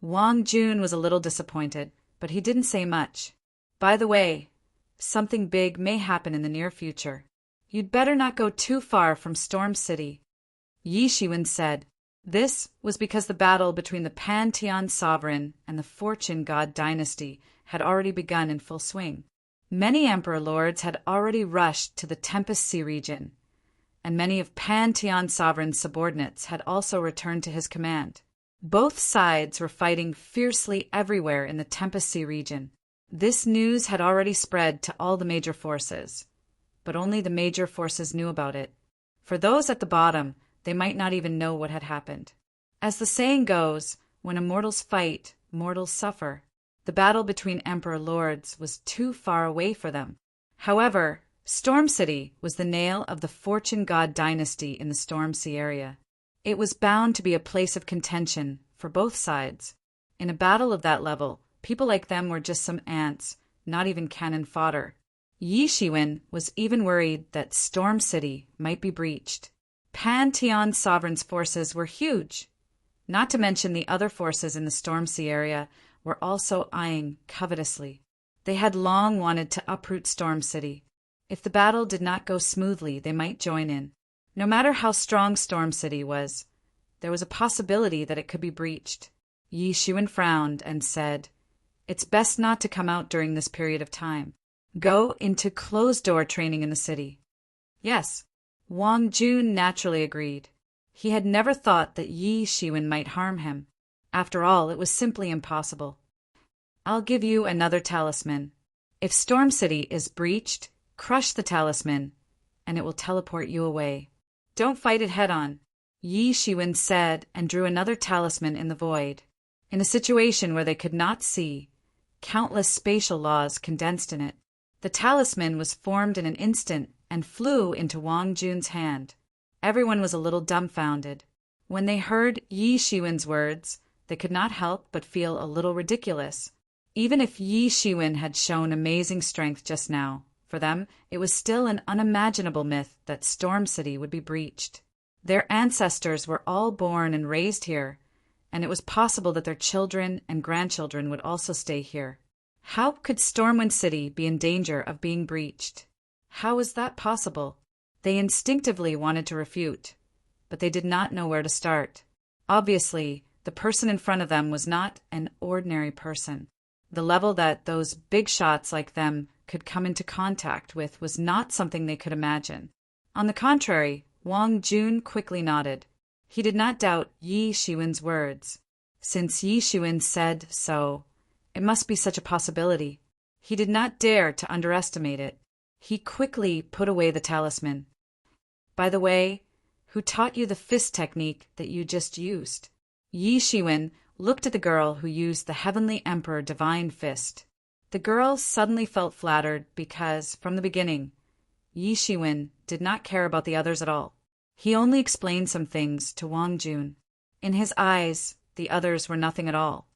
Wang Jun was a little disappointed, but he didn't say much. By the way, something big may happen in the near future. You'd better not go too far from Storm City. Yi Shiwen said. This was because the battle between the Pantheon sovereign and the Fortune God dynasty had already begun in full swing. Many emperor lords had already rushed to the Tempest Sea region, and many of Pantheon sovereign's subordinates had also returned to his command. Both sides were fighting fiercely everywhere in the Tempest Sea region. This news had already spread to all the major forces, but only the major forces knew about it. For those at the bottom, they might not even know what had happened. As the saying goes, when immortals fight, mortals suffer. The battle between emperor lords was too far away for them. However, Storm City was the nail of the Fortune God dynasty in the Storm Sea area. It was bound to be a place of contention for both sides. In a battle of that level, people like them were just some ants, not even cannon fodder. Yi Shiwen was even worried that Storm City might be breached. Pantheon sovereign's forces were huge. Not to mention the other forces in the Storm Sea area were also eyeing covetously. They had long wanted to uproot Storm City. If the battle did not go smoothly, they might join in. No matter how strong Storm City was, there was a possibility that it could be breached. Yi Shiwen frowned and said, "It's best not to come out during this period of time. Go into closed-door training in the city." Yes, Wang Jun naturally agreed. He had never thought that Yi Shiwen might harm him. After all, it was simply impossible. "I'll give you another talisman. If Storm City is breached, crush the talisman, and it will teleport you away. Don't fight it head-on," Yi Shiwen said and drew another talisman in the void. In a situation where they could not see, countless spatial laws condensed in it. The talisman was formed in an instant and flew into Wang Jun's hand. Everyone was a little dumbfounded. When they heard Yi Shiwen's words, they could not help but feel a little ridiculous. Even if Yi Shiwen had shown amazing strength just now, for them it was still an unimaginable myth that Storm City would be breached. Their ancestors were all born and raised here, and it was possible that their children and grandchildren would also stay here. How could Stormwind City be in danger of being breached? How was that possible? They instinctively wanted to refute, but they did not know where to start. Obviously, the person in front of them was not an ordinary person. The level that those big shots like them could come into contact with was not something they could imagine. On the contrary, Wang Jun quickly nodded. He did not doubt Yi Shiwen's words. Since Yi Shiwen said so, it must be such a possibility. He did not dare to underestimate it. He quickly put away the talisman. "By the way, who taught you the fist technique that you just used?" Yi Shiwen looked at the girl who used the Heavenly Emperor Divine Fist. The girl suddenly felt flattered because, from the beginning, Yi Shiwen did not care about the others at all. He only explained some things to Wang Jun. In his eyes, the others were nothing at all.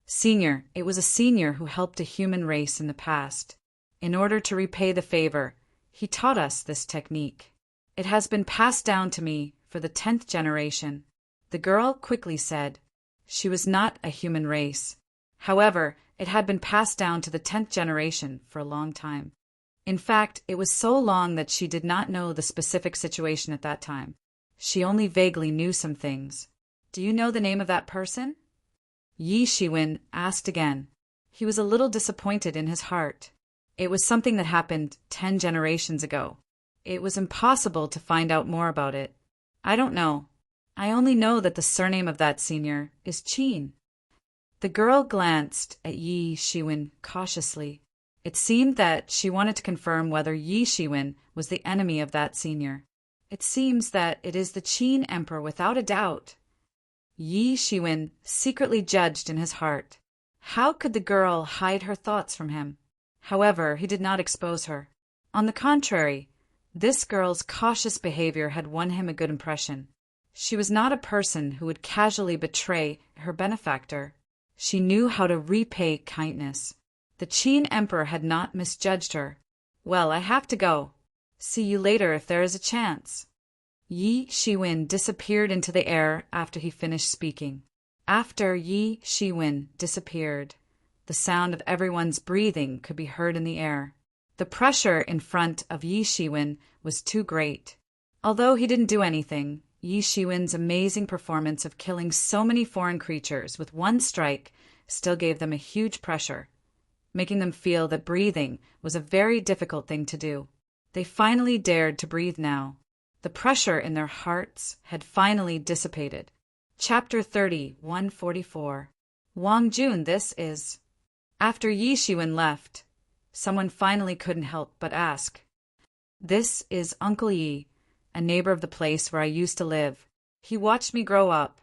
"Senior, it was a senior who helped a human race in the past. In order to repay the favor, he taught us this technique. It has been passed down to me for the 10th generation." The girl quickly said. She was not a human race. However, it had been passed down to the 10th generation for a long time. In fact, it was so long that she did not know the specific situation at that time. She only vaguely knew some things. "Do you know the name of that person?" Yi Shiwen asked again. He was a little disappointed in his heart. It was something that happened 10 generations ago. It was impossible to find out more about it. "I don't know. I only know that the surname of that senior is Qin." The girl glanced at Yi Shiwen cautiously. It seemed that she wanted to confirm whether Yi Shiwen was the enemy of that senior. "It seems that it is the Qin Emperor without a doubt." Yi Shiwen secretly judged in his heart. How could the girl hide her thoughts from him? However, he did not expose her. On the contrary, this girl's cautious behavior had won him a good impression. She was not a person who would casually betray her benefactor. She knew how to repay kindness. The Qin Emperor had not misjudged her. "Well, I have to go. See you later if there is a chance." Yi Shiwen disappeared into the air after he finished speaking. After Yi Shiwen disappeared, the sound of everyone's breathing could be heard in the air. The pressure in front of Yi Shiwen was too great. Although he didn't do anything, Yi Shiwen's amazing performance of killing so many foreign creatures with one strike still gave them a huge pressure, making them feel that breathing was a very difficult thing to do. They finally dared to breathe now. The pressure in their hearts had finally dissipated. Chapter 30, 144. Wang Jun, this is... After Yi Shiwen left, someone finally couldn't help but ask. "This is Uncle Yi, a neighbor of the place where I used to live. He watched me grow up,"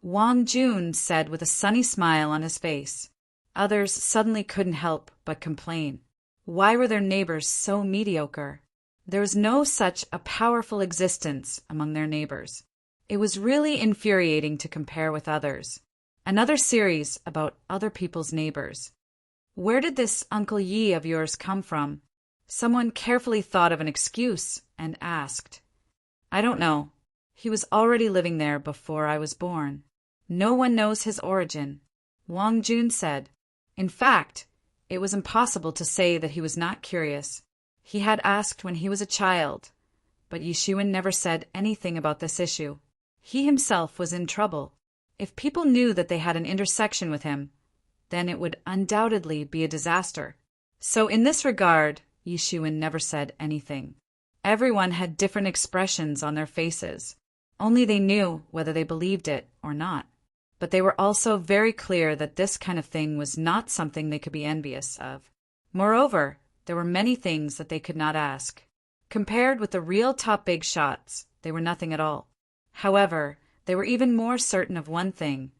Wang Jun said with a sunny smile on his face. Others suddenly couldn't help but complain. Why were their neighbors so mediocre? There was no such a powerful existence among their neighbors. It was really infuriating to compare with others. Another series about other people's neighbors. "Where did this Uncle Yi of yours come from?" Someone carefully thought of an excuse and asked. "I don't know. He was already living there before I was born. No one knows his origin," Wang Jun said. In fact, it was impossible to say that he was not curious. He had asked when he was a child, but Yi Shiwen never said anything about this issue. He himself was in trouble. If people knew that they had an intersection with him, then it would undoubtedly be a disaster. So in this regard, Yi Shiwen never said anything. Everyone had different expressions on their faces. Only they knew whether they believed it or not. But they were also very clear that this kind of thing was not something they could be envious of. Moreover, there were many things that they could not ask. Compared with the real top big shots, they were nothing at all. However, they were even more certain of one thing.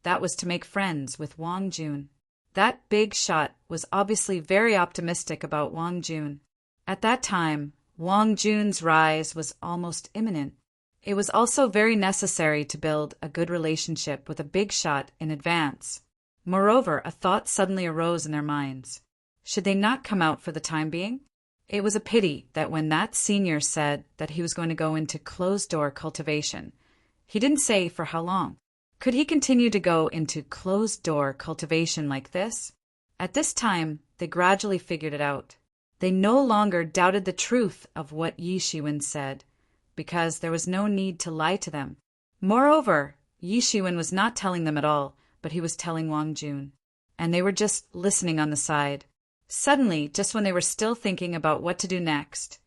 That was to make friends with Wang Jun. That big shot was obviously very optimistic about Wang Jun. At that time, Wang Jun's rise was almost imminent. It was also very necessary to build a good relationship with a big shot in advance. Moreover, a thought suddenly arose in their minds. Should they not come out for the time being? It was a pity that when that senior said that he was going to go into closed-door cultivation, he didn't say for how long. Could he continue to go into closed-door cultivation like this? At this time, they gradually figured it out. They no longer doubted the truth of what Yi Shiwen said, because there was no need to lie to them. Moreover, Yi Shiwen was not telling them at all, but he was telling Wang Jun. And they were just listening on the side. Suddenly, just when they were still thinking about what to do next,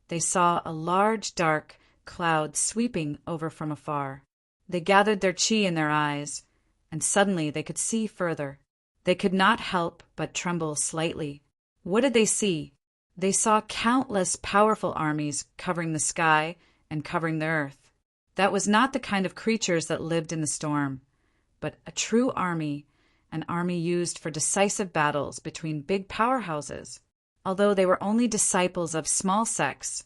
they saw a large, dark cloud sweeping over from afar. They gathered their qi in their eyes, and suddenly they could see further. They could not help but tremble slightly. What did they see? They saw countless powerful armies covering the sky and covering the earth. That was not the kind of creatures that lived in the storm, but a true army, an army used for decisive battles between big powerhouses. Although they were only disciples of small sects,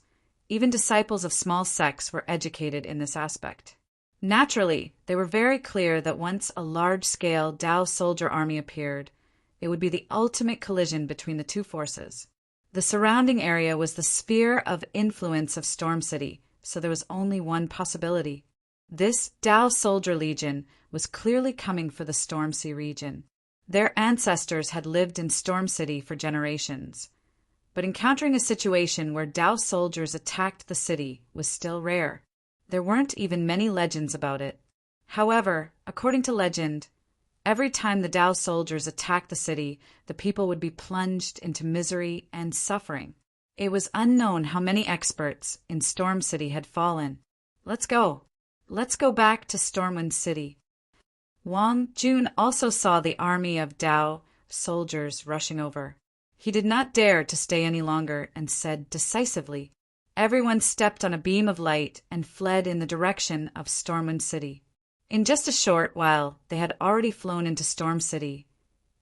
even disciples of small sects were educated in this aspect. Naturally, they were very clear that once a large-scale Tao soldier army appeared, it would be the ultimate collision between the two forces. The surrounding area was the sphere of influence of Storm City, so there was only one possibility. This Tao soldier legion was clearly coming for the Storm Sea region. Their ancestors had lived in Storm City for generations, but encountering a situation where Tao soldiers attacked the city was still rare. There weren't even many legends about it. However, according to legend, every time the Tao soldiers attacked the city, the people would be plunged into misery and suffering. It was unknown how many experts in Storm City had fallen. Let's go. Let's go back to Stormwind City. Wang Jun also saw the army of Tao soldiers rushing over. He did not dare to stay any longer and said decisively, everyone stepped on a beam of light and fled in the direction of Stormwind City. In just a short while, they had already flown into Storm City,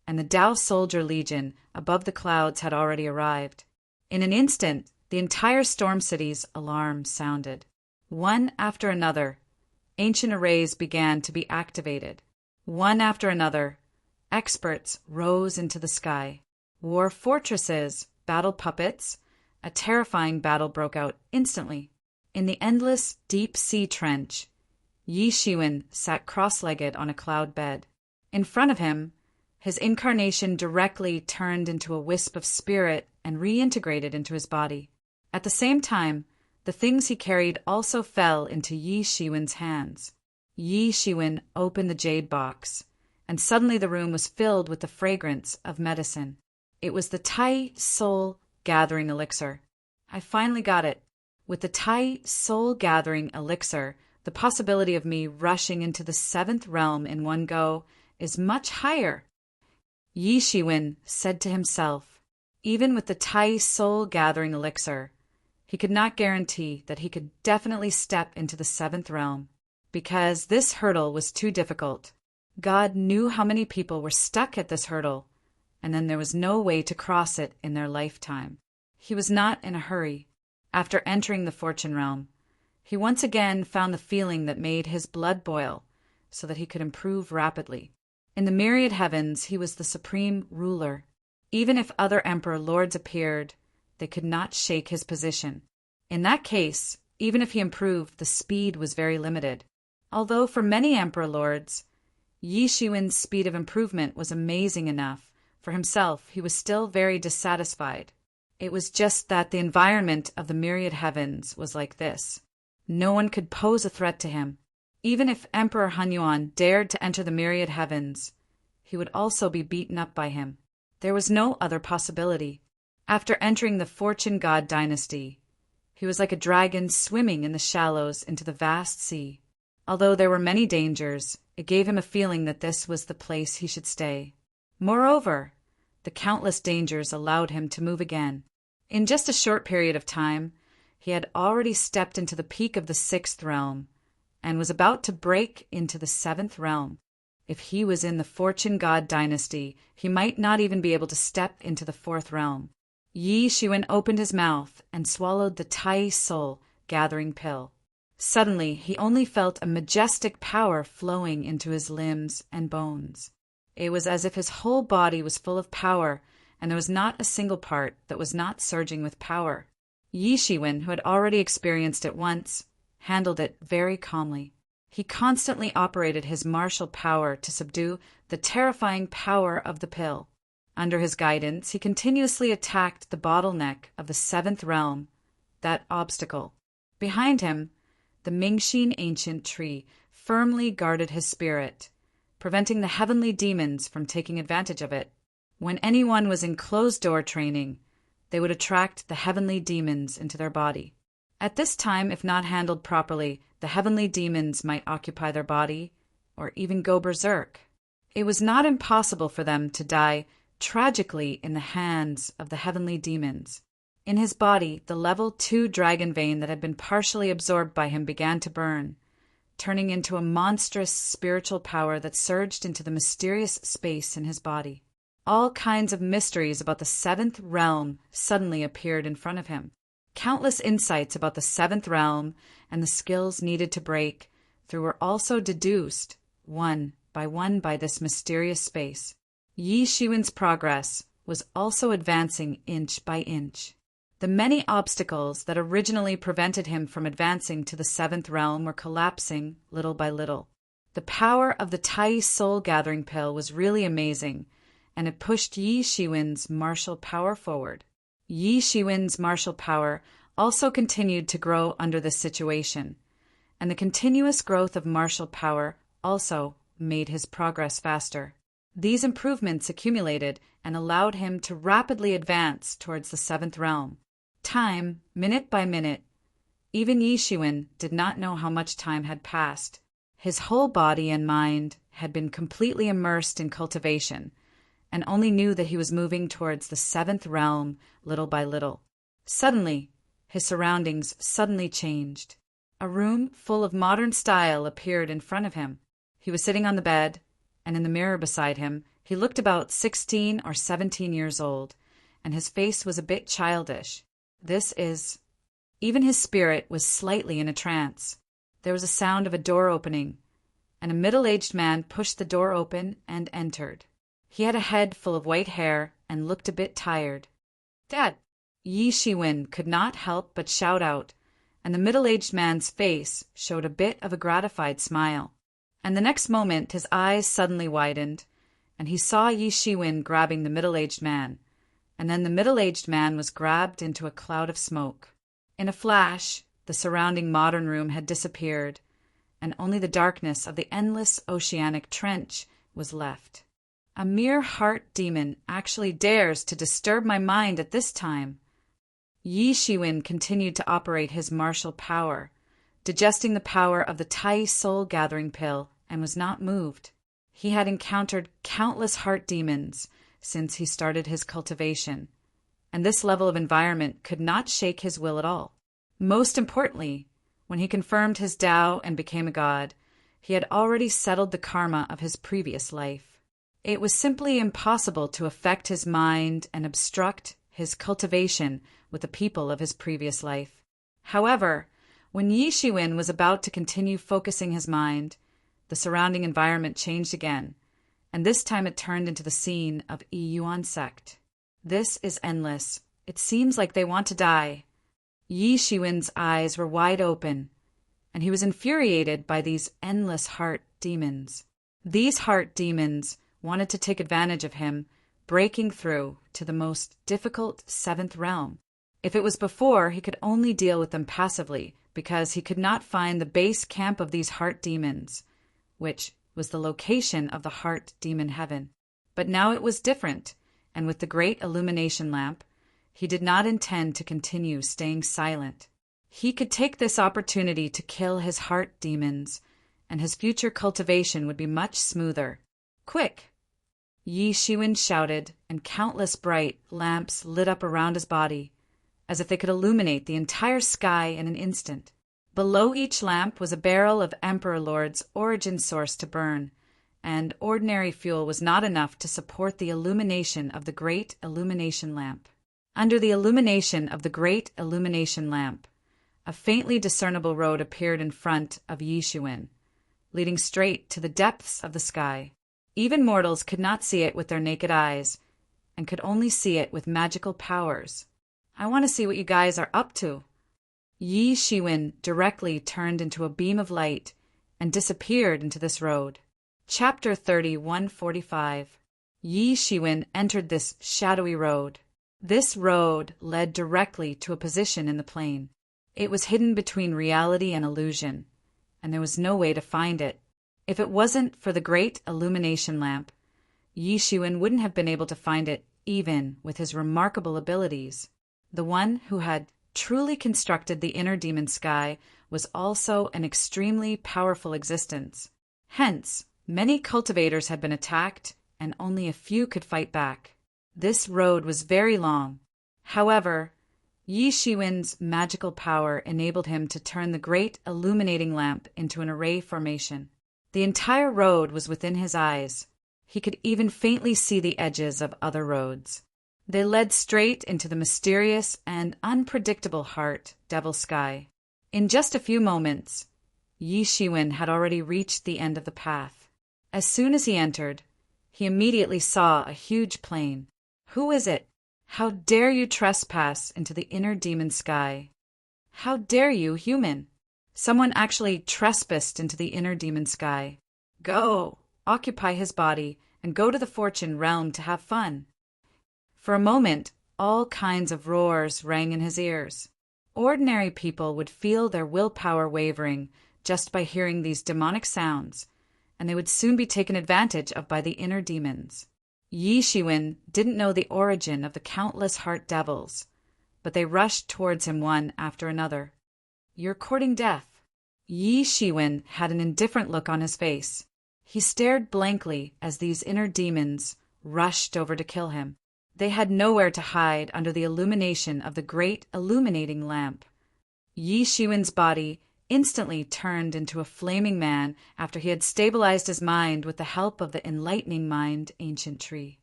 and the Tao Soldier Legion above the clouds had already arrived. In an instant, the entire Storm City's alarm sounded. One after another, ancient arrays began to be activated. One after another, experts rose into the sky. War fortresses, battle puppets, a terrifying battle broke out instantly. In the endless deep sea trench, Yi Shiwen sat cross-legged on a cloud bed. In front of him, his incarnation directly turned into a wisp of spirit and reintegrated into his body. At the same time, the things he carried also fell into Yi Shiwen's hands. Yi Shiwen opened the jade box, and suddenly the room was filled with the fragrance of medicine. It was the Tai Soul Gathering Elixir. I finally got it. With the Tai Soul Gathering Elixir, the possibility of me rushing into the 7th realm in one go is much higher. Yi Shiwen said to himself. Even with the Tai Soul Gathering Elixir, he could not guarantee that he could definitely step into the 7th realm, because this hurdle was too difficult. God knew how many people were stuck at this hurdle, and then there was no way to cross it in their lifetime. He was not in a hurry. After entering the fortune realm, he once again found the feeling that made his blood boil, so that he could improve rapidly. In the myriad heavens, he was the supreme ruler. Even if other emperor lords appeared, they could not shake his position. In that case, even if he improved, the speed was very limited. Although for many emperor lords, Yi Shiwen's speed of improvement was amazing enough, for himself he was still very dissatisfied. It was just that the environment of the myriad heavens was like this. No one could pose a threat to him. Even if Emperor Hunyuan dared to enter the myriad heavens, he would also be beaten up by him. There was no other possibility. After entering the Fortune God dynasty, he was like a dragon swimming in the shallows into the vast sea. Although there were many dangers, it gave him a feeling that this was the place he should stay. Moreover, the countless dangers allowed him to move again. In just a short period of time, he had already stepped into the peak of the 6th realm and was about to break into the 7th realm. If he was in the Fortune God dynasty, he might not even be able to step into the 4th realm. Yi Shiwen opened his mouth and swallowed the Tai Soul Gathering pill. Suddenly, he only felt a majestic power flowing into his limbs and bones. It was as if his whole body was full of power, and there was not a single part that was not surging with power. Yi Shiwen, who had already experienced it once, handled it very calmly. He constantly operated his martial power to subdue the terrifying power of the pill. Under his guidance, he continuously attacked the bottleneck of the 7th realm, that obstacle. Behind him, the Mingxin ancient tree firmly guarded his spirit, preventing the heavenly demons from taking advantage of it. When anyone was in closed-door training, they would attract the heavenly demons into their body. At this time, if not handled properly, the heavenly demons might occupy their body or even go berserk. It was not impossible for them to die tragically in the hands of the heavenly demons. In his body, the level 2 dragon vein that had been partially absorbed by him began to burn, turning into a monstrous spiritual power that surged into the mysterious space in his body. All kinds of mysteries about the 7th realm suddenly appeared in front of him. Countless insights about the 7th realm and the skills needed to break through were also deduced, one by this mysterious space. Yi Shiwen's progress was also advancing inch by inch. The many obstacles that originally prevented him from advancing to the 7th realm were collapsing little by little. The power of the Tai Soul Gathering pill was really amazing, and it pushed Yi Shiwen's martial power forward. Yi Shiwen's martial power also continued to grow under this situation, and the continuous growth of martial power also made his progress faster. These improvements accumulated and allowed him to rapidly advance towards the 7th realm. Time, minute by minute, even Yi Shiwen did not know how much time had passed. His whole body and mind had been completely immersed in cultivation, and only knew that he was moving towards the 7th realm little by little. Suddenly, his surroundings suddenly changed. A room full of modern style appeared in front of him. He was sitting on the bed, and in the mirror beside him, he looked about 16 or 17 years old, and his face was a bit childish. Even his spirit was slightly in a trance. there was a sound of a door opening, and a middle-aged man pushed the door open and entered. He had a head full of white hair and looked a bit tired. "Dad!" Yi Shiwen could not help but shout out, and the middle-aged man's face showed a bit of a gratified smile. And the next moment his eyes suddenly widened, and he saw Yi Shiwen grabbing the middle-aged man, and then the middle-aged man was grabbed into a cloud of smoke. In a flash, the surrounding modern room had disappeared, and only the darkness of the endless oceanic trench was left. A mere heart demon actually dares to disturb my mind at this time. Yi Shiwen continued to operate his martial power, digesting the power of the Tai soul gathering pill, and was not moved. He had encountered countless heart demons since he started his cultivation, and this level of environment could not shake his will at all. Most importantly, when he confirmed his Tao and became a god, he had already settled the karma of his previous life. It was simply impossible to affect his mind and obstruct his cultivation with the people of his previous life. However, when Yi Shiwen was about to continue focusing his mind, the surrounding environment changed again, and this time it turned into the scene of Yuan sect. "This is endless. It seems like they want to die." Yi Shiwen's eyes were wide open, and he was infuriated by these endless heart demons. These heart demons wanted to take advantage of him, breaking through to the most difficult seventh realm. If it was before, he could only deal with them passively because he could not find the base camp of these heart demons, which was the location of the heart demon heaven. But now it was different, and with the great illumination lamp, he did not intend to continue staying silent. He could take this opportunity to kill his heart demons, and his future cultivation would be much smoother. "Quick!" Yi Shiwen shouted, and countless bright lamps lit up around his body, as if they could illuminate the entire sky in an instant. Below each lamp was a barrel of Emperor Lord's origin source to burn, and ordinary fuel was not enough to support the illumination of the great illumination lamp. Under the illumination of the great illumination lamp, a faintly discernible road appeared in front of Yi Shiwen, leading straight to the depths of the sky. Even mortals could not see it with their naked eyes, and could only see it with magical powers. "I want to see what you guys are up to." Yi Shiwen directly turned into a beam of light and disappeared into this road. Chapter 3145. Yi Shiwen entered this shadowy road. This road led directly to a position in the plain. It was hidden between reality and illusion, and there was no way to find it. If it wasn't for the great illumination lamp, Yi Shiwen wouldn't have been able to find it even with his remarkable abilities. The one who had truly constructed the inner demon sky was also an extremely powerful existence. Hence, many cultivators had been attacked, and only a few could fight back. This road was very long. However, Yi Shiwen's magical power enabled him to turn the great illuminating lamp into an array formation. The entire road was within his eyes. He could even faintly see the edges of other roads. They led straight into the mysterious and unpredictable heart devil sky. In just a few moments, Yi Shiwen had already reached the end of the path. As soon as he entered, he immediately saw a huge plain. "Who is it? How dare you trespass into the inner demon sky? How dare you, human?" Someone actually trespassed into the inner demon sky. "Go, occupy his body, and go to the fortune realm to have fun." For a moment, all kinds of roars rang in his ears. Ordinary people would feel their willpower wavering just by hearing these demonic sounds, and they would soon be taken advantage of by the inner demons. Yi Shiwen didn't know the origin of the countless heart devils, but they rushed towards him one after another. "You're courting death." Yi Shiwen had an indifferent look on his face. He stared blankly as these inner demons rushed over to kill him. They had nowhere to hide under the illumination of the great illuminating lamp. Yi Shiwen's body instantly turned into a flaming man after he had stabilized his mind with the help of the enlightening mind ancient tree.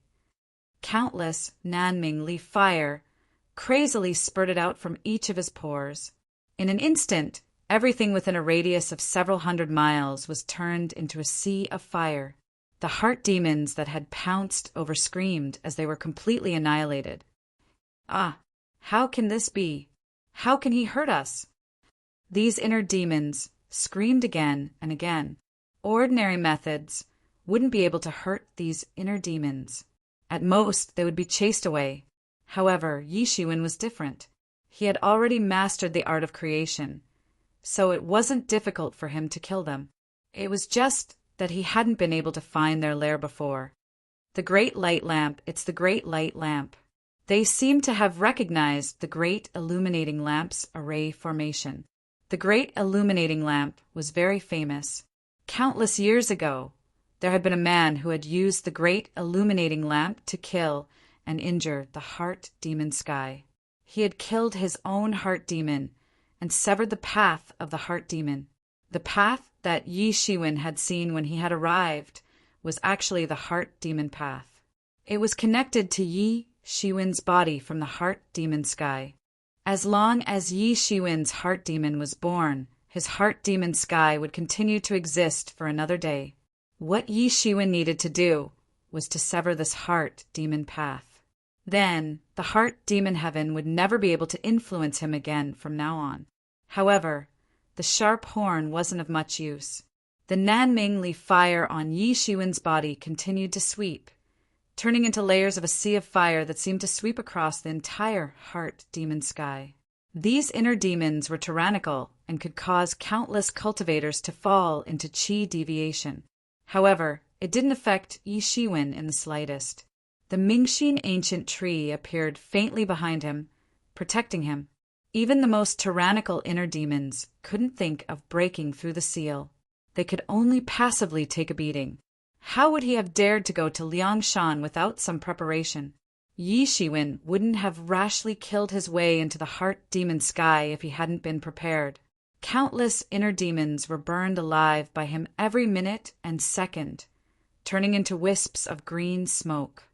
Countless Nanming leaf fire crazily spurted out from each of his pores. In an instant, Everything within a radius of several hundred miles was turned into a sea of fire. The heart demons that had pounced over screamed as they were completely annihilated. Ah, how can this be? How can he hurt us? These inner demons screamed again and again. Ordinary methods wouldn't be able to hurt these inner demons. At most, they would be chased away. However, Yi Shiwen was different. He had already mastered the art of creation, so it wasn't difficult for him to kill them. It was just that he hadn't been able to find their lair before. The Great Light Lamp, it's the Great Light Lamp. They seemed to have recognized the Great Illuminating Lamp's array formation. The Great Illuminating Lamp was very famous. Countless years ago, there had been a man who had used the Great Illuminating Lamp to kill and injure the heart demon Sky. He had killed his own heart demon and severed the path of the heart demon. The path that Yi Shiwen had seen when he had arrived was actually the heart demon path. It was connected to Yi Shiwen's body from the heart demon Sky. As long as Yi Shiwen's heart demon was born, his heart demon Sky would continue to exist for another day. What Yi Shiwen needed to do was to sever this heart demon path. Then, the heart demon heaven would never be able to influence him again from now on. However, the sharp horn wasn't of much use. The Nanmingli fire on Yi Shiwen's body continued to sweep, turning into layers of a sea of fire that seemed to sweep across the entire heart demon Sky. These inner demons were tyrannical and could cause countless cultivators to fall into chi deviation. However, it didn't affect Yi Shiwen in the slightest. The Mingxin ancient tree appeared faintly behind him, protecting him. Even the most tyrannical inner demons couldn't think of breaking through the seal. They could only passively take a beating. How would he have dared to go to Liangshan without some preparation? Yi Shiwen wouldn't have rashly killed his way into the heart demon Sky if he hadn't been prepared. Countless inner demons were burned alive by him every minute and second, turning into wisps of green smoke.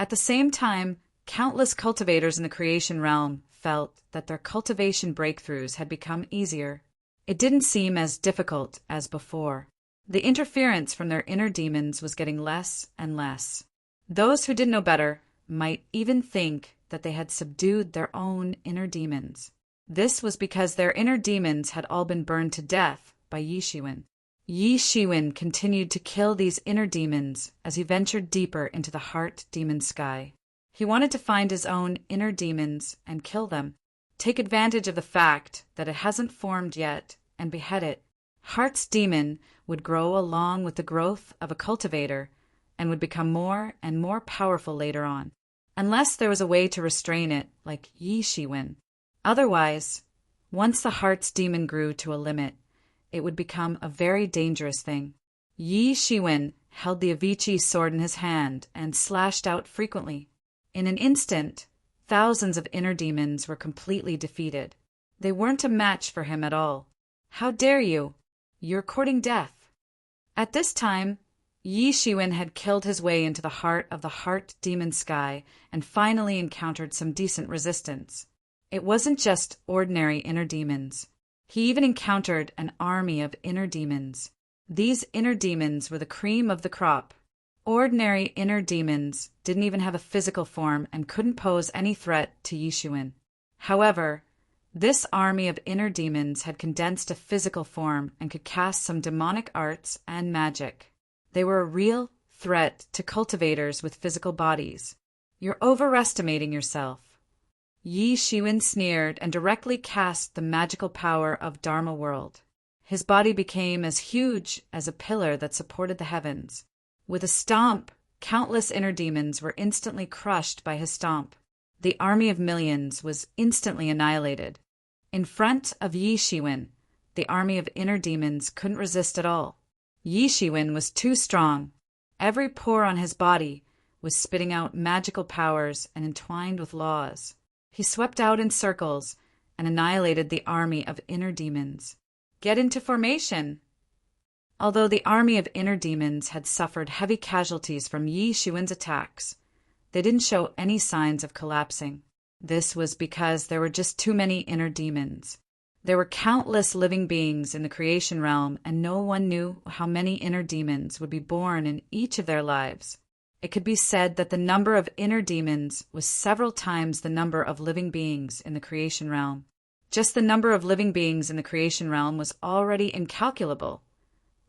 At the same time, countless cultivators in the creation realm felt that their cultivation breakthroughs had become easier. It didn't seem as difficult as before. The interference from their inner demons was getting less and less. Those who didn't know better might even think that they had subdued their own inner demons. This was because their inner demons had all been burned to death by Yi Shiwen. Yi Shiwen continued to kill these inner demons as he ventured deeper into the heart demon Sky. He wanted to find his own inner demons and kill them, take advantage of the fact that it hasn't formed yet, and behead it. Heart's demon would grow along with the growth of a cultivator and would become more and more powerful later on, unless there was a way to restrain it like Yi Shiwen. Otherwise, once the heart's demon grew to a limit, it would become a very dangerous thing. Yi Shiwen held the Avicii sword in his hand and slashed out frequently. In an instant, thousands of inner demons were completely defeated. They weren't a match for him at all. How dare you? You're courting death. At this time, Yi Shiwen had killed his way into the heart of the heart demon Sky and finally encountered some decent resistance. It wasn't just ordinary inner demons. He even encountered an army of inner demons. These inner demons were the cream of the crop. Ordinary inner demons didn't even have a physical form and couldn't pose any threat to Yi Shiwen. However, this army of inner demons had condensed a physical form and could cast some demonic arts and magic. They were a real threat to cultivators with physical bodies. You're overestimating yourself. Yi Shiwen sneered and directly cast the magical power of Dharma World. His body became as huge as a pillar that supported the heavens. With a stomp, countless inner demons were instantly crushed by his stomp. The army of millions was instantly annihilated. In front of Yi Shiwen, the army of inner demons couldn't resist at all. Yi Shiwen was too strong. Every pore on his body was spitting out magical powers and entwined with laws. He swept out in circles and annihilated the army of inner demons. Get into formation! Although the army of inner demons had suffered heavy casualties from Yi Shiwen's attacks, they didn't show any signs of collapsing. This was because there were just too many inner demons. There were countless living beings in the creation realm, and no one knew how many inner demons would be born in each of their lives. It could be said that the number of inner demons was several times the number of living beings in the creation realm. Just the number of living beings in the creation realm was already incalculable,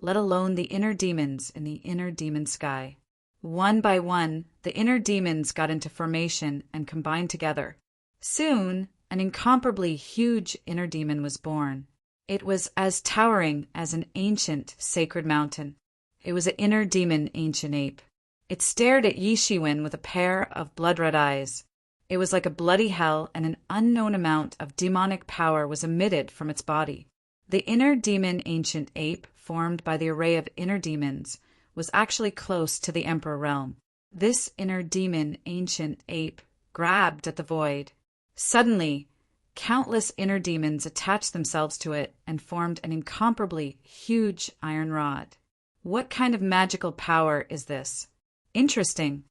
let alone the inner demons in the inner demon sky. One by one, the inner demons got into formation and combined together. Soon, an incomparably huge inner demon was born. It was as towering as an ancient sacred mountain. It was an inner demon ancient ape. It stared at Yi Shiwen with a pair of blood-red eyes. It was like a bloody hell, and an unknown amount of demonic power was emitted from its body. The inner demon ancient ape, formed by the array of inner demons, was actually close to the Emperor realm. This inner demon ancient ape grabbed at the void. Suddenly, countless inner demons attached themselves to it and formed an incomparably huge iron rod. What kind of magical power is this? Interesting.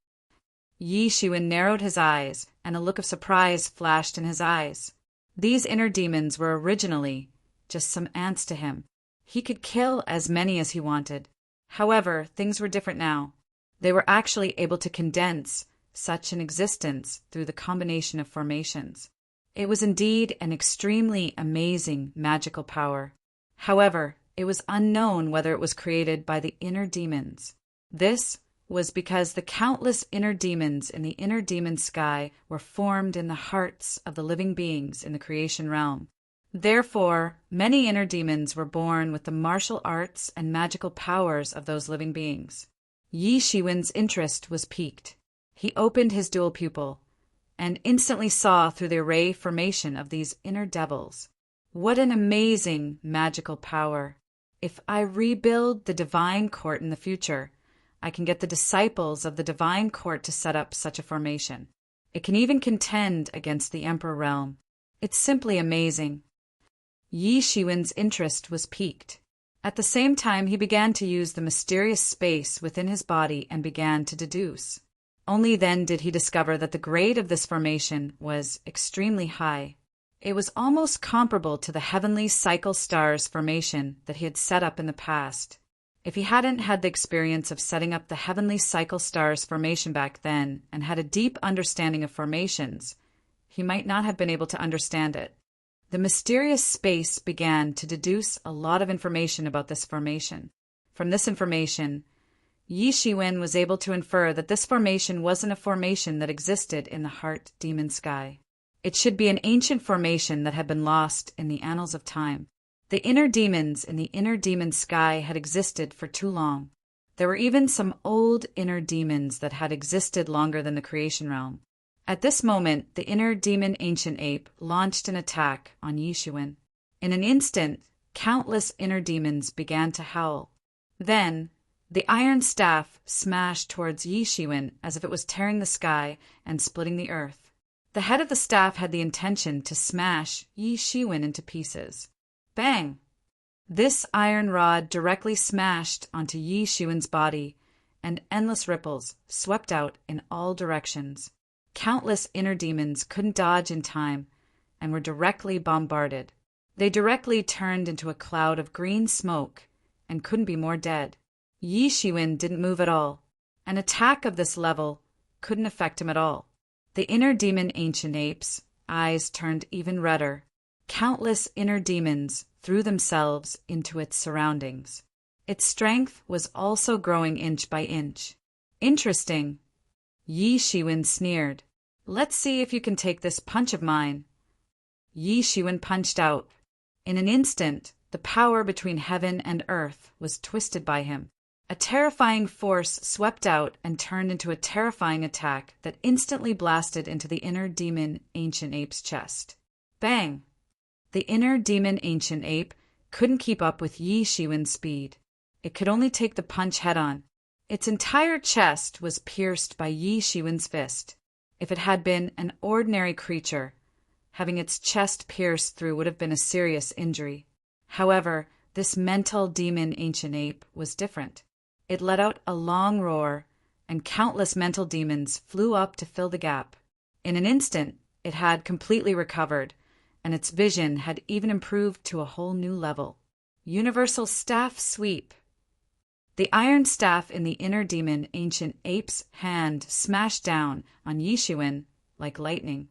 Yi Shiwen narrowed his eyes, and a look of surprise flashed in his eyes. These inner demons were originally just some ants to him. He could kill as many as he wanted. However, things were different now. They were actually able to condense such an existence through the combination of formations. It was indeed an extremely amazing magical power. However, it was unknown whether it was created by the inner demons. This was because the countless inner demons in the inner demon sky were formed in the hearts of the living beings in the creation realm. Therefore, many inner demons were born with the martial arts and magical powers of those living beings. Yi Shiwen's interest was piqued. He opened his dual pupil and instantly saw through the array formation of these inner devils. What an amazing magical power! If I rebuild the divine court in the future, I can get the disciples of the divine court to set up such a formation. It can even contend against the Emperor realm. It's simply amazing. Yi Shiwen's interest was piqued. At the same time, he began to use the mysterious space within his body and began to deduce. Only then did he discover that the grade of this formation was extremely high. It was almost comparable to the heavenly cycle stars formation that he had set up in the past. If he hadn't had the experience of setting up the heavenly cycle stars formation back then and had a deep understanding of formations, he might not have been able to understand it. The mysterious space began to deduce a lot of information about this formation. From this information, Yi Shiwen was able to infer that this formation wasn't a formation that existed in the heart demon sky. It should be an ancient formation that had been lost in the annals of time. The inner demons in the inner demon sky had existed for too long. There were even some old inner demons that had existed longer than the creation realm. At this moment, the inner demon ancient ape launched an attack on Yi Shiwen. In an instant, countless inner demons began to howl. Then, the iron staff smashed towards Yi Shiwen as if it was tearing the sky and splitting the earth. The head of the staff had the intention to smash Yi Shiwen into pieces. Bang! This iron rod directly smashed onto Yi Shiwen's body, and endless ripples swept out in all directions. Countless inner demons couldn't dodge in time and were directly bombarded. They directly turned into a cloud of green smoke and couldn't be more dead. Yi Shiwen didn't move at all. An attack of this level couldn't affect him at all. The inner demon ancient ape's eyes turned even redder. Countless inner demons threw themselves into its surroundings. Its strength was also growing inch by inch. Interesting. Yi Shiwen sneered. Let's see if you can take this punch of mine. Yi Shiwen punched out. In an instant, the power between heaven and earth was twisted by him. A terrifying force swept out and turned into a terrifying attack that instantly blasted into the inner demon ancient ape's chest. Bang! The inner demon ancient ape couldn't keep up with Yi Shiwen's speed. It could only take the punch head-on. Its entire chest was pierced by Yi Shiwen's fist. If it had been an ordinary creature, having its chest pierced through would have been a serious injury. However, this mental demon ancient ape was different. It let out a long roar, and countless mental demons flew up to fill the gap. In an instant, it had completely recovered, and its vision had even improved to a whole new level. Universal Staff Sweep. The iron staff in the inner demon ancient ape's hand smashed down on Yishuin like lightning.